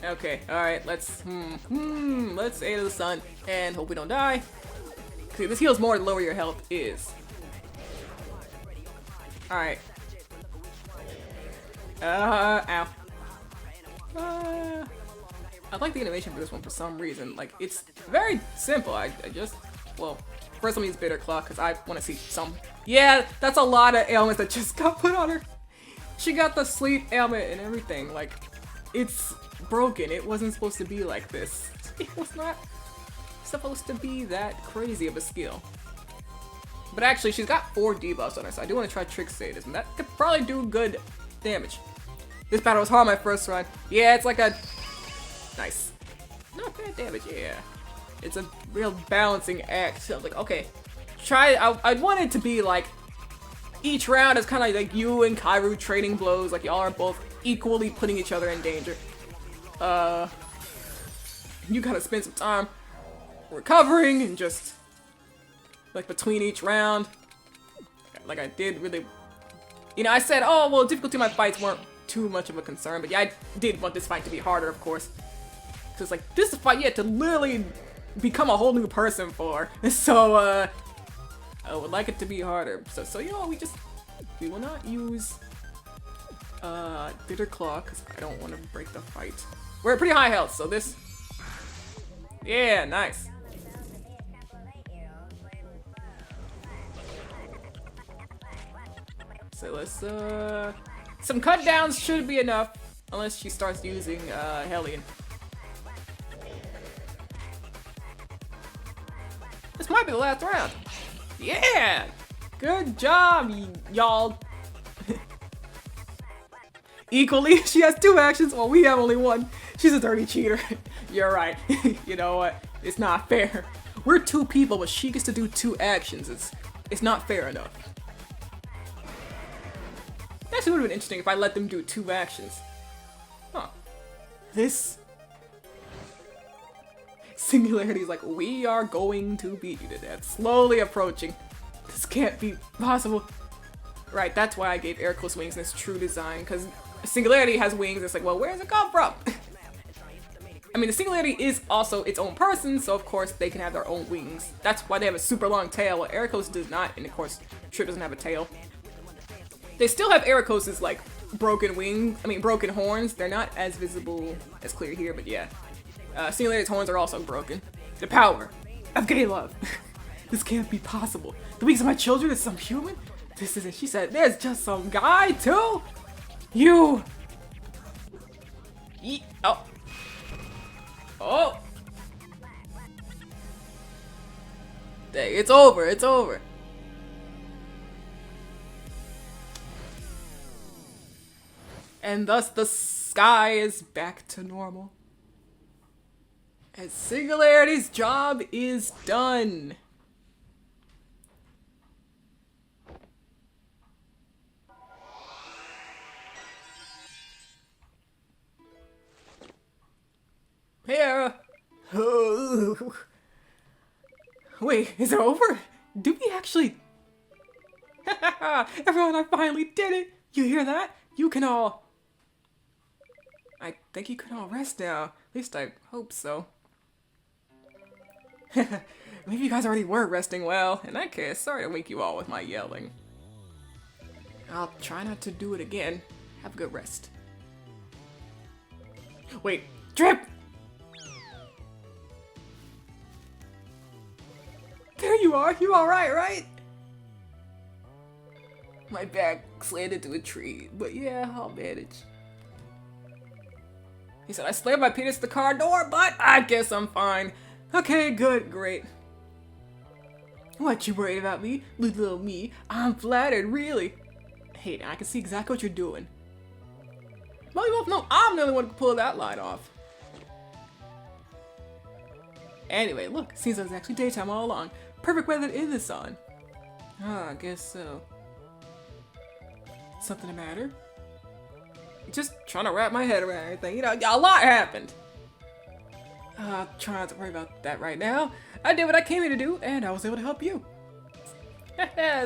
Okay, alright, let's Aid of the Sun and hope we don't die. See, this heals more the lower your health is. Alright. Ow. I like the animation for this one for some reason. Like, it's very simple. I just, well, first let me use Bitter Claw because I want to see some. Yeah, that's a lot of ailments that just got put on her. She got the sleep ailment and everything. Like, it's broken. It wasn't supposed to be like this. It was not supposed to be that crazy of a skill. But actually, she's got 4 debuffs on her, so I do want to try Trick Sadism. That could probably do good damage. This battle was hard my first run. Yeah, it's like a... Nice. Not bad damage, yeah. It's a real balancing act. So I was like, okay, I want it to be like, each round is kind of like you and Kairu trading blows, like y'all are both equally putting each other in danger. You gotta spend some time recovering and just, like between each round, like I did really, you know, I said, oh, well, difficulty of my fights weren't too much of a concern, but yeah, I did want this fight to be harder, of course. Cause like, this is a fight you had to literally become a whole new person for. So, I would like it to be harder. So you know, we will not use, Bitter Claw, cause I don't want to break the fight. We're at pretty high health, so this, yeah, nice. So let's, some cut downs should be enough, unless she starts using, Hellion. This might be the last round. Yeah! Good job, y'all. Equally, she has 2 actions while we have only 1. She's a dirty cheater. You're right. You know what? It's not fair. We're 2 people, but she gets to do 2 actions. It's not fair enough. Actually, would have been interesting if I let them do 2 actions. Huh. This Singularity is like, we are going to beat you to death. Slowly approaching. This can't be possible. Right, that's why I gave Ericles wings in its true design, because Singularity has wings. It's like, well, where does it come from? I mean, the Singularity is also its own person, so of course they can have their own wings. That's why they have a super long tail, while Ericles does not, and of course, Trip doesn't have a tail. They still have Ericles' like broken wings, broken horns. They're not as visible, as clear here, but yeah. Singularity's horns are also broken. The power of gay love. This can't be possible. The wings of my children is some human? This isn't. She said, there's just some guy too? You. Oh. Oh. Dang, it's over. It's over. And thus the sky is back to normal. And Singularity's job is done. Here. Wait, is it over? Do we actually? Everyone, I finally did it. You hear that? You can all. I think you can all rest now. At least I hope so. Maybe you guys already were resting well. In that case, sorry to wake you all with my yelling. I'll try not to do it again. Have a good rest. Wait, Drip! There you are! You alright, right? My back slammed into a tree, but yeah, I'll manage. He said, I slammed my penis to the car door, but I guess I'm fine. Okay, good, great. What, you worried about me? Little me? I'm flattered, really. Hey, I can see exactly what you're doing. Well, you both know I'm the only one who can pull that line off. Anyway, look, seems like it's actually daytime all along. Perfect weather in the sun. Ah, I guess so. Something the matter? Just trying to wrap my head around everything. You know, a lot happened. Try not to worry about that right now. I did what I came here to do, and I was able to help you.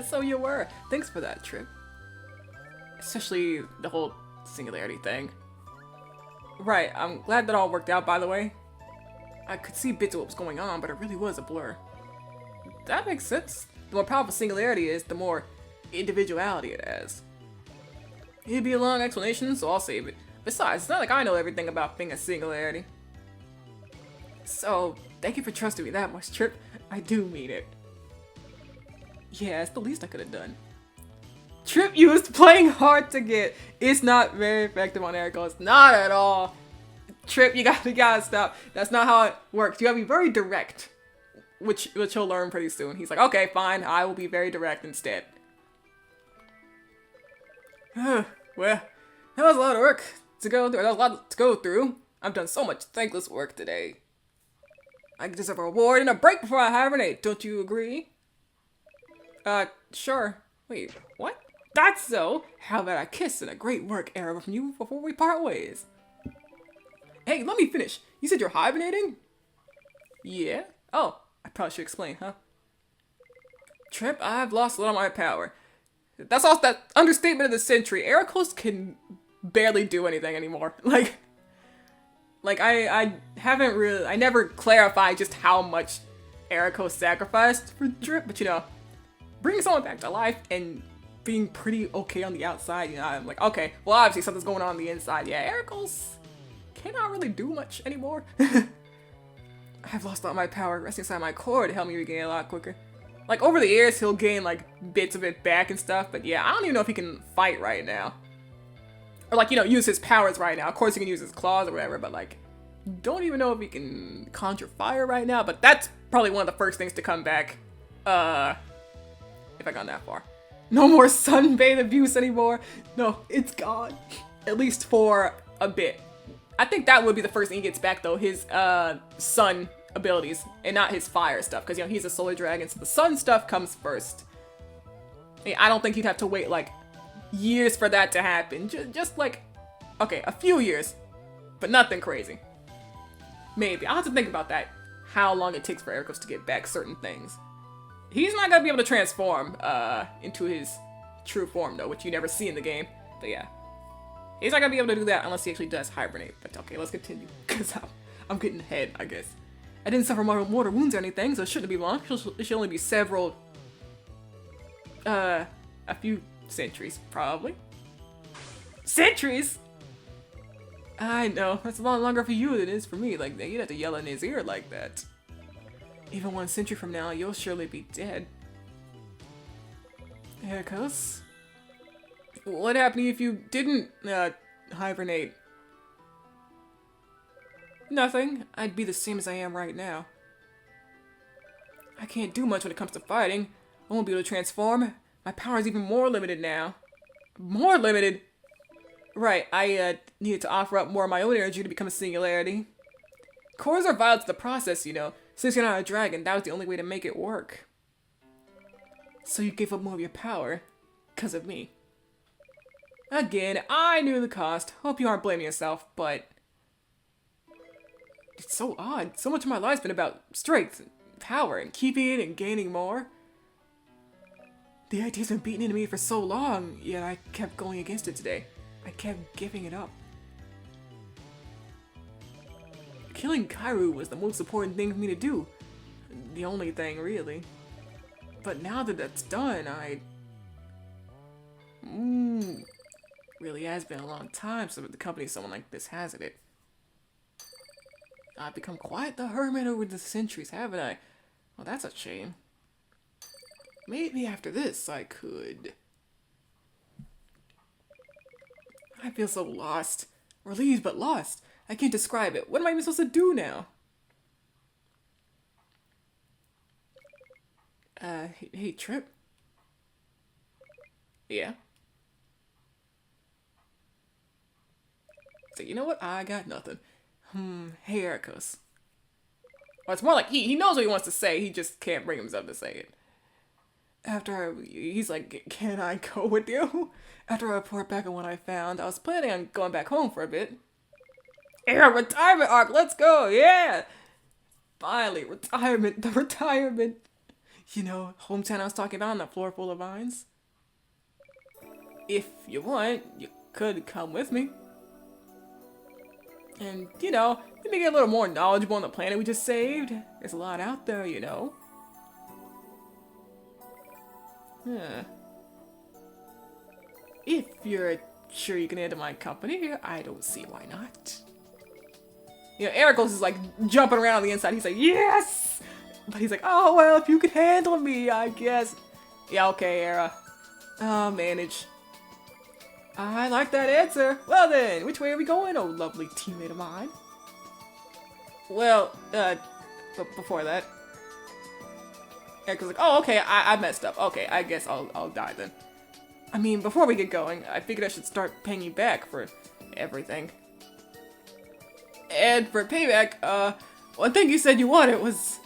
So you were. Thanks for that, Trip. Especially the whole Singularity thing. Right, I'm glad that all worked out, by the way. I could see bits of what was going on, but it really was a blur. That makes sense. The more powerful Singularity is, the more individuality it has. It'd be a long explanation, so I'll save it. Besides, it's not like I know everything about being a Singularity. So, thank you for trusting me that much, Trip. I do mean it. Yeah, it's the least I could have done. Trip used playing hard to get. It's not very effective on Ericles. Not at all. Trip, you gotta stop. That's not how it works. You gotta be very direct. which he'll learn pretty soon. He's like, okay, fine, I will be very direct instead. Well, that was a lot of work to go through. That was a lot to go through. I've done so much thankless work today. I deserve a reward and a break before I hibernate. Don't you agree? Sure. Wait, what? That's so. How about a kiss and a great work, Era, from you before we part ways? Hey, let me finish. You said you're hibernating? Yeah? Oh, I probably should explain, huh? Trip, I've lost a lot of my power. That's also that understatement of the century. Ericos can barely do anything anymore. I haven't really, I never clarified just how much Ericos sacrificed for Trip, but you know, bringing someone back to life and being pretty okay on the outside, you know, I'm like, okay, well obviously something's going on the inside. Yeah, Ericos cannot really do much anymore. I've lost all my power resting inside my core to help me regain a lot quicker. Like, over the years, he'll gain, like, bits of it back and stuff, but yeah, I don't even know if he can fight right now. Or, like, you know, use his powers right now. Of course, he can use his claws or whatever, but, like, don't even know if he can conjure fire right now, but that's probably one of the first things to come back, if I gone that far. No more sunbathe abuse anymore. No, it's gone. At least for a bit. I think that would be the first thing he gets back, though, his, sun abilities, and not his fire stuff, because, you know, he's a solar dragon, so the sun stuff comes first. I don't think you'd have to wait, like, years for that to happen. Just like, okay, a few years, but nothing crazy. Maybe. I'll have to think about that, how long it takes for Ericos to get back certain things. He's not gonna be able to transform, into his true form, though, which you never see in the game, but yeah. He's not gonna be able to do that unless he actually does hibernate, but okay, let's continue, because I'm getting ahead, I guess. I didn't suffer mortal wounds or anything, so it shouldn't be long. It should only be several, a few centuries, probably. Centuries? I know, that's a lot longer for you than it is for me. Like, you'd have to yell in his ear like that. Even 1 century from now, you'll surely be dead. Ericos? What happened if you didn't, hibernate? Nothing. I'd be the same as I am right now. I can't do much when it comes to fighting. I won't be able to transform. My power is even more limited now. More limited? Right, I needed to offer up more of my own energy to become a singularity. Cores are vital to the process, you know. Since you're not a dragon, that was the only way to make it work. So you gave up more of your power. 'Cause of me. Again, I knew the cost. Hope you aren't blaming yourself, but... It's so odd. So much of my life's been about strength, and power, and keeping it and gaining more. The idea's been beaten into me for so long, yet I kept going against it today. I kept giving it up. Killing Kairu was the most important thing for me to do. The only thing, really. But now that that's done, really has been a long time since the company someone like this hasn't it? I've become quite the hermit over the centuries, haven't I? Well, that's a shame. Maybe after this I could... I feel so lost. Relieved but lost. I can't describe it. What am I even supposed to do now? Hey, Trip? Yeah? So, you know what? I got nothing. Hey, Ericos. Well, it's more like he knows what he wants to say, he just can't bring himself to say it. He's like, can I go with you? After I report back on what I found, I was planning on going back home for a bit. Yeah, retirement arc, let's go, yeah! Finally, retirement, the retirement. You know, hometown I was talking about on that floor full of vines. If you want, you could come with me. And, you know, maybe get a little more knowledgeable on the planet we just saved. There's a lot out there, you know. If you're sure you can enter my company, I don't see why not. You know, Ericos is like jumping around on the inside. He's like, yes! But he's like, oh, well, if you could handle me, I guess. Yeah, okay, Era. I'll manage. I like that answer. Well then, which way are we going, oh lovely teammate of mine? Well, but before that, Erica's like, oh, okay, I messed up. Okay, I guess I'll die then. I mean, before we get going, I figured I should start paying you back for everything. And for payback, one thing you said you wanted was...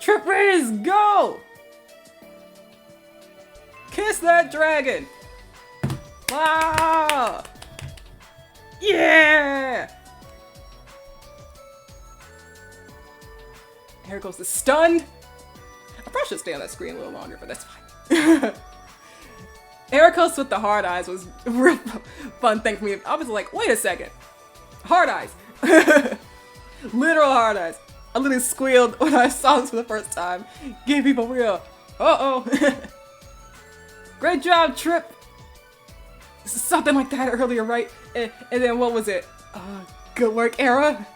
Trip Raiders, go! Kiss that dragon! Wow! Yeah! Here goes the stun. I probably should stay on that screen a little longer, but that's fine. Ericos with the hard eyes was a real fun thing for me. I was like, wait a second. Hard eyes. Literal hard eyes. I literally squealed when I saw this for the first time. Give people real. Uh-oh. Great job, Trip. Something like that earlier, right? And then what was it? Good work, Era.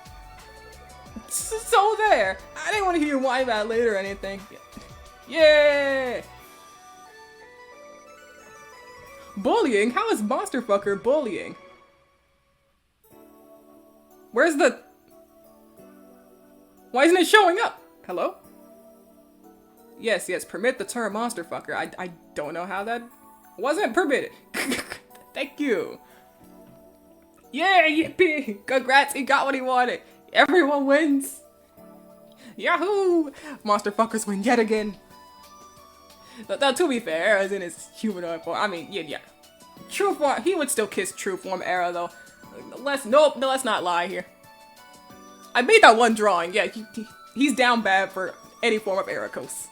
So there. I didn't want to hear you whine about it later or anything. Yeah. Bullying? How is Monster Fucker bullying? Where's the... Why isn't it showing up? Hello? Yes, permit the term Monster Fucker. I don't know how that wasn't permitted. Thank you. Yeah, yippee! Congrats, he got what he wanted. Everyone wins. Yahoo! Monster Fuckers win yet again. Now, to be fair, as in his humanoid form, I mean, yeah. True form, he would still kiss true form Era though. Let's not lie here. I made that one drawing, yeah, he's down bad for any form of Ericos.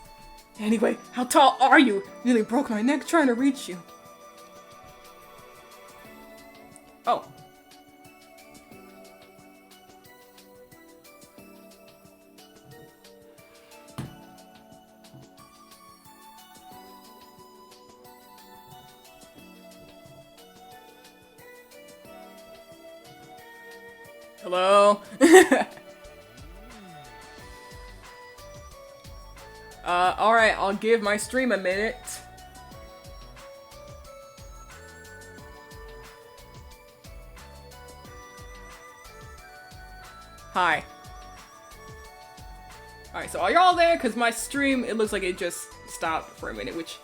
Anyway, how tall are you? Nearly broke my neck trying to reach you. Oh. Hello? Alright, I'll give my stream a minute. Hi. Alright, so are y'all there? Because my stream, it looks like it just stopped for a minute, which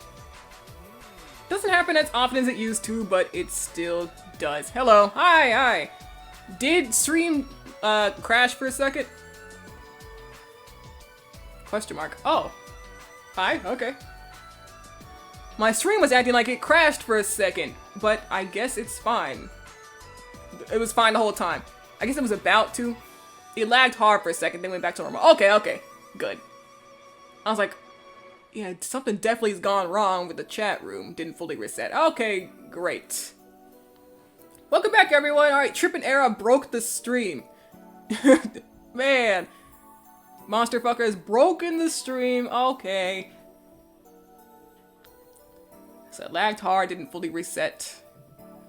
doesn't happen as often as it used to, but it still does. Hello. Hi. Did stream crash for a second? Question mark. Oh. Hi, okay. My stream was acting like it crashed for a second, but I guess it's fine. It was fine the whole time. I guess it was about to. It lagged hard for a second, then went back to normal. Okay, good. I was like, yeah, something definitely has gone wrong with the chat room. Didn't fully reset. Okay, great. Welcome back, everyone. Alright, Trip and Era broke the stream. Man. Monster Fucker has broken the stream. Okay. So it lagged hard, didn't fully reset.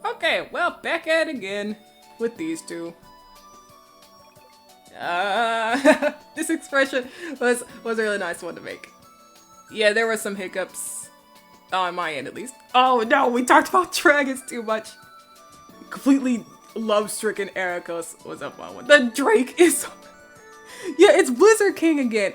Okay, well, back at it again with these two. This expression was a really nice one to make. Yeah, there were some hiccups. On my end, at least. Oh, no, we talked about dragons too much. Completely love-stricken Ericos was up on one. The Drake is... Yeah, it's Blizzard King again.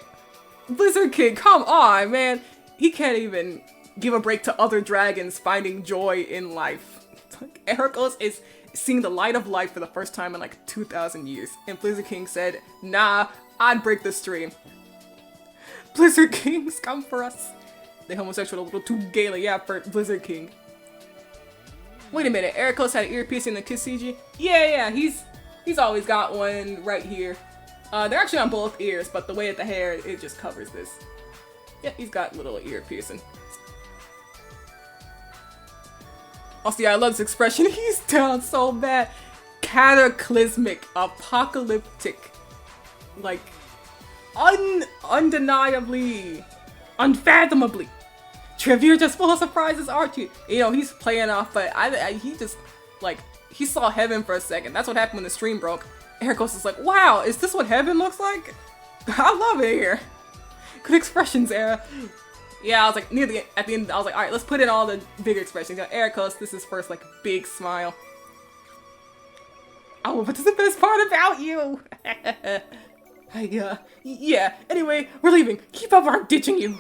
Blizzard King, come on, man. He can't even give a break to other dragons finding joy in life. Like, Ericos is seeing the light of life for the first time in like 2,000 years. And Blizzard King said, nah, I'd break the stream. Blizzard Kings, come for us. The homosexual a little too gaily, yeah, for Blizzard King. Wait a minute, Ericos had an earpiece in the Kiss CG? Yeah, he's always got one right here. They're actually on both ears, but the way that the hair, it just covers this. Yeah, he's got little ear piercing. Also, yeah, I love this expression. He's down so bad. Cataclysmic, apocalyptic, like, undeniably, unfathomably. Trev, you're just full of surprises, aren't you? You know, he's playing off, but he just, like, he saw heaven for a second. That's what happened when the stream broke. Ericos is like, wow, is this what heaven looks like? I love it here. Good expressions, Era. Yeah, I was like, at the end, I was like, alright, let's put in all the big expressions. You know, Ericos, this is first, like, big smile. Oh, but that's the best part about you. Yeah, anyway, we're leaving. Keep up or I'm ditching you.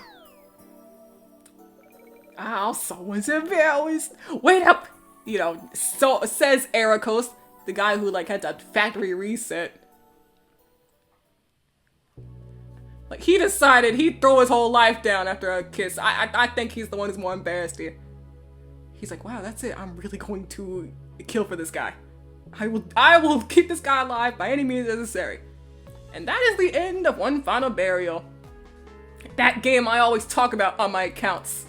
Oh, someone's embarrassed. Wait up! You know, so says Ericos, the guy who like had that factory reset. Like he decided he'd throw his whole life down after a kiss. I think he's the one who's more embarrassed here. He's like, wow, that's it. I'm really going to kill for this guy. I will keep this guy alive by any means necessary. And that is the end of One Final Burial. That game I always talk about on my accounts.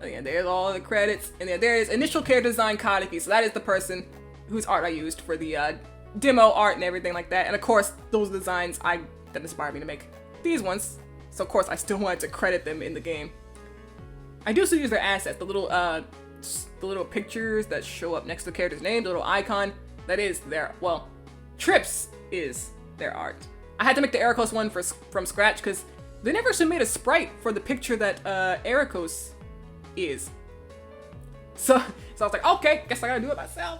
And there's all the credits. And there is initial character design Kadeki. So that is the person whose art I used for the demo art and everything like that. And of course, those designs that inspired me to make these ones. So of course, I still wanted to credit them in the game. I do still use their assets, the little pictures that show up next to the character's name, the little icon. That is their, well, Trips is their art. I had to make the Ericos one from scratch because they never actually made a sprite for the picture that Ericos is. So I was like, okay, guess I gotta do it myself.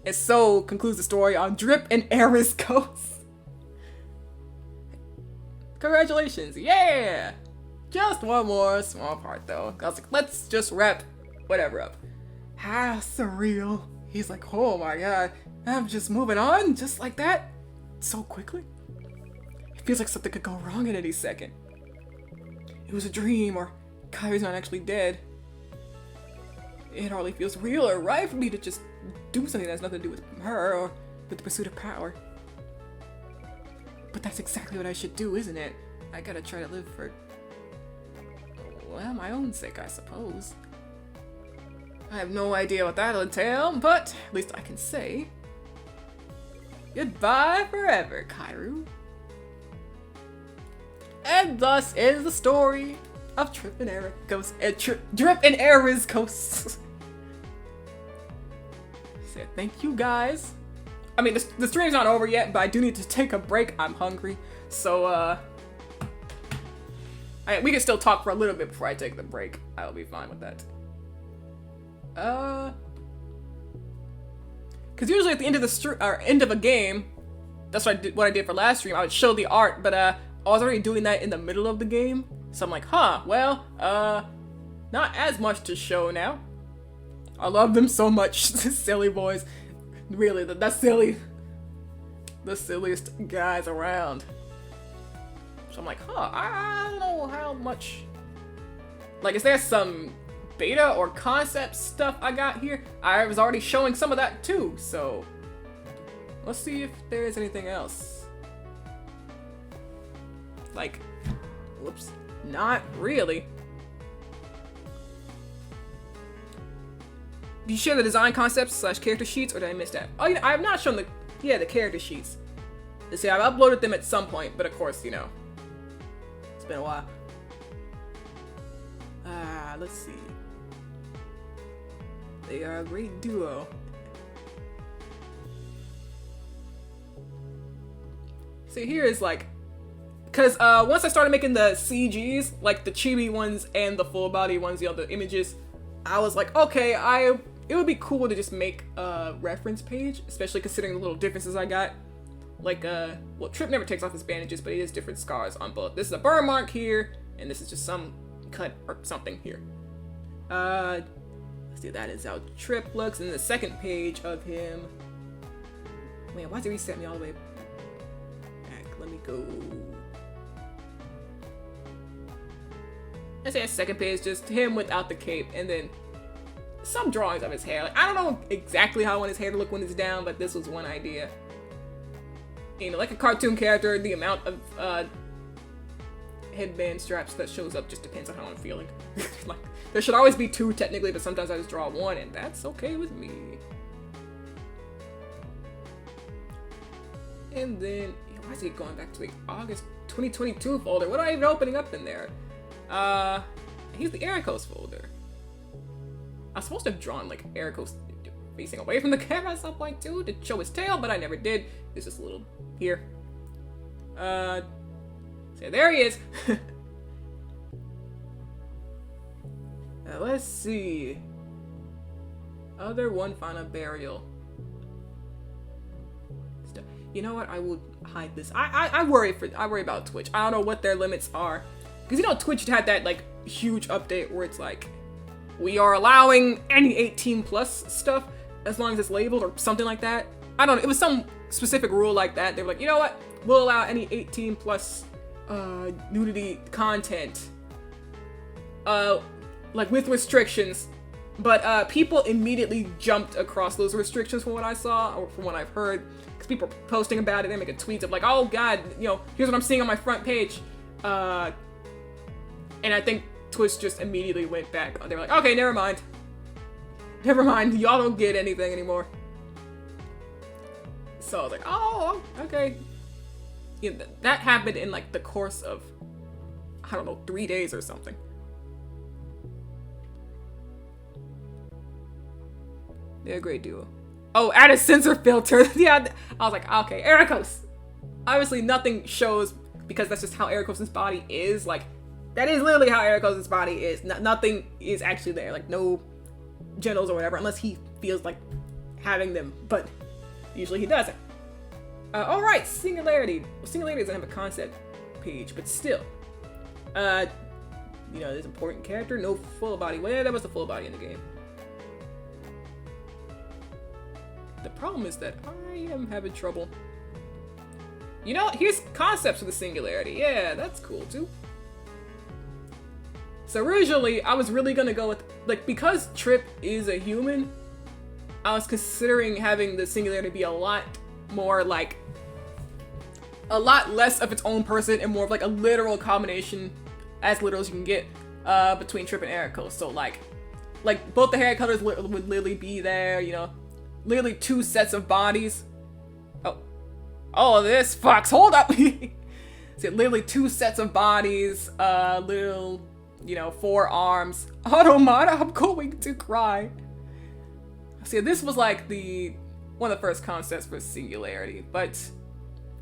And so concludes the story on Drip and Ericos. Congratulations, yeah! Just one more small part though. I was like, let's just wrap whatever up. How surreal. He's like, oh my god, I'm just moving on just like that? So quickly? It feels like something could go wrong at any second. It was a dream, or Kyrie's not actually dead. It hardly feels real or right for me to just do something that has nothing to do with her or with the pursuit of power. But that's exactly what I should do, isn't it? I gotta try to live for, well, my own sake, I suppose. I have no idea what that'll entail, but at least I can say goodbye forever, Kairu. And thus ends the story of Drip and Ericos. Drip and Ericos. So thank you guys. I mean, the stream's not over yet, but I do need to take a break. I'm hungry, so we can still talk for a little bit before I take the break. I'll be fine with that. Because usually at the end of the end of a game, that's what I did for last stream. I would show the art, but I was already doing that in the middle of the game. So I'm like, huh, well, not as much to show now. I love them so much, silly boys. Really, that's silly. The silliest guys around. So I'm like, huh, I don't know how much. Like, is there some beta or concept stuff I got here? I was already showing some of that too, so let's see if there is anything else. Like, whoops, not really. Do you share the design concepts / character sheets, or did I miss that? Oh, I have not shown the character sheets. Let's see, I've uploaded them at some point, but of course, you know, it's been a while. Let's see. They are a great duo. See, here is like, because once I started making the CGs, like the chibi ones and the full body ones, you know, the images, I was like, okay, it would be cool to just make a reference page, especially considering the little differences I got. Like, well, Trip never takes off his bandages, but he has different scars on both. This is a burn mark here, and this is just some cut or something here. Let's see, that is how Trip looks. And the second page of him. Man, why did he reset me all the way back? Let me go. Let's say a second page, just him without the cape, and then some drawings of his hair. Like, I don't know exactly how I want his hair to look when it's down, but this was one idea. You know, like a cartoon character, the amount of headband straps that shows up just depends on how I'm feeling. Like, there should always be two technically, but sometimes I just draw one, and that's okay with me. And then, why is he going back to the August 2022 folder? What am I even opening up in there? Here's the Ericos folder. I was supposed to have drawn like Ericos facing away from the camera at some point too to show his tail, but I never did. It's just a little here. So there he is. Let's see. Other One Final Burial. You know what? I will hide this. I worry about Twitch. I don't know what their limits are. Because you know Twitch had that like huge update where it's like, we are allowing any 18 plus stuff as long as it's labeled or something like that. I don't know. It was some specific rule like that. They were like, you know what? We'll allow any 18 plus nudity content. Like with restrictions. But people immediately jumped across those restrictions from what I saw or from what I've heard. Because people are posting about it, they're making tweets of like, oh god, you know, here's what I'm seeing on my front page. And I think Twitch just immediately went back. They were like, okay, never mind. Never mind, y'all don't get anything anymore. So I was like, oh, okay. Yeah, that happened in like the course of, I don't know, 3 days or something. They're a great duo. Oh, add a censor filter. Yeah, I was like, okay, Ericos. Obviously, nothing shows because that's just how Ericos' body is. Like, that is literally how Ericos' body is. Nothing is actually there. Like, no genitals or whatever, unless he feels like having them. But usually he doesn't. All right, Singularity. Well, Singularity doesn't have a concept page, but still. You know, there's important character, no full body. Well, yeah, that was the full body in the game. The problem is that I am having trouble. You know, here's concepts for the Singularity. Yeah, that's cool too. So originally, I was really gonna go with, like, because Trip is a human, I was considering having the Singularity be a lot more, like, a lot less of its own person and more of, like, a literal combination, as literal as you can get, between Trip and Ericos. So, like both the hair colors would literally be there, you know, literally 2 sets of bodies. Oh, this fucks, hold up! So, literally 2 sets of bodies, little, you know, 4 arms. Automata, I'm going to cry. See, this was like one of the first concepts for Singularity, but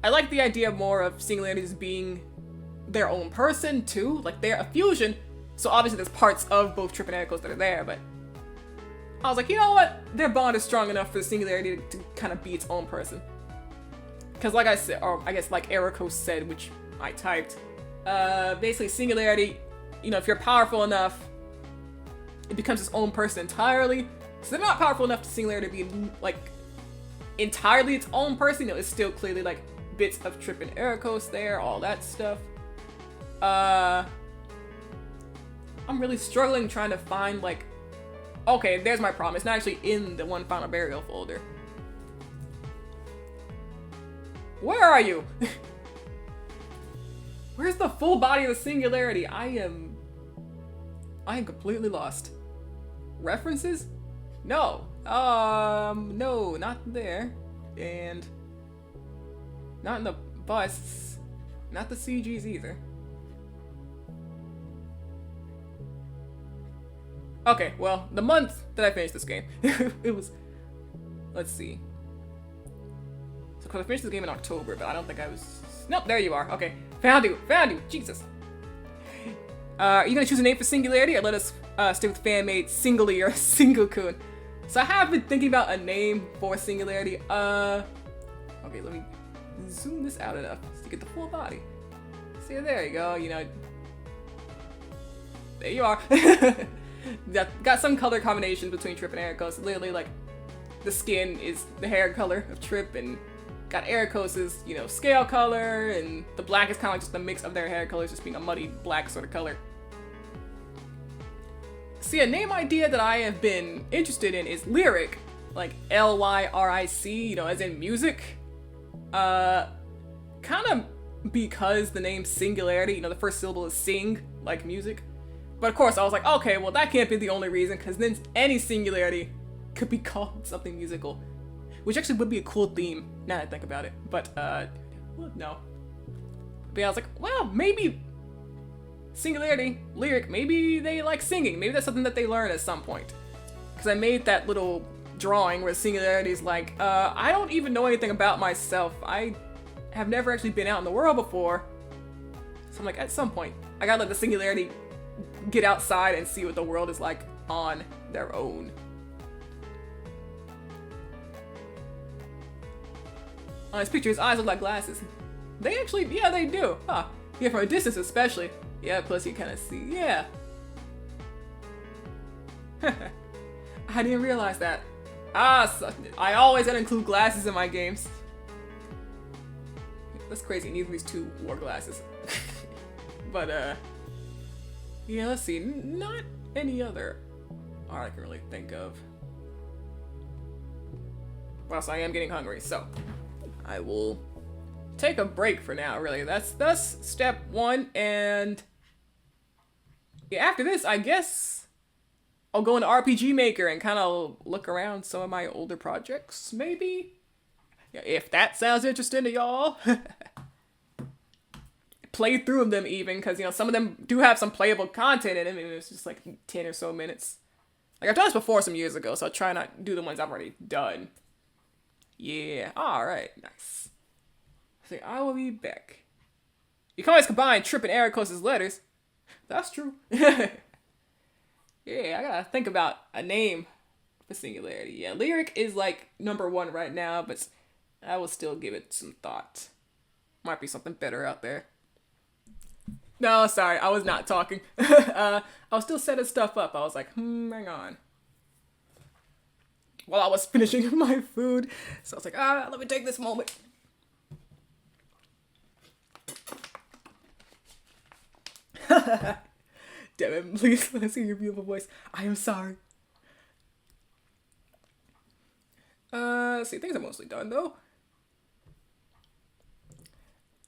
I like the idea more of Singularities being their own person too. Like, they're a fusion, so obviously there's parts of both Trip and Ericos that are there, but I was like, you know what? Their bond is strong enough for the Singularity to kind of be its own person. Because like I said, or I guess like Ericos said, which I typed, basically Singularity, you know, if you're powerful enough, it becomes its own person entirely. So they're not powerful enough to Singularity to be, like, entirely its own person. You know, it's still clearly, like, bits of Trip and Ericos there, all that stuff. I'm really struggling trying to find, like, okay, there's my problem. It's not actually in the One Final Burial folder. Where are you? Where's the full body of the Singularity? I am completely lost. References? No. No, not there. And not in the busts. Not the CGs either. Okay, well, the month that I finished this game, it was, let's see. So, because I finished this game in October, but I don't think I was, nope, there you are. Okay, found you, Jesus. Are you gonna choose a name for Singularity, or let us stick with fan-made Singly or Single-kun? So I have been thinking about a name for Singularity. Okay, let me zoom this out enough to get the full body. See, there you go, you know. There you are. Got some color combinations between Trip and Ericos. Literally, like, the skin is the hair color of Trip, and got Ericos's, you know, scale color, and the black is kind of like just a mix of their hair colors, just being a muddy black sort of color. See, a name idea that I have been interested in is Lyric, like Lyric, you know, as in music. Kind of because the name Singularity, you know, the first syllable is sing, like music. But of course, I was like, okay, well, that can't be the only reason, because then any Singularity could be called something musical. Which actually would be a cool theme, now that I think about it. But, well, no. But yeah, I was like, well, maybe Singularity, Lyric, maybe they like singing. Maybe that's something that they learn at some point. Because I made that little drawing where Singularity is like, I don't even know anything about myself. I have never actually been out in the world before. So I'm like, at some point, I gotta let the Singularity get outside and see what the world is like on their own. On his picture, his eyes look like glasses. They actually, yeah, they do. Huh. Yeah, from a distance especially. Yeah, plus you kind of see, yeah. I didn't realize that. So I always gotta include glasses in my games. That's crazy, neither of these two wore glasses. But, yeah, let's see. Not any other art I can really think of. Well, so I am getting hungry, so I will take a break for now, really. That's step one, and yeah, after this, I guess I'll go into RPG Maker and kind of look around some of my older projects, maybe? Yeah, if that sounds interesting to y'all. Play through them even, because, you know, some of them do have some playable content in them, and it's just like 10 or so minutes. Like, I've done this before some years ago, so I'll try not to do the ones I've already done. Yeah, alright, nice. So I will be back. You can always combine Trip and Ericos' letters. That's true. Yeah, I gotta think about a name for Singularity. Yeah, Lyric is like #1 right now, but I will still give it some thought. Might be something better out there. No, sorry, I was not talking. I was still setting stuff up. I was like, hang on. While I was finishing my food. So I was like, let me take this moment. Damn it, please let us hear your beautiful voice. I am sorry. See, things are mostly done though.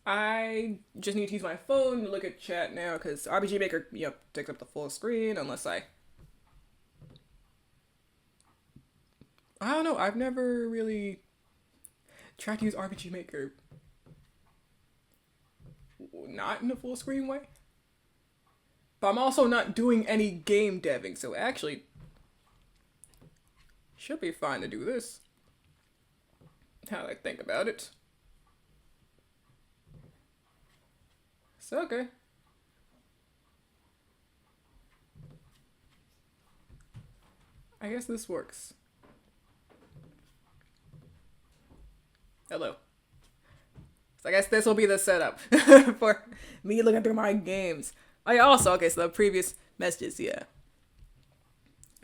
I just need to use my phone to look at chat now because RPG Maker, yep, takes up the full screen unless I don't know, I've never really tried to use RPG Maker not in a full screen way. But I'm also not doing any game deving, so actually should be fine to do this. Now that I think about it. So, okay. I guess this works. Hello. So I guess this will be the setup for me looking through my games. Oh yeah, also, okay, so the previous messages, yeah.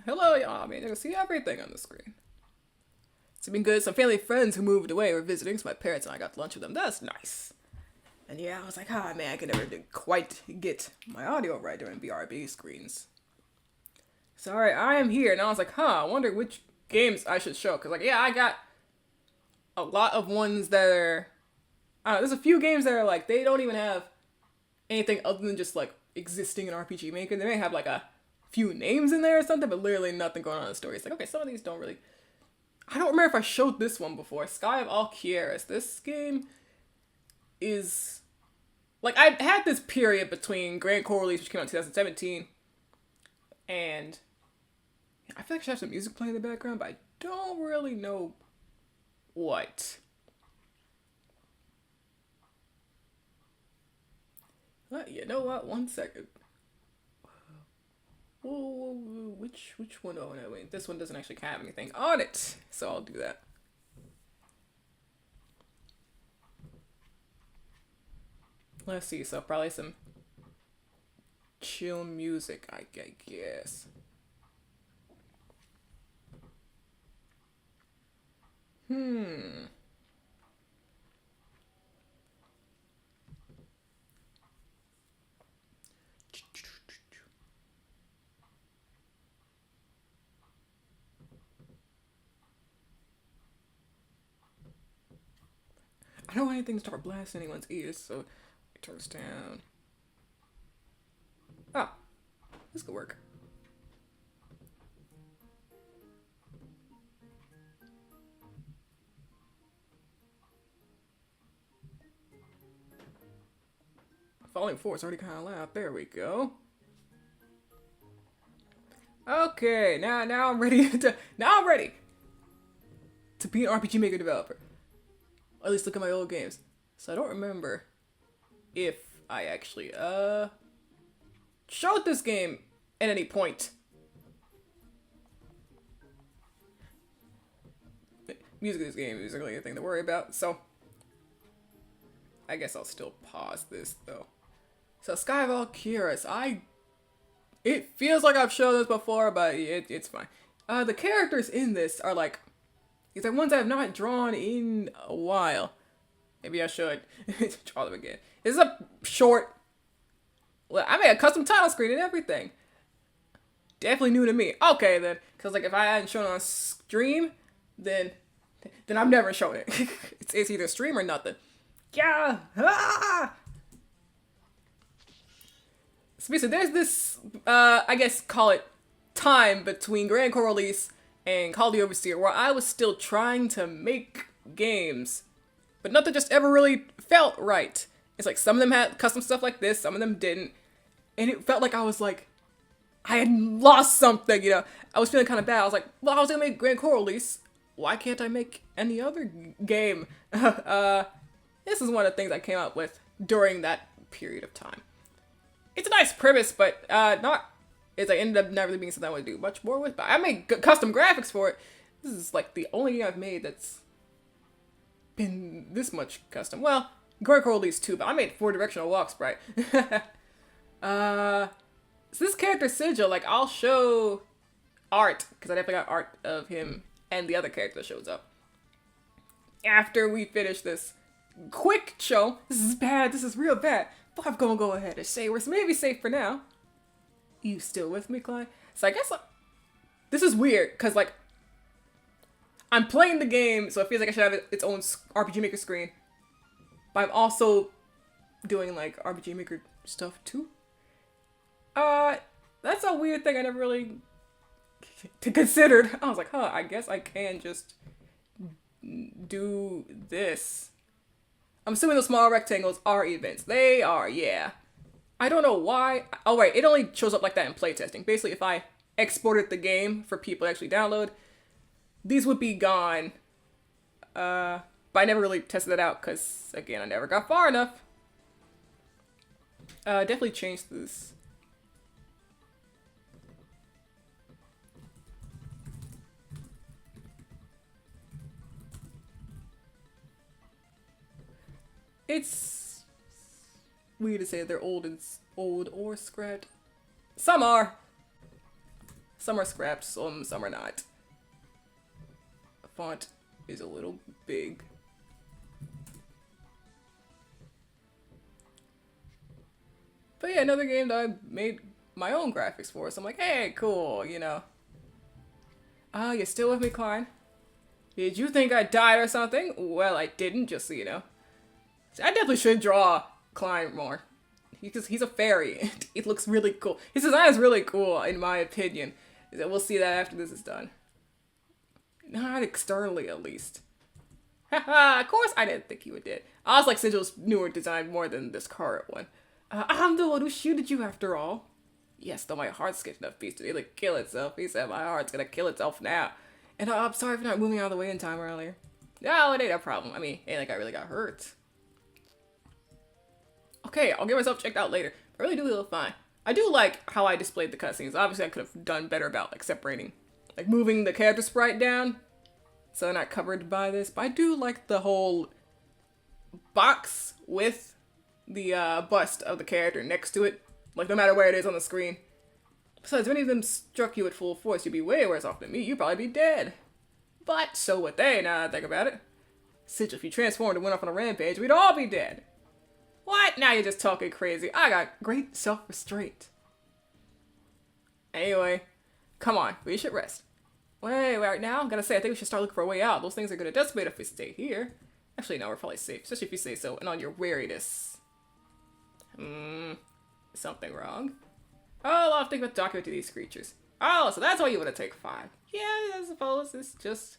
Hello, y'all. I mean, you can see everything on the screen. It's been good. Some family friends who moved away were visiting, so my parents and I got lunch with them. That's nice. And yeah, I was like, man, I could never quite get my audio right during BRB screens. So, alright, I am here. And I was like, I wonder which games I should show. Because, like, yeah, I got a lot of ones that are... I don't know, there's a few games that are, like, they don't even have anything other than just, like, existing in RPG Maker. They may have, like, a few names in there or something, but literally nothing going on in the story. It's like, okay, some of these don't really... I don't remember if I showed this one before. Sky of Alkieris. This game is... Like, I had this period between Grand Core release, which came out in 2017, and I feel like I should have some music playing in the background, but I don't really know what. You know what? 1 second. Whoa, which one? Oh, no, wait. This one doesn't actually have anything on it, so I'll do that. Let's see, so probably some chill music, I guess. I don't want anything to start blasting anyone's ears, so it turns down. Ah, this could work. Falling 4 is already kind of loud. There we go. Okay, now I'm ready to be an RPG Maker developer. Or at least look at my old games. So I don't remember if I actually showed this game at any point. Music of this game isn't really anything to worry about, so I guess I'll still pause this though. So Sky Valkyris, it feels like I've shown this before, but it's fine. The characters in this are like, these are ones I've not drawn in a while. Maybe I should draw them again. This is a short, well, I made a custom title screen and everything. Definitely new to me. Okay then, because like if I hadn't shown it on stream, then I've never shown it. It's either stream or nothing. Yeah. Ah! So there's this, I guess call it time between Grand Core release and Call of the Overseer where I was still trying to make games, but nothing just ever really felt right. It's like some of them had custom stuff like this, some of them didn't, and it felt like I was like, I had lost something, you know. I was feeling kind of bad. I was like, well, I was gonna make Grand Core release. Why can't I make any other game? This is one of the things I came up with during that period of time. It's a nice premise, but not. It's like ended up not really being something I want to do much more with. But I made custom graphics for it. This is like the only game I've made that's been this much custom. Well, Grand Core release 2, but I made 4-directional walk sprite. So this character Sigil, like I'll show art because I definitely got art of him and the other character that shows up after we finish this quick show. This is bad. This is real bad. But I'm gonna go ahead and say we're maybe safe for now. You still with me, Clyde? So I guess this is weird because like I'm playing the game, so it feels like I should have its own RPG Maker screen. But I'm also doing like RPG Maker stuff too. That's a weird thing I never really considered. I was like, huh, I guess I can just do this. I'm assuming those small rectangles are events. They are, yeah. I don't know why. Oh, right, it only shows up like that in playtesting. Basically, if I exported the game for people to actually download, these would be gone. But I never really tested it out because, again, I never got far enough. Definitely changed this. It's weird to say they're old or scrapped. Some are. Some are scrapped, some are not. The font is a little big. But yeah, another game that I made my own graphics for, so I'm like, hey, cool, you know. You still with me, Klein? Did you think I died or something? Well, I didn't, just so you know. I definitely should draw Klein more. Because he's a fairy. It looks really cool. His design is really cool, in my opinion. We'll see that after this is done. Not externally, at least. Haha, of course I didn't think he would did. I was like Sigil's newer design more than this current one. I'm the one who shooted you after all. Yes, though my heart's getting enough beast to nearly kill itself. He said my heart's gonna kill itself now. And I'm sorry for not moving out of the way in time earlier. No, it ain't a problem. I mean, it ain't like I really got hurt. Okay, I'll get myself checked out later. I really do feel fine. I do like how I displayed the cutscenes. Obviously, I could have done better about like separating, like moving the character sprite down so they're not covered by this. But I do like the whole box with the bust of the character next to it. Like no matter where it is on the screen. Besides, if any of them struck you at full force, you'd be way worse off than me. You'd probably be dead. But so would they, now that I think about it. Sigil, if you transformed and went off on a rampage, we'd all be dead. What? Now you're just talking crazy. I got great self-restraint. Anyway, come on. We should rest. Wait, right now? I'm gonna say, I think we should start looking for a way out. Those things are gonna decimate if we stay here. Actually, no, we're probably safe. Especially if you say so, and on your wariness. Something wrong? Oh, I'll think about documenting these creatures. Oh, so that's why you want to take 5. Yeah, I suppose it's just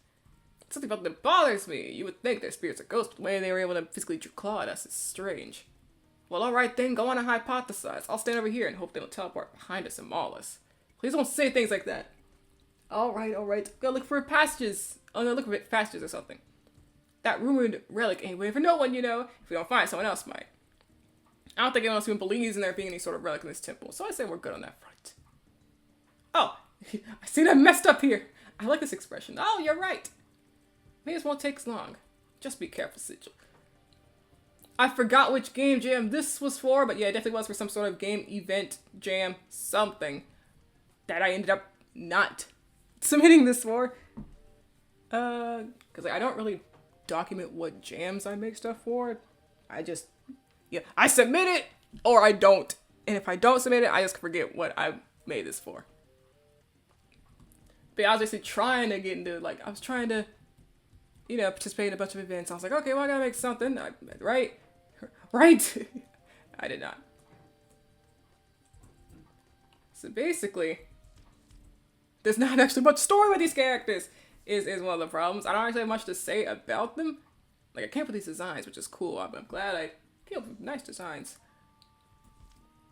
something about them bothers me. You would think their spirits are ghosts, but the way they were able to physically claw at us is strange. Well, alright then, go on and hypothesize. I'll stand over here and hope they don't teleport behind us and maul us. Please don't say things like that. Alright. Go look for passages. Oh no, look for passages or something. That rumored relic ain't waiting for no one, you know. If we don't find it, someone else might. I don't think anyone else even believes in there being any sort of relic in this temple, so I say we're good on that front. Oh, I see that messed up here. I like this expression. Oh, you're right. Maybe this won't take long. Just be careful, Sigil. I forgot which game jam this was for, but yeah, it definitely was for some sort of game event jam something that I ended up not submitting this for. Because I don't really document what jams I make stuff for. I just, yeah, I submit it or I don't. And if I don't submit it, I just forget what I made this for. But yeah, I was basically trying to get into, like, I was trying to, you know, participate in a bunch of events. I was like, okay, well, I gotta make something, right? Right? I did not. So basically, there's not actually much story with these characters, is one of the problems. I don't actually have much to say about them. Like, I came up with these designs, which is cool. I'm glad I came up with nice designs.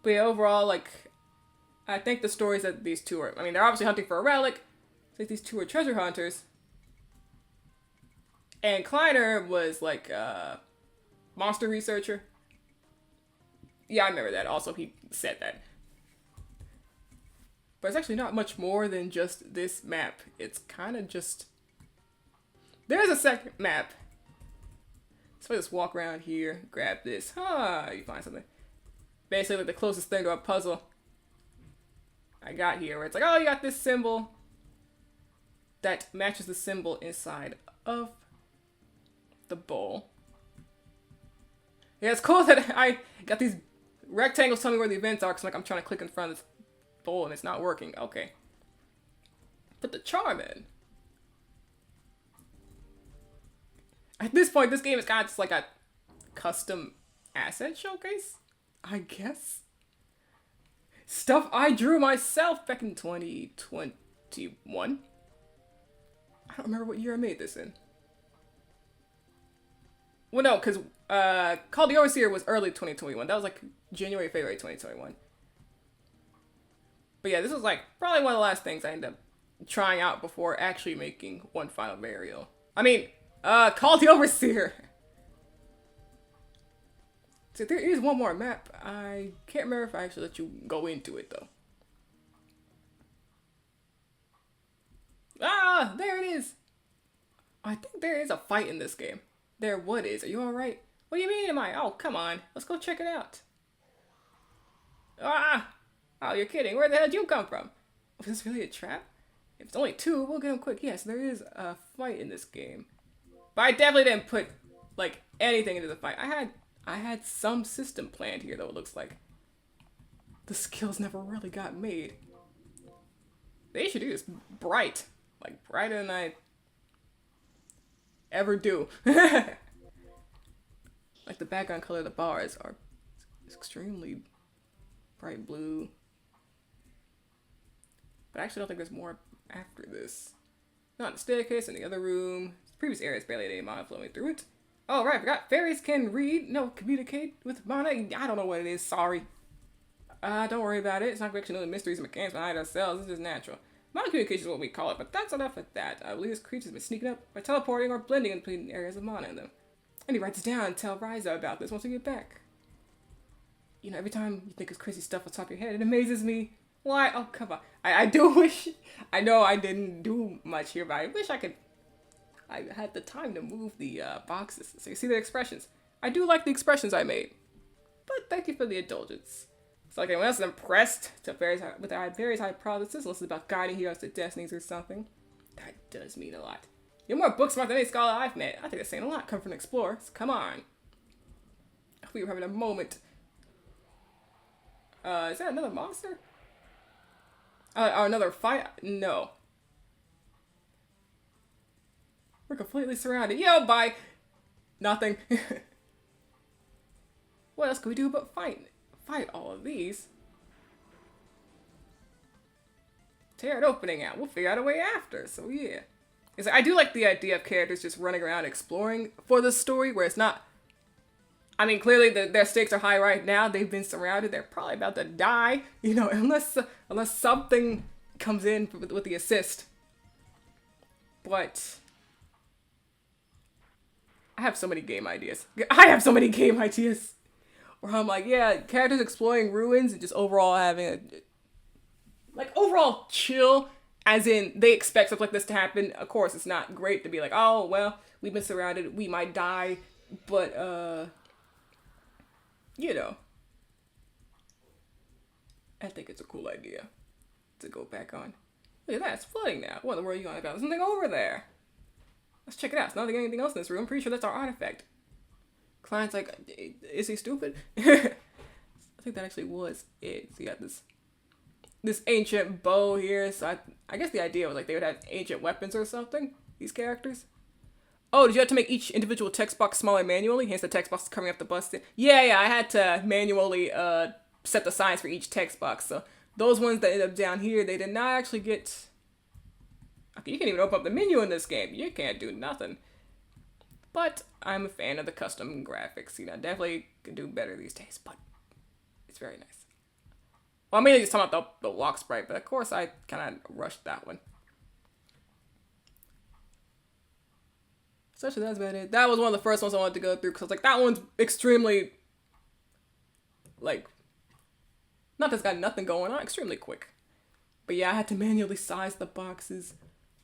But yeah, overall, like, I think the stories that these two are, I mean, they're obviously hunting for a relic. It's like these two are treasure hunters. And Kleiner was like a monster researcher. Yeah, I remember that. Also, he said that. But it's actually not much more than just this map. It's kind of just... There's a second map. So I just walk around here, grab this. You find something. Basically, like the closest thing to a puzzle I got here, where it's like, oh, you got this symbol that matches the symbol inside of the bowl. Yeah, it's cool that I got these rectangles telling me where the events are, because like I'm trying to click in front of this bowl and it's not working. Okay. Put the charm in. At this point, this game is kind of just like a custom asset showcase, I guess. Stuff I drew myself back in 2021. I don't remember what year I made this in. Well, no, because Call the Overseer was early 2021. That was like January, February 2021. But yeah, this was like probably one of the last things I ended up trying out before actually making one final burial. I mean, Call the Overseer. So there is one more map. I can't remember if I actually let you go into it though. Ah, there it is. I think there is a fight in this game. There, what is? Are you alright? What do you mean am I? Oh, come on. Let's go check it out. Ah! Oh, you're kidding. Where the hell did you come from? Was this really a trap? If it's only two, we'll get them quick. Yes, there is a fight in this game. But I definitely didn't put, like, anything into the fight. I had some system planned here, though, it looks like. The skills never really got made. They should do this bright. Like, brighter than I ever do. Like, the background color of the bars are extremely bright blue. But I actually don't think there's more after this. Not the staircase in the other room. The previous area is barely any mana flowing through it. Oh, right, I forgot. Fairies can read, no, communicate with mana. I don't know what it is, sorry. Don't worry about it. It's not actually know the mysteries and mechanics behind ourselves. It's just natural. Mana communication is what we call it, but that's enough of that. I believe this creature's been sneaking up by teleporting or blending in between areas of mana in them. And he writes down and tell Ryza about this once we get back. You know, every time you think of crazy stuff on top of your head, it amazes me. Why? Oh, come on. I do wish... I know I didn't do much here, but I wish I could... I had the time to move the boxes so you see the expressions. I do like the expressions I made. But thank you for the indulgence. So like anyone else is impressed with our various hypotheses, unless it's about guiding heroes to destinies or something. That does mean a lot. You're more book smart than any scholar I've met. I think that's saying a lot coming from an explorer. So come on. We were having a moment. Is that another monster? Another fight? No. We're completely surrounded. Yo, bye! Nothing. What else can we do but fight? Fight all of these? Tear it opening out. We'll figure out a way after, so yeah. Like, I do like the idea of characters just running around exploring for the story, where it's not... I mean, clearly their stakes are high right now. They've been surrounded. They're probably about to die, you know, unless something comes in with the assist. But... I have so many game ideas. Where I'm like, yeah, characters exploring ruins and just overall having a... Like, overall chill, as in, they expect stuff like this to happen. Of course, it's not great to be like, oh, well, we've been surrounded, we might die, but, you know, I think it's a cool idea to go back on. Look at that, it's flooding now. What in the world are you on about? There's something over there. Let's check it out. It's not like anything else in this room. I'm pretty sure that's our artifact. Client's like, is he stupid? I think that actually was it. So you got this ancient bow here. So I guess the idea was like they would have ancient weapons or something, these characters. Oh, did you have to make each individual text box smaller manually? Hence the text box coming up the bust. Yeah, I had to manually set the size for each text box. So those ones that end up down here, they did not actually get... Okay, you can't even open up the menu in this game. You can't do nothing. But I'm a fan of the custom graphics. You know, definitely can do better these days, but it's very nice. Well, I'm mainly just talking about the walk sprite, but of course I kind of rushed that one. So that's about it. That was one of the first ones I wanted to go through, because I was like, that one's extremely, like, not that's got nothing going on, extremely quick. But yeah, I had to manually size the boxes,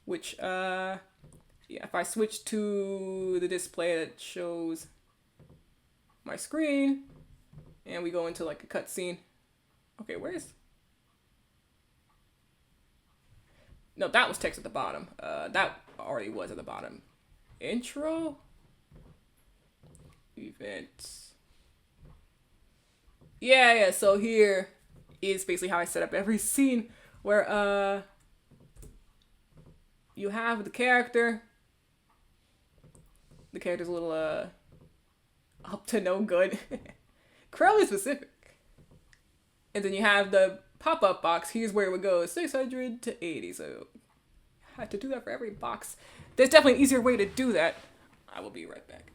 which, yeah, if I switch to the display that shows my screen, and we go into like a cutscene. Okay, where's... No, that was text at the bottom. That already was at the bottom. Intro? Events. Yeah, so here is basically how I set up every scene, where, you have the character. The character's a little, up to no good. Crowley specific. And then you have the pop-up box. Here's where it would go, 600 to 80. So I had to do that for every box. There's definitely an easier way to do that. I will be right back.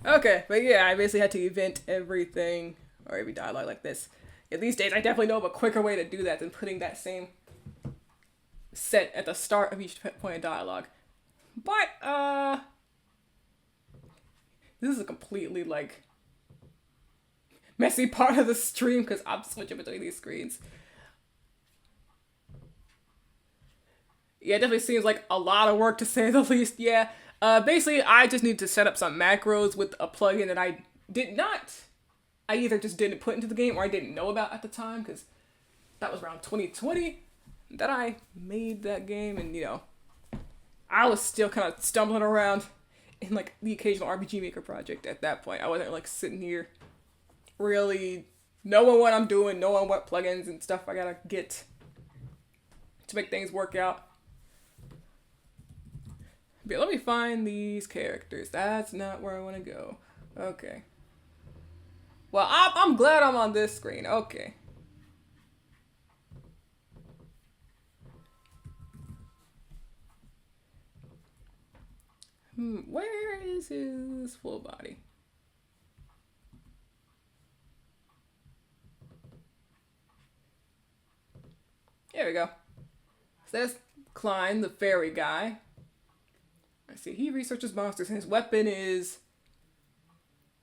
Okay, but yeah, I basically had to event everything, or every dialogue like this. Yeah, these days, I definitely know of a quicker way to do that than putting that same set at the start of each point of dialogue. But, this is a completely, like, messy part of the stream, because I'm switching between these screens. Yeah, it definitely seems like a lot of work, to say the least. Yeah, basically, I just need to set up some macros with a plugin that I either just didn't put into the game or I didn't know about at the time, because that was around 2020 that I made that game, and, you know, I was still kind of stumbling around in, like, the occasional RPG Maker project at that point. I wasn't, like, sitting here really knowing what I'm doing, knowing what plugins and stuff I gotta get to make things work out. But let me find these characters. That's not where I want to go. Okay. Well, I'm glad I'm on this screen. Okay. Where is his full body? There we go. So that's Klein, the fairy guy. I see. He researches monsters, and his weapon is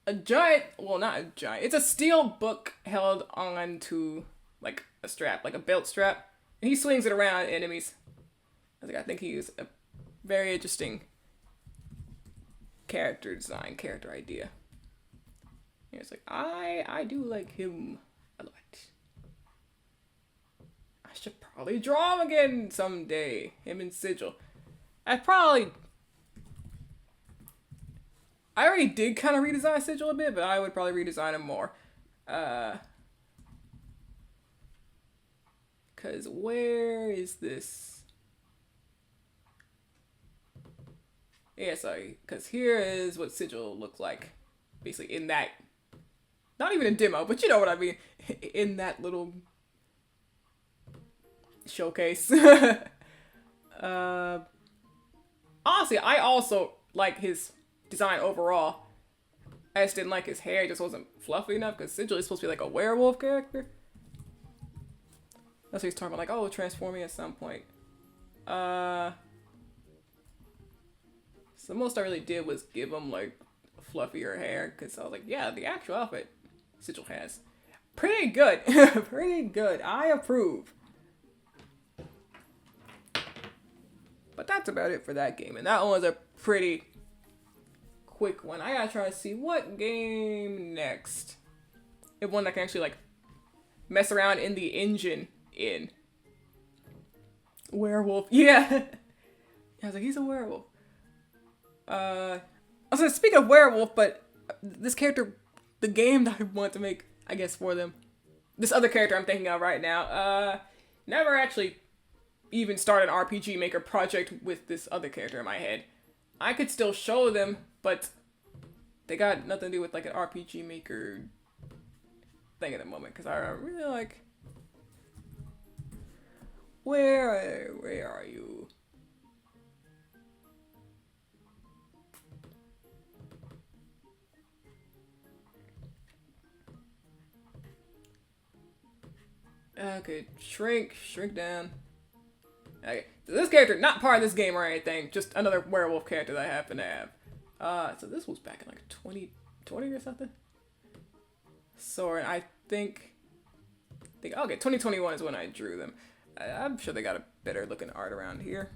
a giant. Well, not a giant. It's a steel book held on to like a strap, like a belt strap, and he swings it around at enemies. I think he's a very interesting character design, character idea. Yeah, it's like I do like him a lot. I should probably draw him again someday. Him and Sigil. I already did kind of redesign Sigil a bit, but I would probably redesign him more. Because where is this? Yeah, sorry, because here is what Sigil looked like, basically in that, not even a demo, but you know what I mean, in that little showcase. Honestly, I also like his design overall. I just didn't like his hair, it just wasn't fluffy enough, because Sigil is supposed to be like a werewolf character. That's what he's talking about, like, oh, transforming at some point. So the most I really did was give him like fluffier hair, because I was like, yeah, the actual outfit Sigil has. Pretty good. Pretty good. I approve. But that's about it for that game. And that one was a pretty quick one. I gotta try to see what game next. If one that can actually like mess around in the engine in. Werewolf. Yeah. I was like, he's a werewolf. I was like, speaking of werewolf, but this character, the game that I want to make, I guess, for them. This other character I'm thinking of right now, never actually even start an RPG Maker project with this other character in my head. I could still show them, but they got nothing to do with like an RPG Maker thing at the moment, because I really like... Where are you? Okay, shrink down. Okay, so this character, not part of this game or anything, just another werewolf character that I happen to have. So this was back in like 2020 or something? So I think okay, 2021 is when I drew them. I'm sure they got a better looking art around here.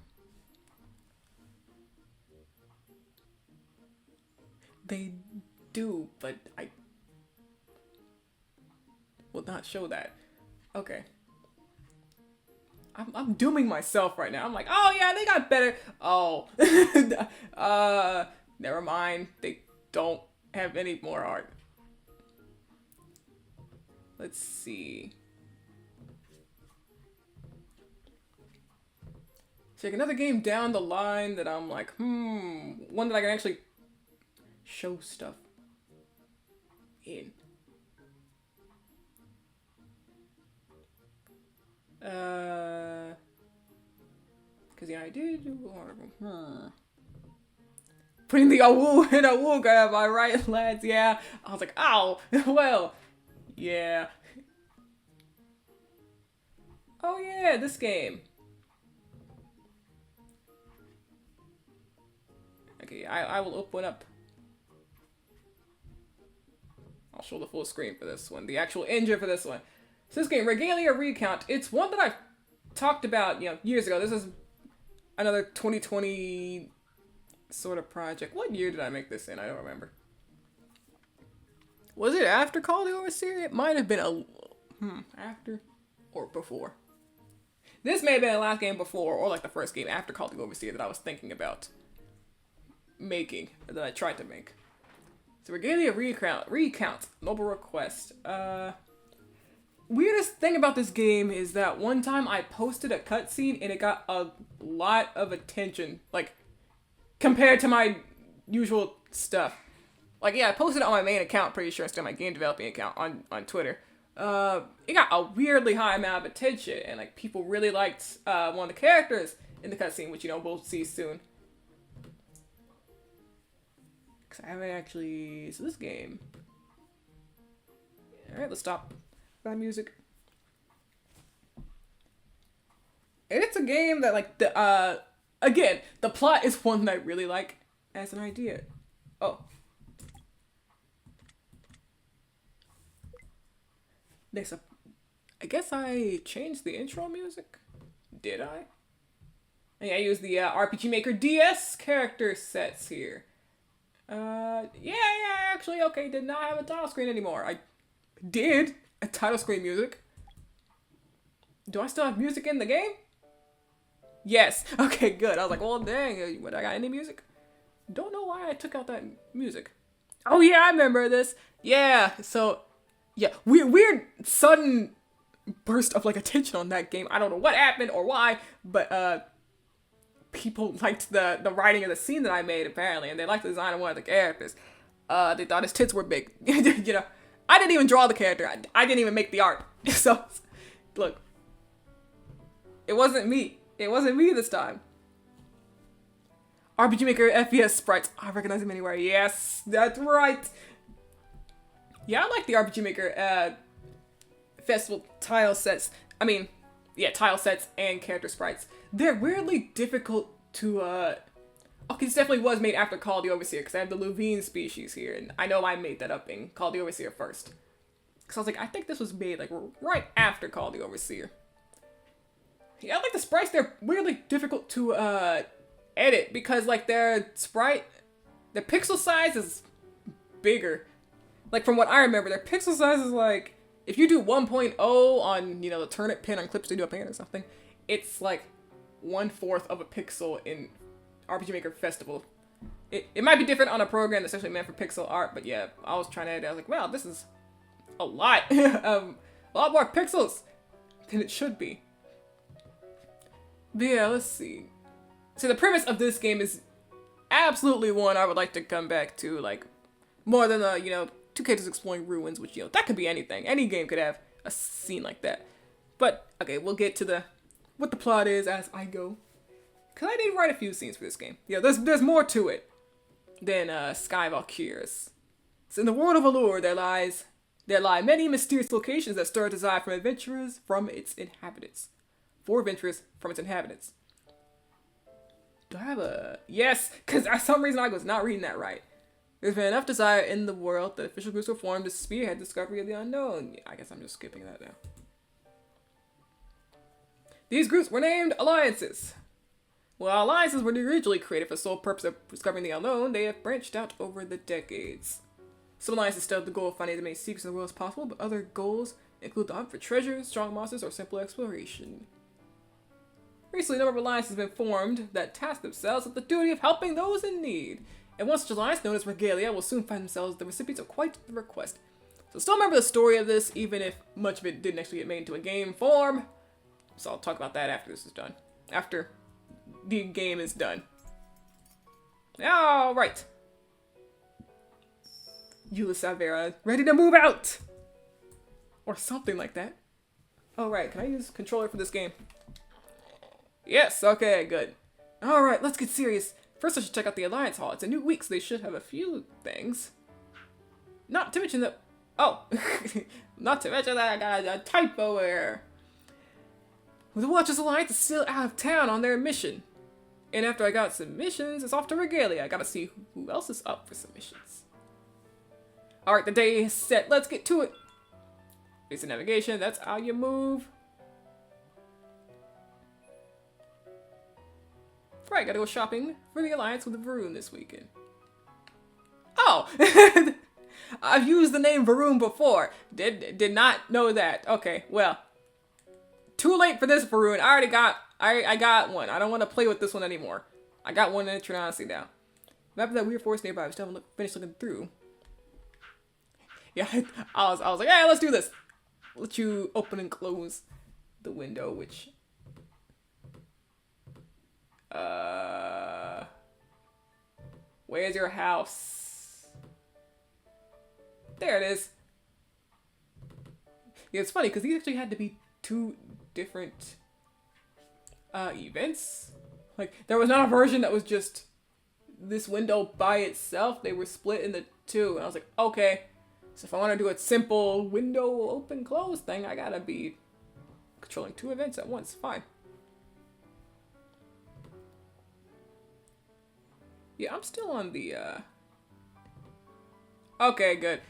They do, but I will not show that. Okay. I'm dooming myself right now. I'm like, oh yeah, they got better. Oh. Never mind. They don't have any more art. Let's see. Check another game down the line that I'm like, one that I can actually show stuff in. Cause yeah, I did do putting the awoo in awoo, am I right, lads? Yeah. I was like, ow. Well, yeah. Oh yeah, this game. Okay, I will open up. I'll show the full screen for this one. The actual engine for this one. So this game, Regalia Recount, it's one that I've talked about, years ago. This is another 2020 sort of project. What year did I make this in? I don't remember. Was it after Call of the Overseer? It might have been after or before. This may have been the last game before, or like the first game after Call of the Overseer that I was thinking about making, or that I tried to make. So Regalia Recount, Noble Request. Weirdest thing about this game is that one time I posted a cutscene and it got a lot of attention, like, compared to my usual stuff. Like, yeah, I posted it on my main account, pretty sure, instead of my game developing account on Twitter. It got a weirdly high amount of attention, and, like, people really liked one of the characters in the cutscene, which, we'll see soon. Because I haven't actually... So this game... Alright, let's stop that music. It's a game that, like, again, the plot is one that I really like as an idea. Oh. Next up, I guess I changed the intro music? Did I? Yeah, I used the RPG Maker DS character sets here. Yeah, actually, okay, did not have a title screen anymore. I did a title screen music. Do I still have music in the game? Yes. Okay, good. I was like, well, dang, what, I got any music? Don't know why I took out that music. Oh, yeah, I remember this. Yeah, so, yeah, weird sudden burst of, like, attention on that game. I don't know what happened or why, but, people liked the writing of the scene that I made, apparently, and they liked the design of one of the characters. They thought his tits were big. You know, I didn't even draw the character. I didn't even make the art. So, look. It wasn't me. It wasn't me this time. RPG Maker FPS sprites. I recognize them anywhere. Yes, that's right. Yeah, I like the RPG Maker festival tile sets. I mean, yeah, tile sets and character sprites. They're weirdly difficult to, okay, this definitely was made after Call of the Overseer, because I have the Luvine species here, and I know I made that up in Call of the Overseer first. Because I was like, I think this was made, like, right after Call of the Overseer. Yeah, I like the sprites. They're weirdly difficult to, edit, because, like, their pixel size is bigger. Like, from what I remember, their pixel size is, like, if you do 1.0 on, you know, the turnip pin on Clip Studio Paint or something, it's, like, 1/4 of a pixel in RPG Maker Festival. It might be different on a program that's actually meant for pixel art, but yeah, I was trying to edit. I was like, wow, this is a lot. A lot more pixels than it should be. But yeah, let's see. So the premise of this game is absolutely one I would like to come back to, like, more than, you know, two characters exploring ruins, which, you know, that could be anything. Any game could have a scene like that. But, okay, we'll get to what the plot is as I go. Because I did write a few scenes for this game. Yeah, there's more to it than Sky Valkyries. So in the world of Allure, there lie many mysterious locations that stir a desire from adventurers from its inhabitants. For adventurers from its inhabitants. Do I have a... Yes, because for some reason I was not reading that right. There's been enough desire in the world that official groups were formed to spearhead discovery of the unknown. I guess I'm just skipping that now. These groups were named alliances. While alliances were originally created for the sole purpose of discovering the unknown, they have branched out over the decades. Some alliances still have the goal of finding as many secrets in the world as possible, but other goals include the hunt for treasures, strong monsters, or simple exploration. Recently, a number of alliances have been formed that task themselves with the duty of helping those in need. And one such alliance, known as Regalia, will soon find themselves the recipients of quite the request. So still remember the story of this, even if much of it didn't actually get made into a game form. So I'll talk about that after this is done. After the game is done. Alright. Eula Savera, ready to move out! Or something like that. Oh right, can I use controller for this game? Yes, okay, good. Alright, let's get serious. First I should check out the Alliance Hall. It's a new week, so they should have a few things. Not to mention that... Oh! Not to mention that I got a typo error. The Watchers Alliance is still out of town on their mission. And after I got some missions, it's off to Regalia. I gotta see who else is up for some missions. Alright, the day is set. Let's get to it. Basic navigation, that's how you move. Right, gotta go shopping for the Alliance with Varun this weekend. Oh! I've used the name Varun before. Did not know that. Okay, well. Too late for this Varun. I got one. I don't want to play with this one anymore. I got one in Trinity now. Map of that weird forest nearby. I still haven't finished looking through. Yeah, I was like, yeah, let's do this. Let you open and close the window, which... Where's your house? There it is. Yeah, it's funny, because these actually had to be two different events. Like, there was not a version that was just this window by itself. They were split into two. And I was like, okay. So if I want to do a simple window open close thing, I gotta be controlling two events at once. Fine. Yeah, I'm still on the, Okay, good.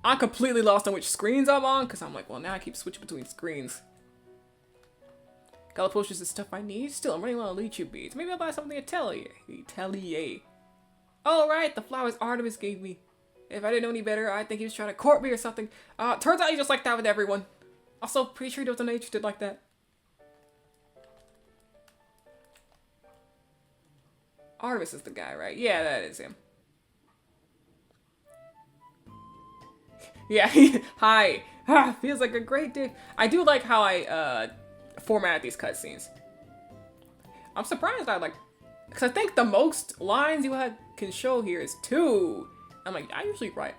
I'm completely lost on which screens I'm on, because I'm like, well, now I keep switching between screens. Gala potions is stuff I need. Still, I'm running low on Lychee beads. Maybe I'll buy something at Atelier. Oh, right, the flowers Artemis gave me. If I didn't know any better, I'd think he was trying to court me or something. Turns out he's just like that with everyone. Also, pretty sure he wasn't interested like that. Artemis is the guy, right? Yeah, that is him. Yeah, hi. Feels like a great day. I do like how I formatted these cutscenes. I'm surprised I like Because I think the most lines you can show here is 2. I'm like, I usually write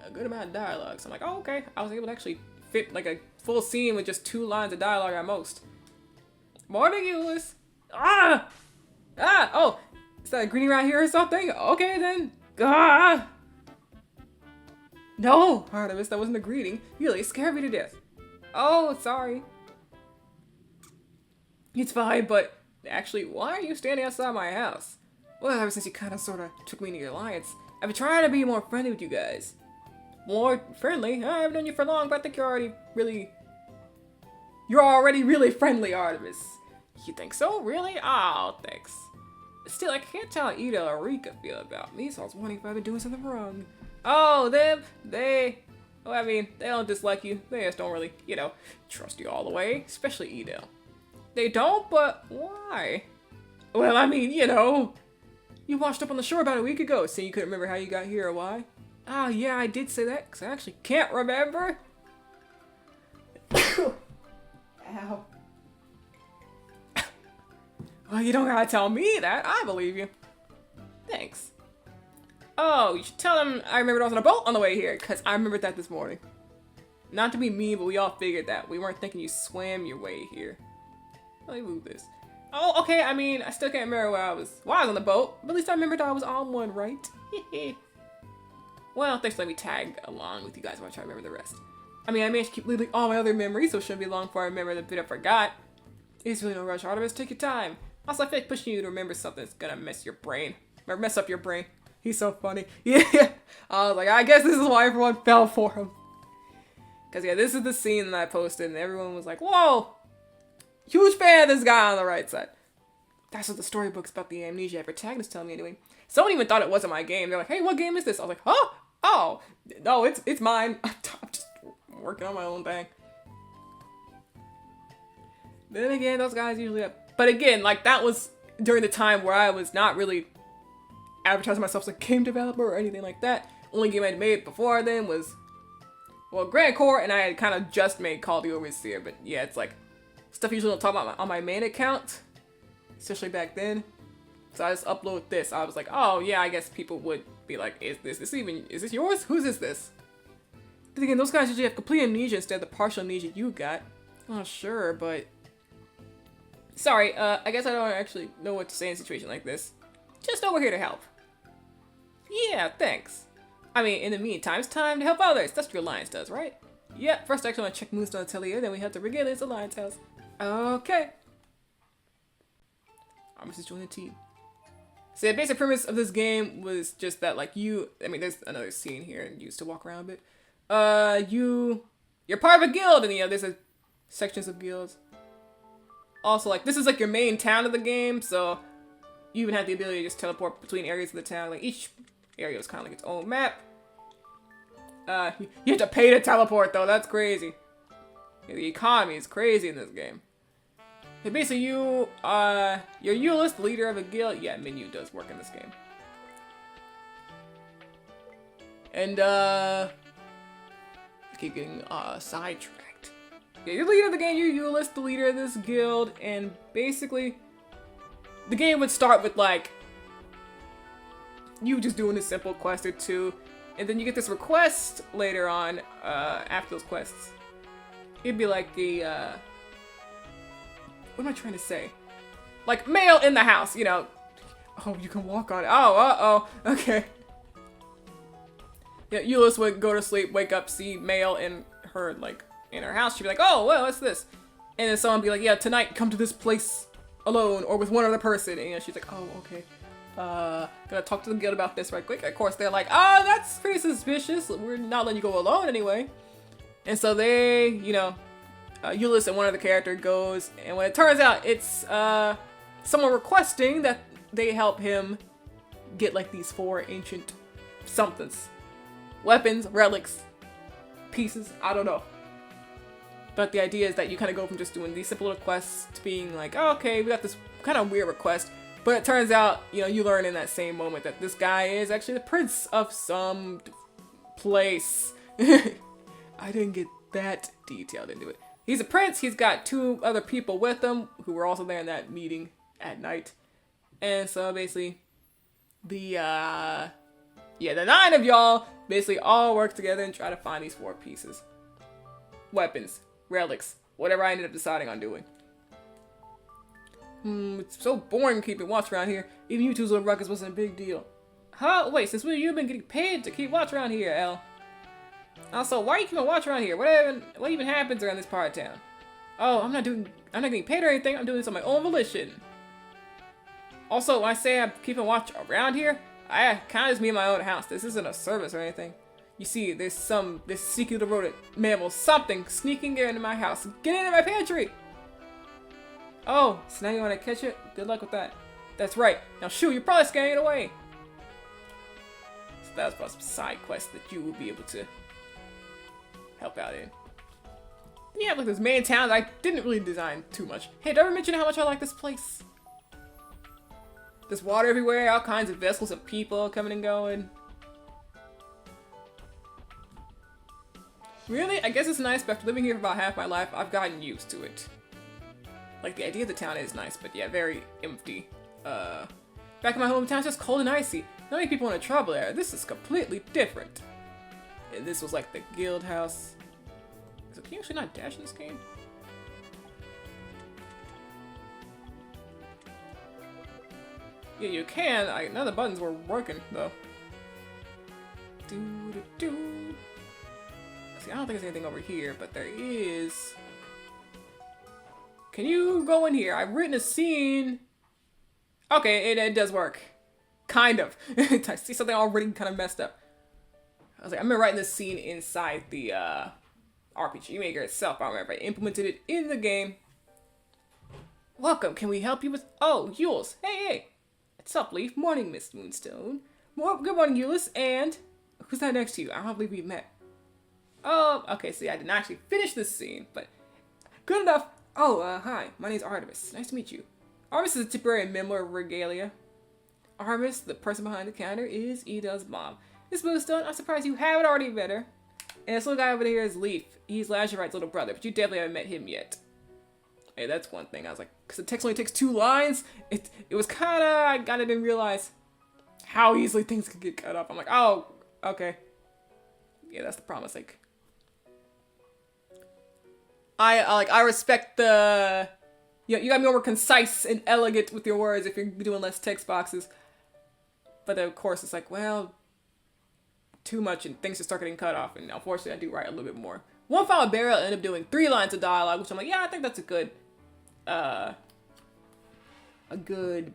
a good amount of dialogue. So I'm like, oh, okay. I was able to actually fit like a full scene with just 2 lines of dialogue at most. Morning, Euless. Ah! Ah! Oh! Is that a greeting right here or something? Okay, then. Ah! No, Artemis, that wasn't a greeting. You really scared me to death. Oh, sorry. It's fine, but actually, why are you standing outside my house? Well, ever since you kind of sort of took me into your alliance, I've been trying to be more friendly with you guys. More friendly? I haven't known you for long, but I think you're already really friendly, Artemis. You think so? Really? Oh, thanks. Still, I can't tell how Ida or Rika feel about me, so I was wondering if I've been doing something wrong. Oh, they don't dislike you. They just don't really, trust you all the way, especially Ida. They don't, but why? Well, I mean, you washed up on the shore about a week ago, so you couldn't remember how you got here or why. Oh, yeah, I did say that, because I actually can't remember. Ow. Well, you don't gotta tell me that. I believe you. Thanks. Oh, you should tell them I remembered I was on a boat on the way here, because I remembered that this morning. Not to be mean, but we all figured that. We weren't thinking you swam your way here. Let me move this. Oh, okay, I mean, I still can't remember why I was on the boat, but at least I remembered I was on one, right? Well, thanks for letting me tag along with you guys while I try to remember the rest. I mean, I managed to keep leaving all my other memories, so it shouldn't be long before I remember the bit I forgot. It's really no rush, Artemis. Take your time. Also, I feel like pushing you to remember something is gonna mess up your brain. He's so funny. Yeah. I was like, I guess this is why everyone fell for him. Because, yeah, this is the scene that I posted, and everyone was like, whoa! Huge fan of this guy on the right side. That's what the storybooks about the amnesia protagonist tell me anyway. Someone even thought it wasn't my game. They're like, hey, what game is this? I was like, huh? Oh, no, it's mine. I'm just working on my own thing. Then again, those guys usually have... But again, like, that was during the time where I was not really advertising myself as a game developer or anything like that. Only game I'd made before then was, well, Grand Core, and I had kind of just made Call of the Overseer. But yeah, it's like stuff I usually don't talk about on my main account, especially back then. So I just upload this. I was like, oh yeah, I guess people would be like, is this yours? Whose is this? Then again, those guys usually have complete amnesia instead of the partial amnesia you got. Oh sure, but sorry, I guess I don't actually know what to say in a situation like this. Just over here to help. Yeah, thanks. I mean, in the meantime, it's time to help others. That's what your alliance does, right? Yeah, first I actually want to check Moonstone Atelier, then we have to regale his alliance house. Okay. I'm just join the team. So the basic premise of this game was just that, like, there's another scene here and you used to walk around a bit. You're part of a guild, and there's sections of guilds. Also, like, this is like your main town of the game, so you even have the ability to just teleport between areas of the town. Like, each area is kind of like its own map. You have to pay to teleport, though. That's crazy. Yeah, the economy is crazy in this game. And basically, you're Euless, the leader of a guild. Yeah, menu does work in this game. And, I keep getting, sidetracked. Yeah, you're the leader of the game, you're Euless, the leader of this guild, and basically, the game would start with, like, you just doing a simple quest or two, and then you get this request later on, after those quests. It'd be like the, what am I trying to say? Like, mail in the house, Oh, you can walk on it. Oh, uh-oh, okay. Yeah, Euless would go to sleep, wake up, see mail in her house. She'd be like, oh, well, what's this? And then someone would be like, yeah, tonight, come to this place alone or with one other person. And she's like, oh, okay. Gonna talk to the guild about this right quick. Of course, they're like, oh, that's pretty suspicious. We're not letting you go alone anyway. And so they, Euless and one other character goes, and when it turns out it's someone requesting that they help him get like these 4 ancient somethings. Weapons, relics, pieces, I don't know. But the idea is that you kind of go from just doing these simple little quests to being like, oh, okay, we got this kind of weird request. But it turns out, you learn in that same moment that this guy is actually the prince of some place. I didn't get that detailed into it. He's a prince. He's got 2 other people with him who were also there in that meeting at night. And so basically, the 9 of y'all basically all work together and try to find these 4 pieces. Weapons, relics, whatever I ended up deciding on doing. It's so boring keeping watch around here. Even you two's little ruckus wasn't a big deal. Huh? Wait, since when have you been getting paid to keep watch around here, El? Also, why are you keeping watch around here? What even happens around this part of town? Oh, I'm not getting paid or anything. I'm doing this on my own volition. Also, when I say I'm keeping watch around here, I kind of just mean my own house. This isn't a service or anything. You see, there's this sneaky little rodent mammal, something sneaking into my house. Get into my pantry! Oh, so now you want to catch it? Good luck with that. That's right. Now shoot, you're probably scaring it away. So that's about some side quests that you will be able to help out in. Yeah, like this main town that I didn't really design too much. Hey, did I ever mention how much I like this place? There's water everywhere, all kinds of vessels of people coming and going. Really? I guess it's nice, but after living here for about half my life, I've gotten used to it. Like, the idea of the town is nice, but yeah, very empty. Back in my hometown, it's just cold and icy. Not many people want to travel there. This is completely different. And this was like the guild house. So can you actually not dash in this game? Yeah, you can. None of the buttons were working, though. Do-do-do. See, I don't think there's anything over here, but there is... Can you go in here? I've written a scene. Okay, it does work. Kind of. I see something already kind of messed up. I was like, I'm gonna write this scene inside the RPG Maker itself. I don't remember if I implemented it in the game. Welcome, can we help you with... Oh, Yules. Hey. What's up, Leaf? Morning, Miss Moonstone. Good morning, Euless. And who's that next to you? I don't believe we met. Oh, okay, see, I didn't actually finish this scene, but good enough. Oh, hi, my name's Artemis. Nice to meet you. Artemis is a temporary member of Regalia. Artemis, the person behind the counter, is Ida's mom. Miss Moonstone, I'm surprised you haven't already met her. And this little guy over here is Leaf. He's Lazarite's little brother, but you definitely haven't met him yet. Hey, that's one thing. I was like, because the text only takes 2 lines, it was kind of, I kind of didn't realize how easily things could get cut off. I'm like, oh, okay. Yeah, that's the problem. It's like, I respect the, you gotta be more concise and elegant with your words if you're doing less text boxes. But then, of course, it's like, well, too much and things just start getting cut off. And unfortunately, I do write a little bit more. One final barrel, I ended up doing 3 lines of dialogue, which I'm like, yeah, I think that's a good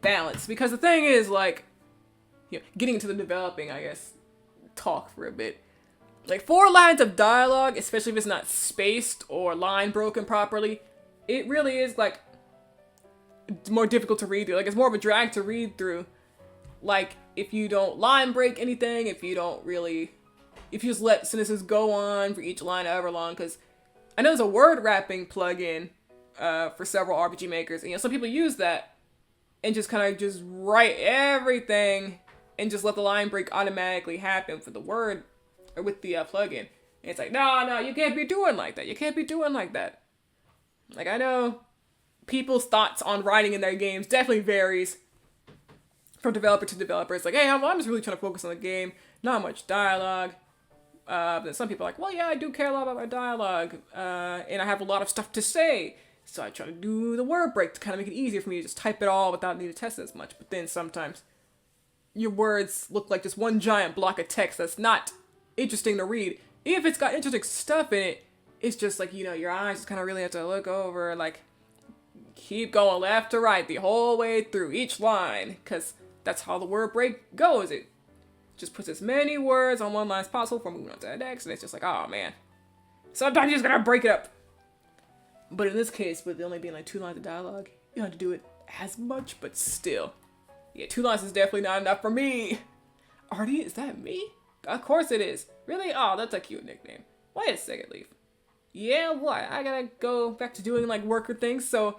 balance. Because the thing is, like, getting into the developing, I guess, talk for a bit. Like, 4 lines of dialogue, especially if it's not spaced or line broken properly, it really is, like, more difficult to read through. Like, it's more of a drag to read through. Like, if you don't line break anything, if you just let sentences go on for each line however long, because I know there's a word wrapping plugin for several RPG makers, and some people use that and just kind of just write everything and just let the line break automatically happen for the word or with the plugin. And it's like, no, you can't be doing like that. You can't be doing like that. Like, I know people's thoughts on writing in their games definitely varies from developer to developer. It's like, hey, I'm just really trying to focus on the game, not much dialogue. But then some people are like, well, yeah, I do care a lot about my dialogue, and I have a lot of stuff to say, so I try to do the word break to kind of make it easier for me to just type it all without needing to test it as much. But then sometimes your words look like just one giant block of text that's not interesting to read. Even if it's got interesting stuff in it, it's just like, your eyes just kind of really have to look over, like, keep going left to right the whole way through each line, because that's how the word break goes. It just puts as many words on one line as possible before moving on to the next, and it's just like, oh man. Sometimes you just gotta break it up. But in this case, with it only being like 2 lines of dialogue, you don't have to do it as much, but still. Yeah, 2 lines is definitely not enough for me. Artie, is that me? Of course it is. Really? Oh, that's a cute nickname. Wait a second, Leaf. Yeah, what? I gotta go back to doing like worker things, so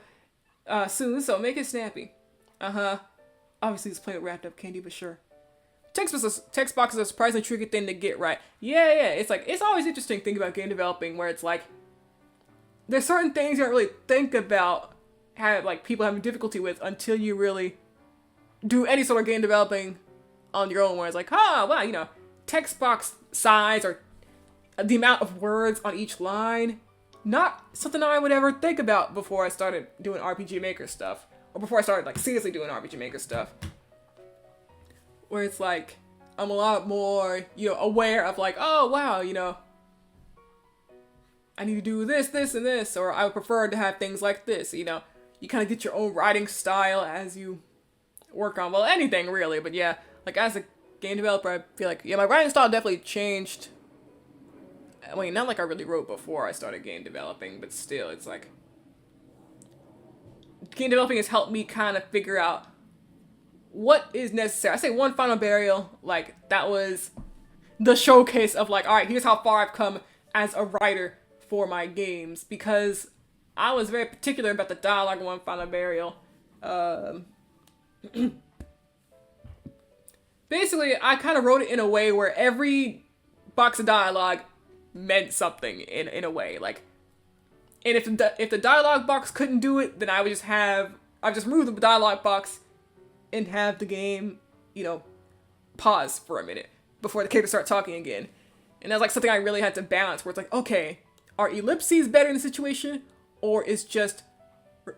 soon, so make it snappy. Obviously this planet wrapped up candy, but sure. Text boxes are a surprisingly tricky thing to get right. Yeah, it's like, it's always interesting thinking about game developing where it's like, there's certain things you don't really think about, like people having difficulty with until you really do any sort of game developing on your own where it's like, oh, wow, you know, text box size or the amount of words on each line, not something I would ever think about before I started doing RPG Maker stuff. Or before I started, like, seriously doing RPG Maker stuff. Where it's like, I'm a lot more, you know, aware of like, oh, wow, you know, I need to do this, this, and this, or I would prefer to have things like this, you know. You kind of get your own writing style as you work on, well, anything really, but yeah, like as a game developer, I feel like, yeah, my writing style definitely changed. I mean, not like I really wrote before I started game developing, but still, it's like, game developing has helped me kind of figure out what is necessary. I say One Final Burial, like, that was the showcase of like, alright, here's how far I've come as a writer for my games, because I was very particular about the dialogue in One Final Burial. Basically, I kind of wrote it in a way where every box of dialogue meant something in a way. Like, and if the dialogue box couldn't do it, then I would just remove the dialogue box and have the game, you know, pause for a minute before the characters start talking again. And that's like something I really had to balance, where it's like, okay, are ellipses better in the situation, or is just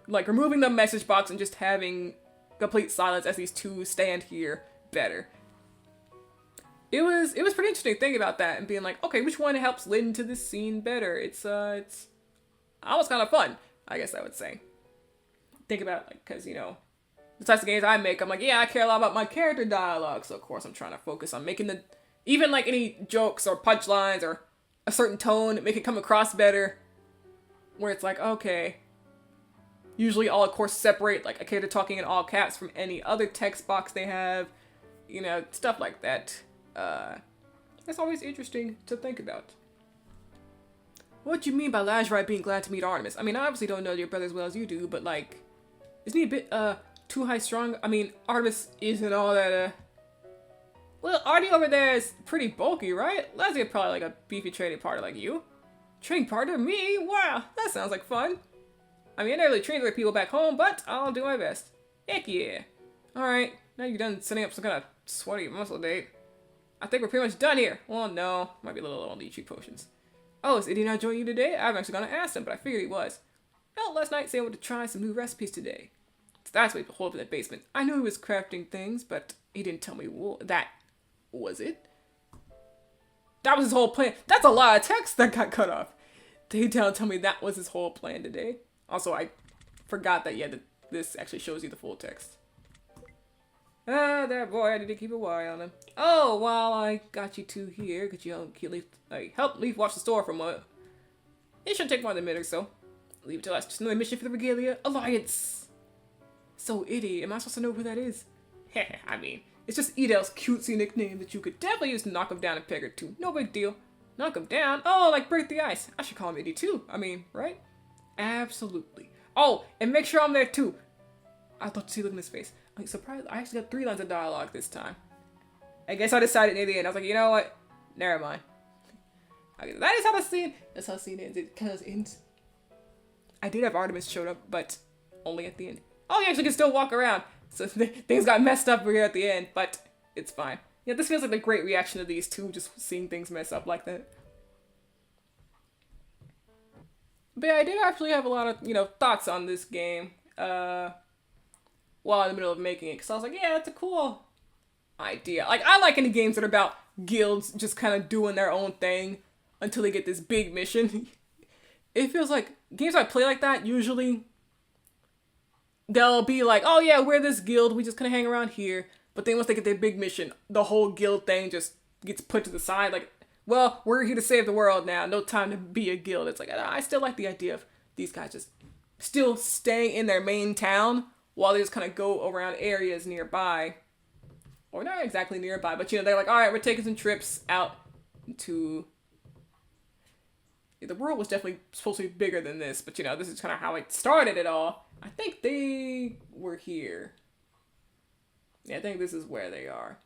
like removing the message box and just having complete silence as these two stand here better? It was pretty interesting thinking about that and being like, okay, which one helps lead into this scene better? It's almost kind of fun, I guess I would say. Think about it, like, because, you know, the types of games I make, I'm like, yeah, I care a lot about my character dialogue, so of course I'm trying to focus on making even like any jokes or punchlines or a certain tone, make it come across better, where it's like, okay, usually I'll of course separate like a character talking in all caps from any other text box they have, you know, stuff like that. That's always interesting to think about. What do you mean by Lazarite being glad to meet Artemis? I mean, I obviously don't know your brother as well as you do, but like, isn't he a bit too high strung? I mean, Artemis isn't all that well, Artie over there is pretty bulky, right? Leslie probably like a beefy trading partner like you. Trading partner? Me? Wow, that sounds like fun. I mean, I never really trained other people back home, but I'll do my best. Heck yeah. Alright, now you're done setting up some kind of sweaty muscle date. I think we're pretty much done here. Well, no, might be a little on the cheap potions. Oh, is Eddie not joining you today? I'm actually gonna ask him, but I figured he was. Well, last night, saying I wanted to try some new recipes today. So that's why he holed up in the basement. I knew he was crafting things, but he didn't tell me that was it. That was his whole plan. That's a lot of text that got cut off. They don't tell me that was his whole plan today. Also, I forgot that, yeah, this actually shows you the full text. Ah, that boy, I need to keep a eye on him. Oh, while I got you two here, could you help Leaf watch the store for a moment? It shouldn't take more than a minute or so. Leave it till that's just another mission for the Regalia Alliance. So, Iddy, am I supposed to know who that is? Heh, I mean, it's just Edel's cutesy nickname that you could definitely use to knock him down a peg or two. No big deal. Knock him down? Oh, like break the ice. I should call him Iddy too. I mean, right? Absolutely. Oh, and make sure I'm there too. I'd love to see look in his face. I'm surprised I actually got 3 lines of dialogue this time. I guess I decided near the end. I was like, you know what? Never mind. Okay, that is how the scene. That's how the scene ends. It kind of ends. I did have Artemis showed up, but only at the end. Oh, you actually can still walk around. So things got messed up here at the end, but it's fine. Yeah, this feels like a great reaction to these two, just seeing things mess up like that. But yeah, I did actually have a lot of, you know, thoughts on this game while in the middle of making it. Because I was like, yeah, that's a cool idea. Like, I like any games that are about guilds just kind of doing their own thing until they get this big mission. It feels like games I play like that, usually they'll be like, oh yeah, we're this guild, we just kind of hang around here. But then once they get their big mission, the whole guild thing just gets put to the side. Like, well, we're here to save the world now. No time to be a guild. It's like, I still like the idea of these guys just still staying in their main town while they just kind of go around areas nearby. Or not exactly nearby, but, you know, they're like, all right, we're taking some trips out to... The world was definitely supposed to be bigger than this, but, you know, this is kind of how it started it all. I think they were here. Yeah, I think this is where they are.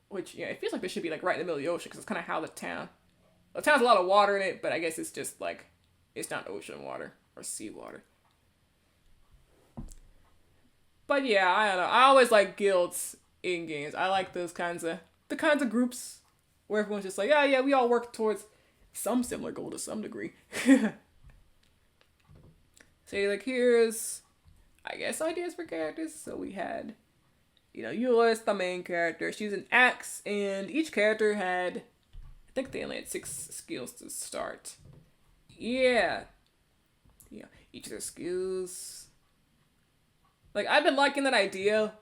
Which, yeah, it feels like they should be, like, right in the middle of the ocean, because it's kind of how the town... The town has a lot of water in it, but I guess it's just, like, it's not ocean water or sea water. But yeah, I don't know. I always like guilds in games. I like the kinds of groups where everyone's just like, yeah, we all work towards some similar goal to some degree. So like, here's, I guess, ideas for characters. So we had, Euless, the main character. She's an axe, and each character had, I think they only had 6 skills to start. Yeah. Each of their skills. Like, I've been liking that idea,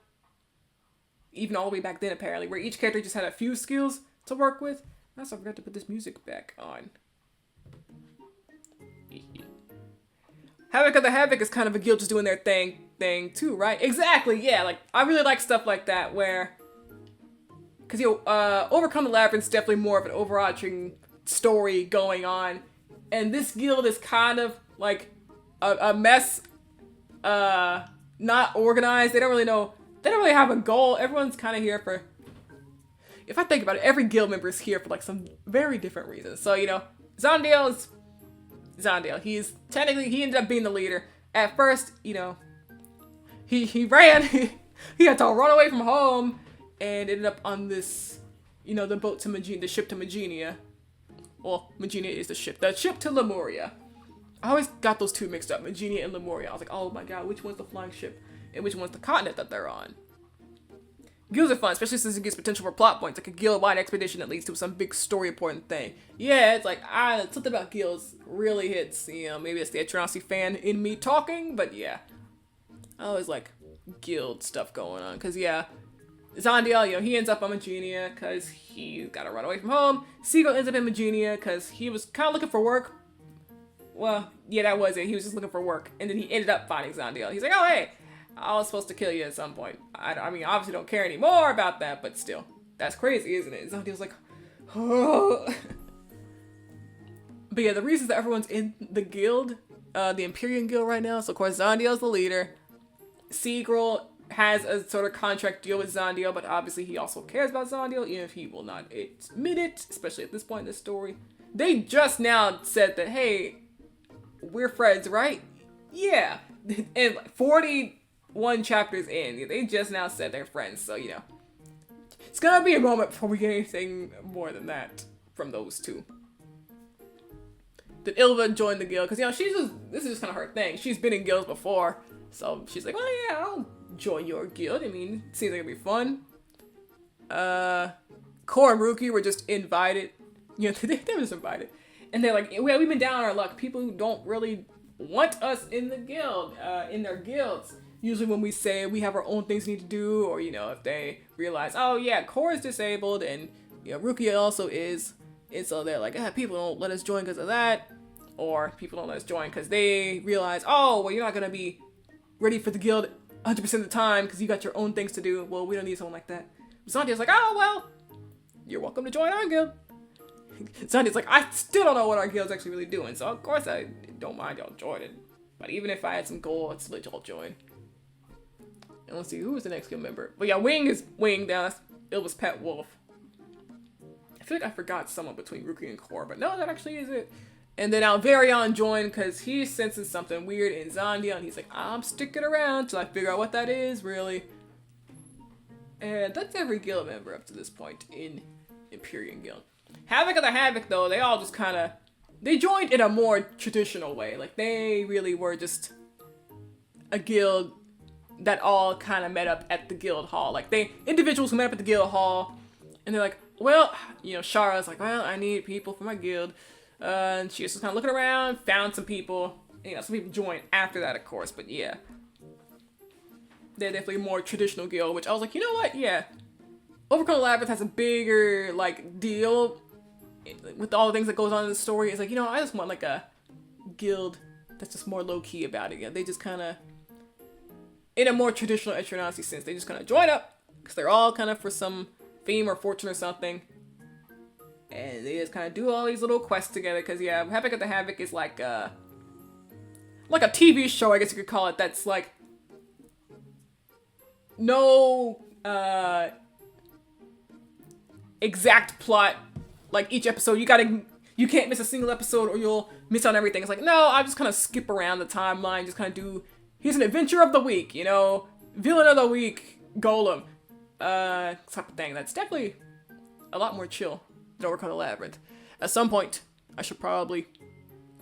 even all the way back then, apparently, where each character just had a few skills to work with. I also forgot to put this music back on. Havoc of the Havoc is kind of a guild just doing their thing too, right? Exactly, yeah. Like, I really like stuff like that where, because Overcome the Labyrinth is definitely more of an overarching story going on, and this guild is kind of like a mess, not organized. They don't really know. They don't really have a goal. Everyone's kind of here for. If I think about it, every guild member is here for like some very different reasons. So Zondiel is. Zondiel. He ended up being the leader. At first, he ran. He had to run away from home and ended up on this, the boat to the ship to Magenia. Well, Magenia is the ship. The ship to Lemuria. I always got those two mixed up, Magenia and Lemuria. I was like, oh my god, which one's the flying ship and which one's the continent that they're on? Guilds are fun, especially since it gives potential for plot points, like a guild-wide expedition that leads to some big story important thing. Yeah, it's like, something about guilds really hits, maybe it's the Eternasi fan in me talking, but yeah. I always like guild stuff going on, because yeah, Zondiel, he ends up on Magenia, because he got to run away from home. Seagull ends up in Magenia, because he was kind of looking for work. Well, yeah, that was it. He was just looking for work, and then he ended up finding Zondiel. He's like, oh, hey, I was supposed to kill you at some point. I mean, obviously don't care anymore about that, but still. That's crazy, isn't it? Zondiel's like, oh. But yeah, the reasons that everyone's in the guild, the Empyrean Guild right now, so of course Zondiel's the leader. Seagull has a sort of contract deal with Zondiel, but obviously he also cares about Zondiel, even if he will not admit it, especially at this point in the story. They just now said that, hey, we're friends, right? Yeah. And 41 chapters in, they just now said they're friends, so it's gonna be a moment before we get anything more than that from those two. Then Ilva joined the guild, because this is just kind of her thing. She's been in guilds before, so she's like, oh yeah, I'll join your guild. I mean, it seems like it'd be fun. Core and Ruki were just invited. They were just invited. And they're like, we've been down on our luck. People who don't really want us in the guild, in their guilds. Usually when we say we have our own things we need to do, or, if they realize, oh yeah, Core is disabled, and, Ruki also is. And so they're like, people don't let us join because of that. Or people don't let us join because they realize, oh, well, you're not going to be ready for the guild 100% of the time because you got your own things to do. Well, we don't need someone like that. Zondiel's like, oh, well, you're welcome to join our guild. Zondiel's like, I still don't know what our guild's actually really doing, so of course I don't mind y'all joining. But even if I had some goal, I'd still let y'all join. And let's see, who was the next guild member? But yeah, Wing is Wing down. It was Pet Wolf. I feel like I forgot someone between Ruki and Core, but no, that actually is it. And then Alvarion joined because he's sensing something weird in Zondiel, and he's like, I'm sticking around till I figure out what that is, really. And that's every guild member up to this point in Empyrean Guild. Havoc of the Havoc, though, they all just kind of, they joined in a more traditional way. Like, they really were just a guild that all kind of met up at the guild hall. Like, individuals who met up at the guild hall, and they're like, well, Shara's like, well, I need people for my guild. And she was just kind of looking around, found some people. Some people joined after that, of course, but yeah. They're definitely a more traditional guild, which I was like, you know what? Yeah. Overcome the Labyrinth has a bigger, deal with all the things that goes on in the story. It's like, I just want, a guild that's just more low-key about it. Yeah, they just kind of, in a more traditional Eternasi sense, they just kind of join up, because they're all kind of for some fame or fortune or something. And they just kind of do all these little quests together, because, yeah, Havoc of the Havoc is like a TV show, I guess you could call it, that's, no, exact plot. Each episode, you can't miss a single episode or you'll miss on everything. It's like, no, I just kind of skip around the timeline, just kind of do, here's an adventure of the week, Villain of the week, Golem. Type of thing. That's definitely a lot more chill than Overcome the Labyrinth. At some point, I should probably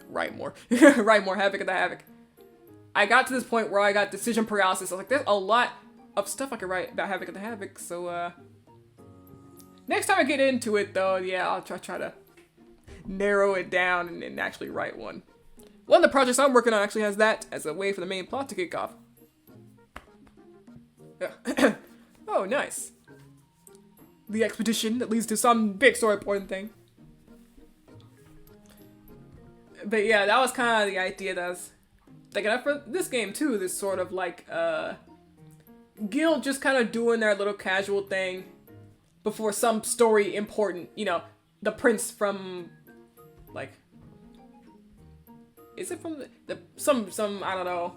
write more. Write more Havoc of the Havoc. I got to this point where I got decision paralysis. I was like, there's a lot of stuff I could write about Havoc of the Havoc, so, next time I get into it, though, yeah, I'll try to narrow it down and actually write one. One of the projects I'm working on actually has that as a way for the main plot to kick off. Yeah. Oh, nice. The expedition that leads to some big story important thing. But yeah, that was kind of the idea that I was thinking of for this game too. This sort of like, guild just kind of doing their little casual thing before some story important, you know, the prince from, like, is it from some, I don't know,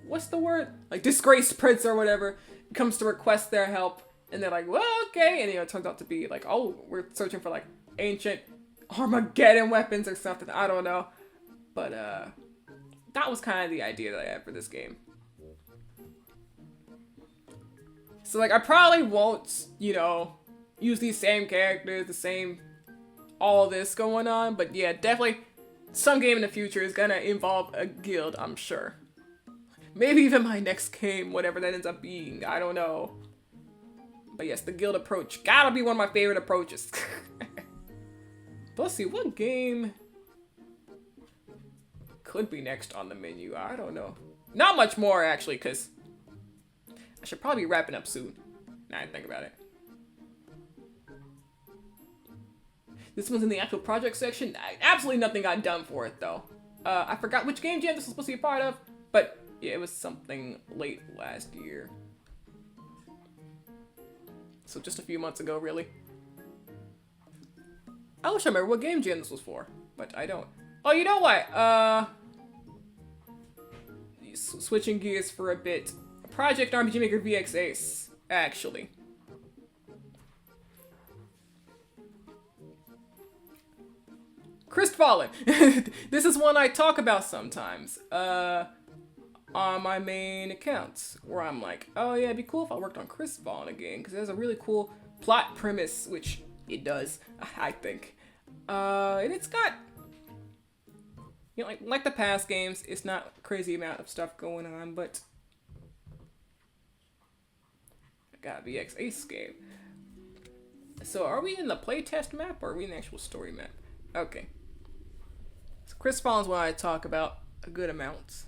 what's the word? Like, disgraced prince or whatever comes to request their help, and they're like, well, okay, and, you know, it turns out to be like, oh, we're searching for, like, ancient Armageddon weapons or something, I don't know, but, that was kind of the idea that I had for this game. So, like, I probably won't, you know, use these same characters, the same, all this going on, but yeah, definitely some game in the future is gonna involve a guild, I'm sure. Maybe even my next game, whatever that ends up being, I don't know. But yes, the guild approach, gotta be one of my favorite approaches. But let's see, what game could be next on the menu? I don't know. Not much more, actually, because I should probably be wrapping up soon. Now I think about it. This one's in the actual project section. Absolutely nothing got done for it, though. I forgot which game jam this was supposed to be a part of, but yeah, it was something late last year. So just a few months ago, really. I wish I remember what game jam this was for, but I don't. Oh, you know what? Switching gears for a bit. Project RPG Maker VX Ace, actually. Crystfallen. This is one I talk about sometimes. On my main accounts, where I'm like, oh yeah, it'd be cool if I worked on Crystfallen again, because there's a really cool plot premise, which it does, I think. And it's got, you know, like the past games, it's not a crazy amount of stuff going on, but I got a VX Ace game. So are we in the playtest map, or are we in the actual story map? Okay. So Crystfallen is what I talk about a good amount.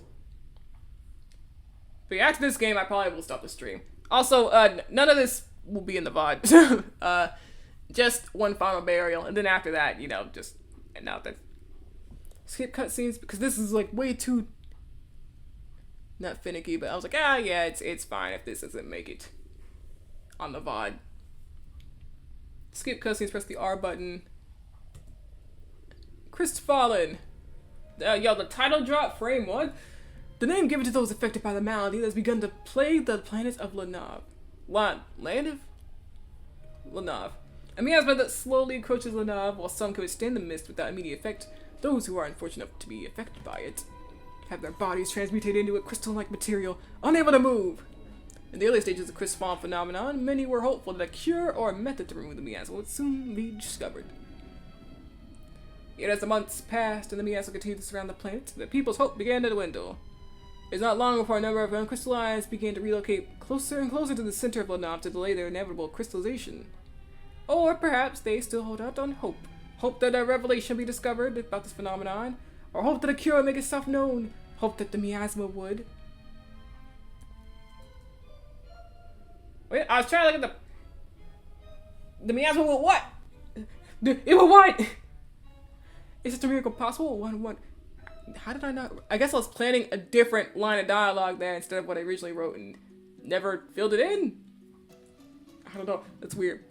But yeah, after this game, I probably will stop the stream. Also, none of this will be in the VOD. Just one final burial, and then after that, you know, just not that. Skip cutscenes, because this is like way too not finicky, but I was like, ah, yeah, it's fine if this doesn't make it on the VOD. Skip cutscenes, press the R button. Crystfallen. Yo, the title drop, frame 1. The name given to those affected by the malady that has begun to plague the planet of Lanav. Land of Lanav. A miasma that slowly approaches Lanav, while some can withstand the mist without immediate effect. Those who are unfortunate enough to be affected by it have their bodies transmuted into a crystal-like material, unable to move. In the early stages of the Crystfallen phenomenon, many were hopeful that a cure or a method to remove the miasma would soon be discovered. Yet as the months passed and the miasma continued to surround the planet, the people's hope began to dwindle. It was not long before a number of uncrystallized began to relocate closer and closer to the center of Lanav to delay their inevitable crystallization. Or perhaps they still hold out on hope. Hope that a revelation be discovered about this phenomenon, or hope that a cure make itself known. Hope that the miasma would. Wait, I was trying to look at the miasma will what? It will what? Is it a miracle possible? One. How did I not? I guess I was planning a different line of dialogue there instead of what I originally wrote and never filled it in. I don't know. That's weird.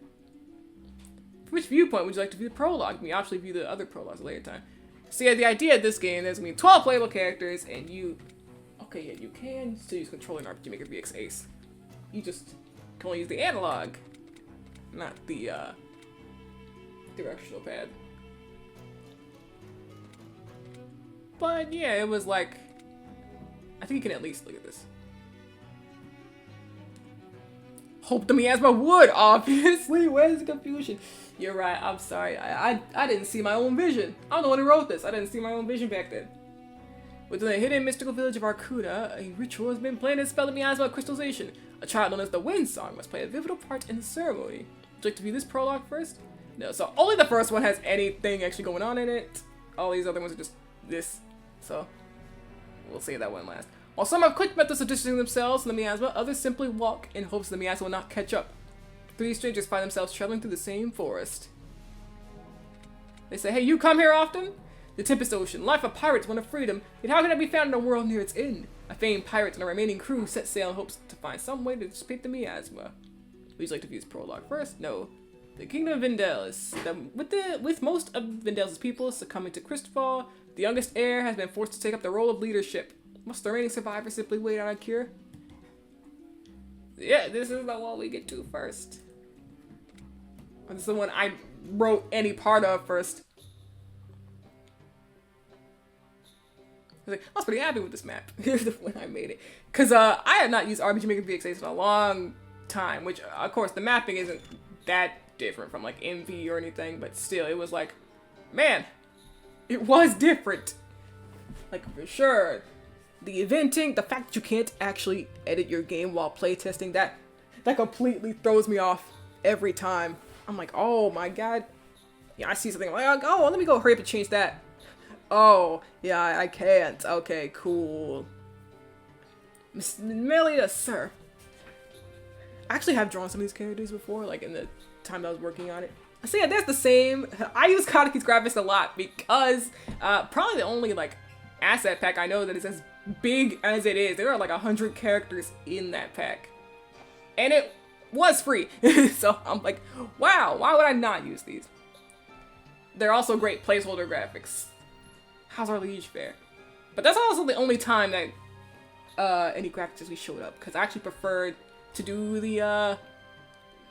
From which viewpoint would you like to view the prologue? You can actually view the other prologues at a later time. So yeah, the idea of this game, there's going to be 12 playable characters, and you... Okay, yeah, you can still use controlling RPG Maker VX Ace. You just can only use the analog, not the directional pad. But yeah, it was like... I think you can at least look at this. Hope the miasma would, obviously. Where's the confusion? You're right, I'm sorry. I didn't see my own vision. I'm the one who wrote this. I didn't see my own vision back then. Within the hidden mystical village of Arcuda, a ritual has been planned to spell the miasma crystallization. A child known as the Wind Song must play a pivotal part in the ceremony. Would you like to view this prologue first? No, so only the first one has anything actually going on in it. All these other ones are just this. So, we'll save that one last. While some have quick methods of distancing themselves from the miasma, others simply walk in hopes the miasma will not catch up. Three strangers find themselves traveling through the same forest. They say, hey, you come here often? The Tempest Ocean, life of pirates, one of freedom, yet how can it be found in a world near its end? A famed pirate and a remaining crew set sail in hopes to find some way to dissipate the miasma. Would you like to view this prologue first? No. The Kingdom of Vindelis. With most of Vindelis' people succumbing to Crystfallen, the youngest heir has been forced to take up the role of leadership. Must the remaining survivors simply wait on a cure? Yeah, this is the one we get to first. This is the one I wrote any part of first. I was pretty happy with this map. Here's the when I made it. Because I had not used RPG Maker VX8 in a long time, which, of course, the mapping isn't that different from, like, MV or anything, but still, it was like, man, it was different. Like, for sure. The eventing, the fact that you can't actually edit your game while playtesting, that completely throws me off every time. I'm like, oh my god. Yeah, I see something, I'm like, oh, let me go hurry up and change that. Oh, yeah, I can't. Okay, cool. Miss Melia, sir. I actually have drawn some of these characters before, like in the time that I was working on it. So yeah, that's the same. I use Kodaki's graphics a lot because probably the only like asset pack I know that is as big as it is. There are like 100 characters in that pack. And it was free. So I'm like, wow, why would I not use these? They're also great placeholder graphics. How's our liege fare? But that's also the only time that any graphics actually showed up, because I actually preferred to do the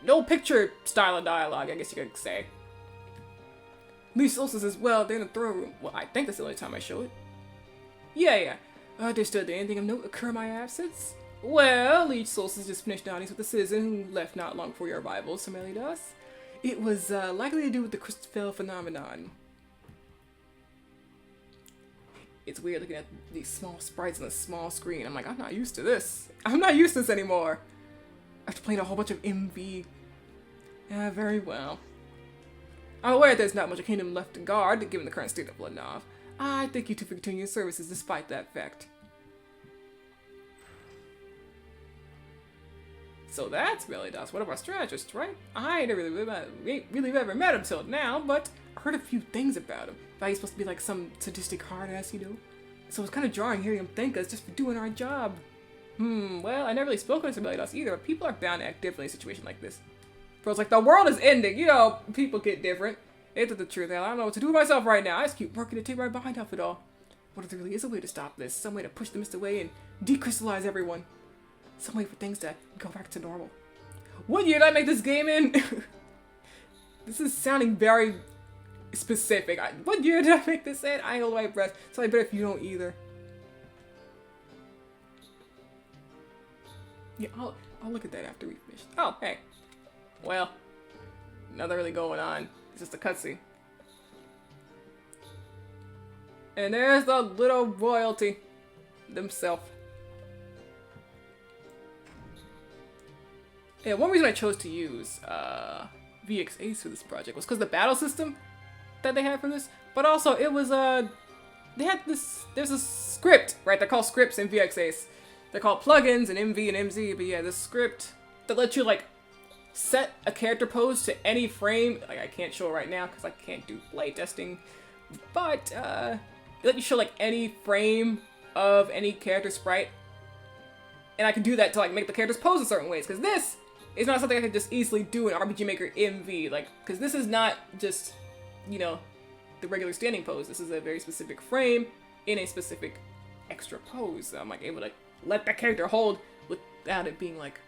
no picture style of dialogue, I guess you could say. Liege Solstice says, well, they're in the throne room. Well, I think that's the only time I show it. Yeah. Understood. Did anything of note occur in my absence? Well, Liege Solstice just finished audience with a citizen who left not long before your arrival, Samelidas. It was likely to do with the Crystfallen phenomenon. It's weird looking at these small sprites on a small screen. I'm like, I'm not used to this. I'm not used to this anymore. After playing a whole bunch of MV. Yeah, very well. I'm aware there's not much of Kingdom left to guard, given the current state of Lenov. I thank you two for continuing your services despite that fact. So that's Melidas, one of our strategists, right? I ain't really ever met him till now, but I heard a few things about him. Thought he's supposed to be like some sadistic hard-ass, you know? So it's kind of jarring hearing him thank us just for doing our job. Well, I never really spoken to Melidas either, but people are bound to act differently in a situation like this. Bro's like, the world is ending, you know, people get different. It's the truth, hell, I don't know what to do with myself right now. I just keep working to take right behind off it all. What if there really is a way to stop this? Some way to push the mist away and decrystallize everyone? Some way for things to go back to normal. What year did I make this game in? This is sounding very specific. What year did I make this in? I ain't hold my breath, so I bet if you don't either. Yeah, I'll look at that after we finish. Oh, hey. Well, nothing really going on. It's just a cutscene. And there's the little royalty themselves. Yeah, one reason I chose to use VX8 for this project was because the battle system that they had for this, but also it was they had this, there's a script, right? They're called scripts in VX8. They're called plugins in MV and MZ, but yeah, this script that lets you like set a character pose to any frame. Like I can't show it right now because I can't do playtesting, but it let you show like any frame of any character sprite, and I can do that to like make the characters pose in certain ways, because this is not something I can just easily do in RPG Maker MV, like, because this is not just, you know, the regular standing pose. This is a very specific frame in a specific extra pose. So I'm like able to let the character hold without it being like,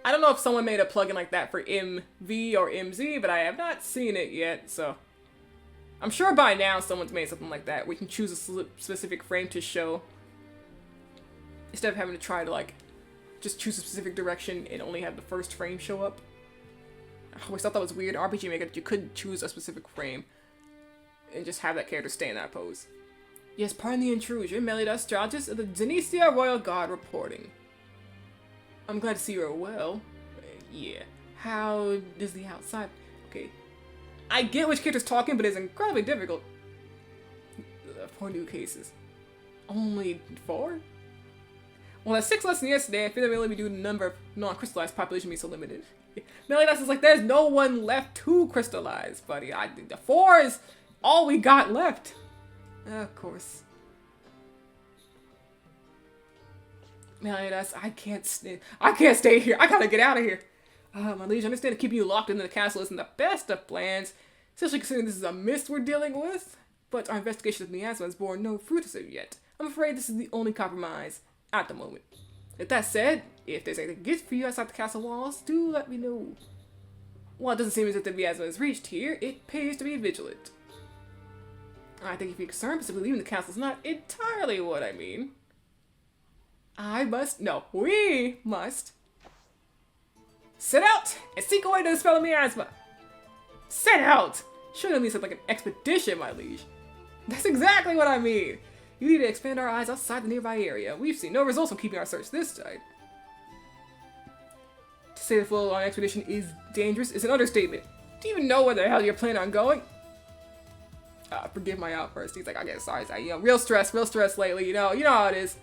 I don't know if someone made a plugin like that for MV or MZ, but I have not seen it yet, so I'm sure by now someone's made something like that. We can choose a specific frame to show instead of having to try to like just choose a specific direction and only have the first frame show up. I always thought that was weird in RPG Maker that you couldn't choose a specific frame and just have that character stay in that pose. Yes, pardon the intrusion. Melida, strategist of the Zenesia Royal Guard reporting. I'm glad to see you are well. Yeah. How does the outside... Okay. I get which character's talking, but it's incredibly difficult. 4 new cases. Only 4? Well, that's 6 less than yesterday. I feel that we only be due to the number of non-crystallized population being so limited. Melidas is like, there's no one left to crystallize, buddy. The 4 is all we got left. Of course. Melidas, I can't stay here. I gotta get out of here. My liege, I understand that keeping you locked into the castle isn't the best of plans, especially considering this is a mist we're dealing with. But our investigation of miasma has borne no fruit as of yet. I'm afraid this is the only compromise at the moment. With that said, if there's anything good for you outside the castle walls, do let me know. While it doesn't seem as if the miasma has reached here, it pays to be vigilant. I think if you're concerned, but simply leaving the castle is not entirely what I mean. We must set out and seek a way to dispel the miasma. Set out! Shouldn't mean something like an expedition, my liege. That's exactly what I mean. You need to expand our eyes outside the nearby area. We've seen no results from keeping our search this tight. To say the full-on expedition is dangerous is an understatement. Do you even know where the hell you're planning on going? Forgive my outburst. He's like, I guess, sorry. Real stress lately. You know how it is.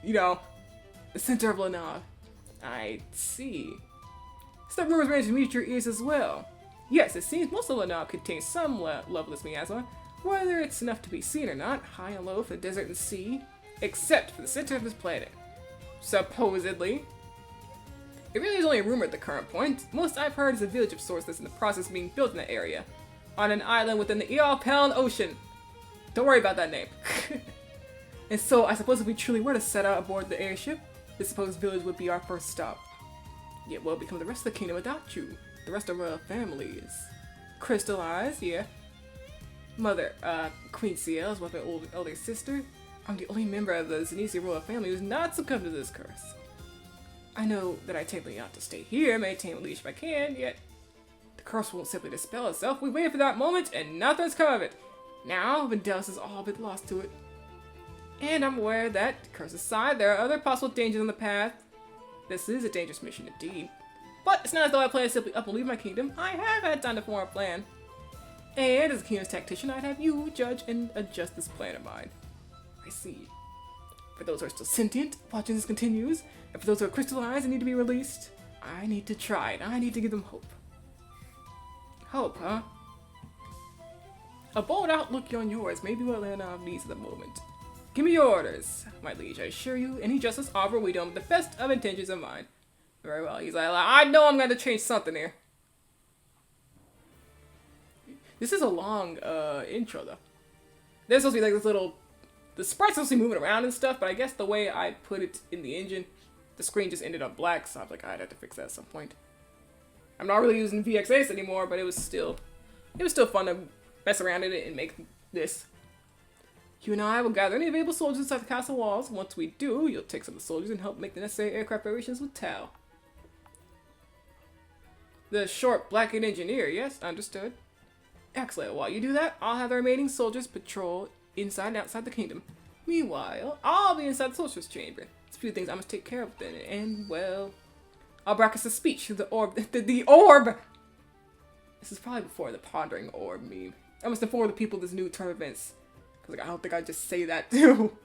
The center of lmao. I see. Stuff rumors managed to reach your ears as well. Yes, it seems most of lmao contains some level of this miasma, whether it's enough to be seen or not, high and low for the desert and sea, except for the center of this planet. Supposedly. It really is only a rumor at the current point. Most I've heard is a village of sorts that's in the process of being built in that area, on an island within the Crystfallen Ocean. Don't worry about that name. And so, I suppose if we truly were to set out aboard the airship, this supposed village would be our first stop. Yet we'll become the rest of the kingdom without you. The rest of our family is crystallized, yeah. Mother, Queen Ciel is with my older sister. I'm the only member of the Zenesia royal family who's not succumbed to this curse. I know that I technically ought to stay here, maintain a leash if I can, yet the curse won't simply dispel itself. We waited for that moment, and nothing's come of it. Now, Vindelis is all but lost to it. And I'm aware that, curse aside, there are other possible dangers on the path. This is a dangerous mission indeed. But it's not as though I plan to simply up and leave my kingdom. I have had time to form a plan. And as a kingdom's tactician, I'd have you judge and adjust this plan of mine. I see. For those who are still sentient, watching this continues, and for those who are crystallized and need to be released, I need to try it. I need to give them hope. Hope, huh? A bold outlook on yours may be what lmao needs at the moment. Give me your orders, my liege. I assure you, any justice offer we do with the best of intentions in mind. Very well. He's like, I know I'm going to change something here. This is a long intro, though. There's supposed to be like this little... The sprite's supposed to be moving around and stuff, but I guess the way I put it in the engine, the screen just ended up black, so I was like, I'd have to fix that at some point. I'm not really using VXAce anymore, but it was still fun to mess around in it and make this. You and I will gather any available soldiers inside the castle walls. Once we do, you'll take some of the soldiers and help make the necessary aircraft preparations with Tao. The short blackened engineer, yes, understood. Excellent. While you do that, I'll have the remaining soldiers patrol inside and outside the kingdom. Meanwhile, I'll be inside the sorcerer's chamber. There's a few things I must take care of then, and, well, I'll practice a speech through the orb. The orb! This is probably before the pondering orb meme. I must inform the people of this new turn of events. Because I don't think I'd just say that, too.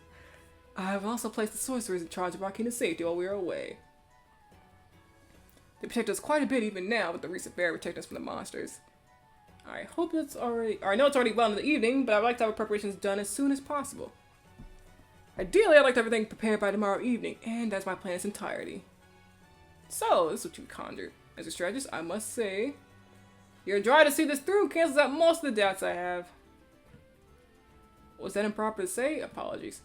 I've also placed the sorcerers in charge of our kingdom's safety while we are away. They protect us quite a bit even now, with the recent bear protecting us from the monsters. I hope that's already... Or I know it's already well in the evening, but I'd like to have our preparations done as soon as possible. Ideally, I'd like to have everything prepared by tomorrow evening, and that's my plan in its entirety. So, this is what you conjured. As a strategist, I must say, your drive to see this through cancels out most of the doubts I have. Was that improper to say? Apologies.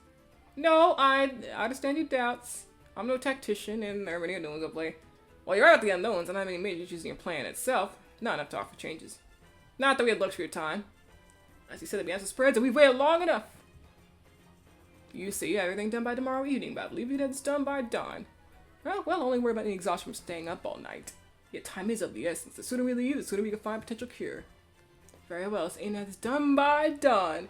No, I understand your doubts. I'm no tactician, and there are many unknowns at play. While you're out the unknowns, I don't have any major issues in your plan itself. Not enough to offer changes. Not that we had luxury of time. As you said, the answer spreads, and we've waited long enough. You see, everything done by tomorrow evening, but I believe it's done by dawn. Oh, well, only worry about any exhaustion from staying up all night. Yet time is of the essence. The sooner we leave, the sooner we can find potential cure. Very well, let's aim at this done by dawn.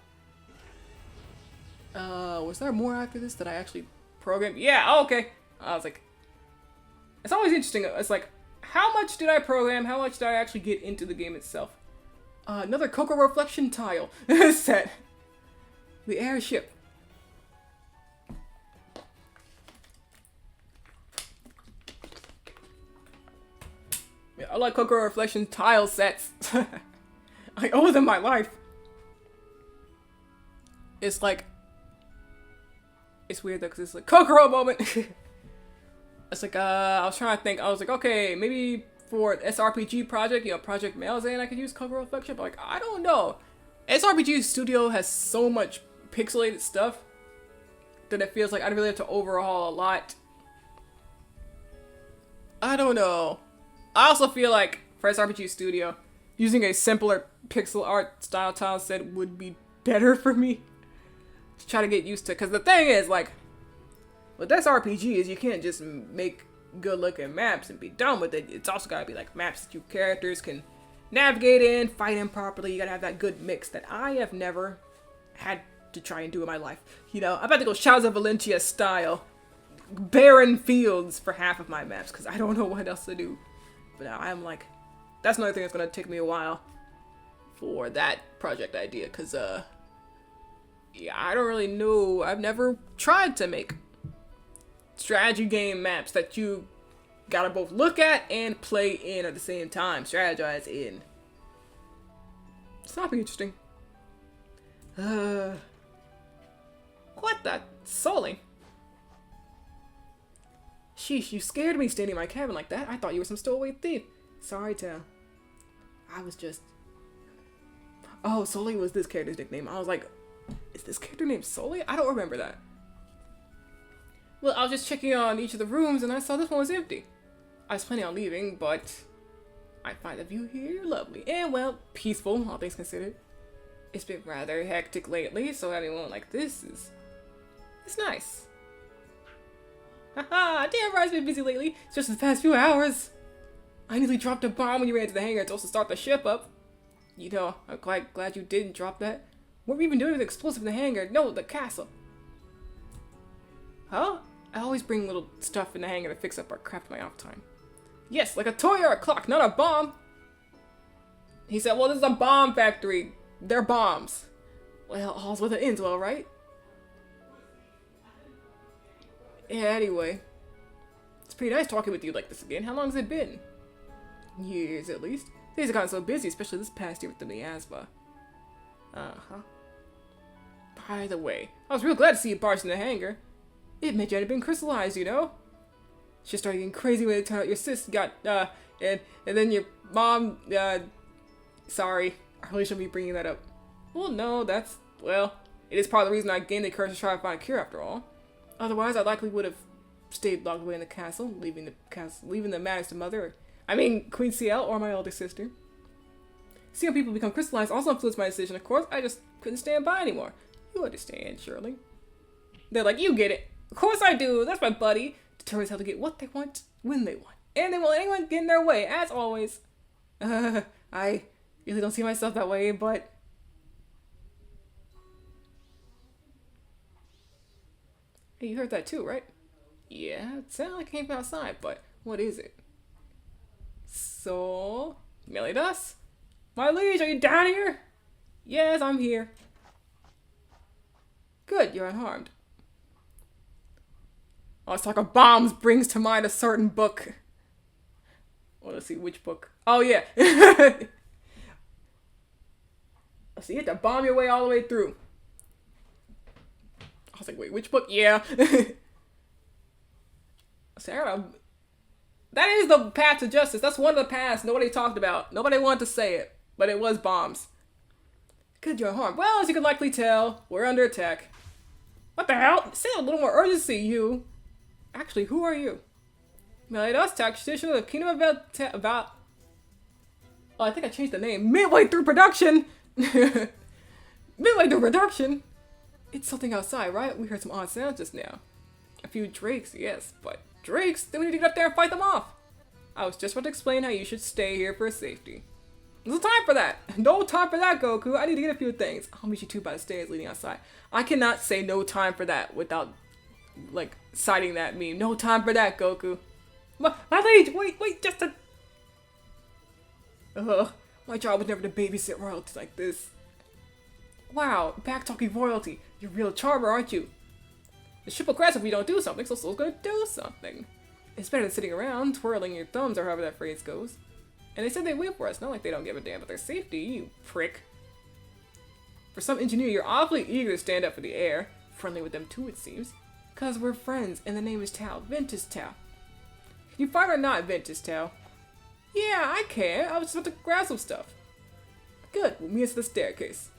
Was there more after this that I actually programmed? Yeah, oh, okay. I was like, it's always interesting. It's like, how much did I program? How much did I actually get into the game itself? Another Cocoa Reflection tile set. The airship. Yeah, I like Cocoa Reflection tile sets. I owe them my life. It's like, it's weird though, because it's like Kokoro moment. It's like, I was trying to think. I was like, okay, maybe for SRPG project, Project Malzane, I could use Kokoro Reflection, but like, I don't know. SRPG Studio has so much pixelated stuff that it feels like I'd really have to overhaul a lot. I don't know. I also feel like for SRPG Studio, using a simpler pixel art style tile set would be better for me to try to get used to. Because the thing is, like, with SRPG is you can't just make good looking maps and be done with it. It's also gotta be like maps that you characters can navigate in, fight in properly. You gotta have that good mix that I have never had to try and do in my life. I'm about to go Shadows of Valencia style. Barren fields for half of my maps because I don't know what else to do. But now I'm like, that's another thing that's gonna take me a while for that project idea, because yeah, I don't really know. I've never tried to make strategy game maps that you gotta both look at and play in at the same time, strategize in. It's not be interesting. What the? Sully? Sheesh, you scared me standing in my cabin like that. I thought you were some stowaway thief. Sorry, Tal. I was just... Oh, Sully was this character's nickname. I was like, is this character named Sully? I don't remember that. Well, I was just checking on each of the rooms and I saw this one was empty. I was planning on leaving, but I find the view here lovely. And, well, peaceful, all things considered. It's been rather hectic lately, so having one like this is... It's nice. Haha, damn, I've been busy lately. It's just the past few hours. I nearly dropped a bomb when you ran to the hangar and told us to start the ship up. I'm quite glad you didn't drop that. What were we even doing with the explosive in the hangar? No, the castle. Huh? I always bring little stuff in the hangar to fix up our craft in my off time. Yes, like a toy or a clock, not a bomb. He said, well, this is a bomb factory. They're bombs. Well, all's well that ends well, right? Yeah, anyway. It's pretty nice talking with you like this again. How long has it been? Years, at least. Things have gotten so busy, especially this past year with the miasma. Uh-huh. By the way, I was real glad to see you barge in the hangar. It meant you had been crystallized, She started getting crazy when it turned out your sis got, and then your mom, sorry. I really shouldn't be bringing that up. Well, no, it is part of the reason I gained the courage to try to find a cure after all. Otherwise, I likely would have stayed locked away in the castle, leaving the matters to Mother. I mean, Queen CL or my older sister. Seeing people become crystallized also influenced my decision, of course. I just couldn't stand by anymore. You understand, surely. They're like, you get it. Of course I do. That's my buddy. Determines how to get what they want, when they want. And they won't let anyone get in their way, as always. I really don't see myself that way, but... Hey, you heard that too, right? Yeah, it sounded like it came from outside, but what is it? So... Melidas? My liege, are you down here? Yes, I'm here. Good, you're unharmed. Oh, talk of bombs brings to mind a certain book. Well, let's see, which book? Oh, yeah. So you have to bomb your way all the way through. I was like, wait, which book? Yeah. Sarah, that is the path to justice. That's one of the paths nobody talked about. Nobody wanted to say it, but it was bombs. Good, you're unharmed. Well, as you can likely tell, we're under attack. What the hell? Say a little more urgency, you. Actually, who are you? Melidas, tactician of the Kingdom about... Oh, I think I changed the name. Midway through production! Midway through production? It's something outside, right? We heard some odd sounds just now. A few drakes, yes, but Drakes? Then we need to get up there and fight them off. I was just about to explain how you should stay here for safety. There's no time for that. No time for that, Goku. I need to get a few things. I'll meet you two by the stairs leading outside. I cannot say no time for that without, like, citing that meme. No time for that, Goku. My liege, wait, just a... my job was never to babysit royalty like this. Wow, back-talking royalty. You're a real charmer, aren't you? The ship will crash if we don't do something, so Soul's gonna do something. It's better than sitting around, twirling your thumbs, or however that phrase goes. And they said they'd wait for us, not like they don't give a damn about their safety, you prick. For some engineer, you're awfully eager to stand up for the air. Friendly with them too, it seems. Cause we're friends, and the name is Tao. Ventus Tao. Can you fight or not, Ventus Tao? Yeah, I can. I was just about to grab some stuff. Good, we'll meet us at the staircase.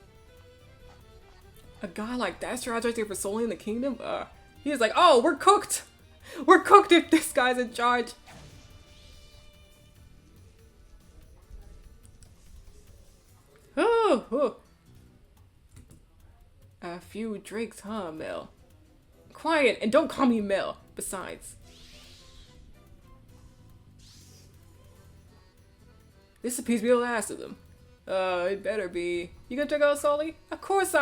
A guy like that's your right there for Soul in the kingdom? He's like, oh, we're cooked! We're cooked if this guy's in charge. Oh. A few drakes, huh, Mel? Quiet, and don't call me Mel. Besides. This appears to be the last of them. It better be. You gonna check out Sully? Of course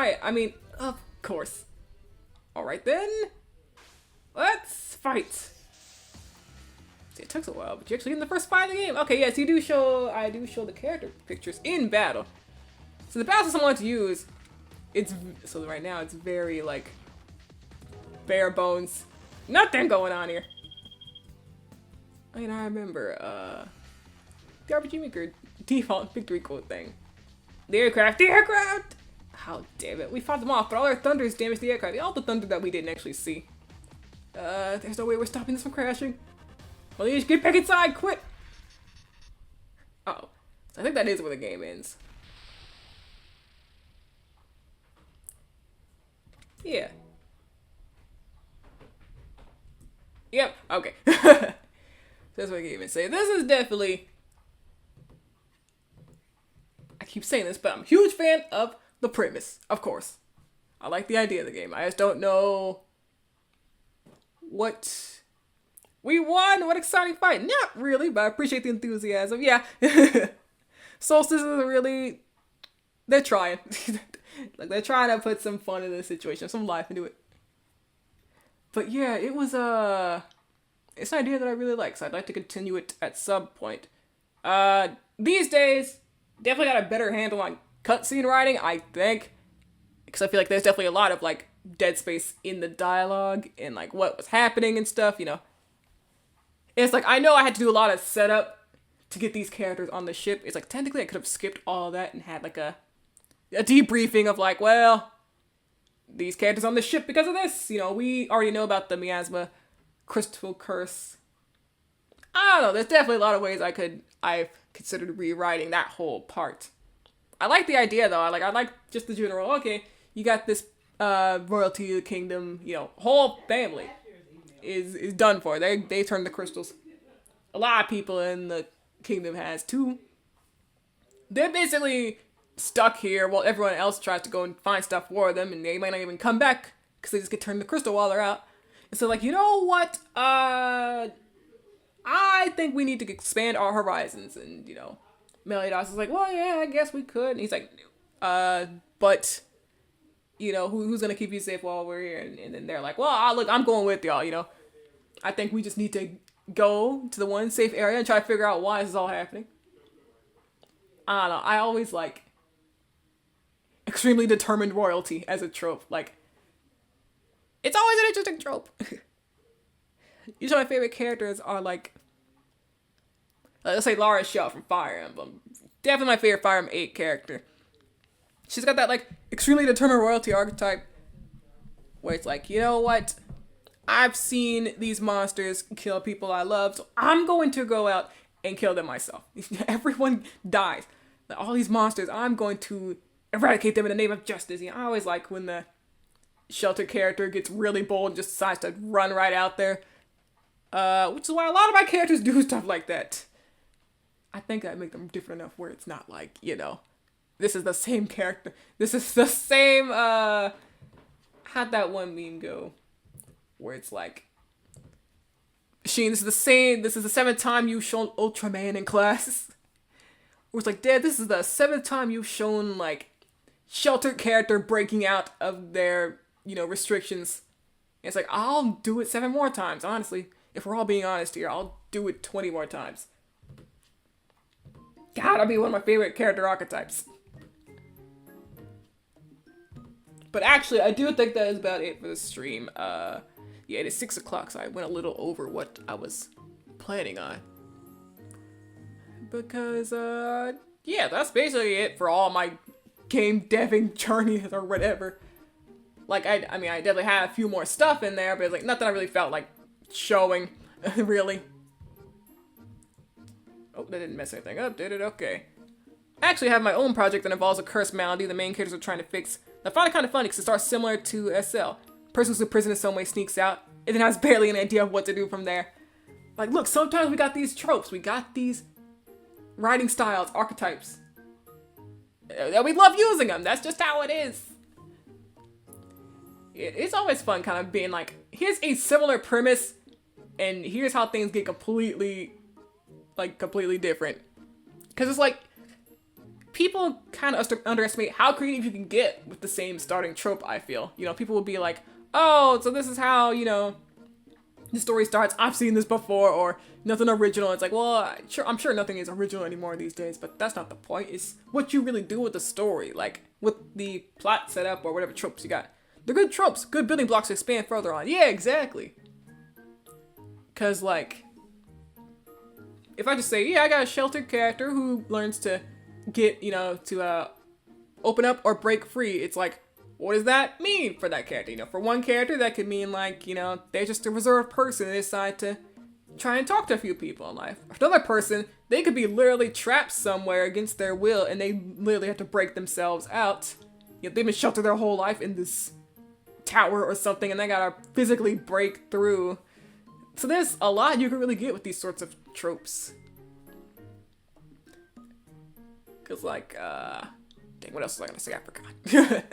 of course. Alright then. Let's fight. See, it took a while, but you're actually in the first fight of the game. Okay, yes, I do show the character pictures in battle. So the battle system I want to use, so right now it's very, like, bare bones. Nothing going on here. I mean, I remember, the RPG Maker default victory quote thing. The aircraft! How damn it. We fought them off, but all our thunders damaged the aircraft. All the thunder that we didn't actually see. There's no way we're stopping this from crashing. Well, you just get back inside, quick! Uh-oh. So I think that is where the game ends. Yeah. Yep, okay. That's what I can even say. This is definitely... I keep saying this, but I'm a huge fan of the premise, of course. I like the idea of the game. I just don't know what... We won! What exciting fight! Not really, but I appreciate the enthusiasm. Yeah. Solstice is really... They're trying. Like, they're trying to put some fun in this situation, some life into it. But yeah, it was, it's an idea that I really like, so I'd like to continue it at some point. These days, definitely got a better handle on cutscene writing, I think. Because I feel like there's definitely a lot of, like, dead space in the dialogue and, like, what was happening and stuff, you know. It's like, I know I had to do a lot of setup to get these characters on the ship. It's like, technically I could have skipped all of that and had, like, a debriefing of, like, well, these characters on the ship because of this. You know, we already know about the miasma crystal curse. I don't know, there's definitely a lot of ways I've considered rewriting that whole part. I like the idea though. I like just the general, okay, you got this royalty of the kingdom, you know, whole family is done for. They turn the crystals. A lot of people in the kingdom has too. They're basically stuck here while everyone else tries to go and find stuff for them, and they might not even come back because they just get turned to crystal while they're out. And so, like, you know what? I think we need to expand our horizons. And, you know, Meliodas is like, well, yeah, I guess we could. And he's like, but, you know, who's gonna keep you safe while we're here? And then they're like, well, look, I'm going with y'all, you know. I think we just need to go to the one safe area and try to figure out why this is all happening. I don't know. I always like extremely determined royalty as a trope. Like, it's always an interesting trope. Usually my favorite characters are like, let's say Lara Shell from Fire Emblem. Definitely my favorite Fire Emblem 8 character. She's got that like extremely determined royalty archetype where it's like, you know what? I've seen these monsters kill people I love, so I'm going to go out and kill them myself. Everyone dies. All these monsters, I'm going to eradicate them in the name of justice. You know, I always like when the shelter character gets really bold and just decides to run right out there. Which is why a lot of my characters do stuff like that. I think I make them different enough where it's not like, you know, this is the same character. This is the same, how'd that one meme go? Where it's like, Sheen, this is the 7th time you've shown Ultraman in class. It was like, Dad, this is the 7th time you've shown, like, sheltered character breaking out of their, restrictions. And it's like, I'll do it 7 more times, honestly. If we're all being honest here, I'll do it 20 more times. Gotta be one of my favorite character archetypes. But actually, I do think that is about it for the stream. Yeah, it is 6 o'clock, so I went a little over what I was planning on. Because, yeah, that's basically it for all my game deving journeys or whatever. Like, I mean, I definitely had a few more stuff in there, but it's like nothing I really felt like showing, really. Oh, that didn't mess anything up, did it? Okay. I actually have my own project that involves a cursed malady the main characters are trying to fix. I find it kind of funny because it starts similar to SL. Person who's in prison in some way sneaks out and then has barely an idea of what to do from there. Like, look, sometimes we got these tropes, we got these writing styles, archetypes. And we love using them, that's just how it is. It's always fun kind of being like, here's a similar premise, and here's how things get completely different. Because it's like, people kind of underestimate how creative you can get with the same starting trope, I feel. People will be like, oh, so this is how, the story starts. I've seen this before, or nothing original. It's like, well, I'm sure nothing is original anymore these days, but that's not the point. It's what you really do with the story, like with the plot setup or whatever tropes you got. They're good tropes, good building blocks to expand further on. Yeah, exactly. Because, like, if I just say, yeah, I got a sheltered character who learns to get, to open up or break free, it's like, what does that mean for that character? For one character, that could mean, like, they're just a reserved person and they decide to try and talk to a few people in life. For another person, they could be literally trapped somewhere against their will and they literally have to break themselves out. They've been sheltered their whole life in this tower or something and they gotta physically break through. So there's a lot you can really get with these sorts of tropes. Cause like, dang, what else was I gonna say? I forgot.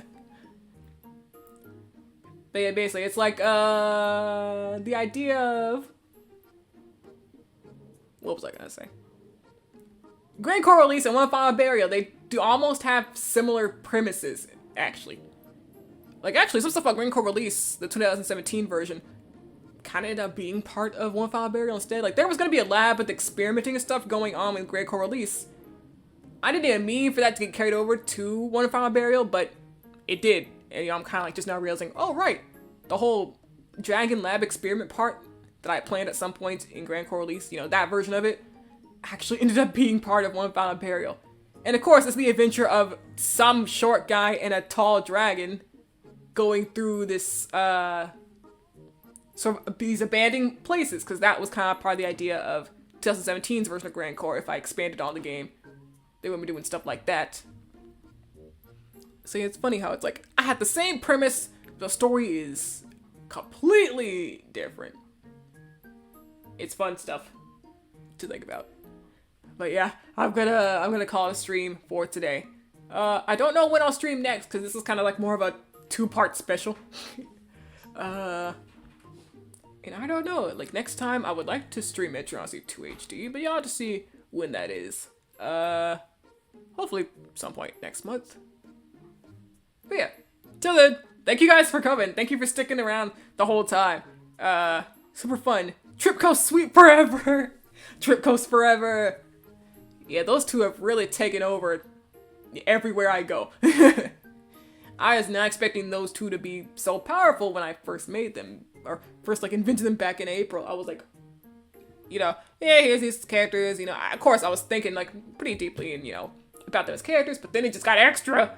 But yeah, basically, it's like, the idea of, what was I gonna say? Grand Core Release and One Final Burial, they do almost have similar premises, actually. Like, actually, some stuff about Grand Core Release, the 2017 version, kind of ended up being part of One Final Burial instead. Like, there was gonna be a lab with experimenting and stuff going on with Grand Core Release. I didn't even mean for that to get carried over to One Final Burial, but it did. And I'm kind of like just now realizing, oh right, the whole Dragon Lab experiment part that I planned at some point in Grand Core Release, that version of it, actually ended up being part of One Final Burial. And of course, it's the adventure of some short guy and a tall dragon going through this, sort of these abandoned places, because that was kind of part of the idea of 2017's version of Grand Core. If I expanded on the game, they wouldn't be doing stuff like that. So yeah, it's funny how it's like, I had the same premise, the story is completely different. It's fun stuff to think about. But yeah, I'm gonna call it a stream for today. I don't know when I'll stream next, because this is kind of like more of a 2-part special. And I don't know, like next time I would like to stream Metro Odyssey 2 HD, but y'all have to see when that is. Hopefully some point next month. But yeah, till then, thank you guys for coming. Thank you for sticking around the whole time. Super fun. Trip Coast Sweet Forever. Trip Coast Forever. Yeah, those two have really taken over everywhere I go. I was not expecting those two to be so powerful when I first made them. Or first, like, invented them back in April. I was like, yeah, here's these characters, of course I was thinking, like, pretty deeply and, about those characters, but then it just got extra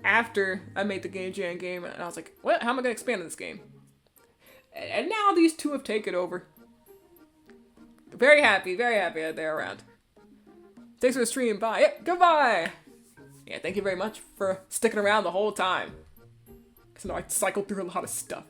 after I made the Game Jam game, and I was like, what? How am I gonna expand on this game? And now these two have taken over. Very happy that they're around. Thanks for the stream, bye. Yep, goodbye! Yeah, thank you very much for sticking around the whole time. Because I know I cycled through a lot of stuff.